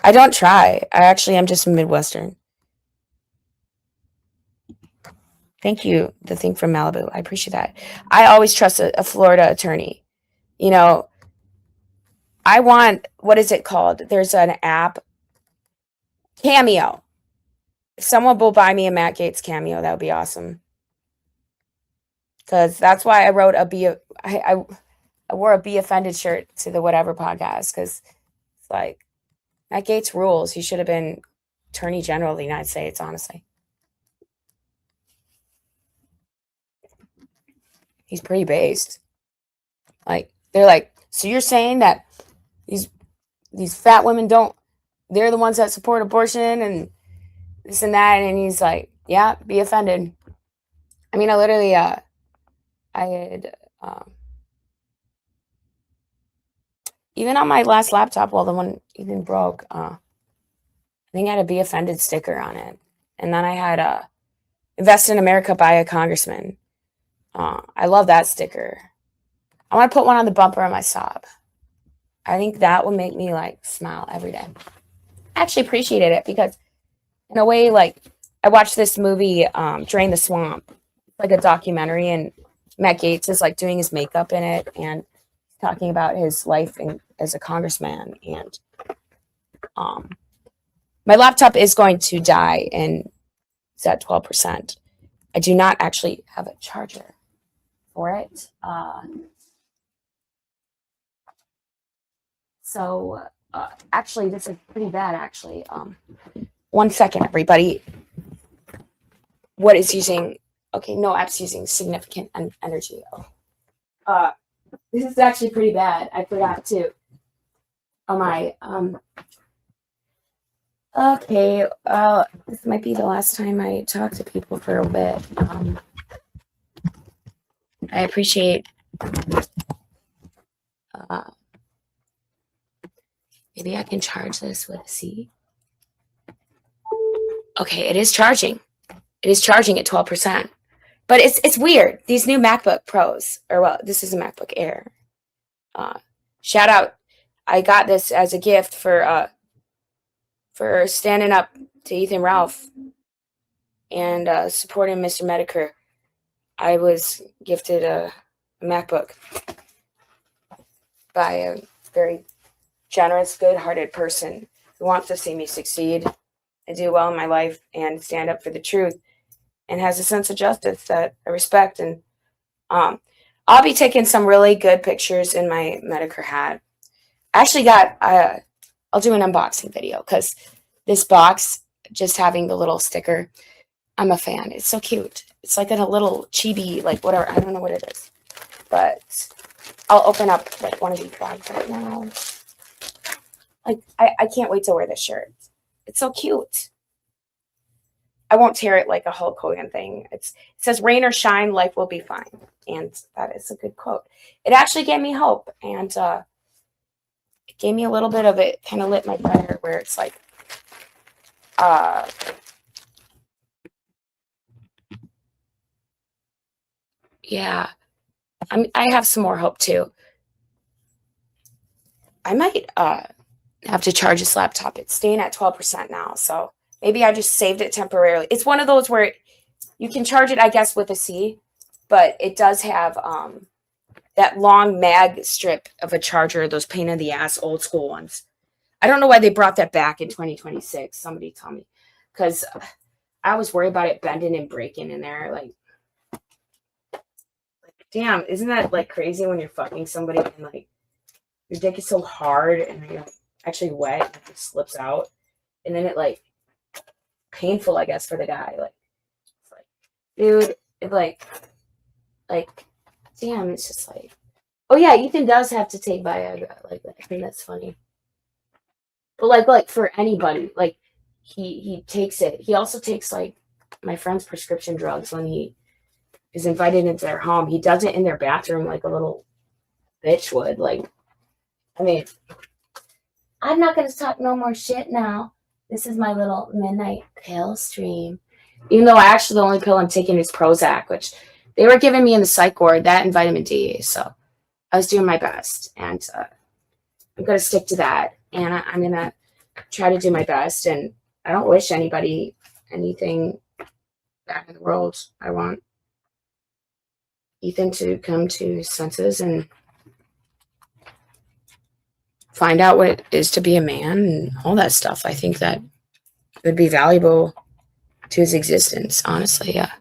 I don't try. I actually am just a Midwestern. Thank you, the thing from Malibu. I appreciate that. I always trust a Florida attorney. You know, I want, what is it called? There's an app, Cameo. If someone will buy me a Matt Gaetz Cameo, that would be awesome. Because that's why I wrote I wore a Be Offended shirt to the Whatever podcast, because it's like, Matt Gaetz rules. He should have been Attorney General of the United States, honestly. He's pretty based. Like, they're like, so you're saying that these fat women they're the ones that support abortion and this and that, and he's like, yeah, be offended. I mean, I literally, I had, even on my last laptop, well, the one even broke, I think I had a Be Offended sticker on it. And then I had Invest in America by a congressman. I love that sticker. I want to put one on the bumper of my Saab. I think that would make me like smile every day. I actually appreciated it because in a way, like I watched this movie, Drain the Swamp. It's like a documentary, and Matt Gaetz is like doing his makeup in it and talking about his life as a congressman. And um, my laptop is going to die, and it's at 12%. I do not actually have a charger for it. Actually, this is pretty bad, actually. 1 second, everybody. What is using... Okay, no app's using significant energy. This is actually pretty bad. I forgot to... Oh, my... Okay, this might be the last time I talk to people for a bit. I appreciate... maybe I can charge this with a C. Okay, it is charging. It is charging at 12%. But it's weird. These new MacBook Pros, or well, this is a MacBook Air. Shout out. I got this as a gift for standing up to Ethan Ralph and supporting Mr. Medicare. I was gifted a MacBook by a very generous, good-hearted person who wants to see me succeed and do well in my life and stand up for the truth and has a sense of justice that I respect. And I'll be taking some really good pictures in my Medicare hat. I actually got... I'll do an unboxing video because this box, just having the little sticker, I'm a fan. It's so cute. It's like in a little chibi, like whatever. I don't know what it is. But I'll open up like one of these bags right now. Like, I can't wait to wear this shirt. It's so cute. I won't tear it like a Hulk Hogan thing. It says, rain or shine, life will be fine. And that is a good quote. It actually gave me hope. And it gave me a little bit of it, kind of lit my fire where it's like, yeah, I have some more hope too. I might have to charge this laptop. It's staying at 12% now. So maybe I just saved it temporarily. It's one of those where you can charge it, I guess, with a C, but it does have that long mag strip of a charger, those pain in the ass old school ones. I don't know why they brought that back in 2026. Somebody tell me, because I was worried about it bending and breaking in there. Like, damn, isn't that like crazy when you're fucking somebody and like your dick is so hard and you're actually wet and it just slips out, and then it like painful, I guess, for the guy. Like, it's like, dude, it like, damn, it's just like, oh yeah, Ethan does have to take Viagra. Like, I think that's funny. But like for anybody, like he takes it. He also takes like my friend's prescription drugs when he is invited into their home. He does it in their bathroom like a little bitch would. Like, I mean, I'm not gonna talk no more shit now. This is my little midnight pill stream. Even though the only pill I'm taking is Prozac, which they were giving me in the psych ward, that and vitamin D. So I was doing my best, and I'm gonna stick to that. And I'm gonna try to do my best. And I don't wish anybody anything bad in the world. I want Ethan to come to his senses and find out what it is to be a man and all that stuff. I think that would be valuable to his existence, honestly. Yeah.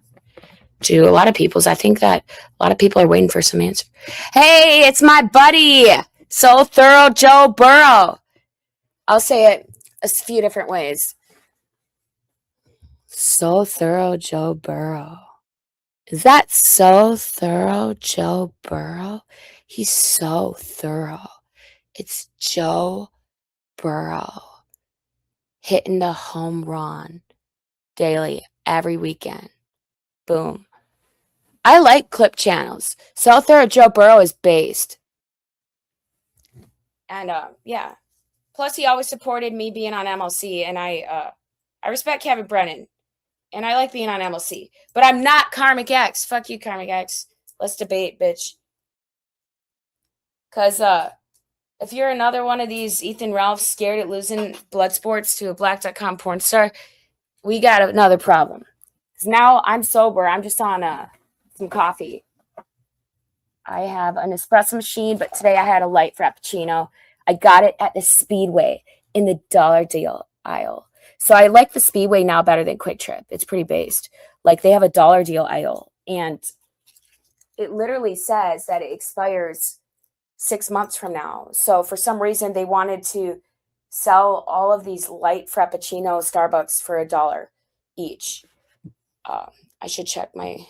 To a lot of people's. I think that a lot of people are waiting for some answer. Hey, it's my buddy, So Thorough Joe Burrow. I'll say it a few different ways. So Thorough Joe Burrow. Is that So Thorough Joe Burrow? He's so thorough. It's Joe Burrow hitting the home run daily, every weekend. Boom. I like clip channels. So Thorough Joe Burrow is based. And yeah. Plus, he always supported me being on MLC, and I respect Kevin Brennan, and I like being on MLC. But I'm not Karmic X. Fuck you, Karmic X. Let's debate, bitch. Because If you're another one of these Ethan Ralphs scared at losing blood sports to a black.com porn star, we got another problem. Because now I'm sober. I'm just on some coffee. I have an espresso machine, but today I had a light frappuccino. I got it at the Speedway in the dollar deal aisle. So I like the Speedway now better than Quick Trip. It's pretty based. Like they have a dollar deal aisle, and it literally says that it expires 6 months from now. So for some reason, they wanted to sell all of these light frappuccino Starbucks for $1 each. I should check my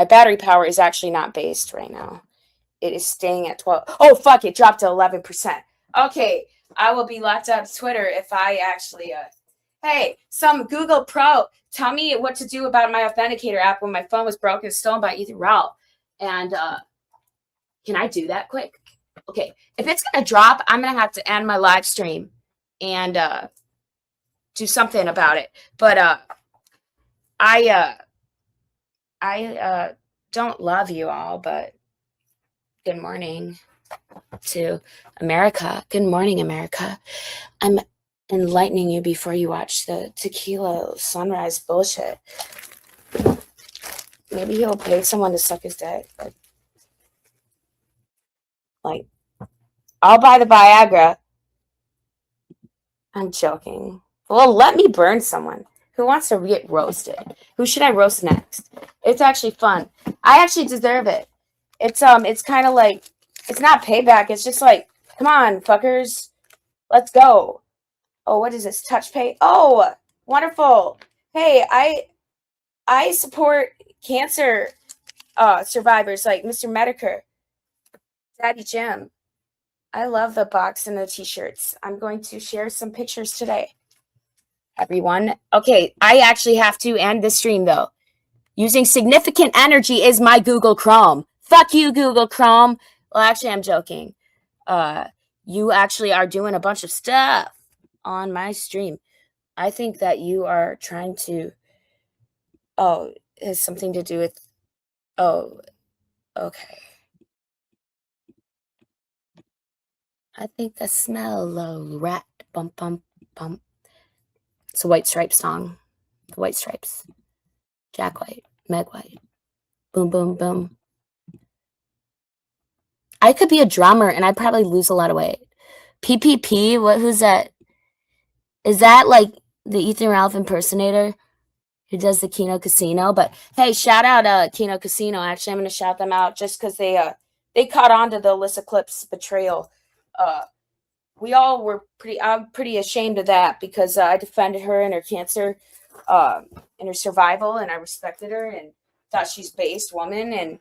battery power is actually not based right now. It is staying at 12. Oh, fuck, it dropped to 11%. Okay, I will be locked out of Twitter if I actually, hey, some Google Pro, tell me what to do about my authenticator app when my phone was broken and stolen by Ethan Ralph. And, can I do that quick? Okay, if it's going to drop, I'm going to have to end my live stream and, do something about it. But, I don't love you all, but good morning to America. Good morning, America. I'm enlightening you before you watch the tequila sunrise bullshit. Maybe he'll pay someone to suck his dick. Like, I'll buy the Viagra. I'm joking. Well, let me burn someone. Who wants to get roasted? Who should I roast next? It's actually fun. I actually deserve it. It's kind of like, it's not payback. It's just like, come on, fuckers. Let's go. Oh, what is this? Touch pay? Oh, wonderful. Hey, I support cancer survivors like Mr. Medicare. Daddy Jim. I love the box and the t-shirts. I'm going to share some pictures today. Everyone. Okay, I actually have to end the stream though. Using significant energy is my Google Chrome. Fuck you, Google Chrome. Well, actually, I'm joking. You actually are doing a bunch of stuff on my stream. I think that you are trying to. Oh, it has something to do with. Oh, okay. I think I smell a rat. Bump, bump, bump. It's a White Stripes song. The White Stripes. Jack White, Meg White. Boom, boom, boom. I could be a drummer and I'd probably lose a lot of weight. PPP, who's that? Is that like the Ethan Ralph impersonator who does the Kino Casino? But hey, shout out Kino Casino. Actually, I'm going to shout them out just because they caught on to the Alyssa Clip's betrayal. We all were I'm pretty ashamed of that because I defended her and her cancer and her survival, and I respected her and thought she's a based woman. And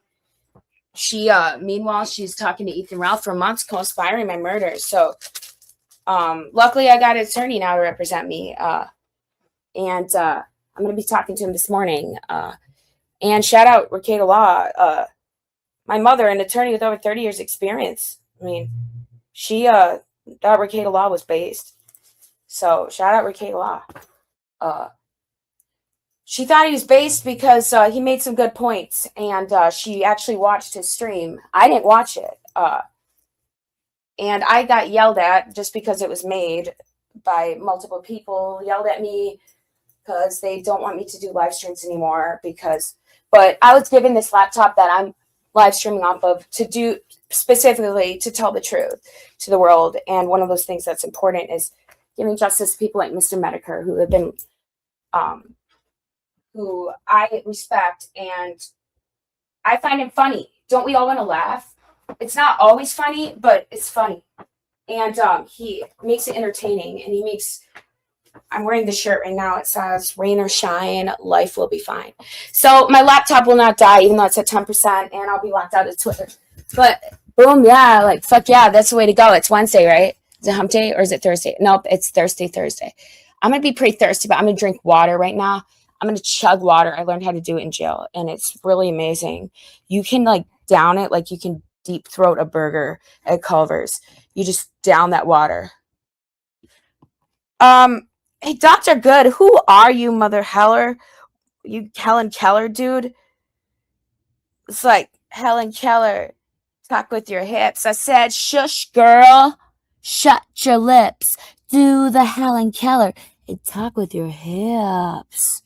she, meanwhile, she's talking to Ethan Ralph for months, conspiring my murder. So, luckily, I got an attorney now to represent me, and I'm going to be talking to him this morning. And shout out Ricada Law, my mother, an attorney with over 30 years experience. I mean, she thought Ricada Law was based. So shout out Ricada Law. She thought he was based because he made some good points, and she actually watched his stream. I didn't watch it, and I got yelled at just because it was made by multiple people. Yelled at me because they don't want me to do live streams anymore. But I was given this laptop that I'm live streaming off of to do specifically to tell the truth to the world. And one of those things that's important is giving justice to people like Mr. Medicare, who have been who I respect, and I find him funny. Don't we all want to laugh? It's not always funny, but it's funny. And he makes it entertaining, and I'm wearing the shirt right now. It says, rain or shine, life will be fine. So my laptop will not die, even though it's at 10%, and I'll be locked out of Twitter. But boom, yeah, like, fuck yeah, that's the way to go. It's Wednesday, right? Is it hump day or is it Thursday? Nope, it's Thursday. I'm going to be pretty thirsty, but I'm going to drink water right now. I'm going to chug water. I learned how to do it in jail, and it's really amazing. You can, like, down it like you can deep throat a burger at Culver's. You just down that water. Hey, Dr. Good, who are you, Mother Heller? You Helen Keller, dude? It's like, Helen Keller, talk with your hips. I said, shush, girl. Shut your lips. Do the Helen Keller and talk with your hips.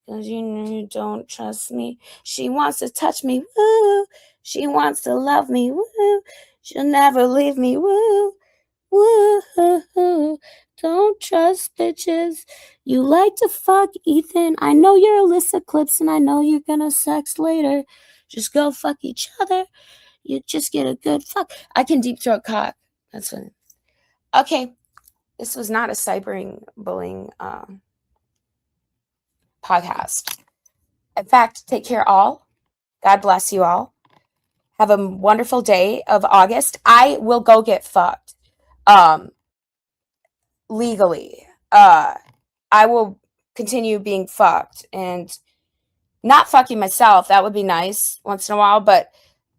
Cause you know you don't trust me. She wants to touch me, woo. She wants to love me, woo. She'll never leave me, woo. Woo. Don't trust bitches. You like to fuck, Ethan. I know you're Alyssa Clips and I know you're gonna sex later. Just go fuck each other. You just get a good fuck. I can deep throat cock. That's what. Okay. This was not a cybering bullying podcast. In fact, take care all. God bless you all. Have a wonderful day of August. I will go get fucked. Legally. I will continue being fucked and not fucking myself. That would be nice once in a while, but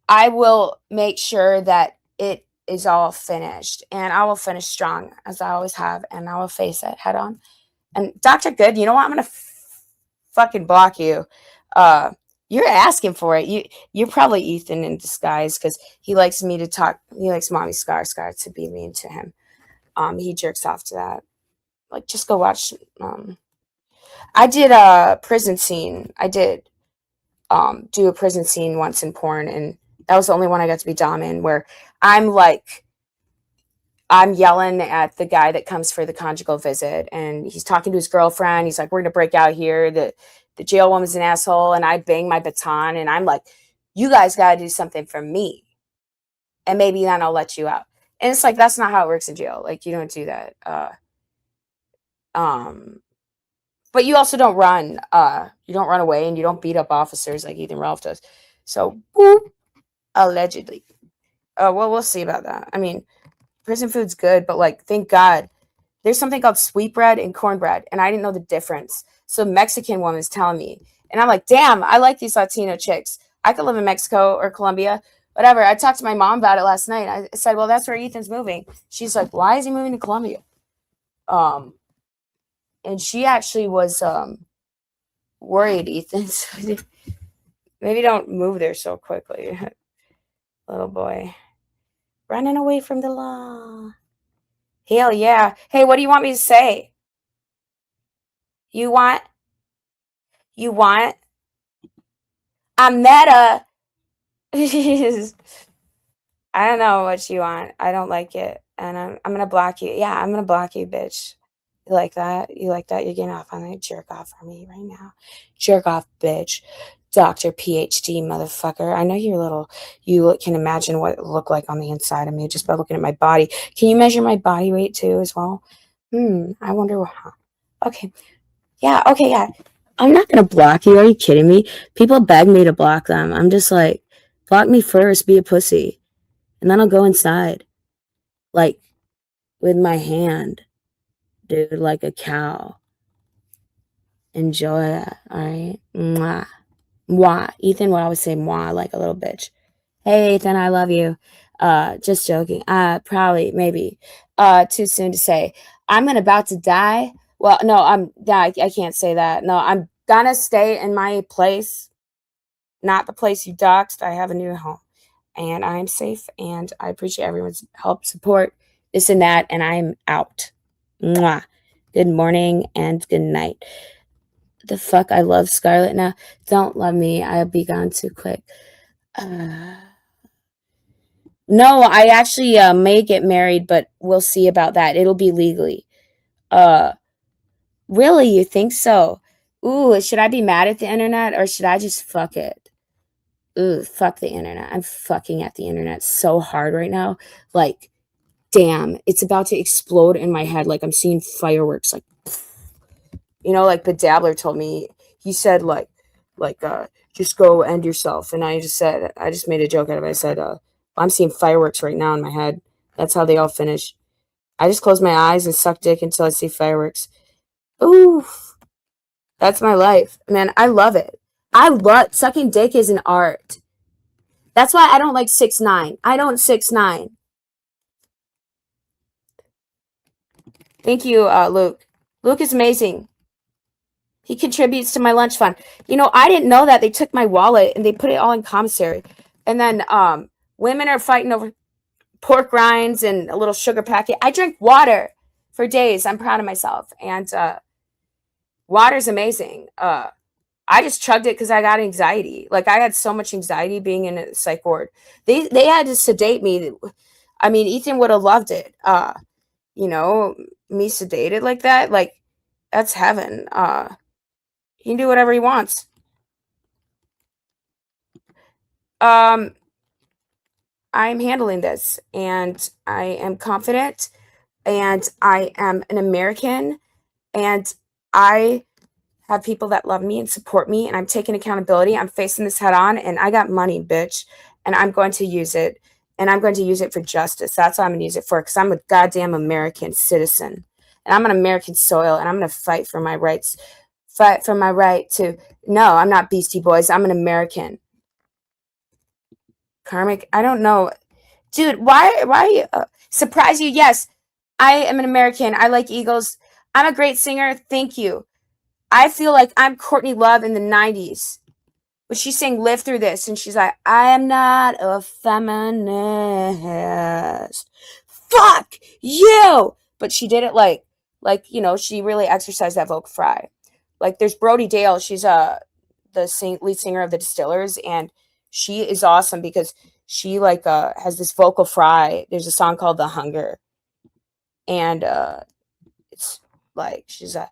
I will make sure that it is all finished, and I will finish strong as I always have, and I will face it head on. And Dr. Good, you know what? I'm going to fucking block you. You're asking for it. You're probably Ethan in disguise because he likes me to talk. He likes Mommy Scar to be mean to him. He jerks off to that. Like, just go watch. I did a prison scene. I did do a prison scene once in porn, and that was the only one I got to be dom in, where I'm yelling at the guy that comes for the conjugal visit, and he's talking to his girlfriend. He's like, "We're gonna break out here. The jail woman's an asshole," and I bang my baton, and I'm like, "You guys got to do something for me, and maybe then I'll let you out." And it's like, that's not how it works in jail. Like, you don't do that. But you also don't run. You don't run away, and you don't beat up officers like Ethan Ralph does. So, allegedly. Well, we'll see about that. I mean, prison food's good, but like, thank God, there's something called sweetbread and cornbread, and I didn't know the difference. So Mexican woman's telling me, and I'm like, damn, I like these Latino chicks. I could live in Mexico or Colombia, whatever. I talked to my mom about it last night. I said, well, that's where Ethan's moving. She's like, why is he moving to Colombia? And she actually was worried, Ethan. So maybe don't move there so quickly, little boy. Running away from the law. Hell yeah. Hey, what do you want me to say? You want? I'm meta. I don't know what you want. I don't like it. And I'm gonna block you. Yeah, I'm gonna block you, bitch. You like that? You like that? You're getting off on that jerk off for me right now. Jerk off, bitch. Dr. PhD, motherfucker. I know you can imagine what it looked like on the inside of me just by looking at my body. Can you measure my body weight too as well? I wonder how. Okay. Yeah, okay, yeah. I'm not gonna block you. Are you kidding me? People beg me to block them. I'm just like, block me first, be a pussy. And then I'll go inside. Like, with my hand. Dude, like a cow. Enjoy that, alright? Mwah. Mwah. Ethan would always say mwah like a little bitch. Hey, Ethan, I love you. Just joking. Probably, maybe. Too soon to say. I'm about to die. Well, no, I can't say that. No, I'm gonna stay in my place. Not the place you doxed. I have a new home. And I'm safe, and I appreciate everyone's help, support, this and that, and I'm out. Mwah. Good morning and good night. The fuck, I love Scarlett now. Don't love me. I'll be gone too quick. No, I actually may get married, but we'll see about that. It'll be legally. Really? You think so? Ooh, should I be mad at the internet or should I just fuck it? Ooh, fuck the internet. I'm fucking at the internet so hard right now. Like, damn, it's about to explode in my head. Like, I'm seeing fireworks. Like, like the Dabbler told me. He said, just go end yourself. And I just made a joke out of it. I said, I'm seeing fireworks right now in my head. That's how they all finish. I just close my eyes and suck dick until I see fireworks. Ooh, that's my life. Man, I love it. Sucking dick is an art. That's why I don't like 6ix9ine. I don't 6ix9ine. Thank you, Luke. Luke is amazing. He contributes to my lunch fund. I didn't know that. They took my wallet and they put it all in commissary. And then women are fighting over pork rinds and a little sugar packet. I drink water for days. I'm proud of myself. And water's amazing. I just chugged it because I got anxiety. Like I had so much anxiety being in a psych ward. They had to sedate me. I mean, Ethan would have loved it. You know, me sedated like that. Like that's heaven. He can do whatever he wants. I'm handling this, and I am confident, and I am an American, and I have people that love me and support me, and I'm taking accountability. I'm facing this head on, and I got money, bitch, and I'm going to use it, and I'm going to use it for justice. That's what I'm going to use it for, because I'm a goddamn American citizen, and I'm on American soil, and I'm going to fight for my rights, fight for my right to. No, I'm not Beastie Boys. I'm an American. Karmic. I don't know, dude. Why surprise you? Yes, I am an American. I like Eagles. I'm a great singer. Thank you. I feel like I'm Courtney Love in the 90s. But she sang Live Through This, and she's like, I am not a feminist. Fuck you! But she did it you know, she really exercised that vocal fry. Like, there's Brody Dale. She's the lead singer of the Distillers, and she is awesome because she, has this vocal fry. There's a song called The Hunger. And it's like, she's like,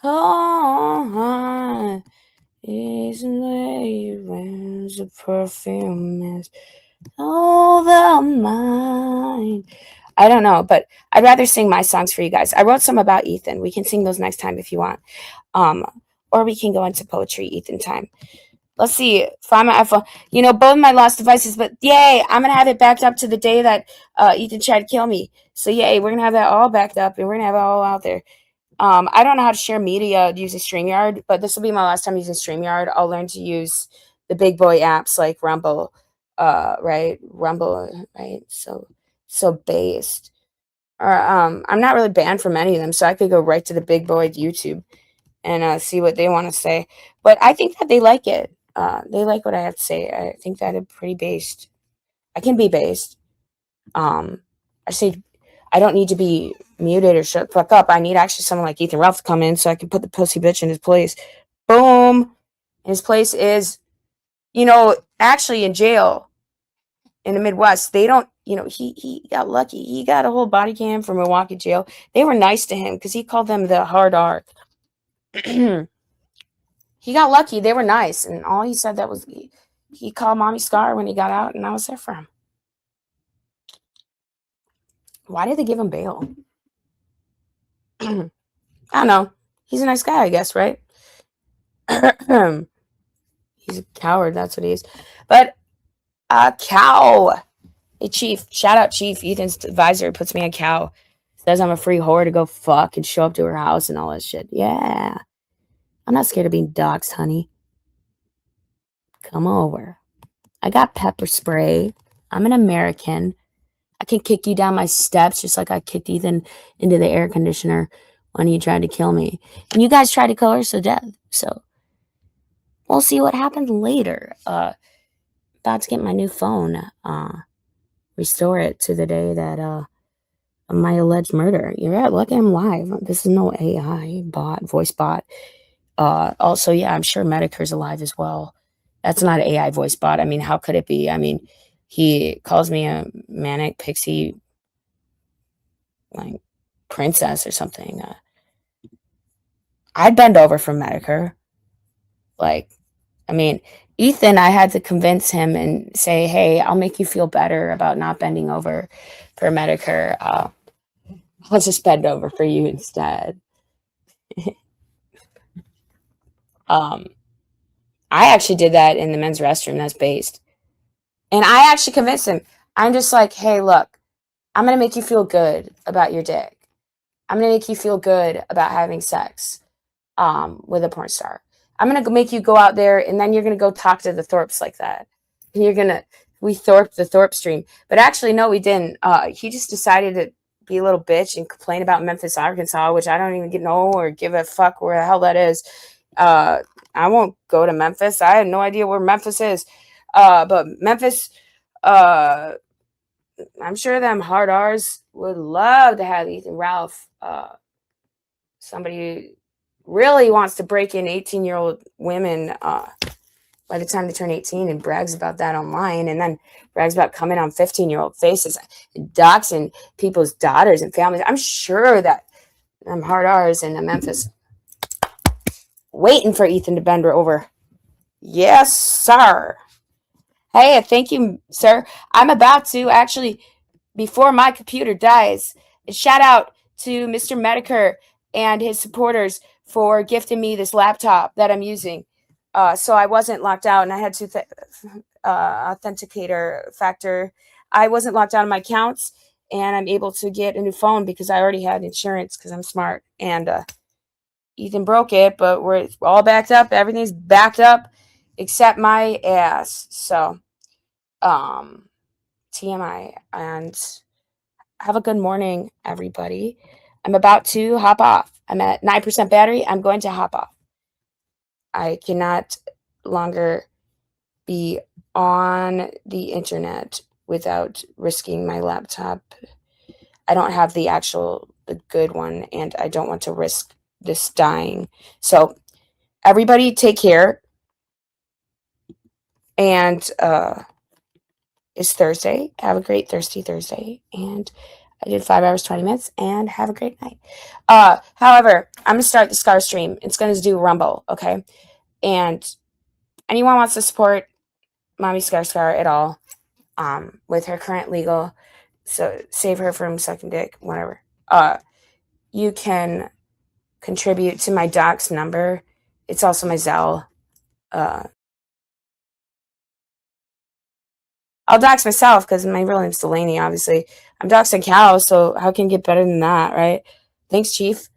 oh, easily runs the perfume is all the mind. I don't know, but I'd rather sing my songs for you guys. I wrote some about Ethan. We can sing those next time if you want. Or we can go into poetry Ethan time. Let's see. Find my iPhone. You know, both my lost devices, but yay, I'm gonna have it backed up to the day that Ethan tried to kill me. So yay, we're gonna have that all backed up, and we're gonna have it all out there. I don't know how to share media using StreamYard, but this will be my last time using StreamYard. I'll learn to use the big boy apps like Rumble, right? Rumble, right? So based. Or I'm not really banned from any of them, so I could go right to the big boy YouTube and see what they want to say. But I think that they like it. They like what I have to say. I think that I'm pretty based. I can be based. I say I don't need to be muted or shut the fuck up. I need actually someone like Ethan Ralph to come in so I can put the pussy bitch in his place. Boom. His place is, you know, actually in jail in the Midwest. They don't, you know, he got lucky. He got a whole body cam from Milwaukee jail. They were nice to him because he called them the hard R. He got lucky. They were nice. And all he said that was he called Mommy Scar when he got out, and I was there for him. Why did they give him bail? I don't know. He's a nice guy, I guess, right? He's a coward. That's what he is. But a cow. Hey, Chief. Shout out, Chief. Ethan's advisor puts me on cow. Says I'm a free whore to go fuck and show up to her house and all that shit. Yeah. I'm not scared of being doxxed, honey. Come over. I got pepper spray. I'm an American. I can kick you down my steps just like I kicked Ethan into the air conditioner when he tried to kill me. And you guys tried to coerce to death. So we'll see what happens later. About to get my new phone. Restore it to the day that my alleged murder. You're right. Look, I'm live. This is no AI bot, voice bot. Also, yeah, I'm sure Medicare's alive as well. That's not an AI voice bot. I mean, how could it be? I mean, he calls me a manic pixie, like, princess or something. I'd bend over for Medicare. Like, I mean, Ethan, I had to convince him and say, hey, I'll make you feel better about not bending over for Medicare. I'll just bend over for you instead. I actually did that in the men's restroom. That's based. And I actually convinced him. I'm just like, hey, look, I'm going to make you feel good about your dick. I'm going to make you feel good about having sex with a porn star. I'm going to make you go out there, and then you're going to go talk to the Thorpes like that. And you're going to, we Thorped the Thorpe stream. But actually, no, we didn't. He just decided to be a little bitch and complain about Memphis, Arkansas, which I don't even know or give a fuck where the hell that is. I won't go to Memphis. I have no idea where Memphis is. But Memphis, I'm sure them hard R's would love to have Ethan Ralph. Somebody who really wants to break in 18-year-old women by the time they turn 18 and brags about that online, and then brags about coming on 15-year-old faces and doxing people's daughters and families. I'm sure that them hard R's in Memphis waiting for Ethan to bend her over. Yes, sir. Hey, thank you, sir. I'm about to actually, before my computer dies, shout out to Mr. Medicare and his supporters for gifting me this laptop that I'm using. So I wasn't locked out, and I had to authenticator factor. I wasn't locked out of my accounts, and I'm able to get a new phone because I already had insurance because I'm smart. And Ethan broke it, but we're all backed up. Everything's backed up except my ass. So, TMI. And have a good morning, everybody. I'm about to hop off. I'm at 9% battery. I'm going to hop off. I cannot longer be on the internet without risking my laptop. I don't have the good one, and I don't want to risk this dying. So, everybody take care. And it's Thursday. Have a great Thirsty Thursday. And I did 5 hours, 20 minutes, and have a great night. However, I'm going to start the Scar stream. It's going to do Rumble, okay? And anyone wants to support Mommy Scar at all, with her current legal, so save her from sucking dick, whatever. You can contribute to my docs number. It's also my Zelle. I'll dox myself because my real name's Delaney, obviously. I'm doxing cows, so how can it get better than that, right? Thanks, Chief.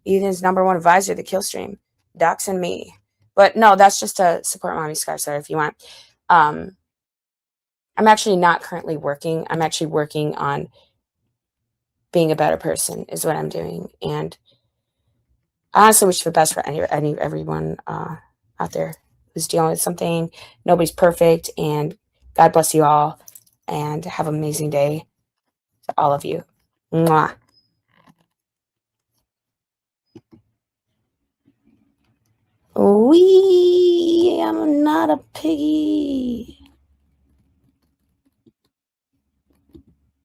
Ethan's #1 advisor, the kill stream. Doxing me. But no, that's just to support Mommy Scarsar if you want. I'm actually not currently working. I'm actually working on being a better person is what I'm doing. And I honestly wish the best for everyone out there who's dealing with something. Nobody's perfect, and God bless you all, and have an amazing day to all of you. Mwah. I'm not a piggy.